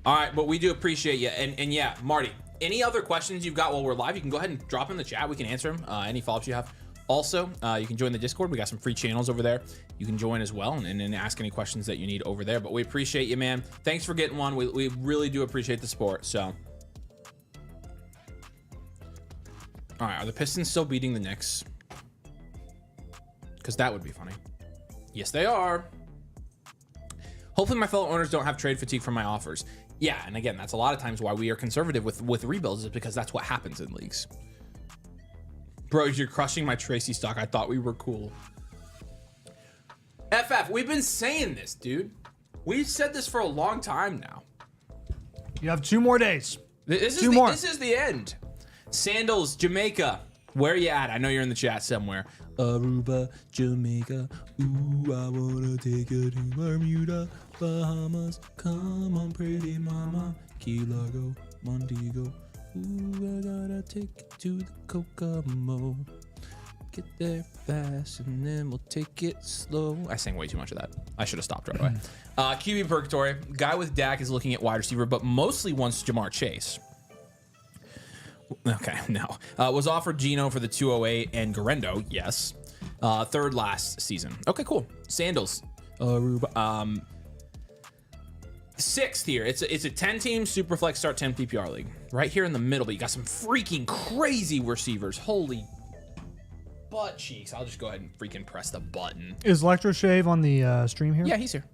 all right, but we do appreciate you. And yeah, Marty, any other questions you've got while we're live, you can go ahead and drop in the chat. We can answer them. Any follow-ups you have. Also, you can join the Discord. We got some free channels over there. You can join as well and ask any questions that you need over there. But we appreciate you, man. Thanks for getting one. We really do appreciate the support. So, all right, are the Pistons still beating the Knicks? Because that would be funny. Yes, they are. Hopefully my fellow owners don't have trade fatigue from my offers. Yeah, and again, that's a lot of times why we are conservative with rebuilds, is because that's what happens in leagues. Bro, you're crushing my Tracy stock. I thought we were cool. FF, we've been saying this, dude. We've said this for a long time now. You have 2 more days. This is the end. Sandals, Jamaica. Where you at? I know you're in the chat somewhere. Aruba, Jamaica. Ooh, I wanna take you to Bermuda, Bahamas. Come on, pretty mama. Key Largo, Montego. Ooh, I gotta take you to the Kokomo. Get there fast and then we'll take it slow. I sang way too much of that. I should have stopped right away. QB Purgatory. Guy with Dak is looking at wide receiver, but mostly wants Jamar Chase. Okay, no. Was offered Geno for the 208 and Garendo, yes. Third last season. Okay, cool. Sandals. Sixth here. It's a 10-team Superflex Start 10 PPR league. Right here in the middle, but you got some freaking crazy receivers. Holy butt cheeks. I'll just go ahead and freaking press the button. Is Electroshave on the stream here? Yeah, he's here.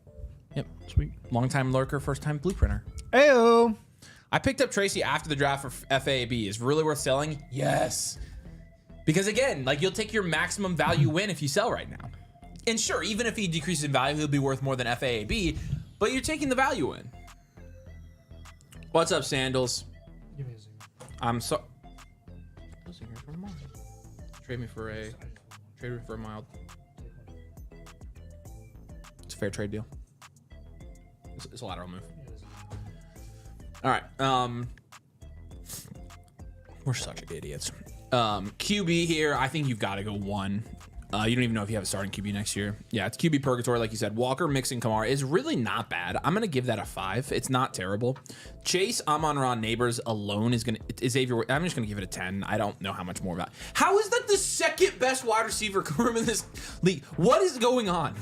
Yep. Sweet. Long-time lurker, first-time blueprinter. Ayo. I picked up Tracy after the draft for FAAB. Is really worth selling? Yes. Because again, like, you'll take your maximum value win if you sell right now. And sure, even if he decreases in value, he'll be worth more than FAAB, but you're taking the value in. What's up, Sandals? Give me a second. I'm so... Trade me for a mild. It's a fair trade deal. It's a lateral move. All right. We're such idiots. QB here. I think you've got to go 1. You don't even know if you have a starting QB next year. Yeah, it's QB Purgatory, like you said. Walker, Mixon, Kamara is really not bad. I'm gonna give that a 5. It's not terrible. Chase, Amon-Ra, Neighbors alone is Xavier. I'm just gonna give it a 10. I don't know how much more about. How is that the second best wide receiver room in this league? What is going on?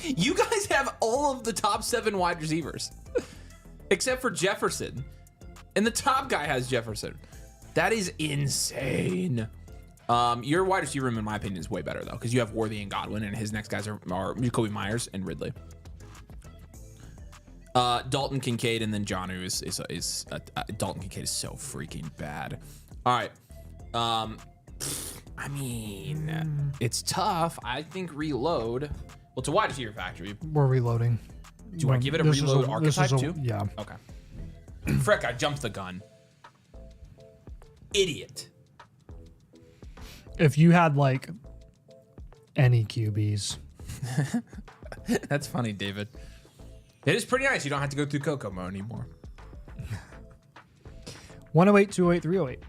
You guys have all of the top 7 wide receivers, except for Jefferson, and the top guy has Jefferson. That is insane. Your wide receiver room, in my opinion, is way better though, because you have Worthy and Godwin, and his next guys are Jacoby Myers and Ridley. Dalton Kincaid, and then Jonnu is Dalton Kincaid is so freaking bad. All right. I mean, it's tough. I think reload. Well, it's a wide receiver factory. We're reloading. Do you want to give it a reload archetype too? Yeah. Okay. Frick, I jumped the gun. Idiot. If you had like any QBs. That's funny, David. It is pretty nice. You don't have to go through Kokomo anymore. 108, 208, 308.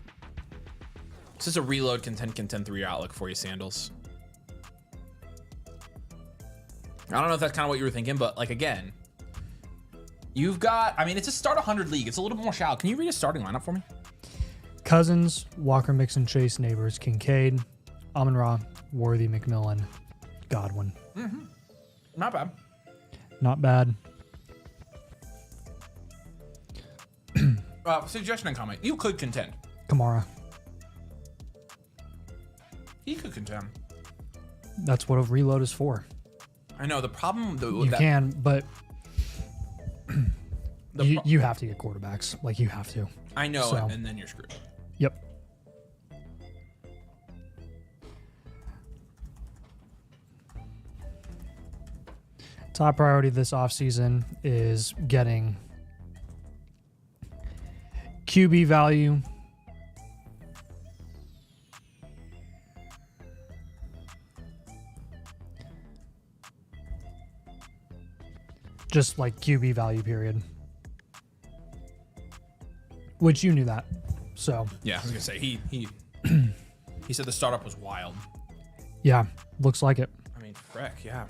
This is a reload contend 3 outlook for you, Sandals. I don't know if that's kind of what you were thinking, but like again, you've got. I mean, it's a start 100 league. It's a little bit more shallow. Can you read a starting lineup for me? Cousins, Walker, Mixon, Chase, Neighbors, Kincaid, Amon-Ra, Worthy, McMillan, Godwin. Mm-hmm. Not bad. Not bad. Suggestion and comment. You could contend. Kamara. He could contend. That's what a reload is for. I know the problem. You can, but you have to get quarterbacks. Like you have to. I know, So. and then you're screwed. Yep. Top priority this offseason is getting QB value. Just like QB value, period. Which you knew that. So Yeah, I was gonna say he he said the startup was wild. yeah, looks like it. I mean, frick, yeah.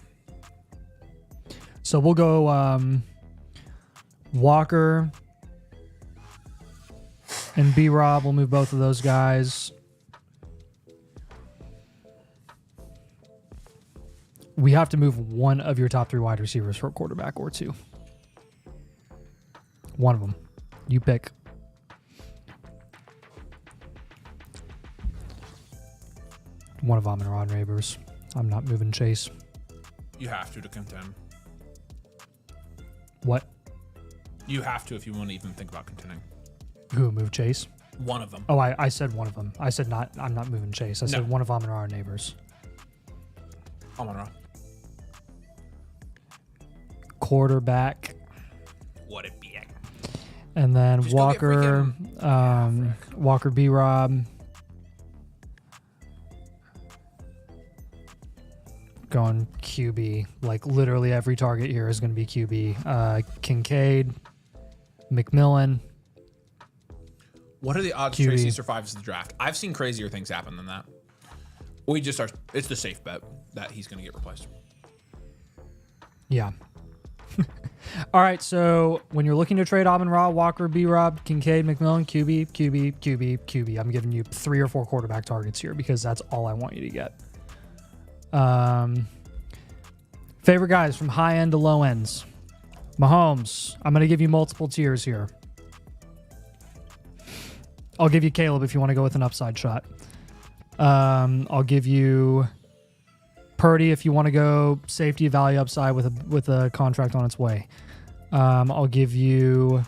So we'll go Walker and B-Rob. We'll move both of those guys. We have to move one of your top 3 wide receivers for a quarterback or 2. One of them. You pick. One of Amon-Ra Neighbors. I'm not moving Chase. You have to contend. What? You have to if you want to even think about contending. Who moved Chase? One of them. Oh, I said one of them. I said not. I'm not moving Chase. I said one of Amon-Ra Neighbors. Amon-Ra. Quarterback. What it be? And then Just go get Walker, Walker B-Rob. Going QB. Like literally every target here is going to be QB. Kincaid, McMillan. What are the odds QB. Tracy survives the draft? I've seen crazier things happen than that. We just are. It's the safe bet that he's going to get replaced. Yeah. All right, so when you're looking to trade Amon-Ra, Walker, B-Rob, Kincaid, McMillan, QB. I'm giving you 3 or 4 quarterback targets here because that's all I want you to get. Favorite guys from high end to low ends. Mahomes. I'm going to give you multiple tiers here. I'll give you Caleb if you want to go with an upside shot. I'll give you Purdy if you want to go safety value upside with a contract on its way. I'll give you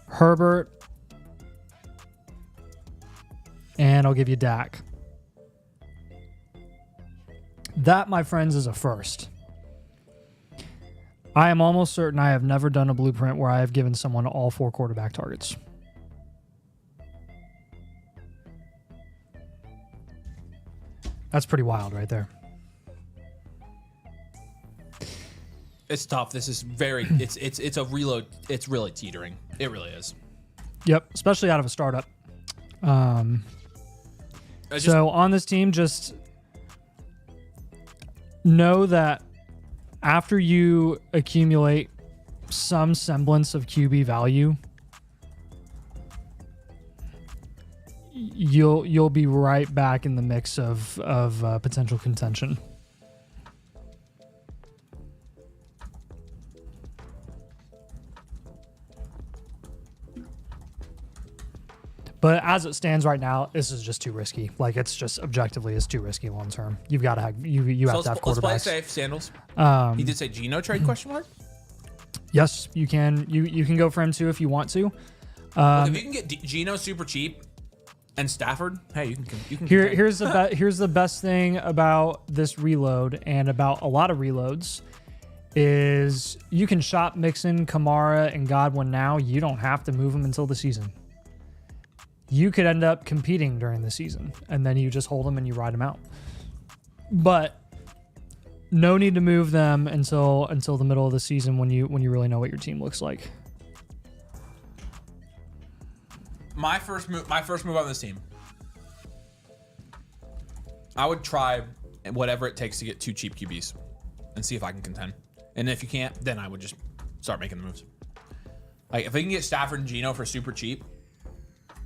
Herbert, and I'll give you Dak. That, my friends, is a first. I am almost certain I have never done a blueprint where I have given someone all 4 quarterback targets. That's pretty wild right there. It's tough. This is very. It's a reload. It's really teetering. It really is. Yep, especially out of a startup. So on this team, just know that after you accumulate some semblance of QB value, you'll be right back in the mix of potential contention. But as it stands right now, this is just too risky. Like it's just objectively, it's too risky long term. You've got to have you have to have quarterbacks. Let's play safe, Sandals. He did say Geno trade question mark. Yes, you can. You can go for him too if you want to. Look, if you can get Geno super cheap and Stafford, hey, you can. Here's the best thing about this reload and about a lot of reloads is you can shop Mixon, Kamara, and Godwin now. You don't have to move them until the season. You could end up competing during the season, and then you just hold them and you ride them out. But no need to move them until the middle of the season when you really know what your team looks like. my first move on this team. I would try whatever it takes to get 2 cheap QBs and see if I can contend. And if you can't, then I would just start making the moves. Like if I can get Stafford and Geno for super cheap,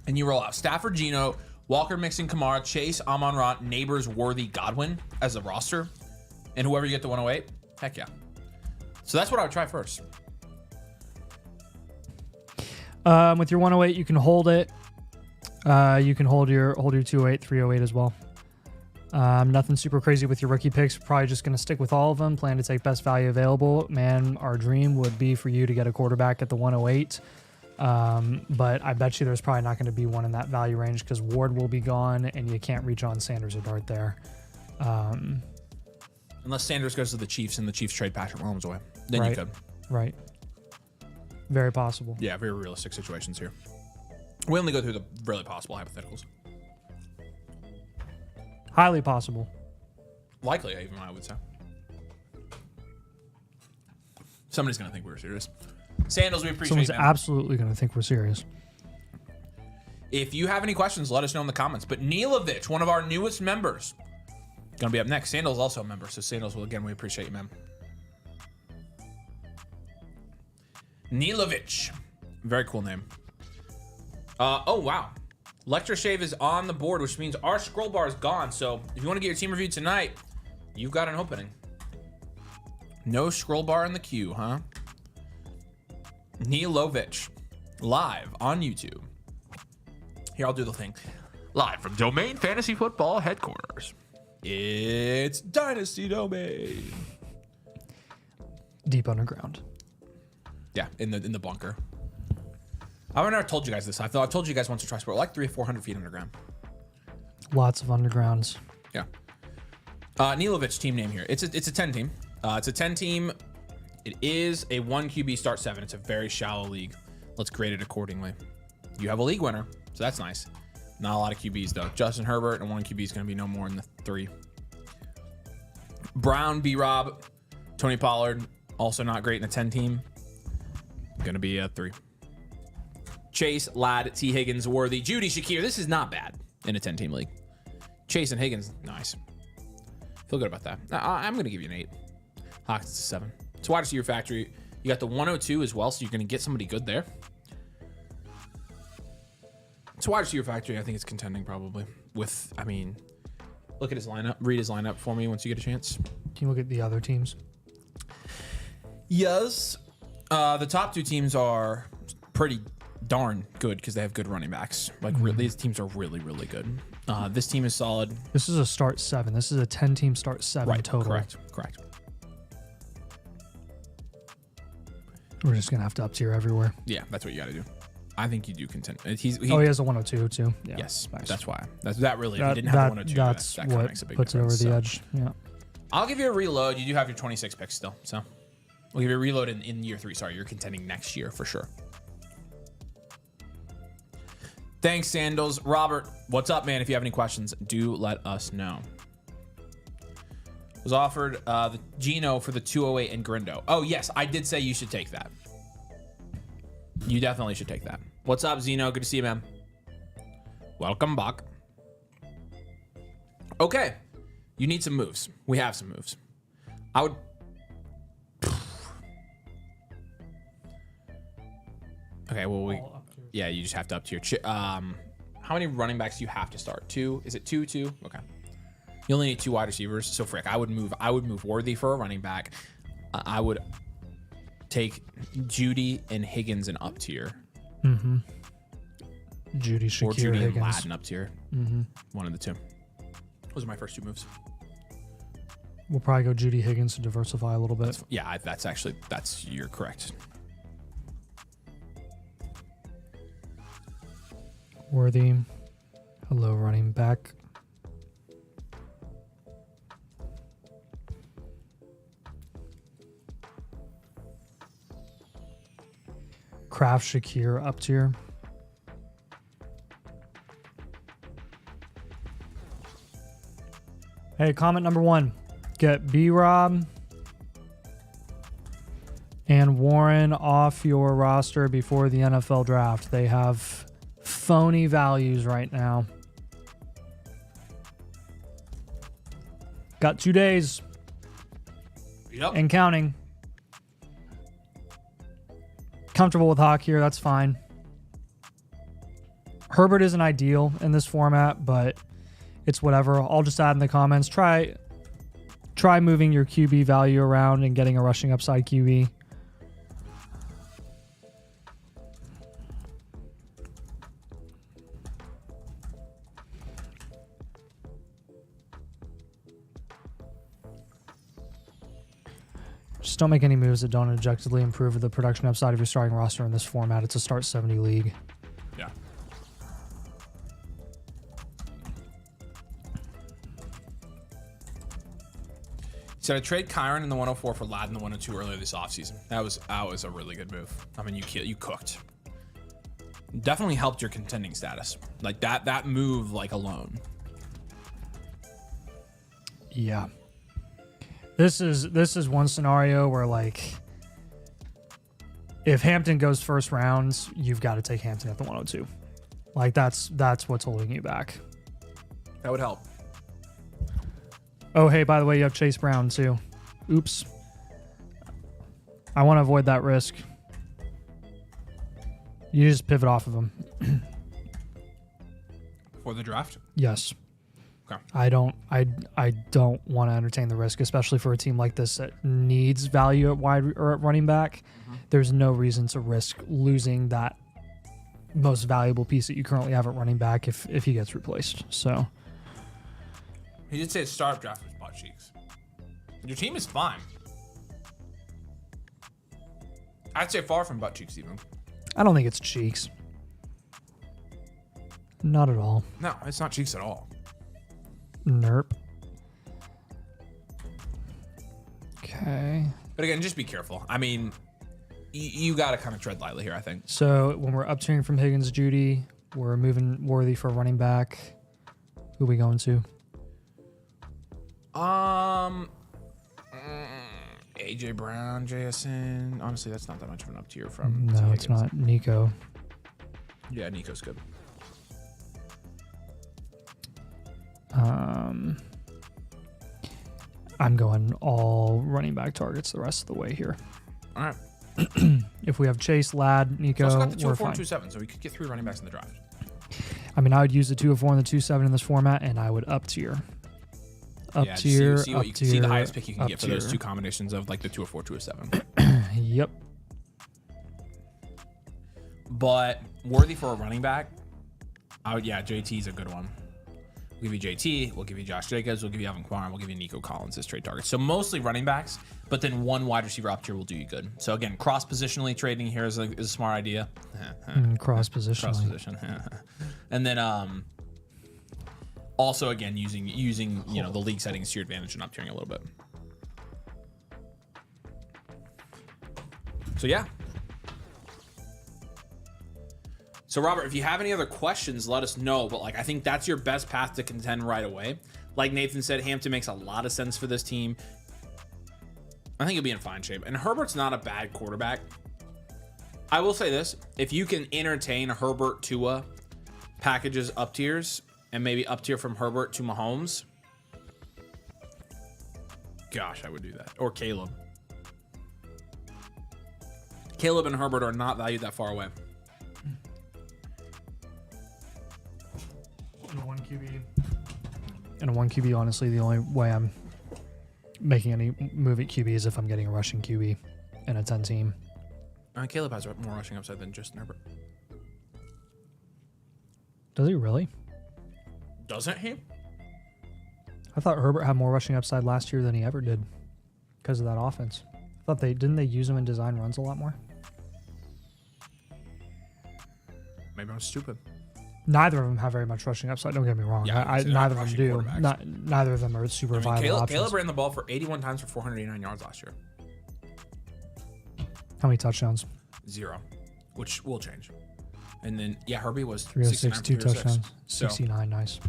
and you roll out Stafford, Geno, Walker, Mixon, Kamara, Chase, Amon-Ra, Neighbors, Worthy, Godwin as a roster, and whoever you get to 108, heck yeah. So that's what I would try first. With your 108, you can hold it. You can hold your 208, 308 as well. Nothing super crazy with your rookie picks. Probably just going to stick with all of them. Plan to take best value available. Man, our dream would be for you to get a quarterback at the 108. But I bet you there's probably not going to be one in that value range because Ward will be gone and you can't reach on Sanders or Dart there. Unless Sanders goes to the Chiefs and the Chiefs trade Patrick Mahomes away. Then right, you could. Right. Very possible. Yeah, very realistic situations here. We only go through the really possible hypotheticals. Highly possible. Likely, even I would say. Somebody's going to think we're serious. Sandals, we appreciate Someone's it. absolutely going to think we're serious. If you have any questions, let us know in the comments. But Nilovich, one of our newest members, going to be up next. Sandals also a member. So Sandals, well, again, we appreciate you, man. Nilovich. Very cool name. Oh, wow. Lecture Shave is on the board, which means our scroll bar is gone. So if you want to get your team review tonight, you've got an opening. No scroll bar in the queue, huh? Nilovich, live on YouTube. Here, I'll do the thing. Live from Domain Fantasy Football headquarters. It's Dynasty Domain. Deep underground. Yeah, in the bunker. I've never told you guys this. I thought I told you guys once or twice, but we're like 300 or 400 feet underground. Lots of undergrounds. Yeah. Nilovich team name here. It's a 10 team. It's a 10 team. It is a 1 QB start 7. It's a very shallow league. Let's grade it accordingly. You have a league winner, so that's nice. Not a lot of QBs though. Justin Herbert and 1 QB is going to be no more than the 3. Brown, B-Rob, Tony Pollard, also not great in a 10 team. Going to be a 3. Chase, Ladd, T. Higgins, Worthy, Judy, Shakir. This is not bad in a 10-team league. Chase and Higgins, nice. Feel good about that. I'm going to give you an 8. Hawkins, it's a 7. It's wide receiver factory. You got the 102 as well, so you're going to get somebody good there. It's wide receiver factory. I think it's contending probably with, I mean, look at his lineup. Read his lineup for me once you get a chance. Can you look at the other teams? Yes. The top 2 teams are pretty darn good because they have good running backs. Like these teams are really, really good. This team is solid. This is a start 7. This is a 10-team start 7 right, total. Correct. We're just gonna have to up tier everywhere. Yeah, that's what you got to do. I think you do contend. He has a 102 too. Yeah, yes, nice. That's why. That really. If you didn't have the 102, that's that what makes a big puts difference. it over the edge. Yeah. I'll give you a reload. You do have your 26 picks still, so we'll give you a reload in year 3. Sorry, you're contending next year for sure. Thanks, Sandals. Robert, what's up, man? If you have any questions, do let us know. Was offered the Geno for the 208 and Grindo. Oh, yes, I did say you should take that. You definitely should take that. What's up, Zeno? Good to see you, man. Welcome back. Okay. You need some moves. We have some moves. I would... Okay, well, yeah, you just have to up tier. How many running backs do you have to start? 2? Is it 2? Okay. You only need 2 wide receivers. So frick, I would move Worthy for a running back. I would take Judy and Higgins and up tier. Mm-hmm. Judy, Shakir, or Judy Higgins. and Ladd up tier. Mm-hmm. One of the 2. Those are my first 2 moves. We'll probably go Judy, Higgins to diversify a little bit. You're correct. Worthy. Hello, running back. Kraft, Shakir, up tier. Hey, comment number 1. Get B-Rob and Warren off your roster before the NFL draft. They have phony values right now. Got 2 days. Yep. And counting. Comfortable with Hawk here. That's fine. Herbert isn't ideal in this format, but it's whatever. I'll just add in the comments. Try moving your QB value around and getting a rushing upside QB. Just don't make any moves that don't objectively improve the production upside of your starting roster in this format. It's a start 70 league. Yeah. So I trade Kyron in the 104 for Ladd in the 102 earlier this offseason. That was a really good move. I mean, you cooked. Definitely helped your contending status. Like that move, like alone. Yeah. This is one scenario where, like, if Hampton goes first rounds, you've got to take Hampton at the 102. Like, that's what's holding you back. That would help. Oh, hey, by the way, you have Chase Brown too. Oops. I want to avoid that risk. You just pivot off of him. For the draft? Yes. Okay. I don't want to entertain the risk, especially for a team like this that needs value at wide or at running back. Mm-hmm. There's no reason to risk losing that most valuable piece that you currently have at running back if he gets replaced. So he did say his startup draft was butt cheeks. Your team is fine. I'd say far from butt cheeks even. I don't think it's cheeks. Not at all. No, it's not cheeks at all. Nerp. Okay. But again, just be careful. I mean, you got to kind of tread lightly here, I think. So when we're up-tiering from Higgins, Judy, we're moving Worthy for running back. Who are we going to? AJ Brown, JSN. Honestly, that's not that much of an up tier from. No, it's not. Nico. Yeah, Nico's good. I'm going all running back targets the rest of the way here. All right. If we have Chase, Ladd, Nico, also got the 204 we're and fine. 27, so we could get 3 running backs in the draft. I mean, I would use the 204 and the 27 in this format, and I would up tier. See the highest pick you can get for those 2 combinations of like the 204, 207. Yep. But worthy for a running back, JT's a good one. We'll give you JT, we'll give you Josh Jacobs, we'll give you Alvin Kamara, we'll give you Nico Collins as trade targets. So mostly running backs, but then 1 wide receiver up tier will do you good. So again, cross-positionally trading here is a smart idea. Cross-positionally. Cross-position. And then also again using the league settings to your advantage and up tiering a little bit. So yeah. So Robert, if you have any other questions, let us know. But I think that's your best path to contend right away. Like Nathan said, Hampton makes a lot of sense for this team. I think he'll be in fine shape. And Herbert's not a bad quarterback. I will say this: if you can entertain Herbert Tua packages up tiers and maybe up tier from Herbert to Mahomes, gosh, I would do that. Or Caleb. Caleb and Herbert are not valued that far away. In a 1 QB, honestly, the only way I'm making any move at QB is if I'm getting a rushing QB in a 10 team. Caleb has more rushing upside than just Herbert. Does he really? Doesn't he? I thought Herbert had more rushing upside last year than he ever did because of that offense. I thought didn't they use him in design runs a lot more? Maybe I'm stupid. Neither of them have very much rushing upside. Don't get me wrong. Yeah, neither of them do. Neither of them are super viable options. Caleb ran the ball for 81 times for 489 yards last year. How many touchdowns? 0, which will change. And then, Herbie was 306, 2 touchdowns. 69, nice.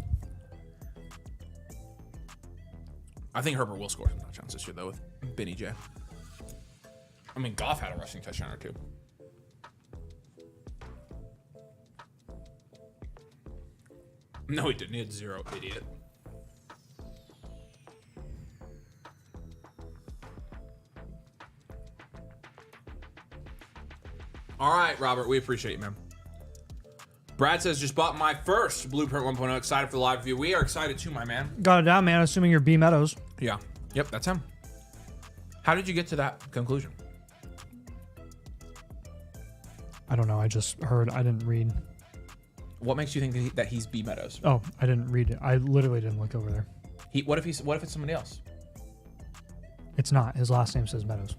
I think Herbert will score some touchdowns this year, though, with Benny J. I mean, Goff had a rushing touchdown or 2. No, he didn't. He had 0, idiot. All right, Robert, we appreciate you, man. Brad says, just bought my first Blueprint 1.0. Excited for the live review. We are excited too, my man. Got it down, man. Assuming you're B Meadows. Yeah. Yep, that's him. How did you get to that conclusion? I don't know. I just heard. I didn't read. What makes you think that he's B Meadows? Oh, I didn't read it. I literally didn't look over there. What if it's somebody else? It's not. His last name says Meadows.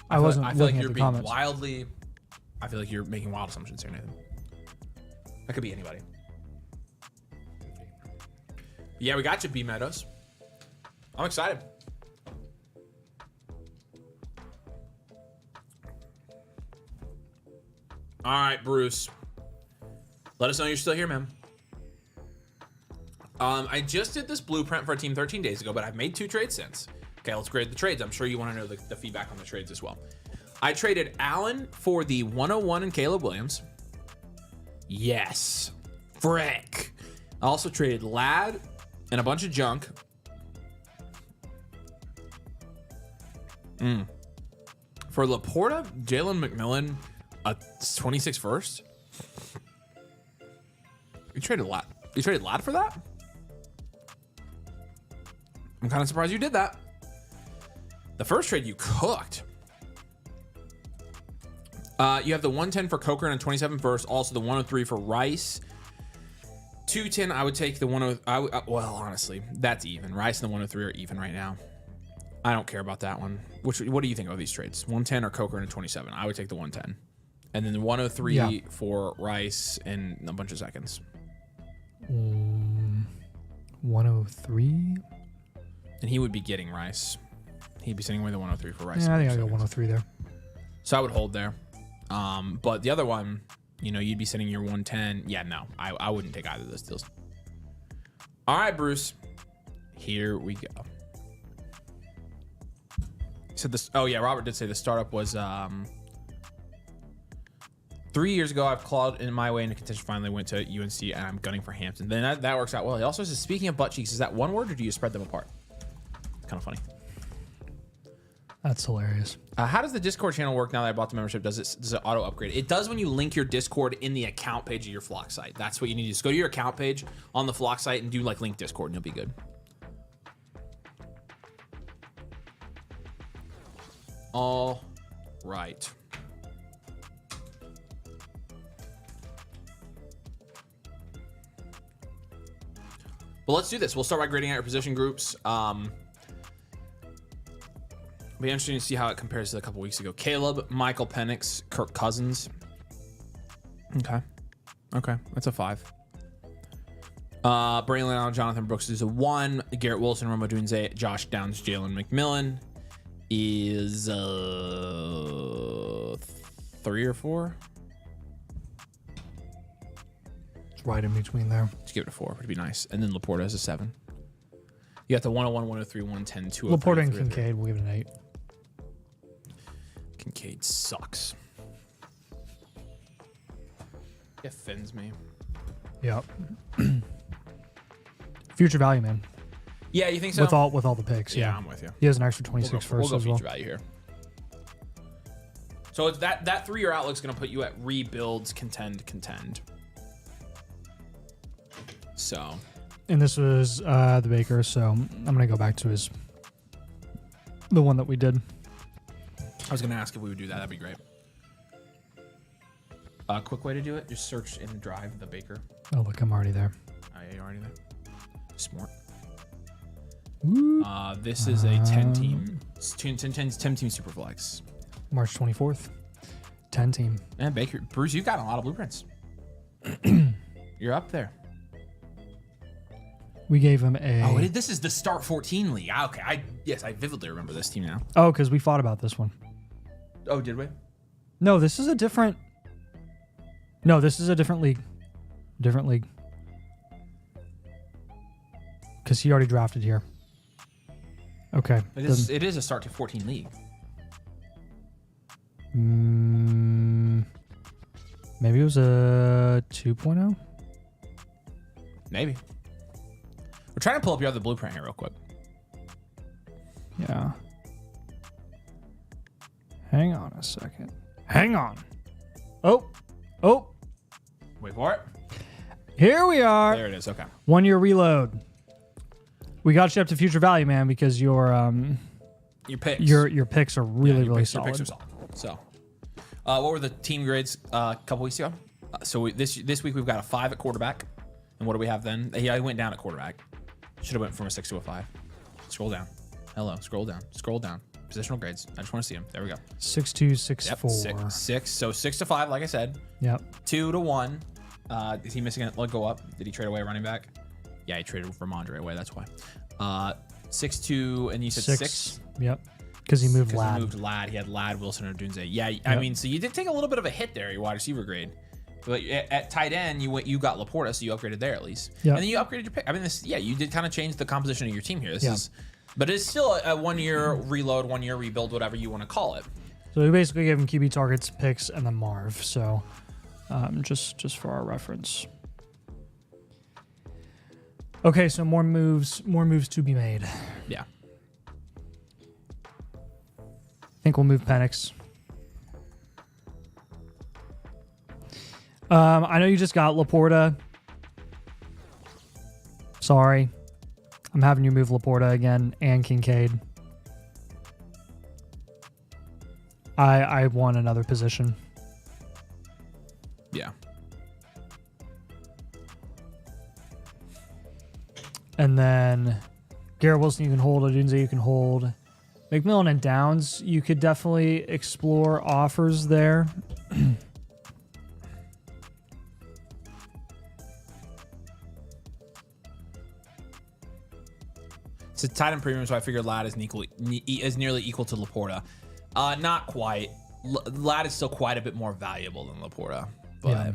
I feel wasn't like looking you're at the being comments. I feel like you're making wild assumptions here, Nathan. That could be anybody. Yeah, we got you, B Meadows. I'm excited. All right, Bruce. Let us know you're still here, man. I just did this blueprint for a team 13 days ago, but I've made 2 trades since. Okay, let's grade the trades. I'm sure you want to know the feedback on the trades as well. I traded Allen for the 101 and Caleb Williams. Yes. Frick. I also traded Ladd and a bunch of junk. For Laporta, Jalen McMillan, a 26 first. You traded Ladd. You traded Ladd for that? I'm kind of surprised you did that. The first trade you cooked. You have the 110 for Coker and 27 first. Also the 103 for Rice. 210. I would take the 103. Well, honestly, that's even. Rice and the 103 are even right now. I don't care about that one. What do you think of these trades? 110 or Coker and 27? I would take the 110. And then the 103 for Rice and a bunch of seconds. 103. And he would be getting Rice. He'd be sending away the 103 for Rice. Yeah, I think I'll go 103 there. So I would hold there. But the other one, you'd be sending your 110. Yeah, no, I wouldn't take either of those deals. All right, Bruce. Here we go. So this. Oh yeah, Robert did say the startup was 3 years ago. I've clawed in my way into contention. Finally went to UNC, and I'm gunning for Hampton. Then that works out well. He also says, speaking of butt cheeks, is that one word or do you spread them apart? Kind of funny. That's hilarious. How does the Discord channel work now that I bought the membership? Does it auto upgrade? It does when you link your Discord in the account page of your Flock site. That's what you need to do. Just go to your account page on the Flock site and do like link Discord, and you'll be good. All right. Well, let's do this. We'll start by grading out your position groups. Be interesting to see how it compares to a couple weeks ago. Caleb, Michael Penix, Kirk Cousins. Okay, that's a 5. Braylon Allen, Jonathan Brooks is a 1. Garrett Wilson, Roma Dunze, Josh Downs, Jalen McMillan is 3 or 4. It's right in between there. Let's give it a 4. Would be nice. And then Laporta is a 7. You got the 101, 103, 110, 203. Laporta and Kincaid, we'll give it an 8. Kincaid sucks. It offends me. Yep. Future value, man. Yeah, you think so? With all the picks. Yeah, I'm with you. He has an extra 26 we'll first go as well. future value here. So it's that 3-year outlook's going to put you at rebuilds, contend. So. And this was the Baker, so I'm going to go back to the one that we did. I was going to ask if we would do that. That'd be great. Quick way to do it, just search in Drive the Baker. Oh, look, I'm already there. Oh, yeah, you're already there. Smart. Ooh. This is a 10-team. 10-team Superflex. March 24th. 10-team. And Baker. Bruce, you've got a lot of blueprints. You're up there. We gave him a... Oh, this is the Start 14 League. Okay, I vividly remember this team now. Oh, because we fought about this one. Oh, did we? No, this is a different... No, this is a different league. Different league. Because he already drafted here. Okay. It is a Start to 14 League. Maybe it was a 2.0? Maybe. We're trying to pull up your other blueprint here real quick. Yeah. Hang on a second. Hang on. Oh. Wait for it. Here we are. There it is. Okay. 1 year reload. We got you up to future value, man, because your picks. Your picks are really solid. Your picks are solid. So, what were the team grades a couple weeks ago? This week we've got a 5 at quarterback, and what do we have then? I went down at quarterback. Should have went from a 6 to a 5. Scroll down. Hello. Scroll down. Scroll down. Positional grades. I just want to see them. There we go. 6-2, 6-4. Yep, 6. So 6 to 5, like I said. Yep. 2 to 1. Is he missing it? Let go up. Did he trade away a running back? Yeah, he traded Ramondre away. That's why. 6-2, and you said 6. Yep. Because he moved Lad. He moved Lad. He had Lad, Wilson, or Dunze. Yeah, I mean, so you did take a little bit of a hit there, your wide receiver grade. But at tight end, you got Laporta, so you upgraded there at least. Yep. And then you upgraded your pick. I mean, you did kind of change the composition of your team here. But it's still a 1 year reload, 1 year rebuild, whatever you want to call it. So we basically gave him QB targets, picks, and then Marv. So just for our reference. Okay, so more moves to be made. Yeah. I think we'll move Penix. I know you just got Laporta. Sorry. I'm having you move Laporta again and Kincaid. I want another position. Yeah. And then Garrett Wilson you can hold, Odunze you can hold. McMillan and Downs, you could definitely explore offers there. It's a tight end premium, so I figured Lad is nearly equal to Laporta. Not quite. Lad is still quite a bit more valuable than Laporta. But yeah.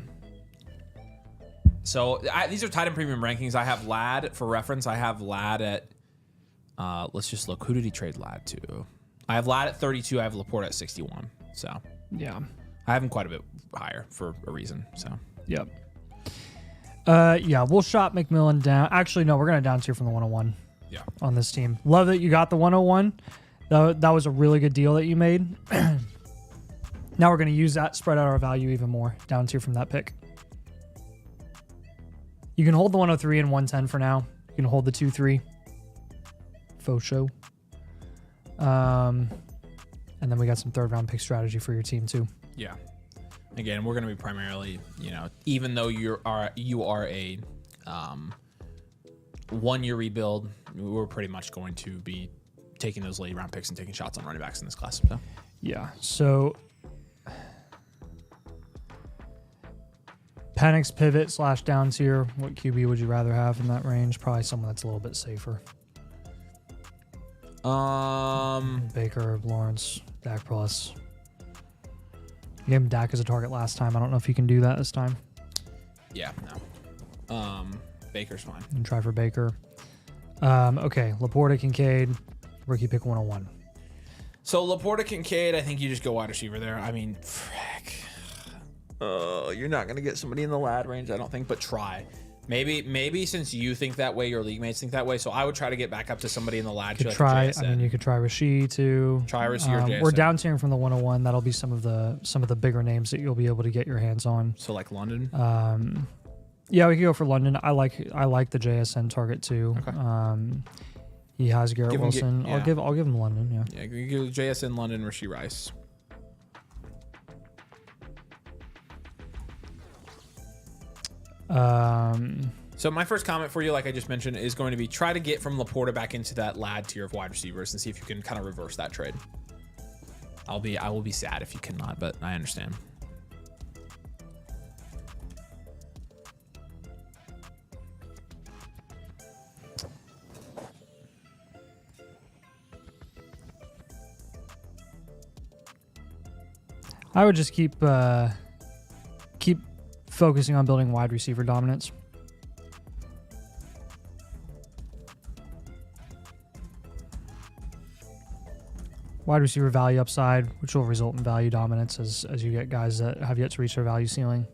So these are tight end premium rankings. I have Lad for reference. I have Lad at. Let's just look. Who did he trade Lad to? I have Lad at 32. I have Laporta at 61. So yeah, I have him quite a bit higher for a reason. So yep. Yeah, we'll shop McMillan down. Actually, no, we're gonna down tier from the 101. Yeah. On this team, love that you got the 101. That was a really good deal that you made. Now we're gonna use that, spread out our value even more. Down tier from that pick. You can hold the 103 and 110 for now. You can hold the 2-3. Faux show. And then we got some third round pick strategy for your team too. Yeah. Again, we're going to be primarily, even though you are a 1 year rebuild, we're pretty much going to be taking those late round picks and taking shots on running backs in this class. So. Yeah. So Penix pivot / down tier. What QB would you rather have in that range? Probably someone that's a little bit safer. Baker, Lawrence, Dak plus. You gave him Dak as a target last time. I don't know if you can do that this time. Yeah, no. Baker's fine. And try for Baker. Okay, Laporta, Kincaid, rookie pick 101. So Laporta, Kincaid, I think you just go wide receiver there. I mean, frick. You're not going to get somebody in the Lad range, I don't think, but try. Maybe since you think that way, your league mates think that way. So I would try to get back up to somebody in the Lad. You could try Rashid too. Try Rashid or JSN. We're down tiering from the 101. That'll be some of the bigger names that you'll be able to get your hands on. So like London. Yeah, we could go for London. I like the JSN target too. Okay. He has Garrett Wilson. I'll give him London. Yeah. Yeah, you give JSN London, Rashid Rice. So my first comment for you, like I just mentioned, is going to be try to get from Laporta back into that Lad tier of wide receivers and see if you can kind of reverse that trade. I will be sad if you cannot, but I understand. I would just keep focusing on building wide receiver dominance. Wide receiver value upside, which will result in value dominance as you get guys that have yet to reach their value ceiling.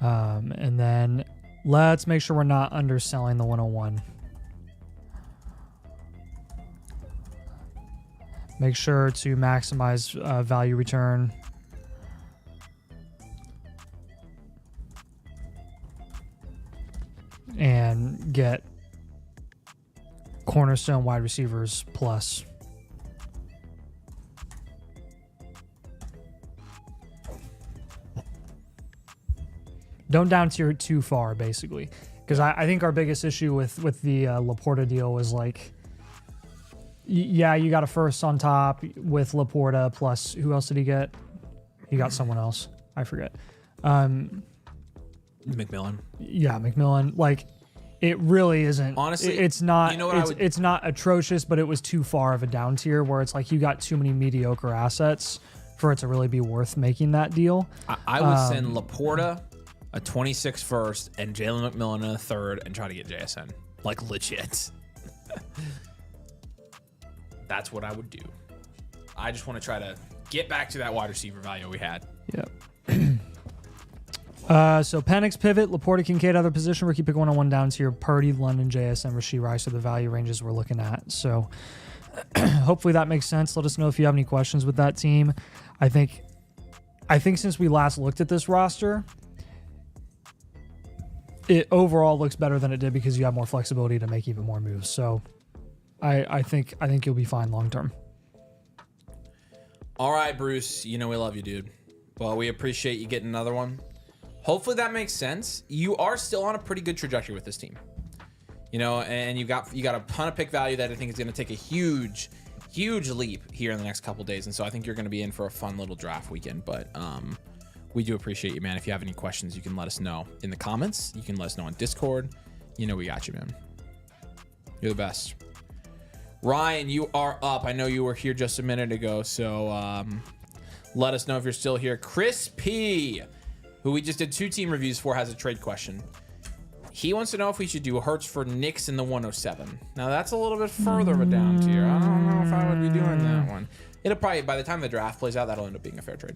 And then let's make sure we're not underselling the 101. Make sure to maximize value return. And get cornerstone wide receivers plus. Don't down tier too far, basically, because I think our biggest issue with the Laporta deal was like, yeah, you got a first on top with Laporta plus who else did he get? He got someone else, I forget. McMillan. Yeah, McMillan. Like, it really isn't. Honestly, it's not. You know it's not atrocious, but it was too far of a down tier where it's like you got too many mediocre assets for it to really be worth making that deal. I would send Laporta a 26 first and Jalen McMillan in a third and try to get JSN. Like, legit. That's what I would do. I just want to try to get back to that wide receiver value we had. Yep. So Penix pivot, Laporta, Kincaid, other position, rookie pick 101 down tier, Purdy, London, JSN, Rashee Rice are the value ranges we're looking at. So hopefully that makes sense. Let us know if you have any questions with that team. I think since we last looked at this roster, it overall looks better than it did because you have more flexibility to make even more moves. So I think you'll be fine long term. All right, Bruce. You know we love you, dude. Well, we appreciate you getting another one. Hopefully that makes sense. You are still on a pretty good trajectory with this team. You know, and you got a ton of pick value that I think is going to take a huge leap here in the next couple days. And so I think you're going to be in for a fun little draft weekend. But we do appreciate you, man. If you have any questions, you can let us know in the comments. You can let us know on Discord. You know we got you, man. You're the best. Ryan, you are up. I know you were here just a minute ago, so let us know if you're still here. Chris P, who we just did 2 team reviews for, has a trade question. He wants to know if we should do Hurts for Knicks in the 107. Now, that's a little bit further of a down tier. I don't know if I would be doing that one. It'll probably, by the time the draft plays out, that'll end up being a fair trade.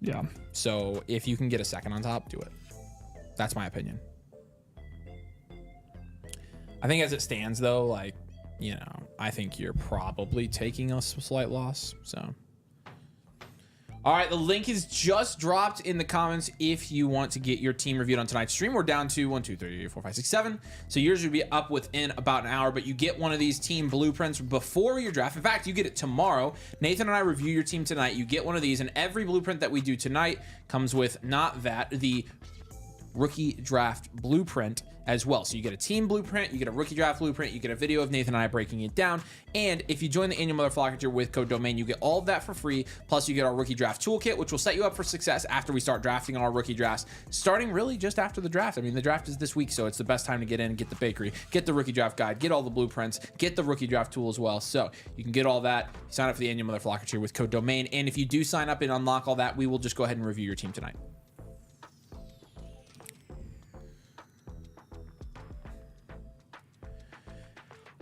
Yeah. So if you can get a second on top, do it. That's my opinion. I think as it stands, though, like, you know, I think you're probably taking a slight loss. So, all right, the link is just dropped in the comments if you want to get your team reviewed on tonight's stream. We're down to 1, 2, 3, 4, 5, 6, 7. So yours would be up within about an hour, but you get one of these team blueprints before your draft. In fact, you get it tomorrow. Nathan and I review your team tonight. You get one of these, and every blueprint that we do tonight comes with the rookie draft blueprint as well. So you get a team blueprint, you get a rookie draft blueprint, you get a video of Nathan and I breaking it down. And if you join the annual Motherflocker tier with code DOMAIN, you get all of that for free. Plus you get our rookie draft toolkit, which will set you up for success after we start drafting on our rookie drafts, starting really just after the draft. I mean, the draft is this week, so it's the best time to get in and get the bakery, get the rookie draft guide, get all the blueprints, get the rookie draft tool as well. So you can get all that. Sign up for the annual Motherflocker tier with code DOMAIN. And if you do sign up and unlock all that, we will just go ahead and review your team tonight.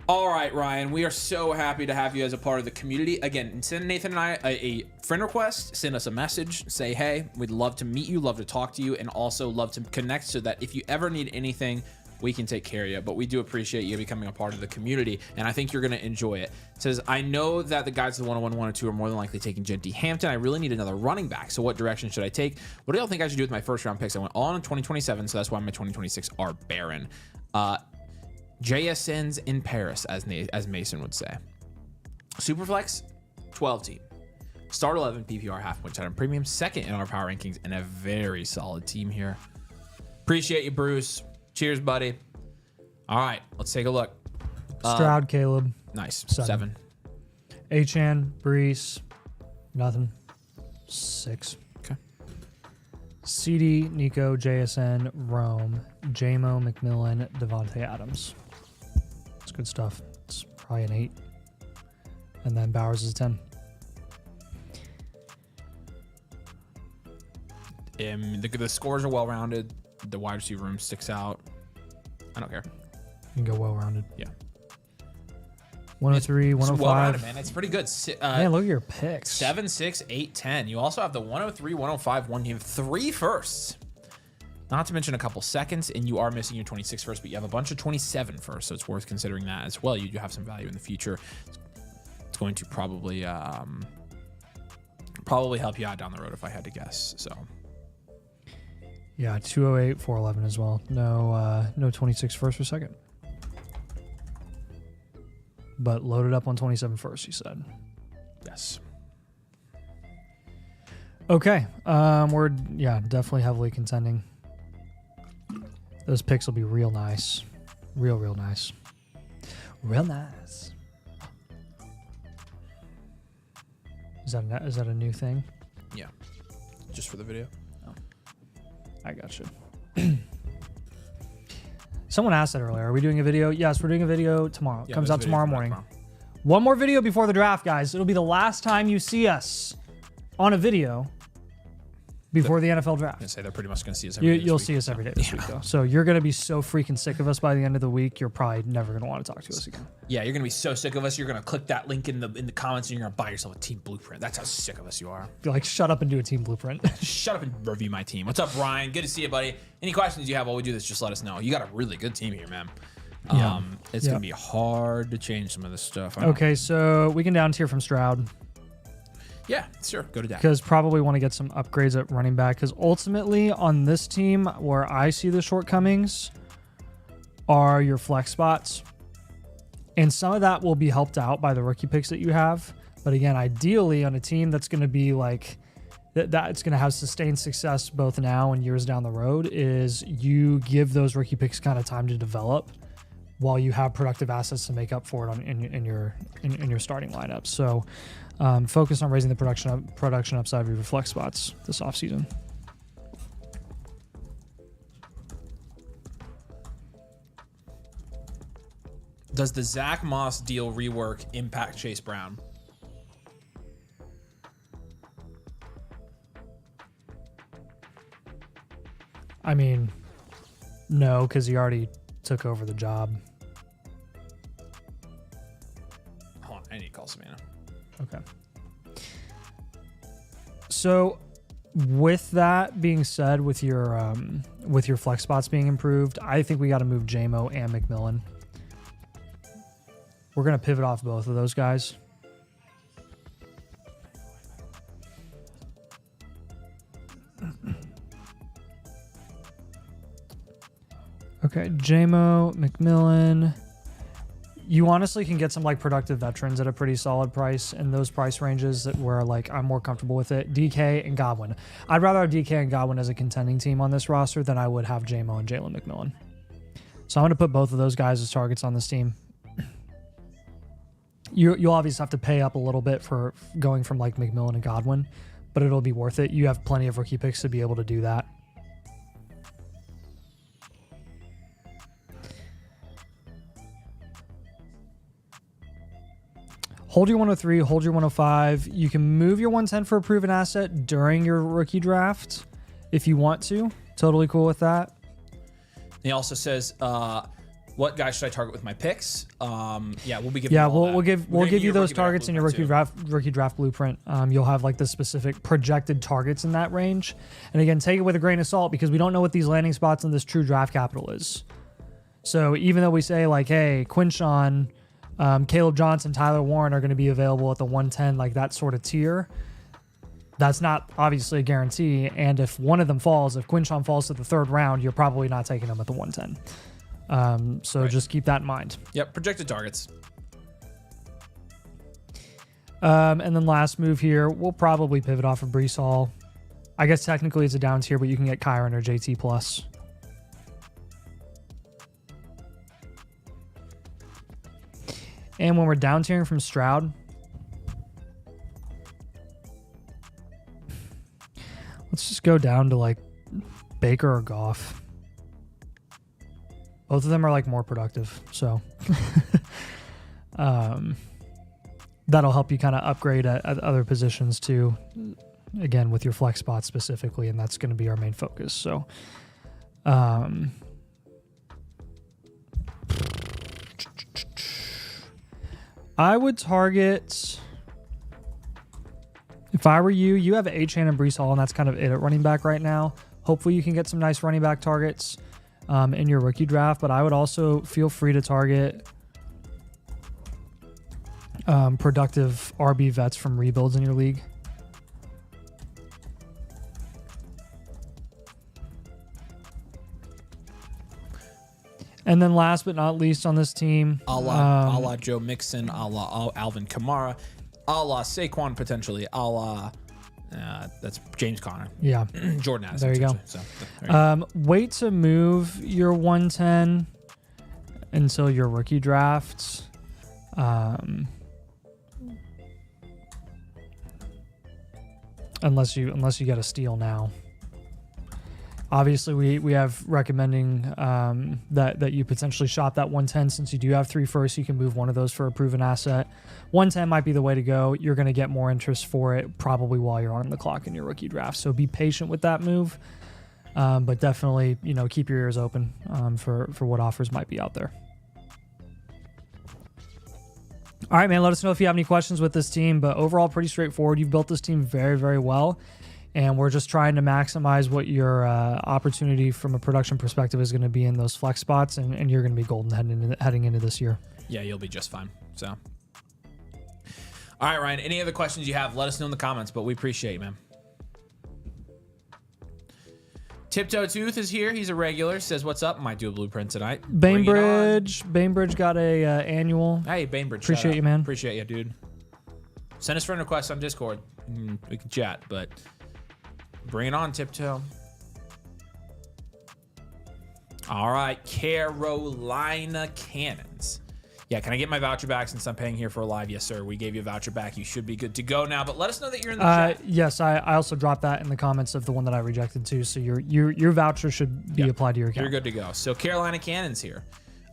All right, Ryan, we are so happy to have you as a part of the community. Again, send Nathan and I a friend request, send us a message, say, hey, we'd love to meet you, love to talk to you, and also love to connect so that if you ever need anything, we can take care of you. But we do appreciate you becoming a part of the community, and I think you're going to enjoy it. It says, I know that the guys to the 101, 102 are more than likely taking Genty Hampton. I really need another running back. So what direction should I take? What do y'all think I should do with my first round picks? I went all in 2027, so that's why my 2026 are barren. JSN's in Paris, as Mason would say. Superflex, 12 team. Start 11 PPR half point touchdown premium, second in our power rankings, and a very solid team here. Appreciate you, Bruce. Cheers, buddy. All right, let's take a look. Stroud, Caleb. Nice. 7. Achan, Brees, nothing. 6. Okay. CD, Nico, JSN, Rome, JMO, McMillan, Devontae Adams. It's good stuff. It's probably an 8. And then Bowers is a 10. The scores are well-rounded. The wide receiver room sticks out. I don't care. You can go well-rounded. Yeah. 103, 105. Well-rounded, man. It's pretty good. Man, look at your picks. 7, 6, 8, 10. You also have the 103, 105, 1 team. 3 firsts. not to mention a couple seconds, and you are missing your 26 first, but you have a bunch of 27 first, so it's worth considering that as well. You do have some value in the future. It's going to probably help you out down the road if I had to guess. So yeah, 208, 411 as well. No 26 first or second. But loaded up on 27 first, you said. Yes. Okay. We're definitely heavily contending. Those picks will be real nice. Real nice. Real nice. Is that a new thing? Yeah. Just for the video. Oh. I got you. Someone asked that earlier. Are we doing a video? Yes, we're doing a video tomorrow. It comes out tomorrow morning. One more video before the draft, guys. It'll be the last time you see us on a video before the NFL draft. I'm going to say they're pretty much going to see us every day. You'll see us every day this week, though. So you're going to be so freaking sick of us by the end of the week, you're probably never going to want to talk to us again. Yeah, you're going to be so sick of us. You're going to click that link in the comments, and you're going to buy yourself a team blueprint. That's how sick of us you are. You're like, shut up and do a team blueprint. Shut up and review my team. What's up, Ryan? Good to see you, buddy. Any questions you have while we do this, just let us know. You got a really good team here, man. It's going to be hard to change some of this stuff. Okay, so we can down tier from Stroud. Yeah, sure. Go to that. Because probably want to get some upgrades at running back. Because ultimately on this team, where I see the shortcomings are your flex spots. And some of that will be helped out by the rookie picks that you have. But again, ideally on a team that's going to be like, that's going to have sustained success both now and years down the road, is you give those rookie picks kind of time to develop while you have productive assets to make up for it in your starting lineup. So focus on raising the production upside of your flex spots this offseason. Does the Zach Moss deal rework impact Chase Brown? I mean, no, because he already took over the job. Hold on, I need to call Savannah. Okay. So with that being said, with your flex spots being improved, I think we got to move JMO and McMillan. We're going to pivot off both of those guys. Okay, JMO, McMillan. You honestly can get some like productive veterans at a pretty solid price in those price ranges that where like I'm more comfortable with it. DK and Godwin. I'd rather have DK and Godwin as a contending team on this roster than I would have JMO and Jalen McMillan. So I'm going to put both of those guys as targets on this team. You'll obviously have to pay up a little bit for going from like McMillan and Godwin, but it'll be worth it. You have plenty of rookie picks to be able to do that. Hold your 103, hold your 105. You can move your 110 for a proven asset during your rookie draft if you want to. Totally cool with that. He also says, what guys should I target with my picks? Yeah, we'll be giving. Yeah, we'll give you those targets in your rookie draft blueprint. You'll have like the specific projected targets in that range. And again, take it with a grain of salt because we don't know what these landing spots in this true draft capital is. So even though we say like, hey, Quinshawn, Caleb Johnson, Tyler Warren are going to be available at the 110, like that sort of tier. That's not obviously a guarantee. And if one of them falls, if Quinshawn falls to the third round, you're probably not taking them at the 110. So right. Just keep that in mind. Yep, projected targets. And then last move here, we'll probably pivot off of Breece Hall. I guess technically it's a down tier, but you can get Kyron or JT plus. And when we're down tiering from Stroud, let's just go down to like Baker or Goff. Both of them are like more productive, so that'll help you kind of upgrade at other positions too. Again, with your flex spot specifically, and that's going to be our main focus. So, I would target, if I were you, you have Achane and Breece Hall, and that's kind of it at running back right now. Hopefully you can get some nice running back targets in your rookie draft, but I would also feel free to target productive RB vets from rebuilds in your league. And then last but not least on this team, a la Joe Mixon, a la Alvin Kamara, a la Saquon potentially, a la that's James Conner. Yeah. Jordan Addison. There you go. So, there you go. Wait to move your 110 until your rookie drafts. Unless you get a steal now. Obviously, we have recommending that you potentially shop that 110 since you do have 3 firsts. You can move one of those for a proven asset. 110 might be the way to go. You're going to get more interest for it probably while you're on the clock in your rookie draft. So be patient with that move, but definitely keep your ears open for what offers might be out there. All right, man. Let us know if you have any questions with this team. But overall, pretty straightforward. You've built this team very, very well. And we're just trying to maximize what your opportunity from a production perspective is going to be in those flex spots, and you're going to be golden heading into this year. Yeah, you'll be just fine. So, all right, Ryan, any other questions you have, let us know in the comments, but we appreciate you, man. Tiptoe Tooth is here. He's a regular. Says, what's up? Might do a blueprint tonight. Bainbridge got a annual. Hey, Bainbridge. Appreciate you, man. Appreciate you, dude. Send us friend requests on Discord. We can chat, but... bring it on, Tiptoe. All right, Carolina Cannons. Yeah, can I get my voucher back since I'm paying here for a live? Yes, sir. We gave you a voucher back. You should be good to go now, but let us know that you're in the chat. Yes, I also dropped that in the comments of the one that I rejected too, so your voucher should be applied to your account. You're good to go. So Carolina Cannons here.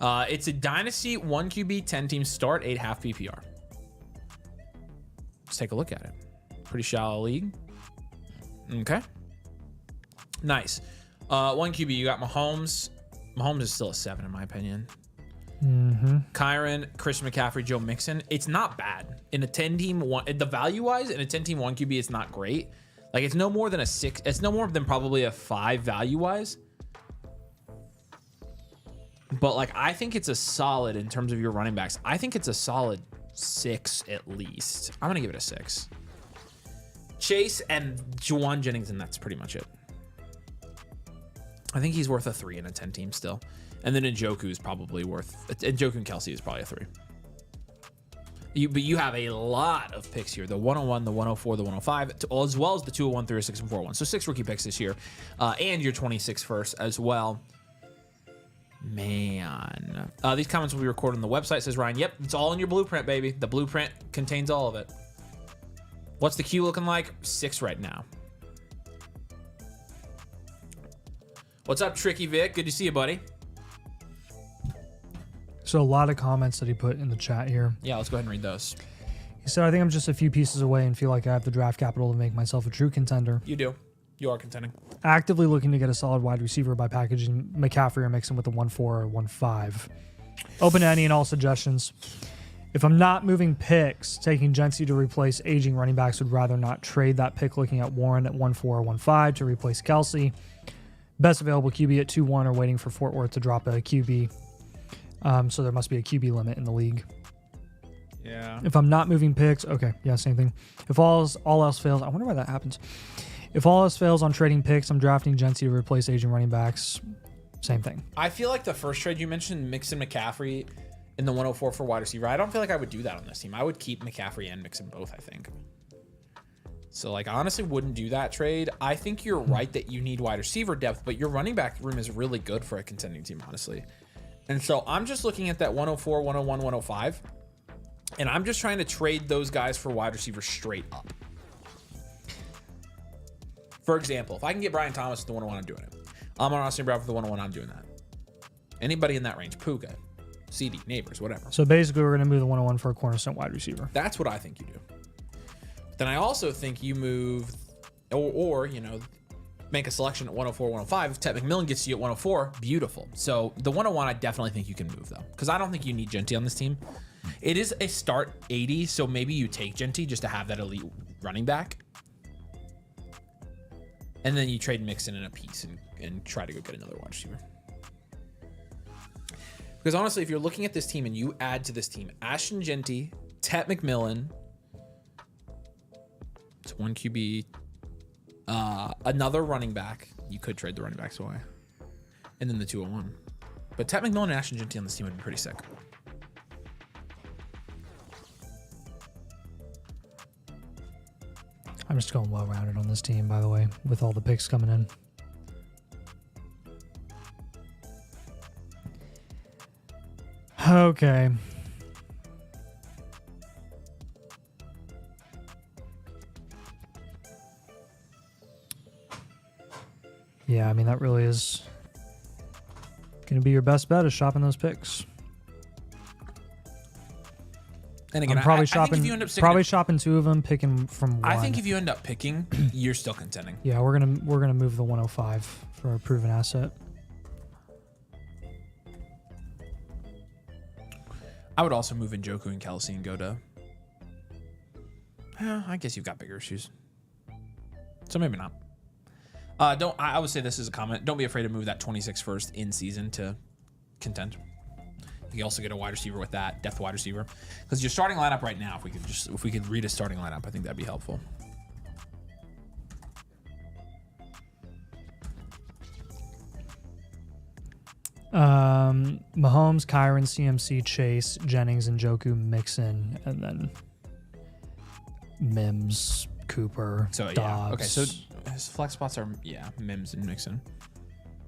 It's a Dynasty 1 QB, 10 team start, 8 half PPR. Let's take a look at it. Pretty shallow league. Okay. Nice. 1 QB, you got Mahomes. Mahomes is still a 7 in my opinion. Mm-hmm. Kyron, Christian McCaffrey, Joe Mixon. It's not bad. In a 10-team one, the value-wise, in a 10-team 1 QB, it's not great. Like, it's no more than a 6. It's no more than probably a 5 value-wise. But, like, I think it's a solid in terms of your running backs. I think it's a solid 6 at least. I'm going to give it a 6. Chase and Juwan Jennings, and that's pretty much it. I think he's worth a 3 in a 10 team still. And then Njoku is probably worth... Njoku and Kelsey is probably a 3. But you have a lot of picks here. The 101, the 104, the 105, as well as the 201, 306, and 401. So 6 rookie picks this year. And your 26 first as well. Man. These comments will be recorded on the website, says Ryan. Yep, it's all in your blueprint, baby. The blueprint contains all of it. What's the queue looking like? 6 right now. What's up, Tricky Vic? Good to see you, buddy. So a lot of comments that he put in the chat here. Yeah, let's go ahead and read those. He said, I think I'm just a few pieces away and feel like I have the draft capital to make myself a true contender. You do. You are contending. Actively looking to get a solid wide receiver by packaging McCaffrey or mixing with a 1-4 or 1-5. Open to any and all suggestions. If I'm not moving picks, taking Jency to replace aging running backs would rather not trade that pick looking at Warren at 1-4 or 1-5 to replace Kelsey. Best available QB at 2-1 or waiting for Fort Worth to drop a QB. So there must be a QB limit in the league. Yeah. If I'm not moving picks, okay, yeah, same thing. If all else fails, I wonder why that happens. If all else fails on trading picks, I'm drafting Jency to replace aging running backs. Same thing. I feel like the first trade you mentioned, Mixon McCaffrey in the 104 for wide receiver, I don't feel like I would do that on this team. I would keep McCaffrey and Mixon both, I think. So, like, I honestly wouldn't do that trade. I think you're right that you need wide receiver depth, but your running back room is really good for a contending team, honestly. And so I'm just looking at that 104, 101, 105, and I'm just trying to trade those guys for wide receivers straight up. For example, if I can get Brian Thomas at the 101, I'm doing it. I'm on Austin Brown for the 101, I'm doing that. Anybody in that range, Puka, CD, Neighbors, whatever. So basically, we're going to move the 101 for a cornerstone wide receiver. That's what I think you do. Then I also think you move, or you know, make a selection at 104, 105. If Ted McMillan gets you at 104, beautiful. So the 101, I definitely think you can move, though, because I don't think you need Genty on this team. It is a start 80, so maybe you take Genty just to have that elite running back. And then you trade Mixon in a piece and try to go get another wide receiver. Because honestly, if you're looking at this team and you add to this team Ashton Genty, Tet McMillan, it's 1 QB, another running back. You could trade the running backs away. And then the 201. But Tet McMillan and Ashton Genty on this team would be pretty sick. I'm just going well-rounded on this team, by the way, with all the picks coming in. Okay. Yeah, I mean, that really is going to be your best bet, is shopping those picks. And again, I'm probably I think if you end up shopping 2 of them, picking from 1. I think if you end up picking, you're still contending. Yeah, we're gonna move the 105 for a proven asset. I would also move in Njoku and Kelsey and go to. I guess you've got bigger issues, so maybe not. I would say this is a comment. Don't be afraid to move that 26 first in season to contend. You can also get a wide receiver with that depth wide receiver, because your starting lineup right now, if we could read a starting lineup, I think that'd be helpful. Mahomes, Kyron, CMC, Chase, Jennings, and Njoku, Mixon, and then Mims, Cooper, Dobbs. Yeah, okay. So his flex spots are Mims and Mixon.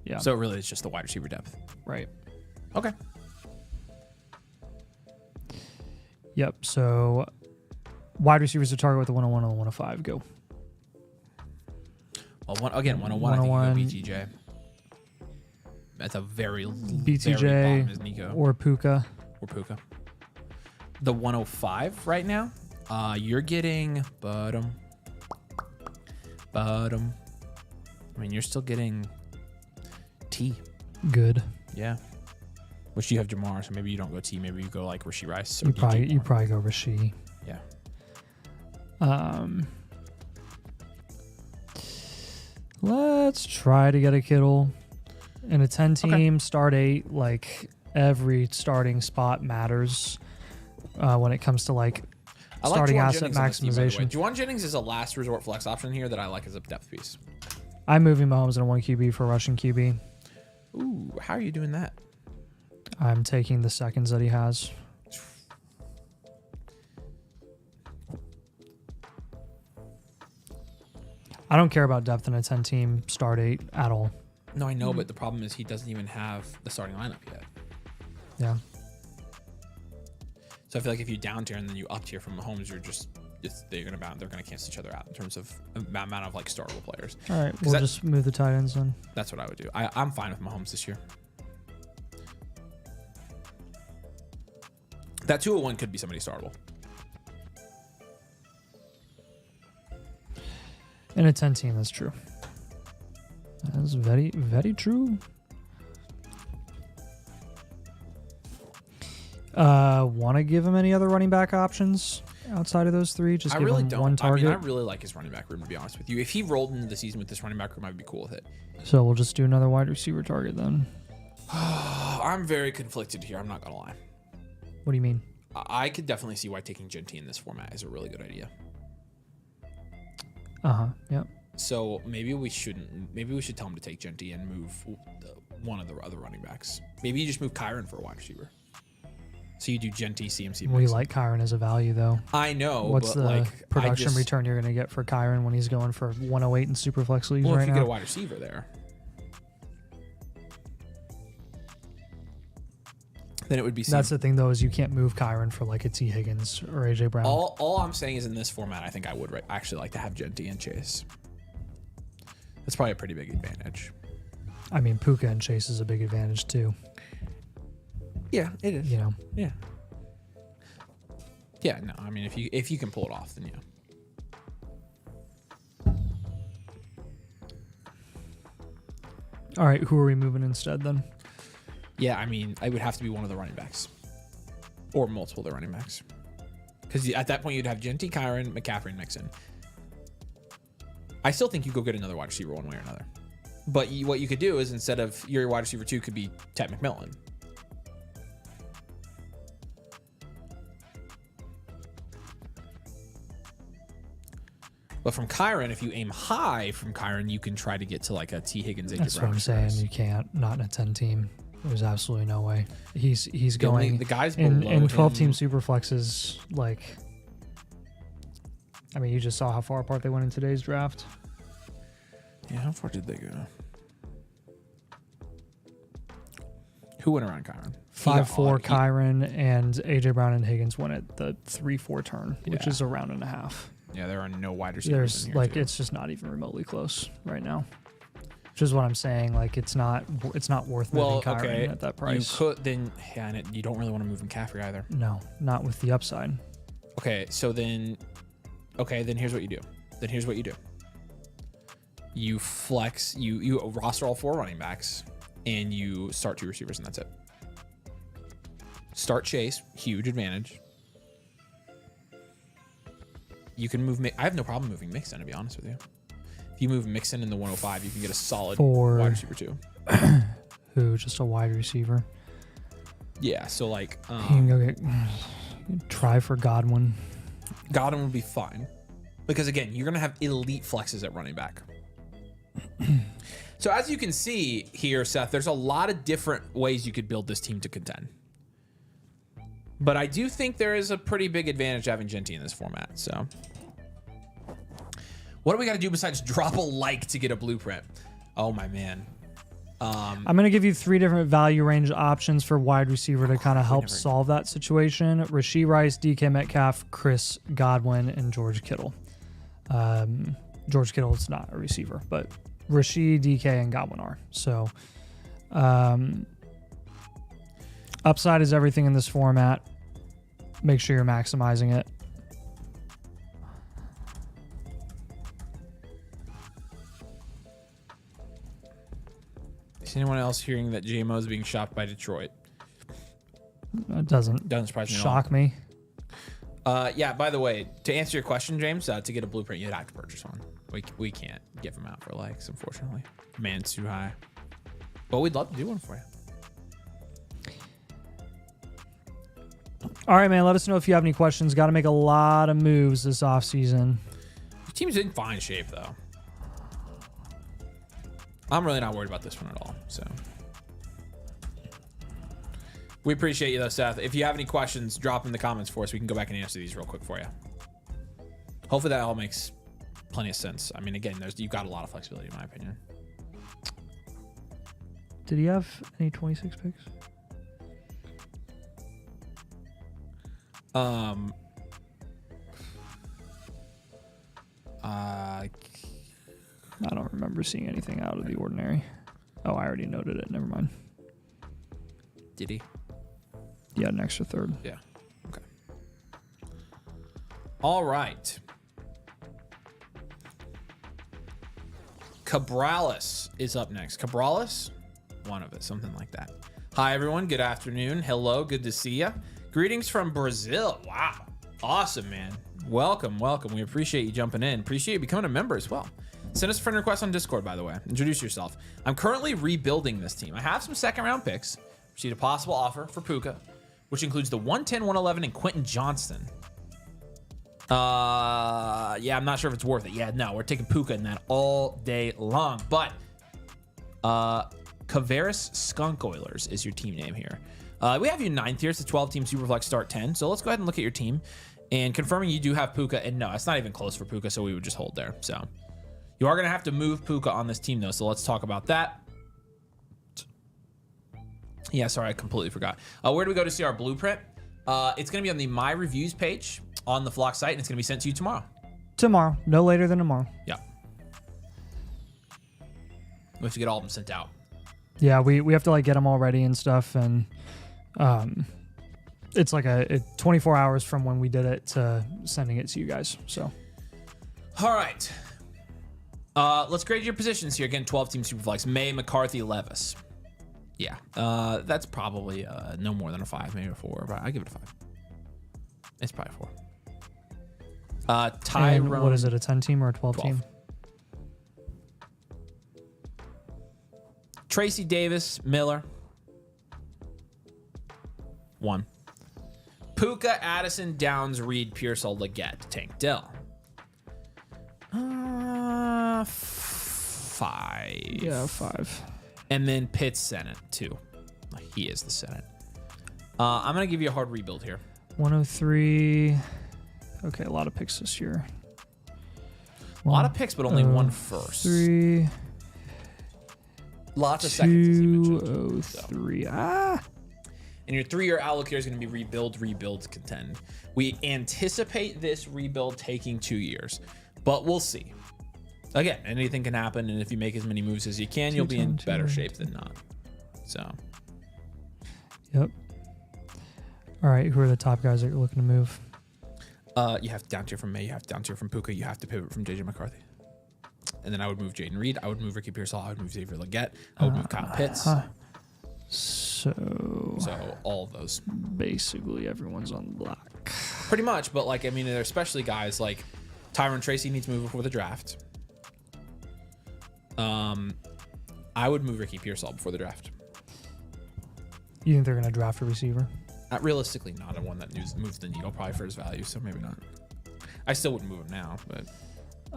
Yeah. So really, it's just the wide receiver depth. Right. Okay. Yep. So wide receivers to target with the 101 and the 105. Go. Well, 101. I think you go BTJ. That's a very BTJ very bottom is Nico or Puka. The 105 right now, you're getting bottom. I mean, you're still getting T. Good. Yeah. Which you have Jamar, so maybe you don't go T. Maybe you go like Rashee Rice. Or You probably go Rashee. Yeah. Let's try to get a Kittle. In a 10-team, start 8, like every starting spot matters when it comes to like starting asset maximization. Juwan Jennings is a last resort flex option here that I like as a depth piece. I'm moving Mahomes in a 1 QB for rushing QB. Ooh, how are you doing that? I'm taking the seconds that he has. I don't care about depth in a 10-team start 8 at all. No, I know, but the problem is he doesn't even have the starting lineup yet. Yeah. So I feel like if you down tier and then you up tier from Mahomes, they're gonna cancel each other out in terms of amount of like startable players. All right, we'll just move the tight ends then. That's what I would do. I'm fine with Mahomes this year. That 201 could be somebody startable. In a 10-team, that's true. That's very, very true. Want to give him any other running back options outside of those 3? Just give him one target. I mean, I really like his running back room, to be honest with you. If he rolled into the season with this running back room, I'd be cool with it. So we'll just do another wide receiver target then. I'm very conflicted here. I'm not going to lie. What do you mean? I could definitely see why taking Genty in this format is a really good idea. Yep. So maybe we should tell him to take Genty and move one of the other running backs. Maybe you just move Kyron for a wide receiver. So you do Genty, CMC. We like Kyron as a value though. I know. What's the production return you're going to get for Kyron when he's going for 108 in Superflex leagues right now? Well, if you get a wide receiver there, then it would be. That's the thing though, is you can't move Kyron for like a T. Higgins or AJ Brown. All I'm saying is in this format, I think I would actually like to have Genty and Chase. That's probably a pretty big advantage. I mean, Puka and Chase is a big advantage too. Yeah, it is. You know. Yeah. Yeah. No, I mean, if you can pull it off, then yeah. All right, who are we moving instead then? Yeah, I mean, it would have to be one of the running backs, or multiple of the running backs, because at that point you'd have Genty, Kyron, McCaffrey, and Mixon. I still think you go get another wide receiver one way or another. But what you could do is instead of your wide receiver 2 could be Ted McMillan. But from Kyron, if you aim high from Kyron, you can try to get to like a T. Higgins. That's what I'm saying. You can't. Not in a 10 team. There's absolutely no way. He's going. The guys in 12 team super flexes. Like, I mean, you just saw how far apart they went in today's draft. Yeah, how far did they go? Who went around Kyron? 5-4 Kyron and AJ Brown and Higgins went at the 3-4 turn, which is a round and a half. Yeah, there are no wide receivers in here. Like, it's just not even remotely close right now. Which is what I'm saying. Like, it's not worth moving Kyron at that price. You could then, yeah, and you don't really want to move McCaffrey either. No, not with the upside. Okay, so then, then here's what you do. You flex, you roster all 4 running backs, and you start 2 receivers, and that's it. Start Chase, huge advantage. You can move. I have no problem moving Mixon, to be honest with you. If you move Mixon in the 105, you can get a solid wide receiver 2. Who? Just a wide receiver? Yeah. So like, you can go get try for Godwin. Godwin would be fine because again, you're gonna have elite flexes at running back. So as you can see here, Seth, there's a lot of different ways you could build this team to contend. But I do think there is a pretty big advantage having Genty in this format. So what do we got to do besides drop a like to get a blueprint? Oh, my man. I'm going to give you 3 different value range options for wide receiver to kind of help solve that situation. Rashee Rice, DK Metcalf, Chris Godwin, and George Kittle. George Kittle is not a receiver, but Rashee, DK, and Godwin are. So upside is everything in this format. Make sure you're maximizing it. Is anyone else hearing that JMO is being shopped by Detroit? It doesn't surprise me. Shock me. Yeah, by the way, to answer your question, James, to get a blueprint, you'd have to purchase one. We can't give them out for likes, unfortunately. Demand's too high. But we'd love to do one for you. All right, man. Let us know if you have any questions. Got to make a lot of moves this offseason. Your team's in fine shape, though. I'm really not worried about this one at all. So we appreciate you, though, Seth. If you have any questions, drop in the comments for us. We can go back and answer these real quick for you. Hopefully that all makes plenty of sense. I mean, again, you've got a lot of flexibility, in my opinion. Did he have any 26 picks? I don't remember seeing anything out of the ordinary. Oh, I already noted it. Never mind. Did he? Yeah, an extra third. Yeah. Okay. All right. Cabrales is up next. Cabrales? One of it, something like that. Hi, everyone. Good afternoon. Hello. Good to see you. Greetings from Brazil. Wow. Awesome, man. Welcome, welcome. We appreciate you jumping in. Appreciate you becoming a member as well. Send us a friend request on Discord, by the way. Introduce yourself. I'm currently rebuilding this team. I have some second-round picks. Received a possible offer for Puka, which includes the 110, 111, and Quentin Johnston. Yeah, I'm not sure if it's worth it. Yeah, no, we're taking Puka in that all day long. But Caveris Skunk Oilers is your team name here. We have you 9th here. It's a 12-team Superflex start 10. So let's go ahead and look at your team. And confirming you do have Puka. And no, it's not even close for Puka, so we would just hold there. So you are going to have to move Puka on this team, though. So let's talk about that. Yeah, sorry, I completely forgot. Where do we go to see our blueprint? It's going to be on the My Reviews page on the Flock site, and it's going to be sent to you tomorrow. Tomorrow. No later than tomorrow. Yeah. We have to get all of them sent out. Yeah, we have to like get them all ready and stuff, and it's like a 24 hours from when we did it to sending it to you guys. So, all right, let's grade your positions here again. 12-team Superflex. May, McCarthy, Levis. Yeah, that's probably no more than a 5, maybe a 4, but I give it a 5. It's probably a 4. Tyrone. What is it? A 10-team or a 12-team? Tracy Davis, Miller. 1. Puka, Addison, Downs, Reed, Pearsall, Leggett, Tank Dell. 5. Yeah, 5. And then Pitt's Senate, 2. He is the Senate. I'm going to give you a hard rebuild here. 103. Okay, a lot of picks this year. A lot of picks, but only one first. 3. Lots of seconds, as you mentioned. 203. Ah. And your 3-year outlook here is going to be rebuild, contend. We anticipate this rebuild taking 2 years, but we'll see. Again, anything can happen, and if you make as many moves as you can, you'll be in better shape than not. So. Yep. All right, who are the top guys that you're looking to move? You have down tier from May, you have down tier from Puka, you have to pivot from JJ McCarthy. And then I would move Jaden Reed, I would move Ricky Pearsall, I would move Xavier Leggett, I would move Kyle Pitts. So all of those. Basically everyone's on the block. Pretty much, but like, I mean, there are especially guys like Tyron Tracy needs to move before the draft. I would move Ricky Pearsall before the draft. You think they're going to draft a receiver? Realistically, not a one that moves the needle probably for his value, so maybe not. I still wouldn't move him now, but.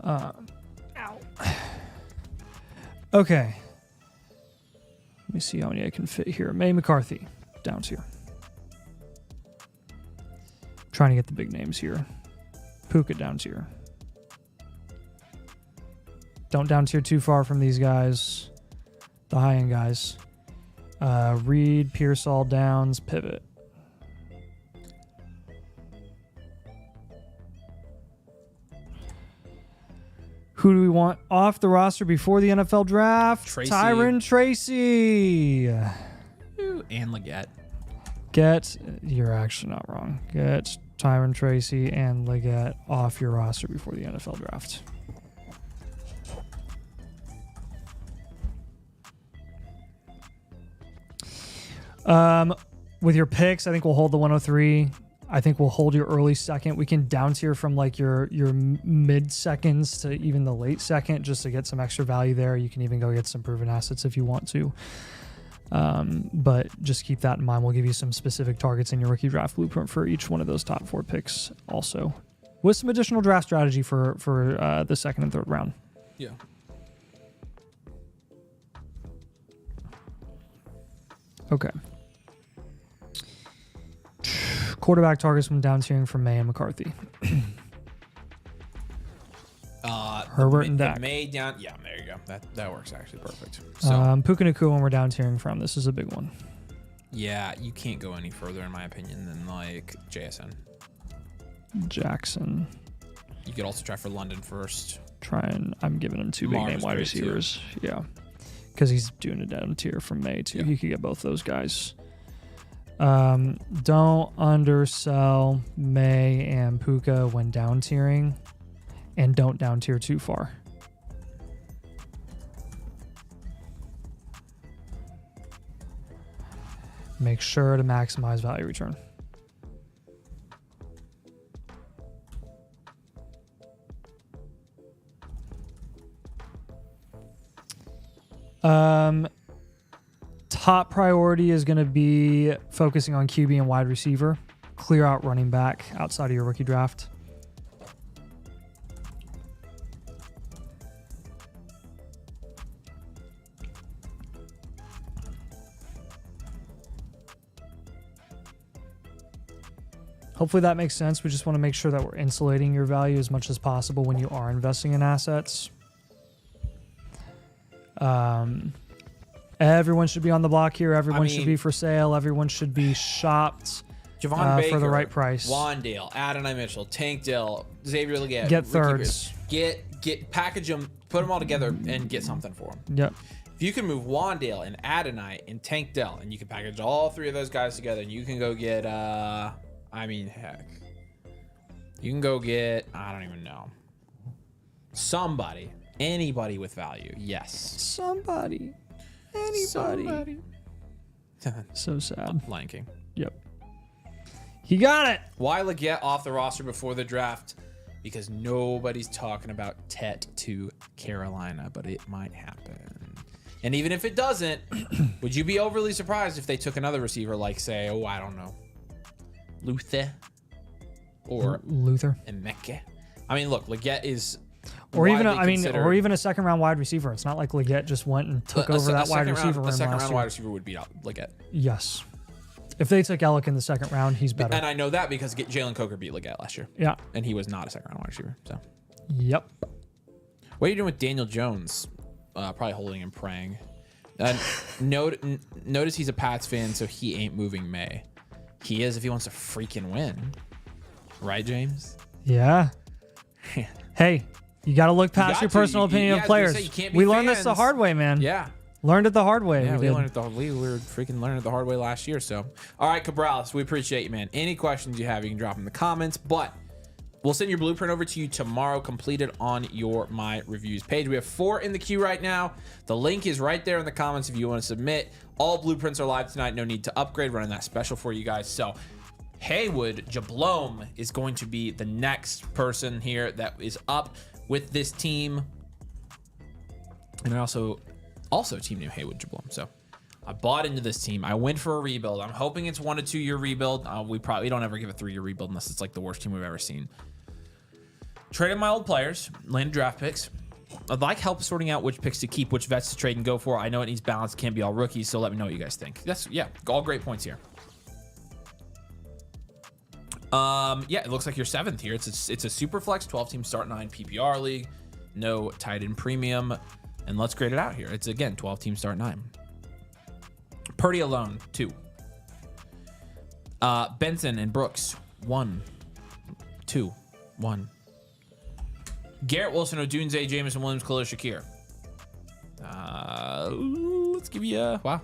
Ow. Okay. Let me see how many I can fit here. May McCarthy, down tier. Trying to get the big names here. Puka, down tier. Don't down tier too far from these guys. The high-end guys. Reed, Pearsall, Downs, pivot. Who do we want off the roster before the NFL draft? Tracy. Tyron Tracy. And Leggett. You're actually not wrong. Get Tyron Tracy and Leggett off your roster before the NFL draft. With your picks, I think we'll hold the 103. I think we'll hold your early second. We can down tier from like your mid seconds to even the late second just to get some extra value there. You can even go get some proven assets if you want to. But just keep that in mind. We'll give you some specific targets in your rookie draft blueprint for each one of those top 4 picks also, with some additional draft strategy for the second and third round. Yeah. Okay. Quarterback targets from down tiering from May and McCarthy. Herbert and Dak. May down. Yeah, there you go. That works actually perfect. So, Puka Nacua when we're down tiering from. This is a big one. Yeah, you can't go any further in my opinion than like JSN. Jackson. You could also try for London first. I'm giving him 2 big name wide receivers. Too. Yeah. Because he's doing a down tier from May too. Yeah. You could get both those guys. Don't undersell May and Puka when down tiering, and don't down tier too far. Make sure to maximize value return. Top priority is going to be focusing on QB and wide receiver. Clear out running back outside of your rookie draft. Hopefully that makes sense. We just want to make sure that we're insulating your value as much as possible when you are investing in assets. Everyone should be on the block here. Everyone should be for sale. Everyone should be shopped Javon Baker, for the right price. Wandale, Adonai Mitchell, Tank Dell, Xavier Leggett. Get thirds. Get package them, put them all together, and get something for them. Yep. If you can move Wandale and Adonai and Tank Dell, and you can package all 3 of those guys together, and you can go get, heck. You can go get, I don't even know. Anybody with value. Yes. Anybody. So sad. Lion King. Yep. He got it. Why Leggett off the roster before the draft? Because nobody's talking about Tet to Carolina, but it might happen. And even if it doesn't, would you be overly surprised if they took another receiver like, say, oh, I don't know, Luther or Emeka? I mean, look, Leggett is... Or even a second round wide receiver. It's not like Leggett just went and took over that wide receiver room. A second round wide receiver would beat out Leggett. Yes. If they took Ellick in the second round, he's better. And I know that because Jalen Coker beat Leggett last year. Yeah. And he was not a second round wide receiver. So. Yep. What are you doing with Daniel Jones? Probably holding and praying. Notice he's a Pats fan, so he ain't moving May. He is if he wants to freaking win. Right, James? Yeah. Hey. You got to look past your personal opinion of players. We learned this the hard way, man. Yeah. Learned it the hard way. Yeah, we were freaking learning it the hard way last year. So, all right, Cabrales, we appreciate you, man. Any questions you have, you can drop in the comments. But we'll send your blueprint over to you tomorrow, completed on your My Reviews page. We have 4 in the queue right now. The link is right there in the comments if you want to submit. All blueprints are live tonight. No need to upgrade. Running that special for you guys. So, Haywood Jablome is going to be the next person here that is up with this team, and I also a team named Haywood Jablome. So I bought into this team. I went for a rebuild. I'm hoping it's 1 to 2 year rebuild. We don't ever give a 3-year rebuild unless it's like the worst team we've ever seen. Traded my old players, landed draft picks. I'd like help sorting out which picks to keep, which vets to trade and go for. I know it needs balance. Can't be all rookies. So let me know what you guys think. All great points here. Yeah, it looks like you're 7th here. It's a super flex 12 team start 9 PPR league, no tight end premium, and let's grade it out here. It's again 12 team start 9. Purdy alone 2. Benson and Brooks 1, 2, 1. Garrett Wilson, Odunze, Jameson Williams, Khalil Shakir. Let's give you a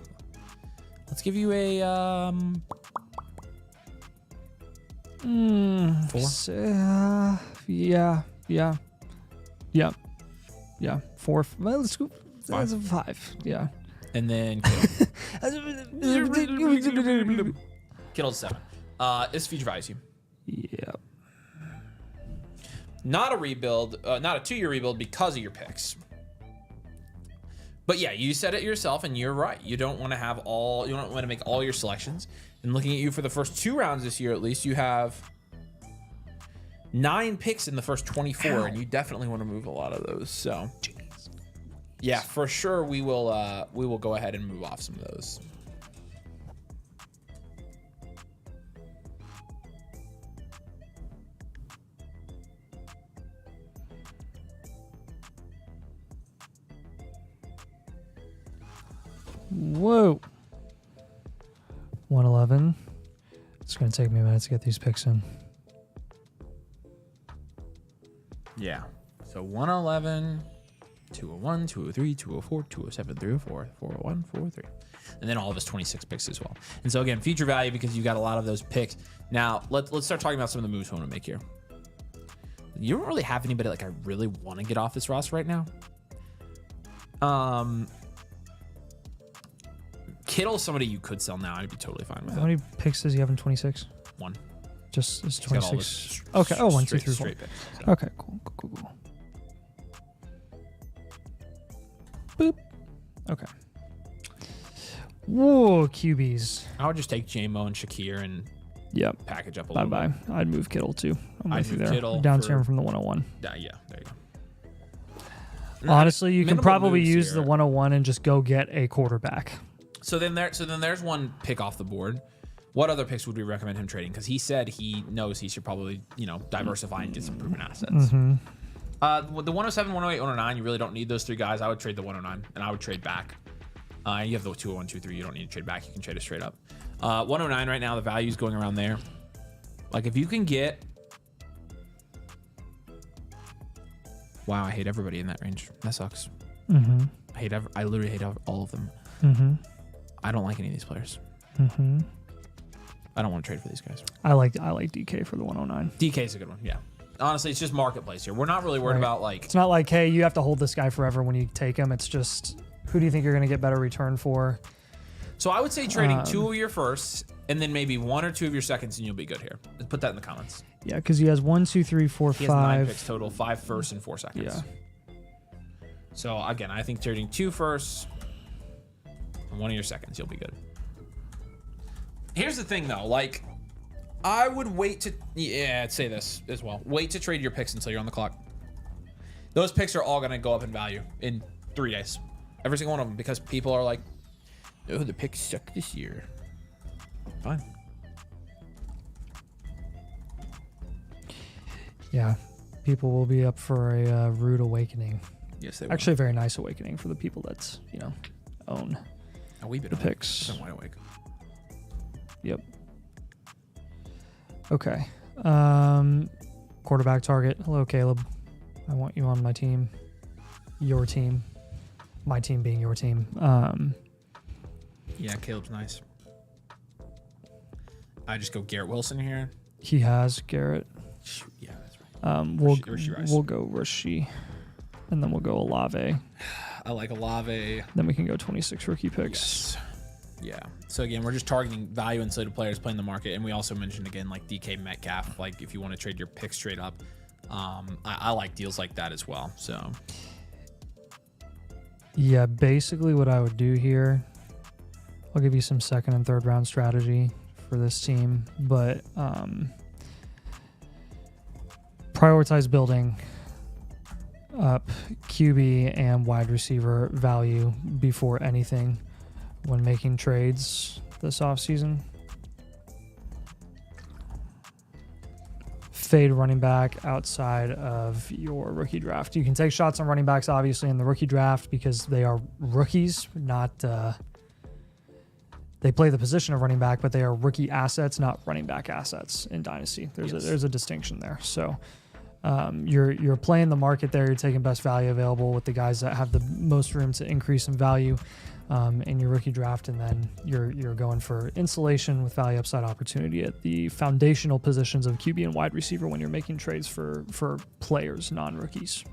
Let's give you a 4. Yeah. 4. Well, let's go. That's a 5. Yeah. And then Kittle's 7. It's feature value team. Yeah. Not a rebuild, not a 2-year rebuild because of your picks. But yeah, you said it yourself, and you're right. You don't want to make all your selections. And looking at you for the first 2 rounds this year, at least, you have 9 picks in the first 24, and you definitely want to move a lot of those. So, yeah, for sure, we will go ahead and move off some of those. Whoa. 111. It's going to take me a minute to get these picks in. Yeah. So 111, 201, 203, 204, 207, 304, 401, 403. And then all of his 26 picks as well. And so again, future value because you got a lot of those picks. Now, let's start talking about some of the moves we want to make here. You don't really have anybody like I really want to get off this roster right now. Kittle's somebody you could sell now. I'd be totally fine with it. How many picks does he have in 26? 1. Just it's 26. Okay. Oh, 1, 2, 3, 4. Picks, so. Okay. Cool. Boop. Okay. Whoa, QBs. I would just take J-Mo and Shakir and package up a little bit. I'd move Kittle too. I'd move Kittle down to him from the 101. Yeah, there you go. Honestly, you can probably use the 101 and just go get a quarterback. So then there's one pick off the board. What other picks would we recommend him trading? Because he said he knows he should probably, diversify and get some proven assets. Mm-hmm. With the 107, 108, 109, you really don't need those 3 guys. I would trade the 109, and I would trade back. You have the 201, 23. You don't need to trade back. You can trade it straight up. 109 right now, the value is going around there. Like, if you can get... Wow, I hate everybody in that range. That sucks. Mm-hmm. I literally hate all of them. Mm-hmm. I don't like any of these players. Mm-hmm. I don't want to trade for these guys. I like DK for the 109. DK's a good one, yeah. Honestly, it's just marketplace here. We're not really worried about like... It's not like, hey, you have to hold this guy forever when you take him. It's just, who do you think you're going to get better return for? So I would say trading 2 of your firsts and then maybe 1 or 2 of your seconds and you'll be good here. Put that in the comments. Yeah, because he has 1, 2, 3, 4, 5. He has 9 picks total, 5 firsts and 4 seconds. Yeah. So again, I think trading 2 firsts, one of your seconds, you'll be good. Here's the thing, though. Like, I would wait to... Yeah, I'd say this as well. Wait to trade your picks until you're on the clock. Those picks are all going to go up in value in 3 days. Every single one of them, because people are like, oh, the picks suck this year. Fine. Yeah, people will be up for a rude awakening. Yes, they will. Actually, a very nice awakening for the people that, own the picks. I'm wide awake. Yep. Okay. Quarterback target. Hello, Caleb. I want you on my team. Your team. My team being your team. Yeah, Caleb's nice. I just go Garrett Wilson here. He has Garrett. Yeah, that's right. We'll go Rishi. And then we'll go Olave. I like Olave. Then we can go 26 rookie picks. Yes. Yeah. So again, we're just targeting value insulated players playing the market, and we also mentioned again like DK Metcalf. Like if you want to trade your picks straight up, I like deals like that as well. So yeah, basically what I would do here, I'll give you some second and third round strategy for this team, but prioritize building up QB and wide receiver value before anything when making trades this offseason. Fade running back outside of your rookie draft. You can take shots on running backs, obviously, in the rookie draft because they are rookies, not they play the position of running back, but they are rookie assets, not running back assets in Dynasty. There's a distinction there. So you're playing the market there. You're taking best value available with the guys that have the most room to increase in value in your rookie draft, and then you're going for insulation with value upside opportunity at the foundational positions of QB and wide receiver when you're making trades for players, non-rookies.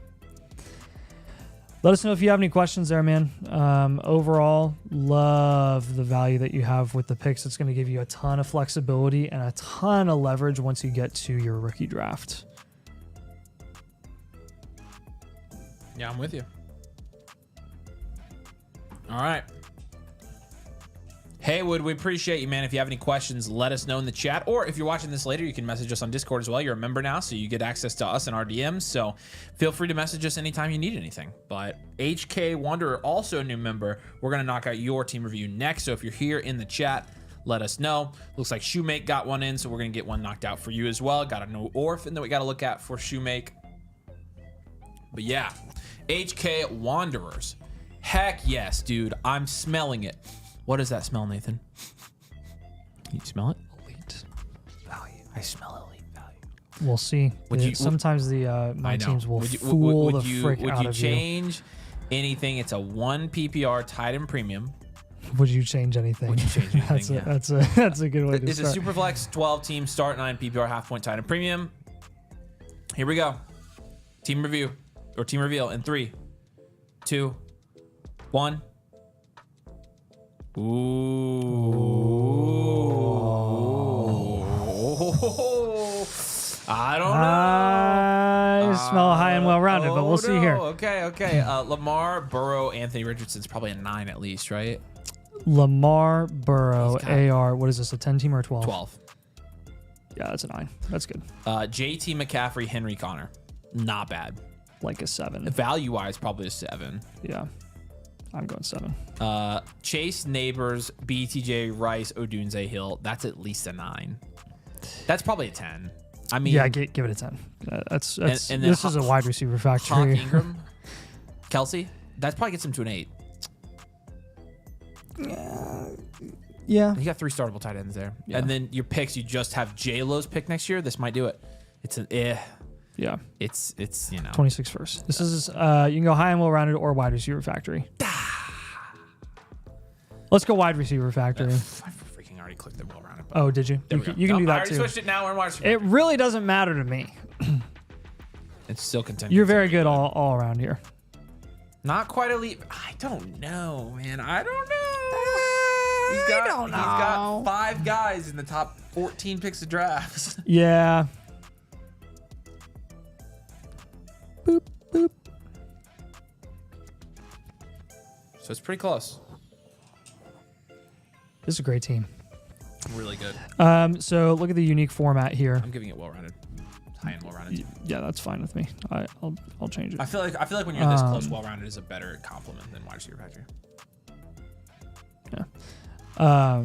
Let us know if you have any questions there, man. Overall, love the value that you have with the picks. It's going to give you a ton of flexibility and a ton of leverage once you get to your rookie draft. yeah, I'm with you. All right. Haywood, we appreciate you, man. If you have any questions, let us know in the chat. Or if you're watching this later, you can message us on Discord as well. You're a member now, so you get access to us and our DMs. So feel free to message us anytime you need anything. But HK Wanderer, also a new member. We're going to knock out your team review next. So if you're here in the chat, let us know. Looks like Shoemake got one in, so we're going to get one knocked out for you as well. Got a new orphan that we got to look at for Shoemake. But yeah, HK Wanderers. Heck yes, dude. I'm smelling it. What does that smell, Nathan? Can you smell it? Elite value. I smell elite value. We'll see. Sometimes my teams will fool the frick out of you. Would you change anything? It's a 1 PPR tight end premium. Would you change anything? Would you change anything? That's a good way to It's start. a Superflex 12 team start 9 PPR half point tight end premium. Here we go. Team review or team reveal in 3, 2, 1. Ooh. I don't know. I smell high and well-rounded, but we'll see here. Okay. Lamar, Burrow, Anthony Richardson's probably a 9 at least, right? Lamar, Burrow, AR. What is this, a 10 team or a 12? 12. Yeah, that's a 9. That's good. JT McCaffrey, Henry Connor. Not bad. Like a 7. Value-wise, probably a 7. Yeah. I'm going 7. Chase, Neighbors, BTJ, Rice, Odunze, Hill. That's at least a 9. That's probably a 10. I mean, yeah, give it a 10. That's and then this is a wide receiver factory. Hawk Ingram, Kelsey. That probably gets him to an 8. Yeah. You got 3 startable tight ends there, Yeah. and then your picks. You just have J-Lo's pick next year. This might do it. It's an Yeah. It's 26 first. This is you can go high and well-rounded or wide receiver factory. Let's go wide receiver factory. I freaking already clicked the well-rounded. Oh, did you? You can do that I already too. switched it now. We're in wide receiver. It really doesn't matter to me. It's still contending. You're very good all around here. Not quite elite. I don't know, man. I don't know. He's got 5 guys in the top 14 picks of drafts. Yeah. Boop, boop. So it's pretty close. This is a great team. Really good. So look at the unique format here. I'm giving it well-rounded. High-end well-rounded. Yeah, that's fine with me. I'll change it. I feel like when you're this close, well-rounded is a better compliment than wide receiver factory. Yeah.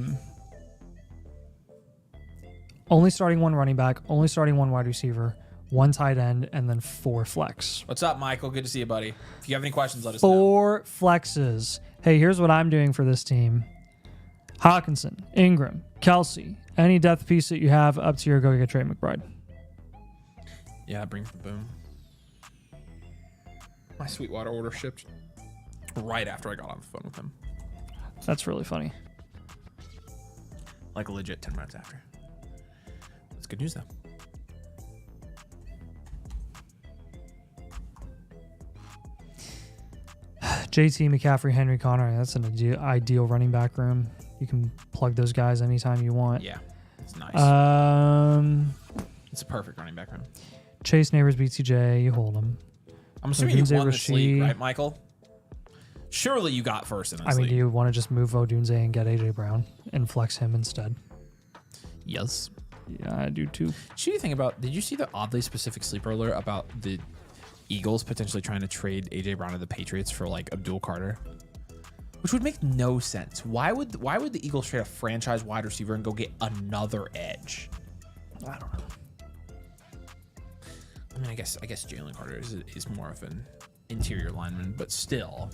Only starting one running back, only starting one wide receiver, one tight end, and then 4 flex. What's up, Michael? Good to see you, buddy. If you have any questions, let us know. 4 flexes. Hey, here's what I'm doing for this team. Hawkinson, Ingram, Kelsey, any depth piece that you have up to your go get Trey McBride. Yeah, bring the boom. My Sweetwater order shipped right after I got on the phone with him. That's really funny. Like legit 10 minutes after. That's good news, though. JT, McCaffrey, Henry, Connor. That's an ideal running back room. You can plug those guys anytime you want. Yeah, it's nice. It's a perfect running back room. Chase, Neighbors, BTJ, you hold them. I'm assuming you won this league, right, Michael? Surely you got first in this league. Do you want to just move Odunze and get AJ Brown and flex him instead? Yes. Yeah, I do too. Did you see the oddly specific sleeper alert about the Eagles potentially trying to trade AJ Brown to the Patriots for like Abdul Carter? Which would make no sense. Why would the Eagles trade a franchise wide receiver and go get another edge? I don't know. I mean, I guess Jalen Carter is more of an interior lineman, but still,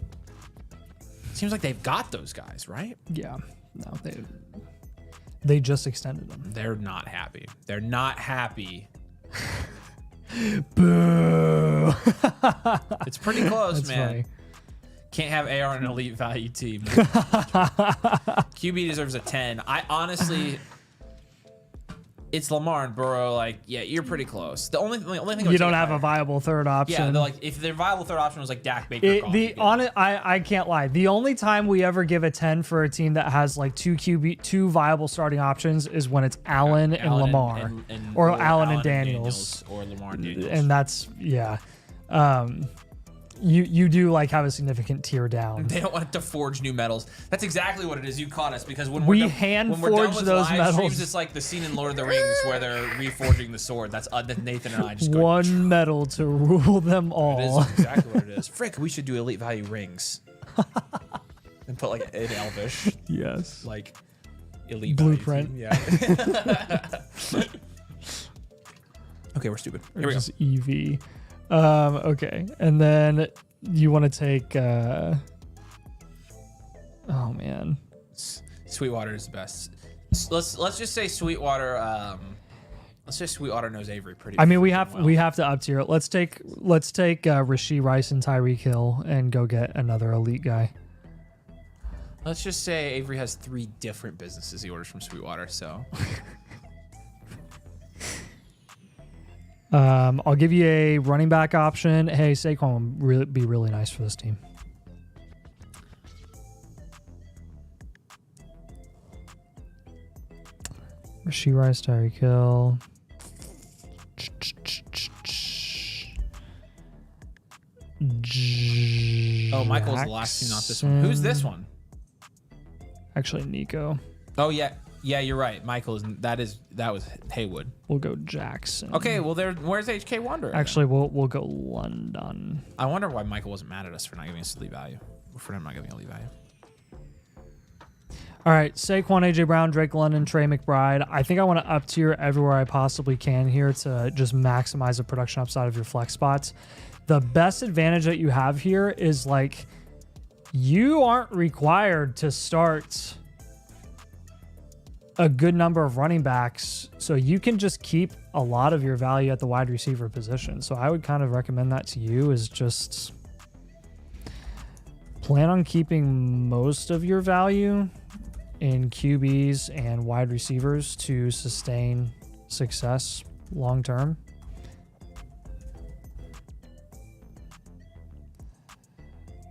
it seems like they've got those guys, right? Yeah. No, they just extended them. They're not happy. They're not happy. Boo. It's pretty close, That's man. funny. Can't have AR in an elite value team. QB deserves a 10. I honestly, it's Lamar and Burrow. Like, yeah, you're pretty close. The only thing You don't have a viable third option. Yeah, like if their viable third option was like Dak Baker. I can't lie. The only time we ever give a 10 for a team that has like two viable starting options is when it's Allen and Lamar, or Allen and Daniels, or Lamar and Daniels. And that's You do like have a significant tier down. They don't want to forge new medals. That's exactly what it is. You caught us because when we we're hand forge those medals, streams, it's like the scene in Lord of the Rings where they're reforging the sword. That's Nathan and I just go, one medal to rule them all. It is exactly what it is. Frick, we should do elite value rings and put like an Elvish. Yes. Like elite blueprint. Yeah. Okay, we're stupid. Here we go. Just EV. Okay, and then you want to take. Oh man, Sweetwater is the best. Let's just say Sweetwater. Let's say Sweetwater knows Avery pretty. I mean, we have to up tier it. Let's take Rashee Rice and Tyreek Hill and go get another elite guy. Let's just say Avery has 3 different businesses he orders from Sweetwater. So. I'll give you a running back option. Hey, Saquon would be really nice for this team. Rashee Rice, Tyreek Hill. Oh, Michael's the last team, not this one. Who's this one? Actually, Nico. Oh yeah. Yeah, you're right. Michael that was Haywood. We'll go Jackson. Okay, well where's HK Wanderer? Actually, we'll go London. I wonder why Michael wasn't mad at us for not giving us elite value. Or for him not giving elite value. All right, Saquon, AJ Brown, Drake London, Trey McBride. I think I want to up tier everywhere I possibly can here to just maximize the production upside of your flex spots. The best advantage that you have here is like you aren't required to start a good number of running backs, so you can just keep a lot of your value at the wide receiver position. So I would kind of recommend that to you is just plan on keeping most of your value in QBs and wide receivers to sustain success long term.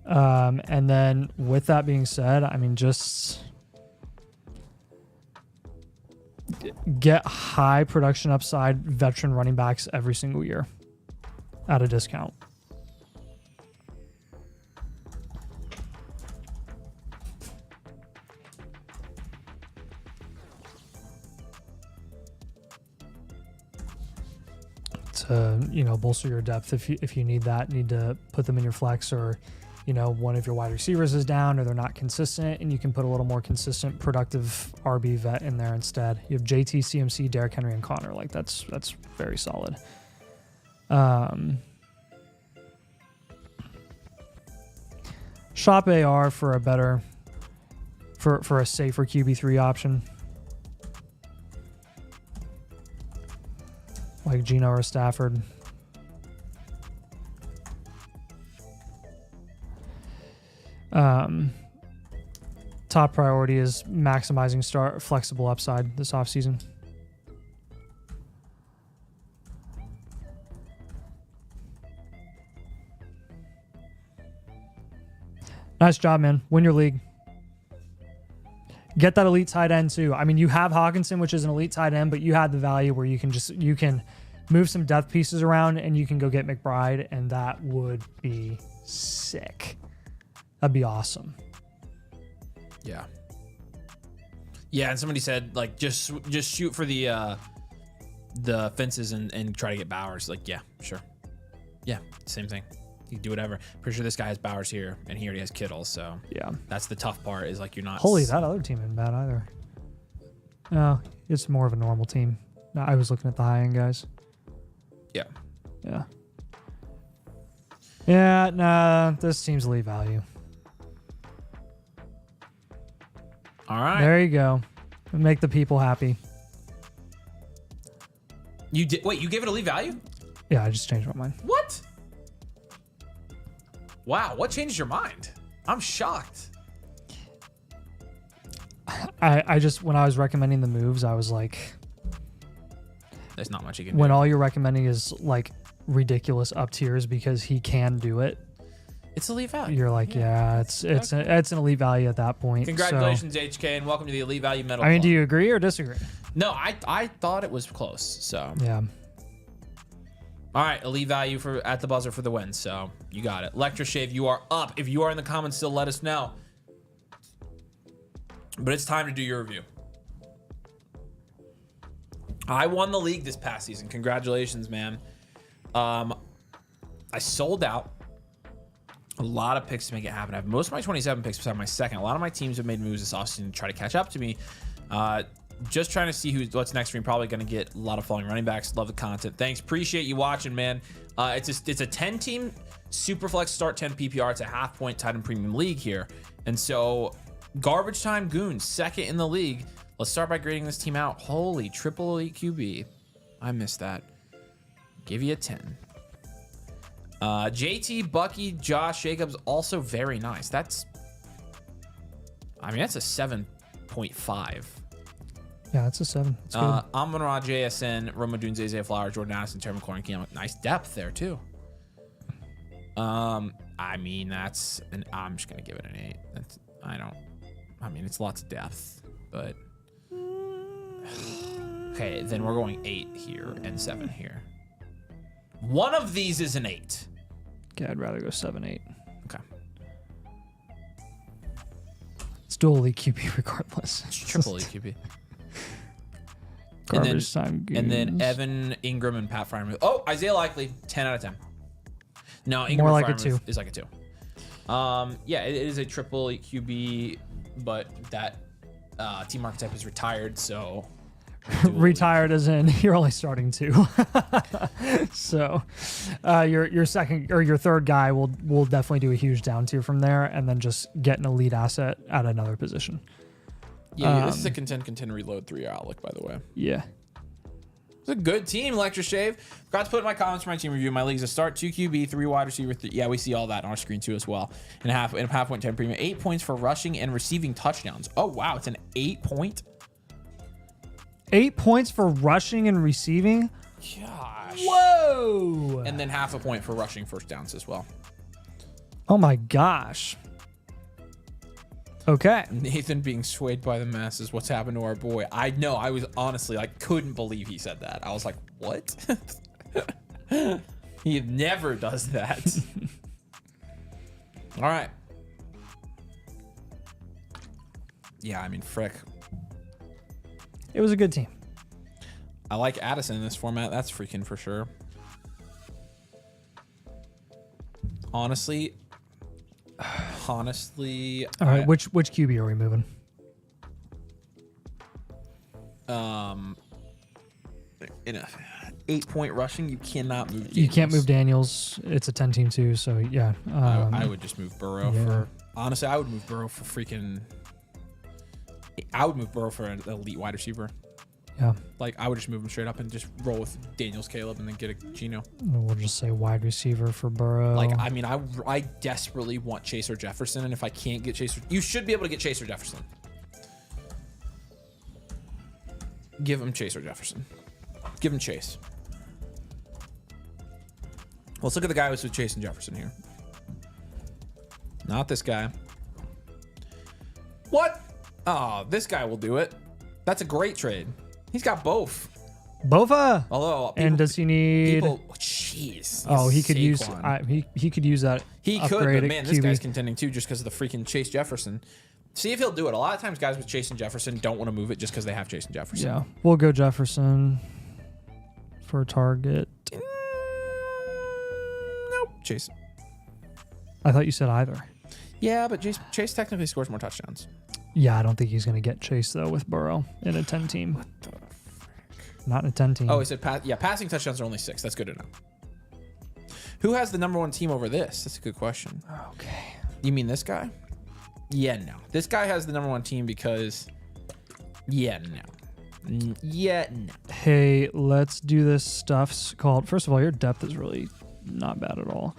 And then with that being said, I mean, just get high production upside veteran running backs every single year at a discount. to bolster your depth if you need that. Need to put them in your flex, or one of your wide receivers is down or they're not consistent, and you can put a little more consistent, productive RB vet in there instead. You have JT, CMC, Derrick Henry, and Connor. Like that's very solid. Shop AR for a better, for a safer QB3 option, like Geno or Stafford. Top priority is maximizing flexible upside this offseason. Nice job, man. Win your league. Get that elite tight end too. I mean, you have Hawkinson, which is an elite tight end, but you had the value where you can move some depth pieces around and you can go get McBride, and that would be sick. That'd be awesome. Yeah. Yeah, and somebody said like just shoot for the fences and try to get Bowers. Like, yeah, sure. Yeah, same thing. You can do whatever. Pretty sure this guy has Bowers here, and he already has Kittle. So yeah, that's the tough part. Is like you're not. Holy, that other team isn't bad either. No, it's more of a normal team. No, I was looking at the high end guys. Yeah. Yeah. Yeah. Nah, this team's elite value. All right. There you go. Make the people happy. You did. Wait, you gave it elite value? Yeah, I just changed my mind. What? Wow, what changed your mind? I'm shocked. I just, when I was recommending the moves, I was like, there's not much you can do. When all you're recommending is like ridiculous up tiers because he can do it, it's elite value. You're like, yeah, it's an elite value at that point. Congratulations, HK, and welcome to the elite value medal. I mean, do you agree or disagree? No, I thought it was close. So yeah. All right, elite value for at the buzzer for the win. So you got it. Lectra Shave, you are up. If you are in the comments, still let us know. But it's time to do your review. I won the league this past season. Congratulations, man. I sold out a lot of picks to make it happen. I have most of my 27 picks beside my second. A lot of my teams have made moves this offseason to try to catch up to me. Just trying to see what's next for me. Probably going to get a lot of falling running backs. Love the content. Thanks. Appreciate you watching, man. It's a 10-team Superflex start 10 PPR. It's a half-point tight end premium league here. And so garbage time goons, second in the league. Let's start by grading this team out. Holy, triple elite QB. I missed that. Give you a 10. JT, Bucky, Josh, Jacobs, also very nice. That's a 7.5. Yeah, that's a 7. It's good. Amon-Ra, JSN, Roma Dunze, Isaiah Flowers, Jordan Addison, Terry McLaurin, Keon. Nice depth there too. I'm just gonna give it an 8. It's lots of depth, but okay, then we're going 8 here and 7 here. One of these is an 8. Okay, I'd rather go 7, 8. Okay. It's dual elite QB regardless. It's triple elite QB. Garbage time goons. And then Evan Ingram and Pat Frymouth. Oh, Isaiah Likely, 10 out of 10. No, Ingram more like Frymouth a 2. is like a 2. Yeah, it is a triple elite QB, but that team archetype is retired, so retired as in you're only starting 2. So your second or your third guy will definitely do a huge down tier from there, and then just get an elite asset at another position. Yeah, this is a contend reload 3 outlook, by the way. Yeah. It's a good team, Lecture Shave. Forgot to put in my comments for my team review. My league's a start, 2 QB, 3 wide receiver. Yeah, we see all that on our screen too as well. And a half point 10 premium. 8 points for rushing and receiving touchdowns. Oh wow, it's an 8 point. 8 points for rushing and receiving. Gosh. Whoa. And then half a point for rushing first downs as well. Oh my gosh. Okay. Nathan being swayed by the masses. What's happened to our boy? I know. I was honestly couldn't believe he said that. I was like, what? He never does that. All right. Yeah, frick. It was a good team. I like Addison in this format. That's freaking for sure. Honestly. All right, which QB are we moving? In a 8-point rushing, you cannot move Daniels. You can't move Daniels. It's a 10-team too, so yeah. I would just move Burrow for... Honestly, I would move Burrow for freaking... I would move Burrow for an elite wide receiver. Yeah. Like, I would just move him straight up and just roll with Daniels, Caleb, and then get a Geno. We'll just say wide receiver for Burrow. Like, I mean, I desperately want Chase or Jefferson, and if I can't get Chase... You should be able to get Chase or Jefferson. Give him Chase or Jefferson. Give him Chase. Let's look at the guy who's with Chase and Jefferson here. Not this guy. What? Oh, this guy will do it. That's a great trade. He's got both. Bofa. Although, people, and does he need? Jeez. Oh, he could use. He could use that. He could, but man, this guy's contending too, just because of the freaking Chase Jefferson. See if he'll do it. A lot of times, guys with Chase and Jefferson don't want to move it just because they have Chase and Jefferson. Yeah, we'll go Jefferson for a target. Nope, Chase. I thought you said either. Yeah, but Chase technically scores more touchdowns. Yeah, I don't think he's going to get Chase, though, with Burrow in a 10 team. What the frick? Not in a 10 team. Oh, he said, passing touchdowns are only 6. That's good to know. Who has the number 1 team over this? That's a good question. Okay. You mean this guy? Yeah, no. This guy has the number 1 team because... Yeah, no. Yeah, no. Hey, let's do this stuff called... First of all, your depth is really not bad at all.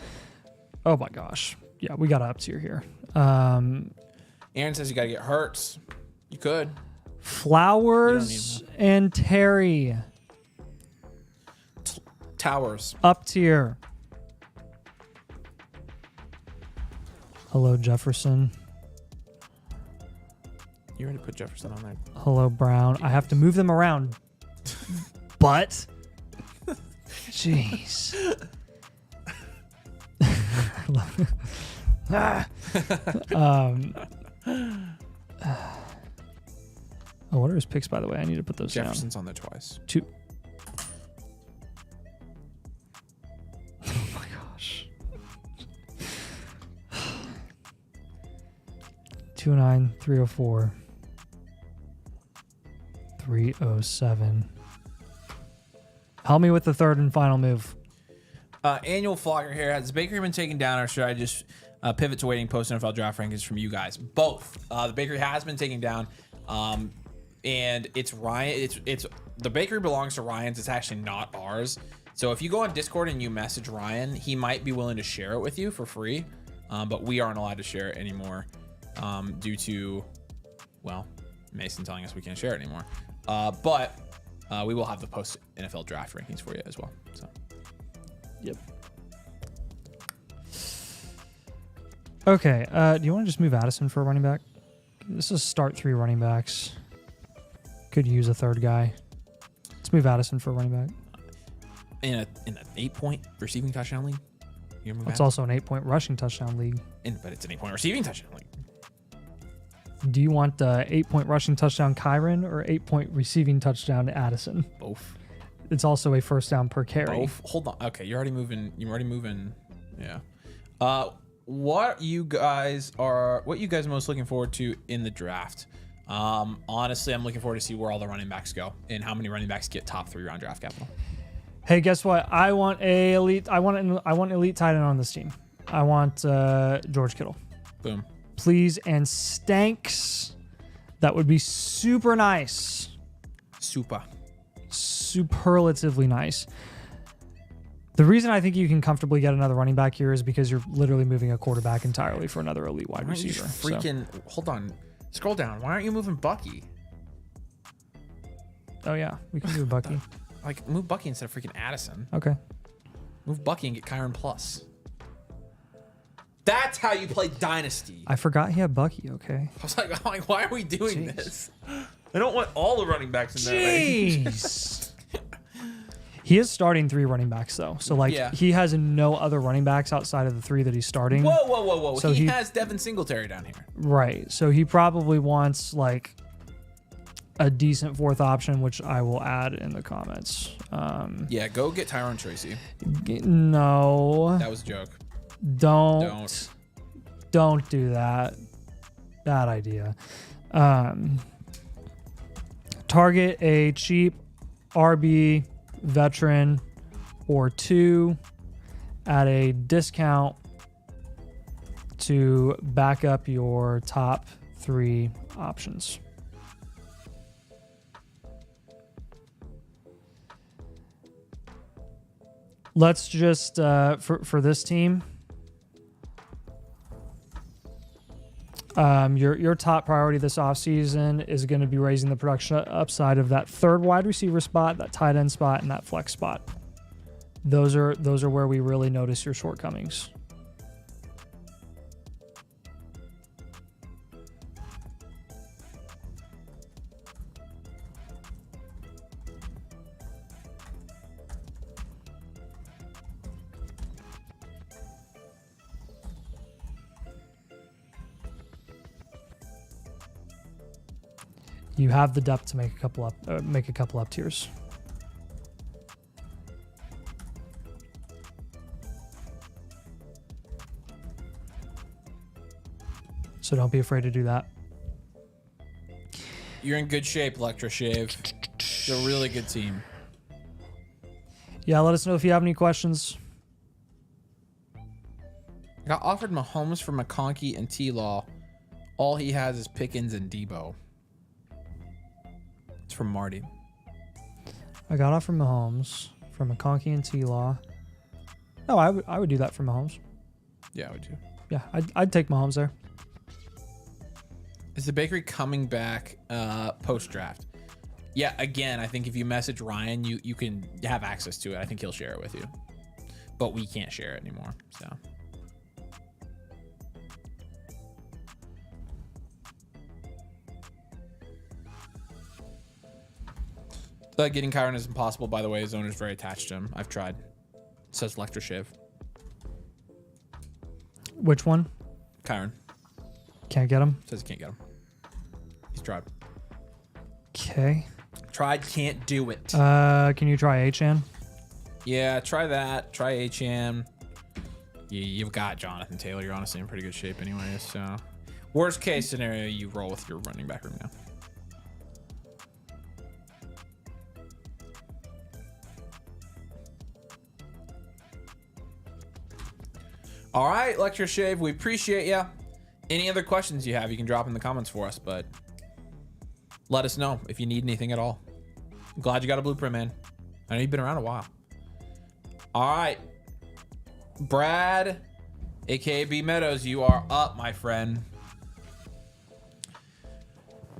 Oh, my gosh. Yeah, we got up tier here. Aaron says you got to get Hurts. You could. Flowers and Terry. Towers. Up tier. Hello, Jefferson. You already put Jefferson on there. Hello, Brown. I have to move them around. But. Jeez. What are his picks, by the way? I need to put those Jefferson's down. on there twice. 2. Oh my gosh. 209, 304, 307. Help me with the third and final move. Annual Flogger here. Has Bakery been taken down, or should I just pivot to waiting post NFL draft rankings from you guys? Both. The Bakery has been taken down, and it's Ryan. It's the Bakery belongs to Ryan's. It's actually not ours. So if you go on Discord and you message Ryan, he might be willing to share it with you for free, but we aren't allowed to share it anymore due to, well, Mason telling us we can't share it anymore. But we will have the post NFL draft rankings for you as well. So. Yep. Okay. Do you want to just move Addison for a running back? This is start 3 running backs. Could use a third guy. Let's move Addison for a running back. In an 8-point receiving touchdown league. It's also an 8-point rushing touchdown league. But it's an 8-point receiving touchdown league. Do you want 8-point rushing touchdown Kyron or 8-point receiving touchdown Addison? Both. It's also a first down per carry. Both. Hold on. Okay, you're already moving. Yeah. What you guys most looking forward to in the draft? Honestly, I'm looking forward to see where all the running backs go and how many running backs get top 3 round draft capital. Hey, guess what? I want an elite tight end on this team. I want George Kittle. Boom. Please, and Stanks. That would be super nice. Superlatively nice. The reason I think you can comfortably get another running back here is because you're literally moving a quarterback entirely for another elite wide receiver. Hold on. Scroll down. Why aren't you moving Bucky? Oh, yeah. We can move Bucky. Like, move Bucky instead of freaking Addison. Okay. Move Bucky and get Kyron Plus. That's how you play Dynasty. I forgot he had Bucky, okay. I was like, why are we doing this? I don't want all the running backs in that range. Jeez. He is starting 3 running backs, though. So, he has no other running backs outside of the 3 that he's starting. Whoa. So he has Devin Singletary down here. Right. So, he probably wants, a decent 4th option, which I will add in the comments. Yeah, go get Tyrone Tracy. No. That was a joke. Don't do that. Bad idea. Target a cheap RB veteran or two at a discount to back up your top 3 options. Let's just for this team, your top priority this offseason is going to be raising the production upside of that 3rd wide receiver spot, that tight end spot, and that flex spot. Those are where we really notice your shortcomings. You have the depth to make a couple up tiers. So don't be afraid to do that. You're in good shape, Electra Shave. It's a really good team. Yeah, let us know if you have any questions. I got offered Mahomes for McConkey and T-Law. All he has is Pickens and Debo. It's from Marty. I got off from Mahomes, from McConkey and T-Law. No, I would do that for Mahomes. Yeah, I would too. Yeah, I'd take Mahomes there. Is the bakery coming back post-draft? Yeah, again, I think if you message Ryan, you can have access to it. I think he'll share it with you. But we can't share it anymore, so... Getting Kyron is impossible, by the way. His owner's very attached to him. I've tried. It says Electra Shiv. Which one? Kyron. Can't get him? Says he can't get him. He's tried. Okay. Tried, can't do it. Can you try Achan? Yeah, try that. Try Achan. You've got Jonathan Taylor. You're honestly in pretty good shape anyway. So, worst case scenario, you roll with your running back room now. All right, Lecture Shave, we appreciate you. Any other questions you have, you can drop in the comments for us, but let us know if you need anything at all. I'm glad you got a blueprint, man. I know you've been around a while. All right, Brad, aka B Meadows, you are up, my friend.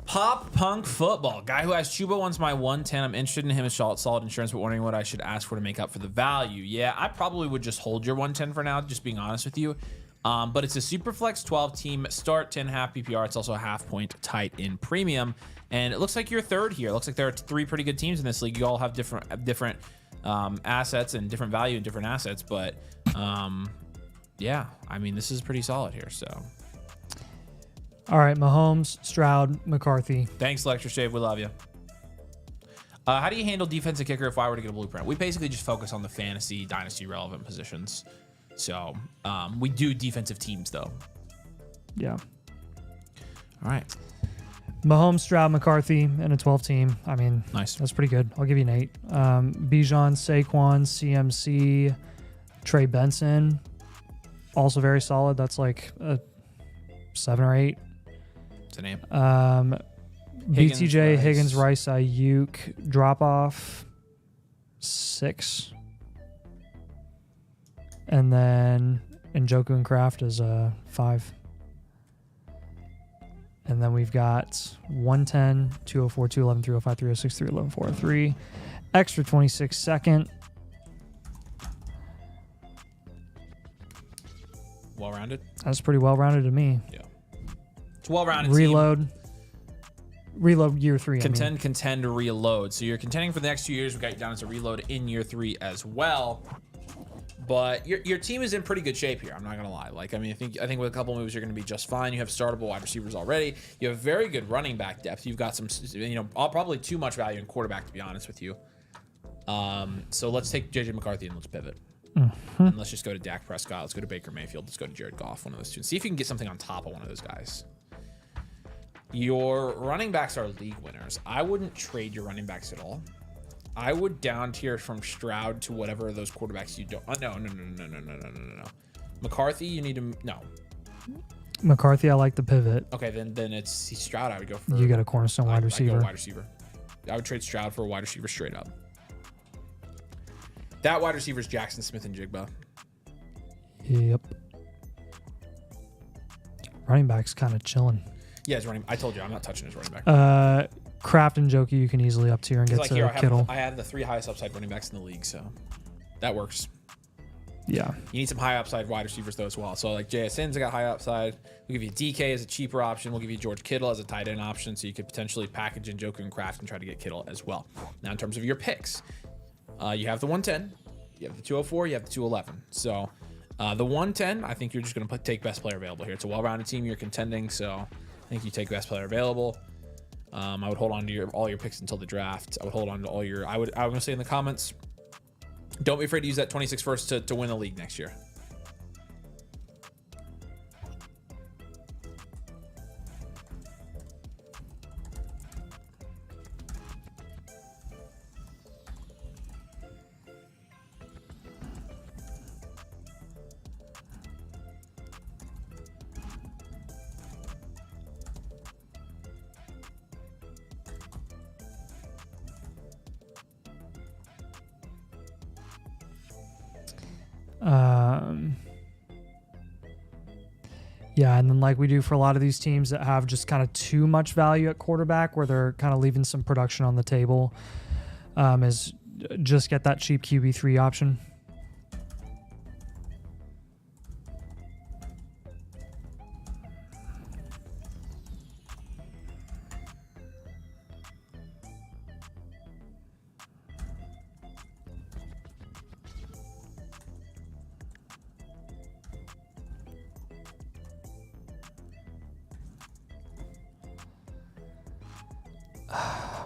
Pop Punk Football. Guy who has Chuba wants my 110. I'm interested in him as solid insurance, but wondering what I should ask for to make up for the value. Yeah, I probably would just hold your 110 for now, just being honest with you. But it's a Superflex 12 team start, 10.5 PPR. It's also a half point tight in premium. And it looks like you're third here. It looks like there are 3 pretty good teams in this league. You all have different assets and different value in different assets. But yeah, I mean, this is pretty solid here, so... All right, Mahomes, Stroud, McCarthy. Thanks, Lecture Shave. We love you. How do you handle defensive kicker if I were to get a blueprint? We basically just focus on the fantasy, dynasty relevant positions. So we do defensive teams, though. Yeah. All right. Mahomes, Stroud, McCarthy, and a 12 team. I mean, nice. That's pretty good. I'll give you an 8. Bijan, Saquon, CMC, Trey Benson. Also very solid. That's like a 7 or 8. What's the name? BTJ, Higgins, Rice, Ayuk, drop off 6. And then Njoku and Kraft is 5. And then we've got 110, 204, 211, 305, 306, 311, 403. Extra 26 second. Well-rounded? That's pretty well-rounded to me. Yeah. It's well-rounded Reload. team. Reload year 3. Contend, reload. So you're contending for the next 2 years. We got you down as a reload in year 3 as well. But your team is in pretty good shape here. I'm not gonna lie. Like, I mean, I think with a couple moves, you're gonna be just fine. You have startable wide receivers already. You have very good running back depth. You've got some, probably too much value in quarterback, to be honest with you. So let's take JJ McCarthy and let's pivot. And let's just go to Dak Prescott. Let's go to Baker Mayfield. Let's go to Jared Goff, one of those two. And see if you can get something on top of one of those guys. Your running backs are league winners. I wouldn't trade your running backs at all. I would down tier from Stroud to whatever of those quarterbacks you don't. No. McCarthy, you need to. No. McCarthy, I like the pivot. Okay, then it's Stroud. I would go for. You got a cornerstone wide receiver. I'd go wide receiver. I would trade Stroud for a wide receiver straight up. That wide receiver is Jackson Smith and Jigba. Yep. Running back's kind of chilling. Yeah, his running. I told you, I'm not touching his running back. Kraft and Joki, you can easily up tier and get to Kittle. I have the 3 highest upside running backs in the league, so that works. Yeah. You need some high upside wide receivers though as well. So like JSN's got high upside. We'll give you DK as a cheaper option. We'll give you George Kittle as a tight end option. So you could potentially package in Joker and Kraft and try to get Kittle as well. Now in terms of your picks, you have the 110, you have the 204, you have the 211. So the 110, I think you're just going to take best player available here. It's a well-rounded team. You're contending, so I think you take best player available. I would hold on to all your picks until the draft. I would hold on to all your. I would say in the comments, don't be afraid to use that 26 first to win the league next year. Yeah, and then like we do for a lot of these teams that have just kind of too much value at quarterback where they're kind of leaving some production on the table, is just get that cheap QB3 option.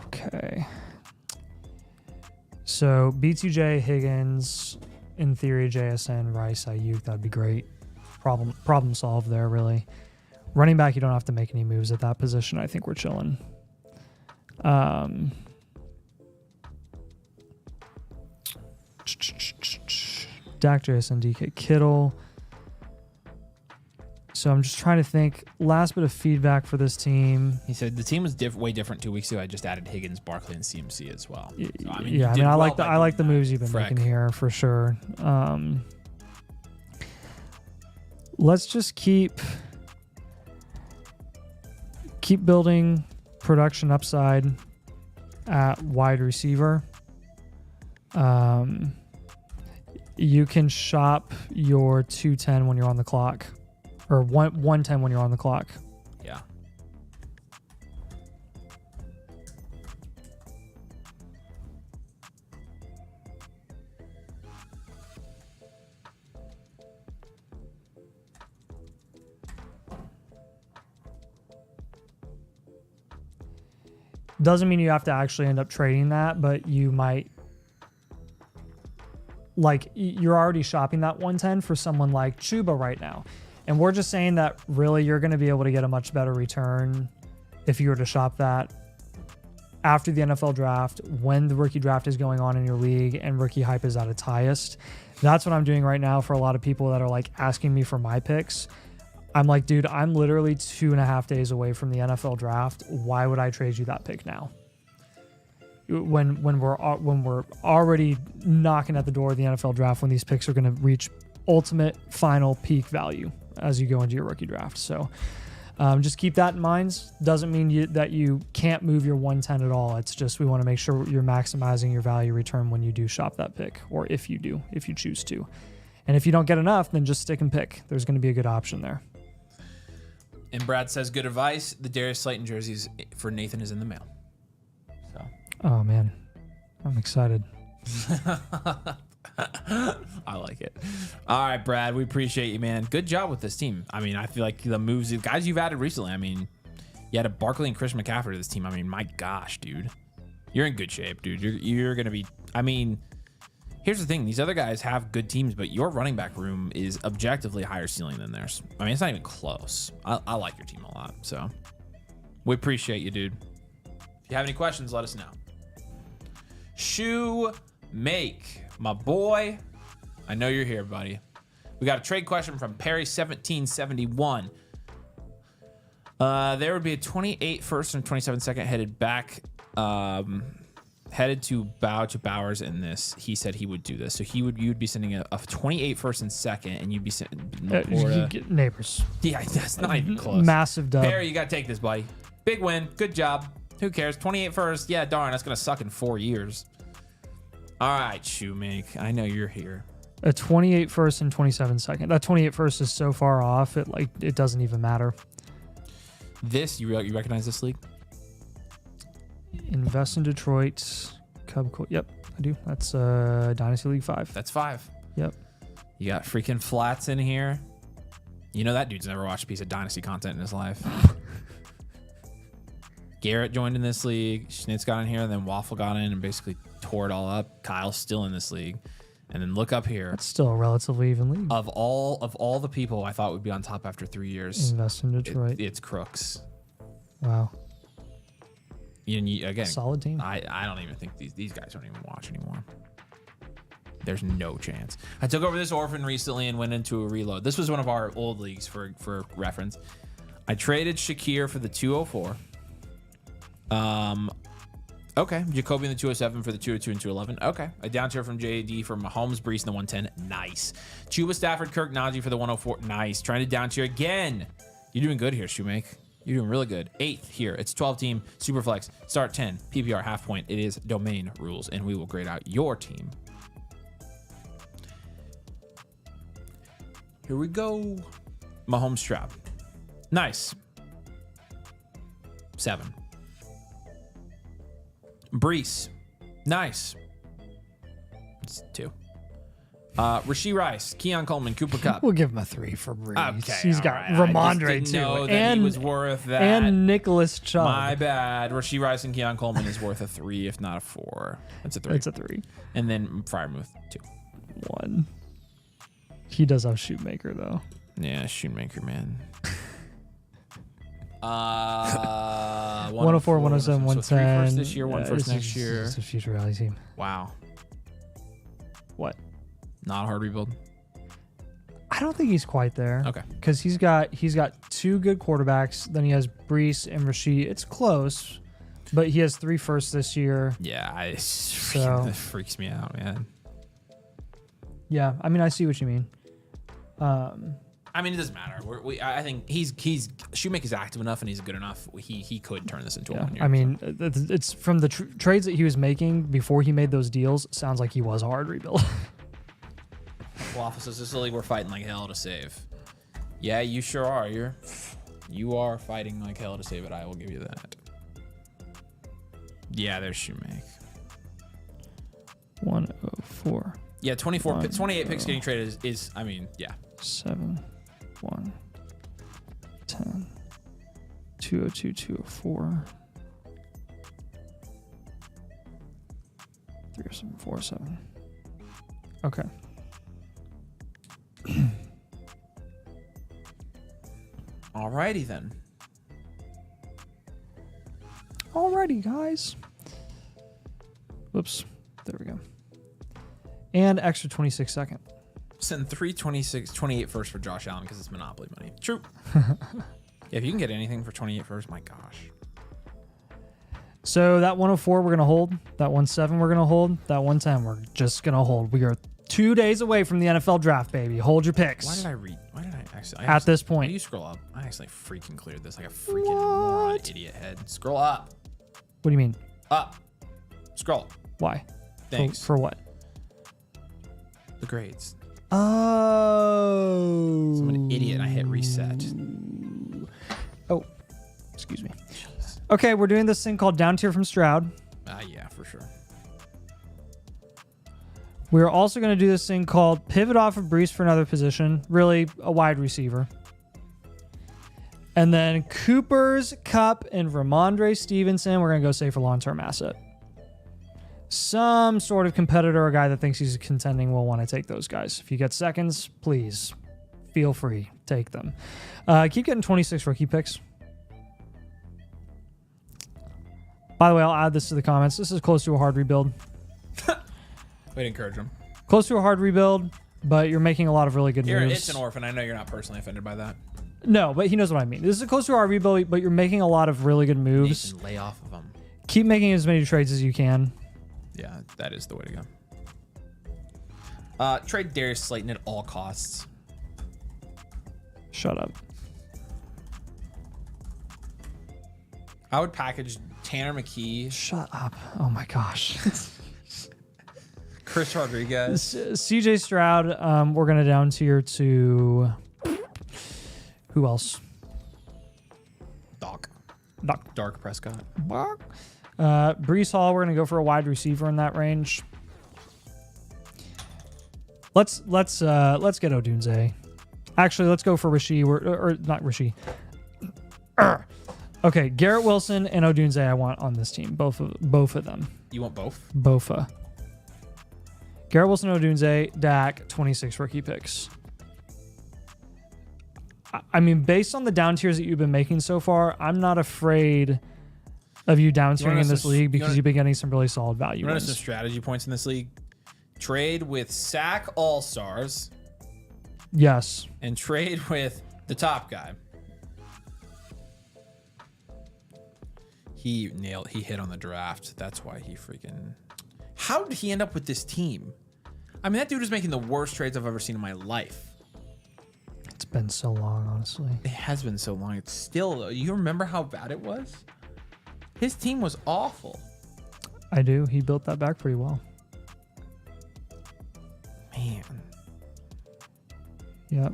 Okay. So B2J, Higgins, in theory, JSN, Rice, Ayuk, that'd be great. Problem solved there, really. Running back, you don't have to make any moves at that position. I think we're chilling. Dak, JSN, DK, Kittle. So I'm just trying to think. Last bit of feedback for this team. He said the team was way different 2 weeks ago. I just added Higgins, Barkley, and CMC as well. So, I like the moves you've been making here for sure. Let's just keep building production upside at wide receiver. You can shop your 210 when you're on the clock. Or 110 when you're on the clock. Yeah. Doesn't mean you have to actually end up trading that, but you might. Like, you're already shopping that 110 for someone like Chuba right now. And we're just saying that really you're going to be able to get a much better return if you were to shop that after the NFL draft, when the rookie draft is going on in your league and rookie hype is at its highest. That's what I'm doing right now for a lot of people that are like asking me for my picks. I'm like, dude, I'm literally 2.5 days away from the NFL draft. Why would I trade you that pick now? When we're already knocking at the door of the NFL draft, when these picks are going to reach ultimate final peak value as you go into your rookie draft. So just keep that in mind. Doesn't mean that you can't move your 110 at all. It's just we want to make sure you're maximizing your value return when you do shop that pick, or if you choose to. And if you don't get enough, then just stick and pick. There's going to be a good option there. And Brad says, good advice. The Darius Slayton jerseys for Nathan is in the mail. So. Oh, man. I'm excited. I like it. All right, Brad, we appreciate you, man. Good job with this team. I mean, I feel like the moves, the guys you've added recently, I mean, you had a Barkley and Chris McCaffrey to this team. I mean, my gosh, dude. You're in good shape, dude. You're going to be, I mean, Here's the thing. These other guys have good teams, but your running back room is objectively higher ceiling than theirs. I mean, it's not even close. I like your team a lot, so we appreciate you, dude. If you have any questions, let us know. Shoe Make, my boy. I know you're here, buddy. We got a trade question from Perry1771. There would be a 28 first and 27 second headed back, headed to Bowers in this. He said he would do this. So you'd be sending a 28 first and second, and you'd be sending you get neighbors. Yeah, that's not even close. Massive dub. Perry, you got to take this, buddy. Big win. Good job. Who cares? 28 first. Yeah, darn. That's going to suck in 4 years. All right, Shoemake. I know you're here. A 28 first and 27 second. That 28 first is so far off, it doesn't even matter. This, you recognize this league? Invest in Detroit. Yep, I do. That's Dynasty League 5. That's 5. Yep. You got freaking Flats in here. You know that dude's never watched a piece of Dynasty content in his life. Garrett joined in this league. Schnitz got in here, and then Waffle got in and basically tore it all up. Kyle's still in this league. And then look up here. That's still a relatively even league. Of all the people I thought would be on top after 3 years. Invest in Detroit. It's Crooks. Wow. Again, solid team. I don't even think these guys don't even watch anymore. There's no chance. I took over this orphan recently and went into a reload. This was one of our old leagues for reference. I traded Shakir for the 204. Okay. Jacoby in the 207 for the 202 and 211. Okay. A down tier from JD for Mahomes, Brees in the 110. Nice. Chuba Stafford, Kirk Najee for the 104. Nice. Trying to down tier again. You're doing good here, Shoemake. You're doing really good. 8th here. It's 12 team, Superflex, start 10, PPR, half point. It is domain rules, and we will grade out your team. Here we go. Mahomes Stroud. Nice. 7. Brees. Nice. It's 2. Rasheed Rice, Keon Coleman, Cooper Kupp. We'll give him a 3 for Brees. Okay, He's got right. Ramondre too, and he was worth that. And Nicholas Chubb. My bad. Rasheed Rice and Keon Coleman is worth a 3, if not a 4. That's a 3. It's a 3. And then Freiermuth 2. 1. He does have Shoemaker though. Yeah, Shoemaker, man. 104, 107, 110. So 3 first this year, 1 first next year. It's a future rally team. Wow. What? Not a hard rebuild. I don't think he's quite there. Okay. Because he's got 2 good quarterbacks. Then he has Brees and Rasheed. It's close, but he has 3 firsts this year. Yeah, that freaks me out, man. Yeah, I mean, I see what you mean. I mean, it doesn't matter. I think he's Shoemaker's active enough and he's good enough. He could turn this into a 1 year. I mean, it's from the trades that he was making before he made those deals. Sounds like he was a hard rebuild. Waffle says this is a league we're fighting like hell to save. Yeah, you sure are. You are fighting like hell to save it. I will give you that. Yeah, there's Shoemake. 104. Yeah, 28 picks getting traded is I mean, yeah. 7, 1, 10, 202, 204, 307, 407. Okay. Alrighty then. Alrighty, guys. Whoops. There we go. And extra 26 second. Send 28 first for Josh Allen because it's Monopoly money. True. Yeah, if you can get anything for 28 first, my gosh. So that 104 we're going to hold. That 107 we're going to hold. That 110 we're just going to hold. We are 2 days away from the NFL draft, baby. Hold your picks. Why did I read? Why did I actually? At this point. How do you scroll up? I actually freaking cleared this like a freaking moron idiot head. Scroll up. What do you mean? Up. Scroll. Why? Thanks. For what? The grades. Oh. I'm an idiot and I hit reset. Oh, excuse me. Jeez. Okay, we're doing this thing called down tier from Stroud. Yeah, for sure. We're also going to do this thing called pivot off of Brees for another position, really a wide receiver. And then Cooper's, Kupp, and Ramondre Stevenson, we're going to go save for long-term asset. some sort of competitor or guy that thinks he's contending will want to take those guys. If you get seconds, please feel free, take them. Keep getting 26 rookie picks. By the way, I'll add this to the comments. This is close to a hard rebuild. We'd encourage him. Close to a hard rebuild, but you're making a lot of really good moves. It's an orphan. I know you're not personally offended by that. No, but he knows what I mean. This is close to a hard rebuild, but you're making a lot of really good moves. You can lay off of them. Keep making as many trades as you can. Yeah, that is the way to go. Trade Darius Slayton at all costs. Shut up. I would package Tanner McKee. Shut up. Oh my gosh. Chris Rodriguez. CJ Stroud, we're going to down tier to... Who else? Dark Prescott. Brees Hall, we're going to go for a wide receiver in that range. Let's get Odunze. Actually, let's go for Rasheed, or not Rasheed. Okay, Garrett Wilson and Odunze I want on this team. Both of them. You want both? Bofa. Garrett Wilson, Odunze, Dak, 26 rookie picks. I mean, based on the down tiers that you've been making so far, I'm not afraid of you down tiering in this league because you've been getting some really solid value. You notice some strategy points in this league? Trade with Sack All-Stars. Yes. And trade with the top guy. He hit on the draft. That's why he freaking... How did he end up with this team? I mean, that dude is making the worst trades I've ever seen in my life. It's been so long, honestly. It has been so long. It's still... You remember how bad it was? His team was awful. I do. He built that back pretty well. Man. Yep.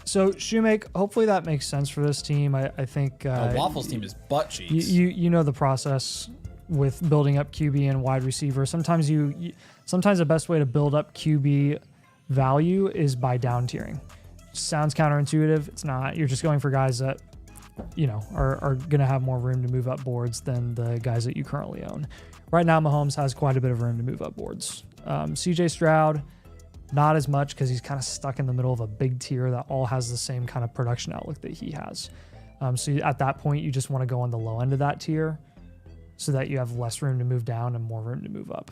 So Shoemake, hopefully that makes sense for this team. I think Waffle's team is butt cheeks. You know the process with building up QB and wide receiver. Sometimes sometimes the best way to build up QB value is by down tiering. Sounds counterintuitive. It's not. You're just going for guys that are going to have more room to move up boards than the guys that you currently own. Right now, Mahomes has quite a bit of room to move up boards. CJ Stroud, not as much because he's kind of stuck in the middle of a big tier that all has the same kind of production outlook that he has. So at that point, you just want to go on the low end of that tier so that you have less room to move down and more room to move up.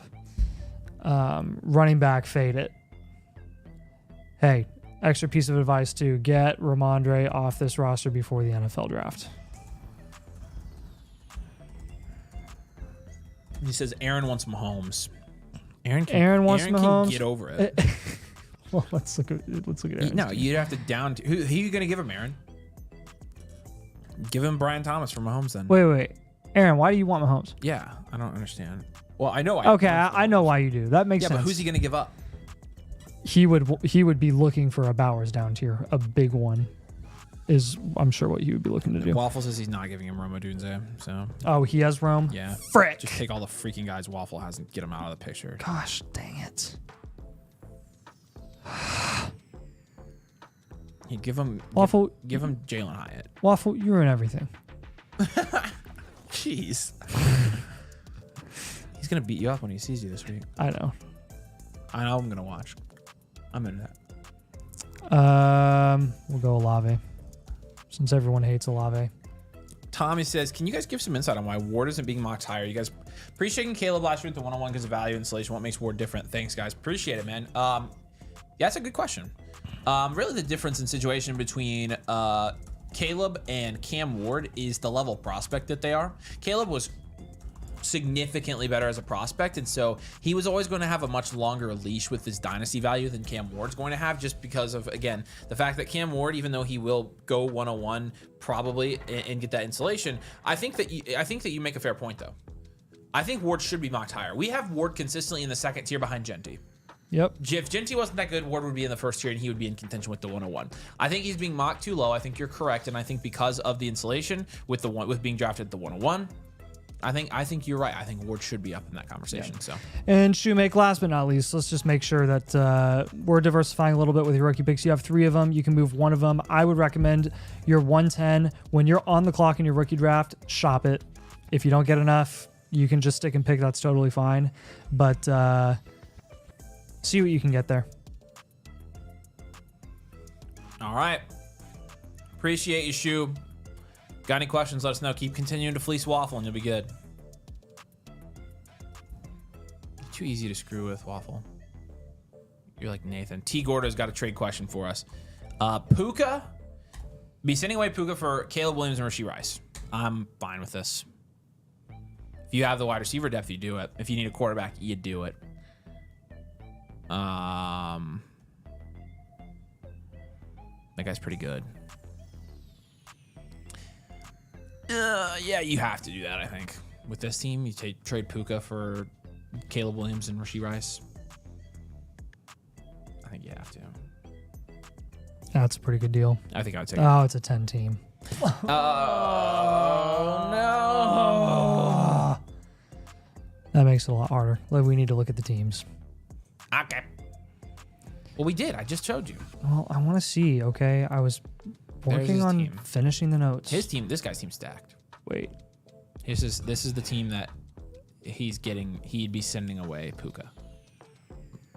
Running back, fade it. Hey, extra piece of advice too, get Ramondre off this roster before the NFL draft. He says Aaron wants Mahomes. Aaron wants Mahomes. Can get over it. Well, let's look at Aaron. No, you'd have to down. Who are you going to give him, Aaron? Give him Brian Thomas for Mahomes then. Wait. Aaron, why do you want Mahomes? Yeah, I don't understand. Well, I know why. Okay, I know why you do. That makes sense. Yeah, but who's he going to give up? He would be looking for a Bowers down tier. A big one is, I'm sure, what he would be looking to do. Waffle says he's not giving him Rome Odunze, so. Oh, he has Rome? Yeah. Frick. Just take all the freaking guys Waffle has and get them out of the picture. Gosh, dang it. You give him Waffle. Give him Jalen Hyatt. Waffle, you ruin everything. Jeez. He's gonna beat you up when he sees you this week. I know. I'm gonna watch. I'm into that. We'll go Olave, since everyone hates Olave. Tommy says, can you guys give some insight on why Ward isn't being mocked higher? You guys appreciating Caleb last year with the one-on-one because of value installation. What makes Ward different? Thanks, guys. Appreciate it, man. Yeah, that's a good question. Really, the difference in situation between Caleb and Cam Ward is the level of prospect that they are. Caleb was significantly better as a prospect, and so he was always going to have a much longer leash with his dynasty value than Cam Ward's going to have, just because of, again, the fact that Cam Ward, even though he will go 101 probably and get that installation, I think that you make a fair point though. I think Ward should be mocked higher. We have Ward consistently in the second tier behind Genty. Yep. If Genty wasn't that good, Ward would be in the first tier and he would be in contention with the 101. I think he's being mocked too low. I think you're correct, and I think because of the installation with being drafted at the 101, I think you're right. I think Ward should be up in that conversation. Yeah. So, and Shoemake, last but not least, let's just make sure that we're diversifying a little bit with your rookie picks. You have 3 of them. You can move 1 of them. I would recommend your 110 when you're on the clock in your rookie draft. Shop it. If you don't get enough, you can just stick and pick. That's totally fine. But see what you can get there. All right. Appreciate you, Shu. Got any questions, let us know. Keep continuing to fleece Waffle and you'll be good. Too easy to screw with, Waffle. You're like Nathan. T. Gordo's got a trade question for us. Puka? Be sending away Puka for Caleb Williams and Rashee Rice. I'm fine with this. If you have the wide receiver depth, you do it. If you need a quarterback, you do it. That guy's pretty good. Yeah, you have to do that, I think. With this team, you trade Puka for Caleb Williams and Rashee Rice. I think you have to. That's a pretty good deal. I think I would take it. Oh, it's a 10 team. Oh, no. That makes it a lot harder. We need to look at the teams. Okay. Well, we did. I just showed you. Well, I want to see, okay? I was working on finishing the notes. His team, this guy's team stacked. Wait. This is the team that he'd be sending away Puka.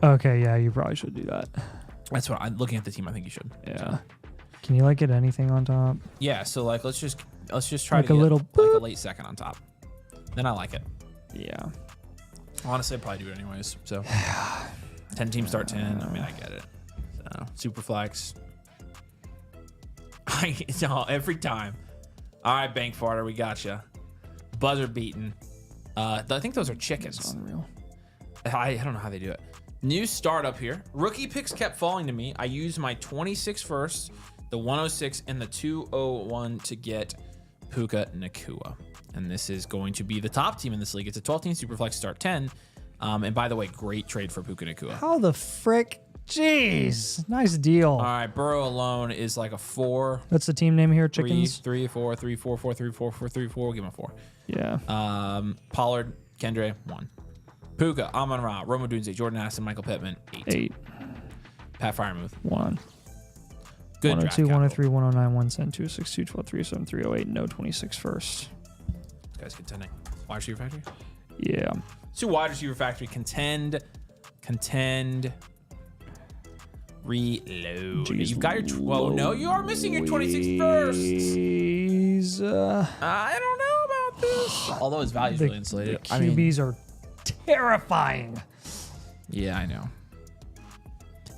Okay, yeah, you probably should do that. That's what I'm looking at the team. I think you should. Yeah. So. Can you get anything on top? Yeah. So let's just try to get a late second on top. Then I like it. Yeah. Honestly, I'd probably do it anyways. So 10 teams start 10. I mean, I get it. So super flex. Every time. All right, Bank Farter, we got you. Buzzer beaten. I think those are chickens. That's unreal. I don't know how they do it. New startup here. Rookie picks kept falling to me. I used my 26 first, the 106, and the 201 to get Puka Nacua. And this is going to be the top team in this league. It's a 12-team Superflex start 10. And by the way, great trade for Puka Nacua. How the frick? Jeez. Nice deal. All right, Burrow alone is like a 4. That's the team name here, Chickens? 3, 4, 3, 4, 4, 3, 4, 4, 3, 4. We'll give him a 4. Yeah. Pollard, Kendre, 1. Puka, Amon-Ra, Rome Odunze, Jordan Addison, Michael Pittman, 8. Pat Fryermuth, 1. Good 102, 103, 109, 110, 262, 12, 307, 308, no 26 first. This guy's contending. Wide receiver factory? Yeah. 2 wide receiver factory. Contend. Reload. Jeez, You've got your... Well, no, you are missing your 26 first. I don't know about this. Although his value is really insulated. The QBs are terrifying. Yeah, I know.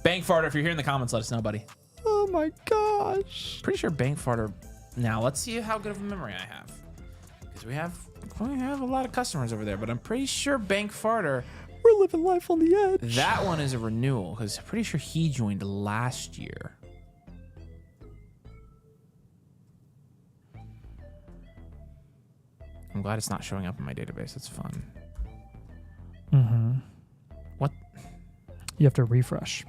Bank Farter, if you're here in the comments, let us know, buddy. Oh my gosh. Pretty sure Bank Farter. Now let's see how good of a memory I have, because we have a lot of customers over there. But I'm pretty sure Bank Farter. We're living life on the edge. That one is a renewal because I'm pretty sure he joined last year. I'm glad it's not showing up in my database. It's fun. Mm-hmm. What? You have to refresh.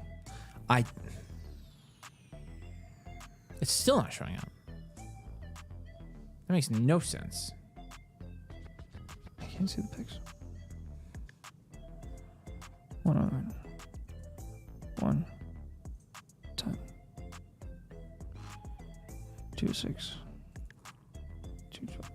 It's still not showing up. That makes no sense. I can't see the pics. 109. 1. 10. 26. 212.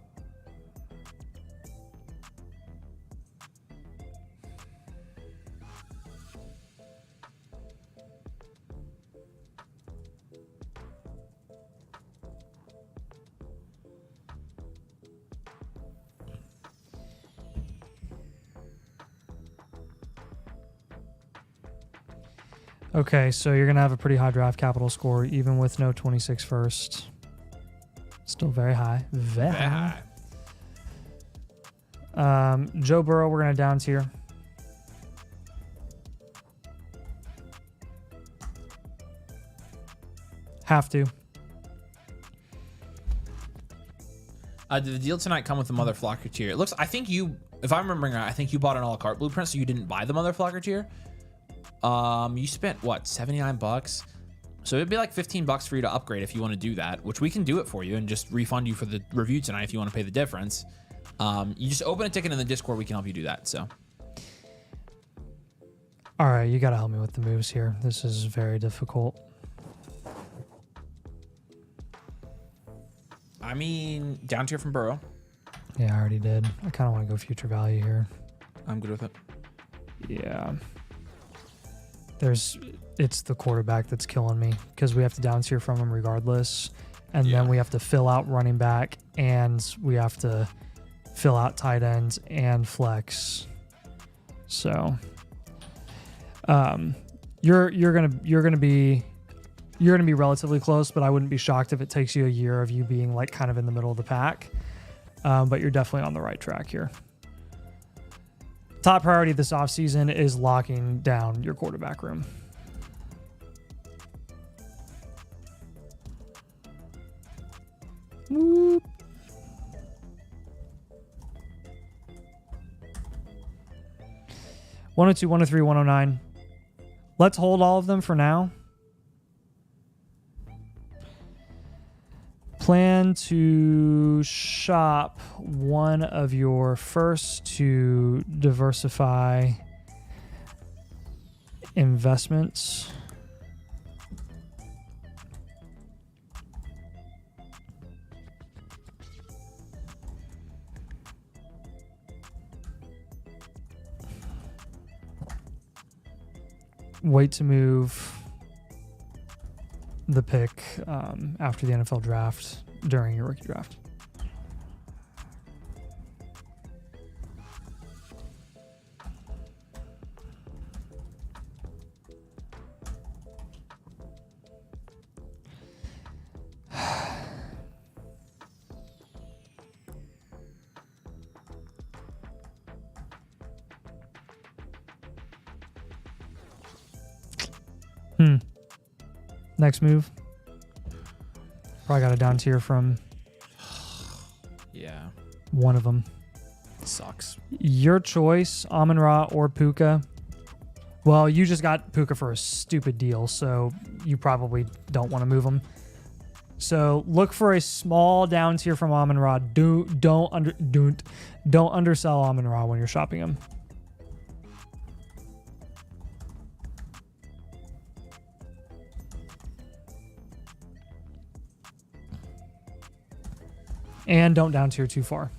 Okay, so you're going to have a pretty high draft capital score, even with no 26 first. Still very high. Very high. Joe Burrow, we're going to down tier. Have to. Did the deal tonight come with the Motherflocker tier? It looks, I think you, if I'm remembering right, I think you bought an a la carte blueprint, so you didn't buy the Motherflocker tier. You spent what, $79? So it'd be like $15 for you to upgrade if you want to do that, which we can do it for you and just refund you for the review tonight if you want to pay the difference. You just open a ticket in the Discord, we can help you do that. So, all right, you got to help me with the moves here. This is very difficult. I mean, down tier from Burrow. Yeah, I already did. I kind of want to go future value here. I'm good with it. Yeah. It's the quarterback that's killing me because we have to down tier from him regardless. And then we have to fill out running back and we have to fill out tight ends and flex. So you're gonna be relatively close, but I wouldn't be shocked if it takes you a year of you being like kind of in the middle of the pack. But you're definitely on the right track here. Top priority this offseason is locking down your quarterback room. Whoop. $102, $103, $109. Let's hold all of them for now. Plan to shop one of your first to diversify investments. Wait to move the pick after the NFL draft during your rookie draft. Next move. Probably got a down tier from one of them. Sucks. Your choice, Amon-Ra or Puka. Well, you just got Puka for a stupid deal, so you probably don't want to move him. So look for a small down tier from Amon-Ra. Don't undersell Amon-Ra when you're shopping him. And don't down tier too far.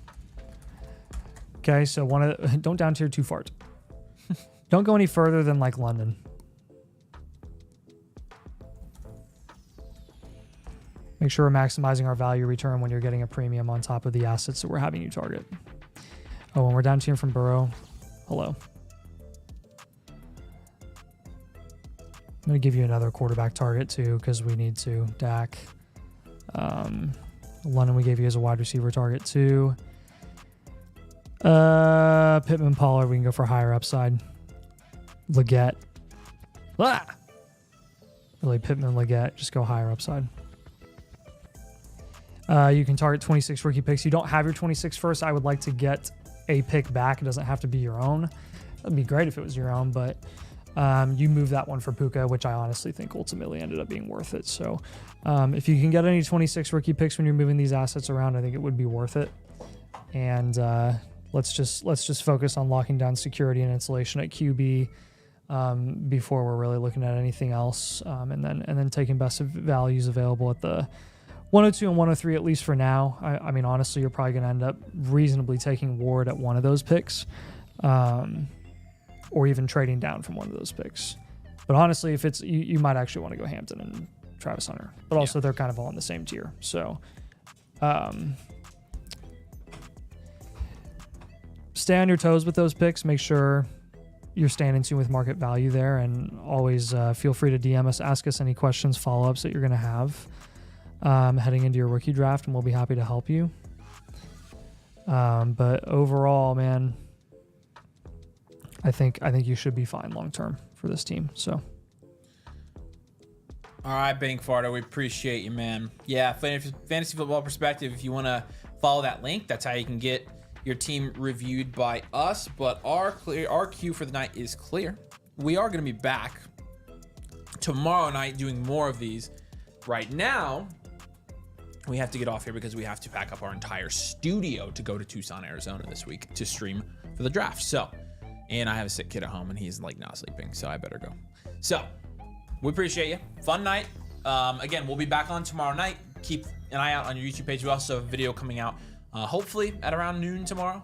Okay, so don't down tier too far. Don't go any further than like London. Make sure we're maximizing our value return when you're getting a premium on top of the assets that we're having you target. Oh, and we're down tiering from Burrow. Hello. I'm going to give you another quarterback target too because we need to. Dak. London we gave you as a wide receiver target too. Pittman, Pollard, we can go for higher upside. Leggett. Really, Pittman, Leggett, just go higher upside. You can target 26 rookie picks. You don't have your 26 first. I would like to get a pick back. It doesn't have to be your own. That'd be great if it was your own, but you move that one for Puka, which I honestly think ultimately ended up being worth it. So if you can get any 26 rookie picks when you're moving these assets around, I think it would be worth it. And let's just focus on locking down security and insulation at QB before we're really looking at anything else. And then taking best values available at the 102 and 103, at least for now. I mean, honestly, you're probably going to end up reasonably taking Ward at one of those picks. Or even trading down from one of those picks. But honestly, if it's you might actually want to go Hampton and Travis Hunter. But also they're kind of all in the same tier. So stay on your toes with those picks. Make sure you're staying in tune with market value there. And always feel free to DM us, ask us any questions, follow-ups that you're going to have heading into your rookie draft, and we'll be happy to help you. But overall, man, I think you should be fine long term for this team. So, all right, Bank Fardo, we appreciate you, man. Yeah, fantasy football perspective. If you want to follow that link, that's how you can get your team reviewed by us. But our queue for the night is clear. We are going to be back tomorrow night doing more of these. Right now, we have to get off here because we have to pack up our entire studio to go to Tucson, Arizona this week to stream for the draft. So. And I have a sick kid at home, and he's like not sleeping, so I better go. So we appreciate you. Fun night. Again, we'll be back on tomorrow night. Keep an eye out on your YouTube page. We also have a video coming out hopefully at around noon tomorrow.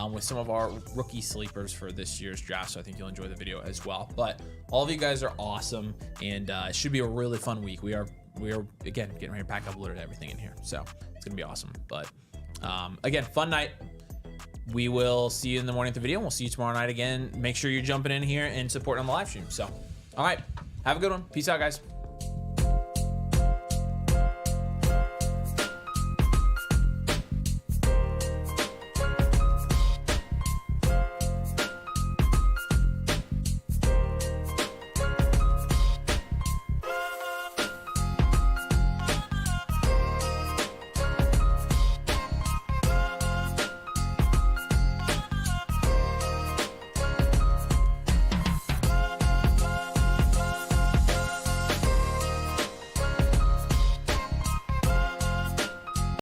With some of our rookie sleepers for this year's draft. So I think you'll enjoy the video as well. But all of you guys are awesome, and it should be a really fun week. We are again getting ready to pack up literally everything in here, so it's gonna be awesome. But again, fun night. We will see you in the morning at the video, and we'll see you tomorrow night again. Make sure you're jumping in here and supporting on the live stream. So, all right, have a good one. Peace out, guys.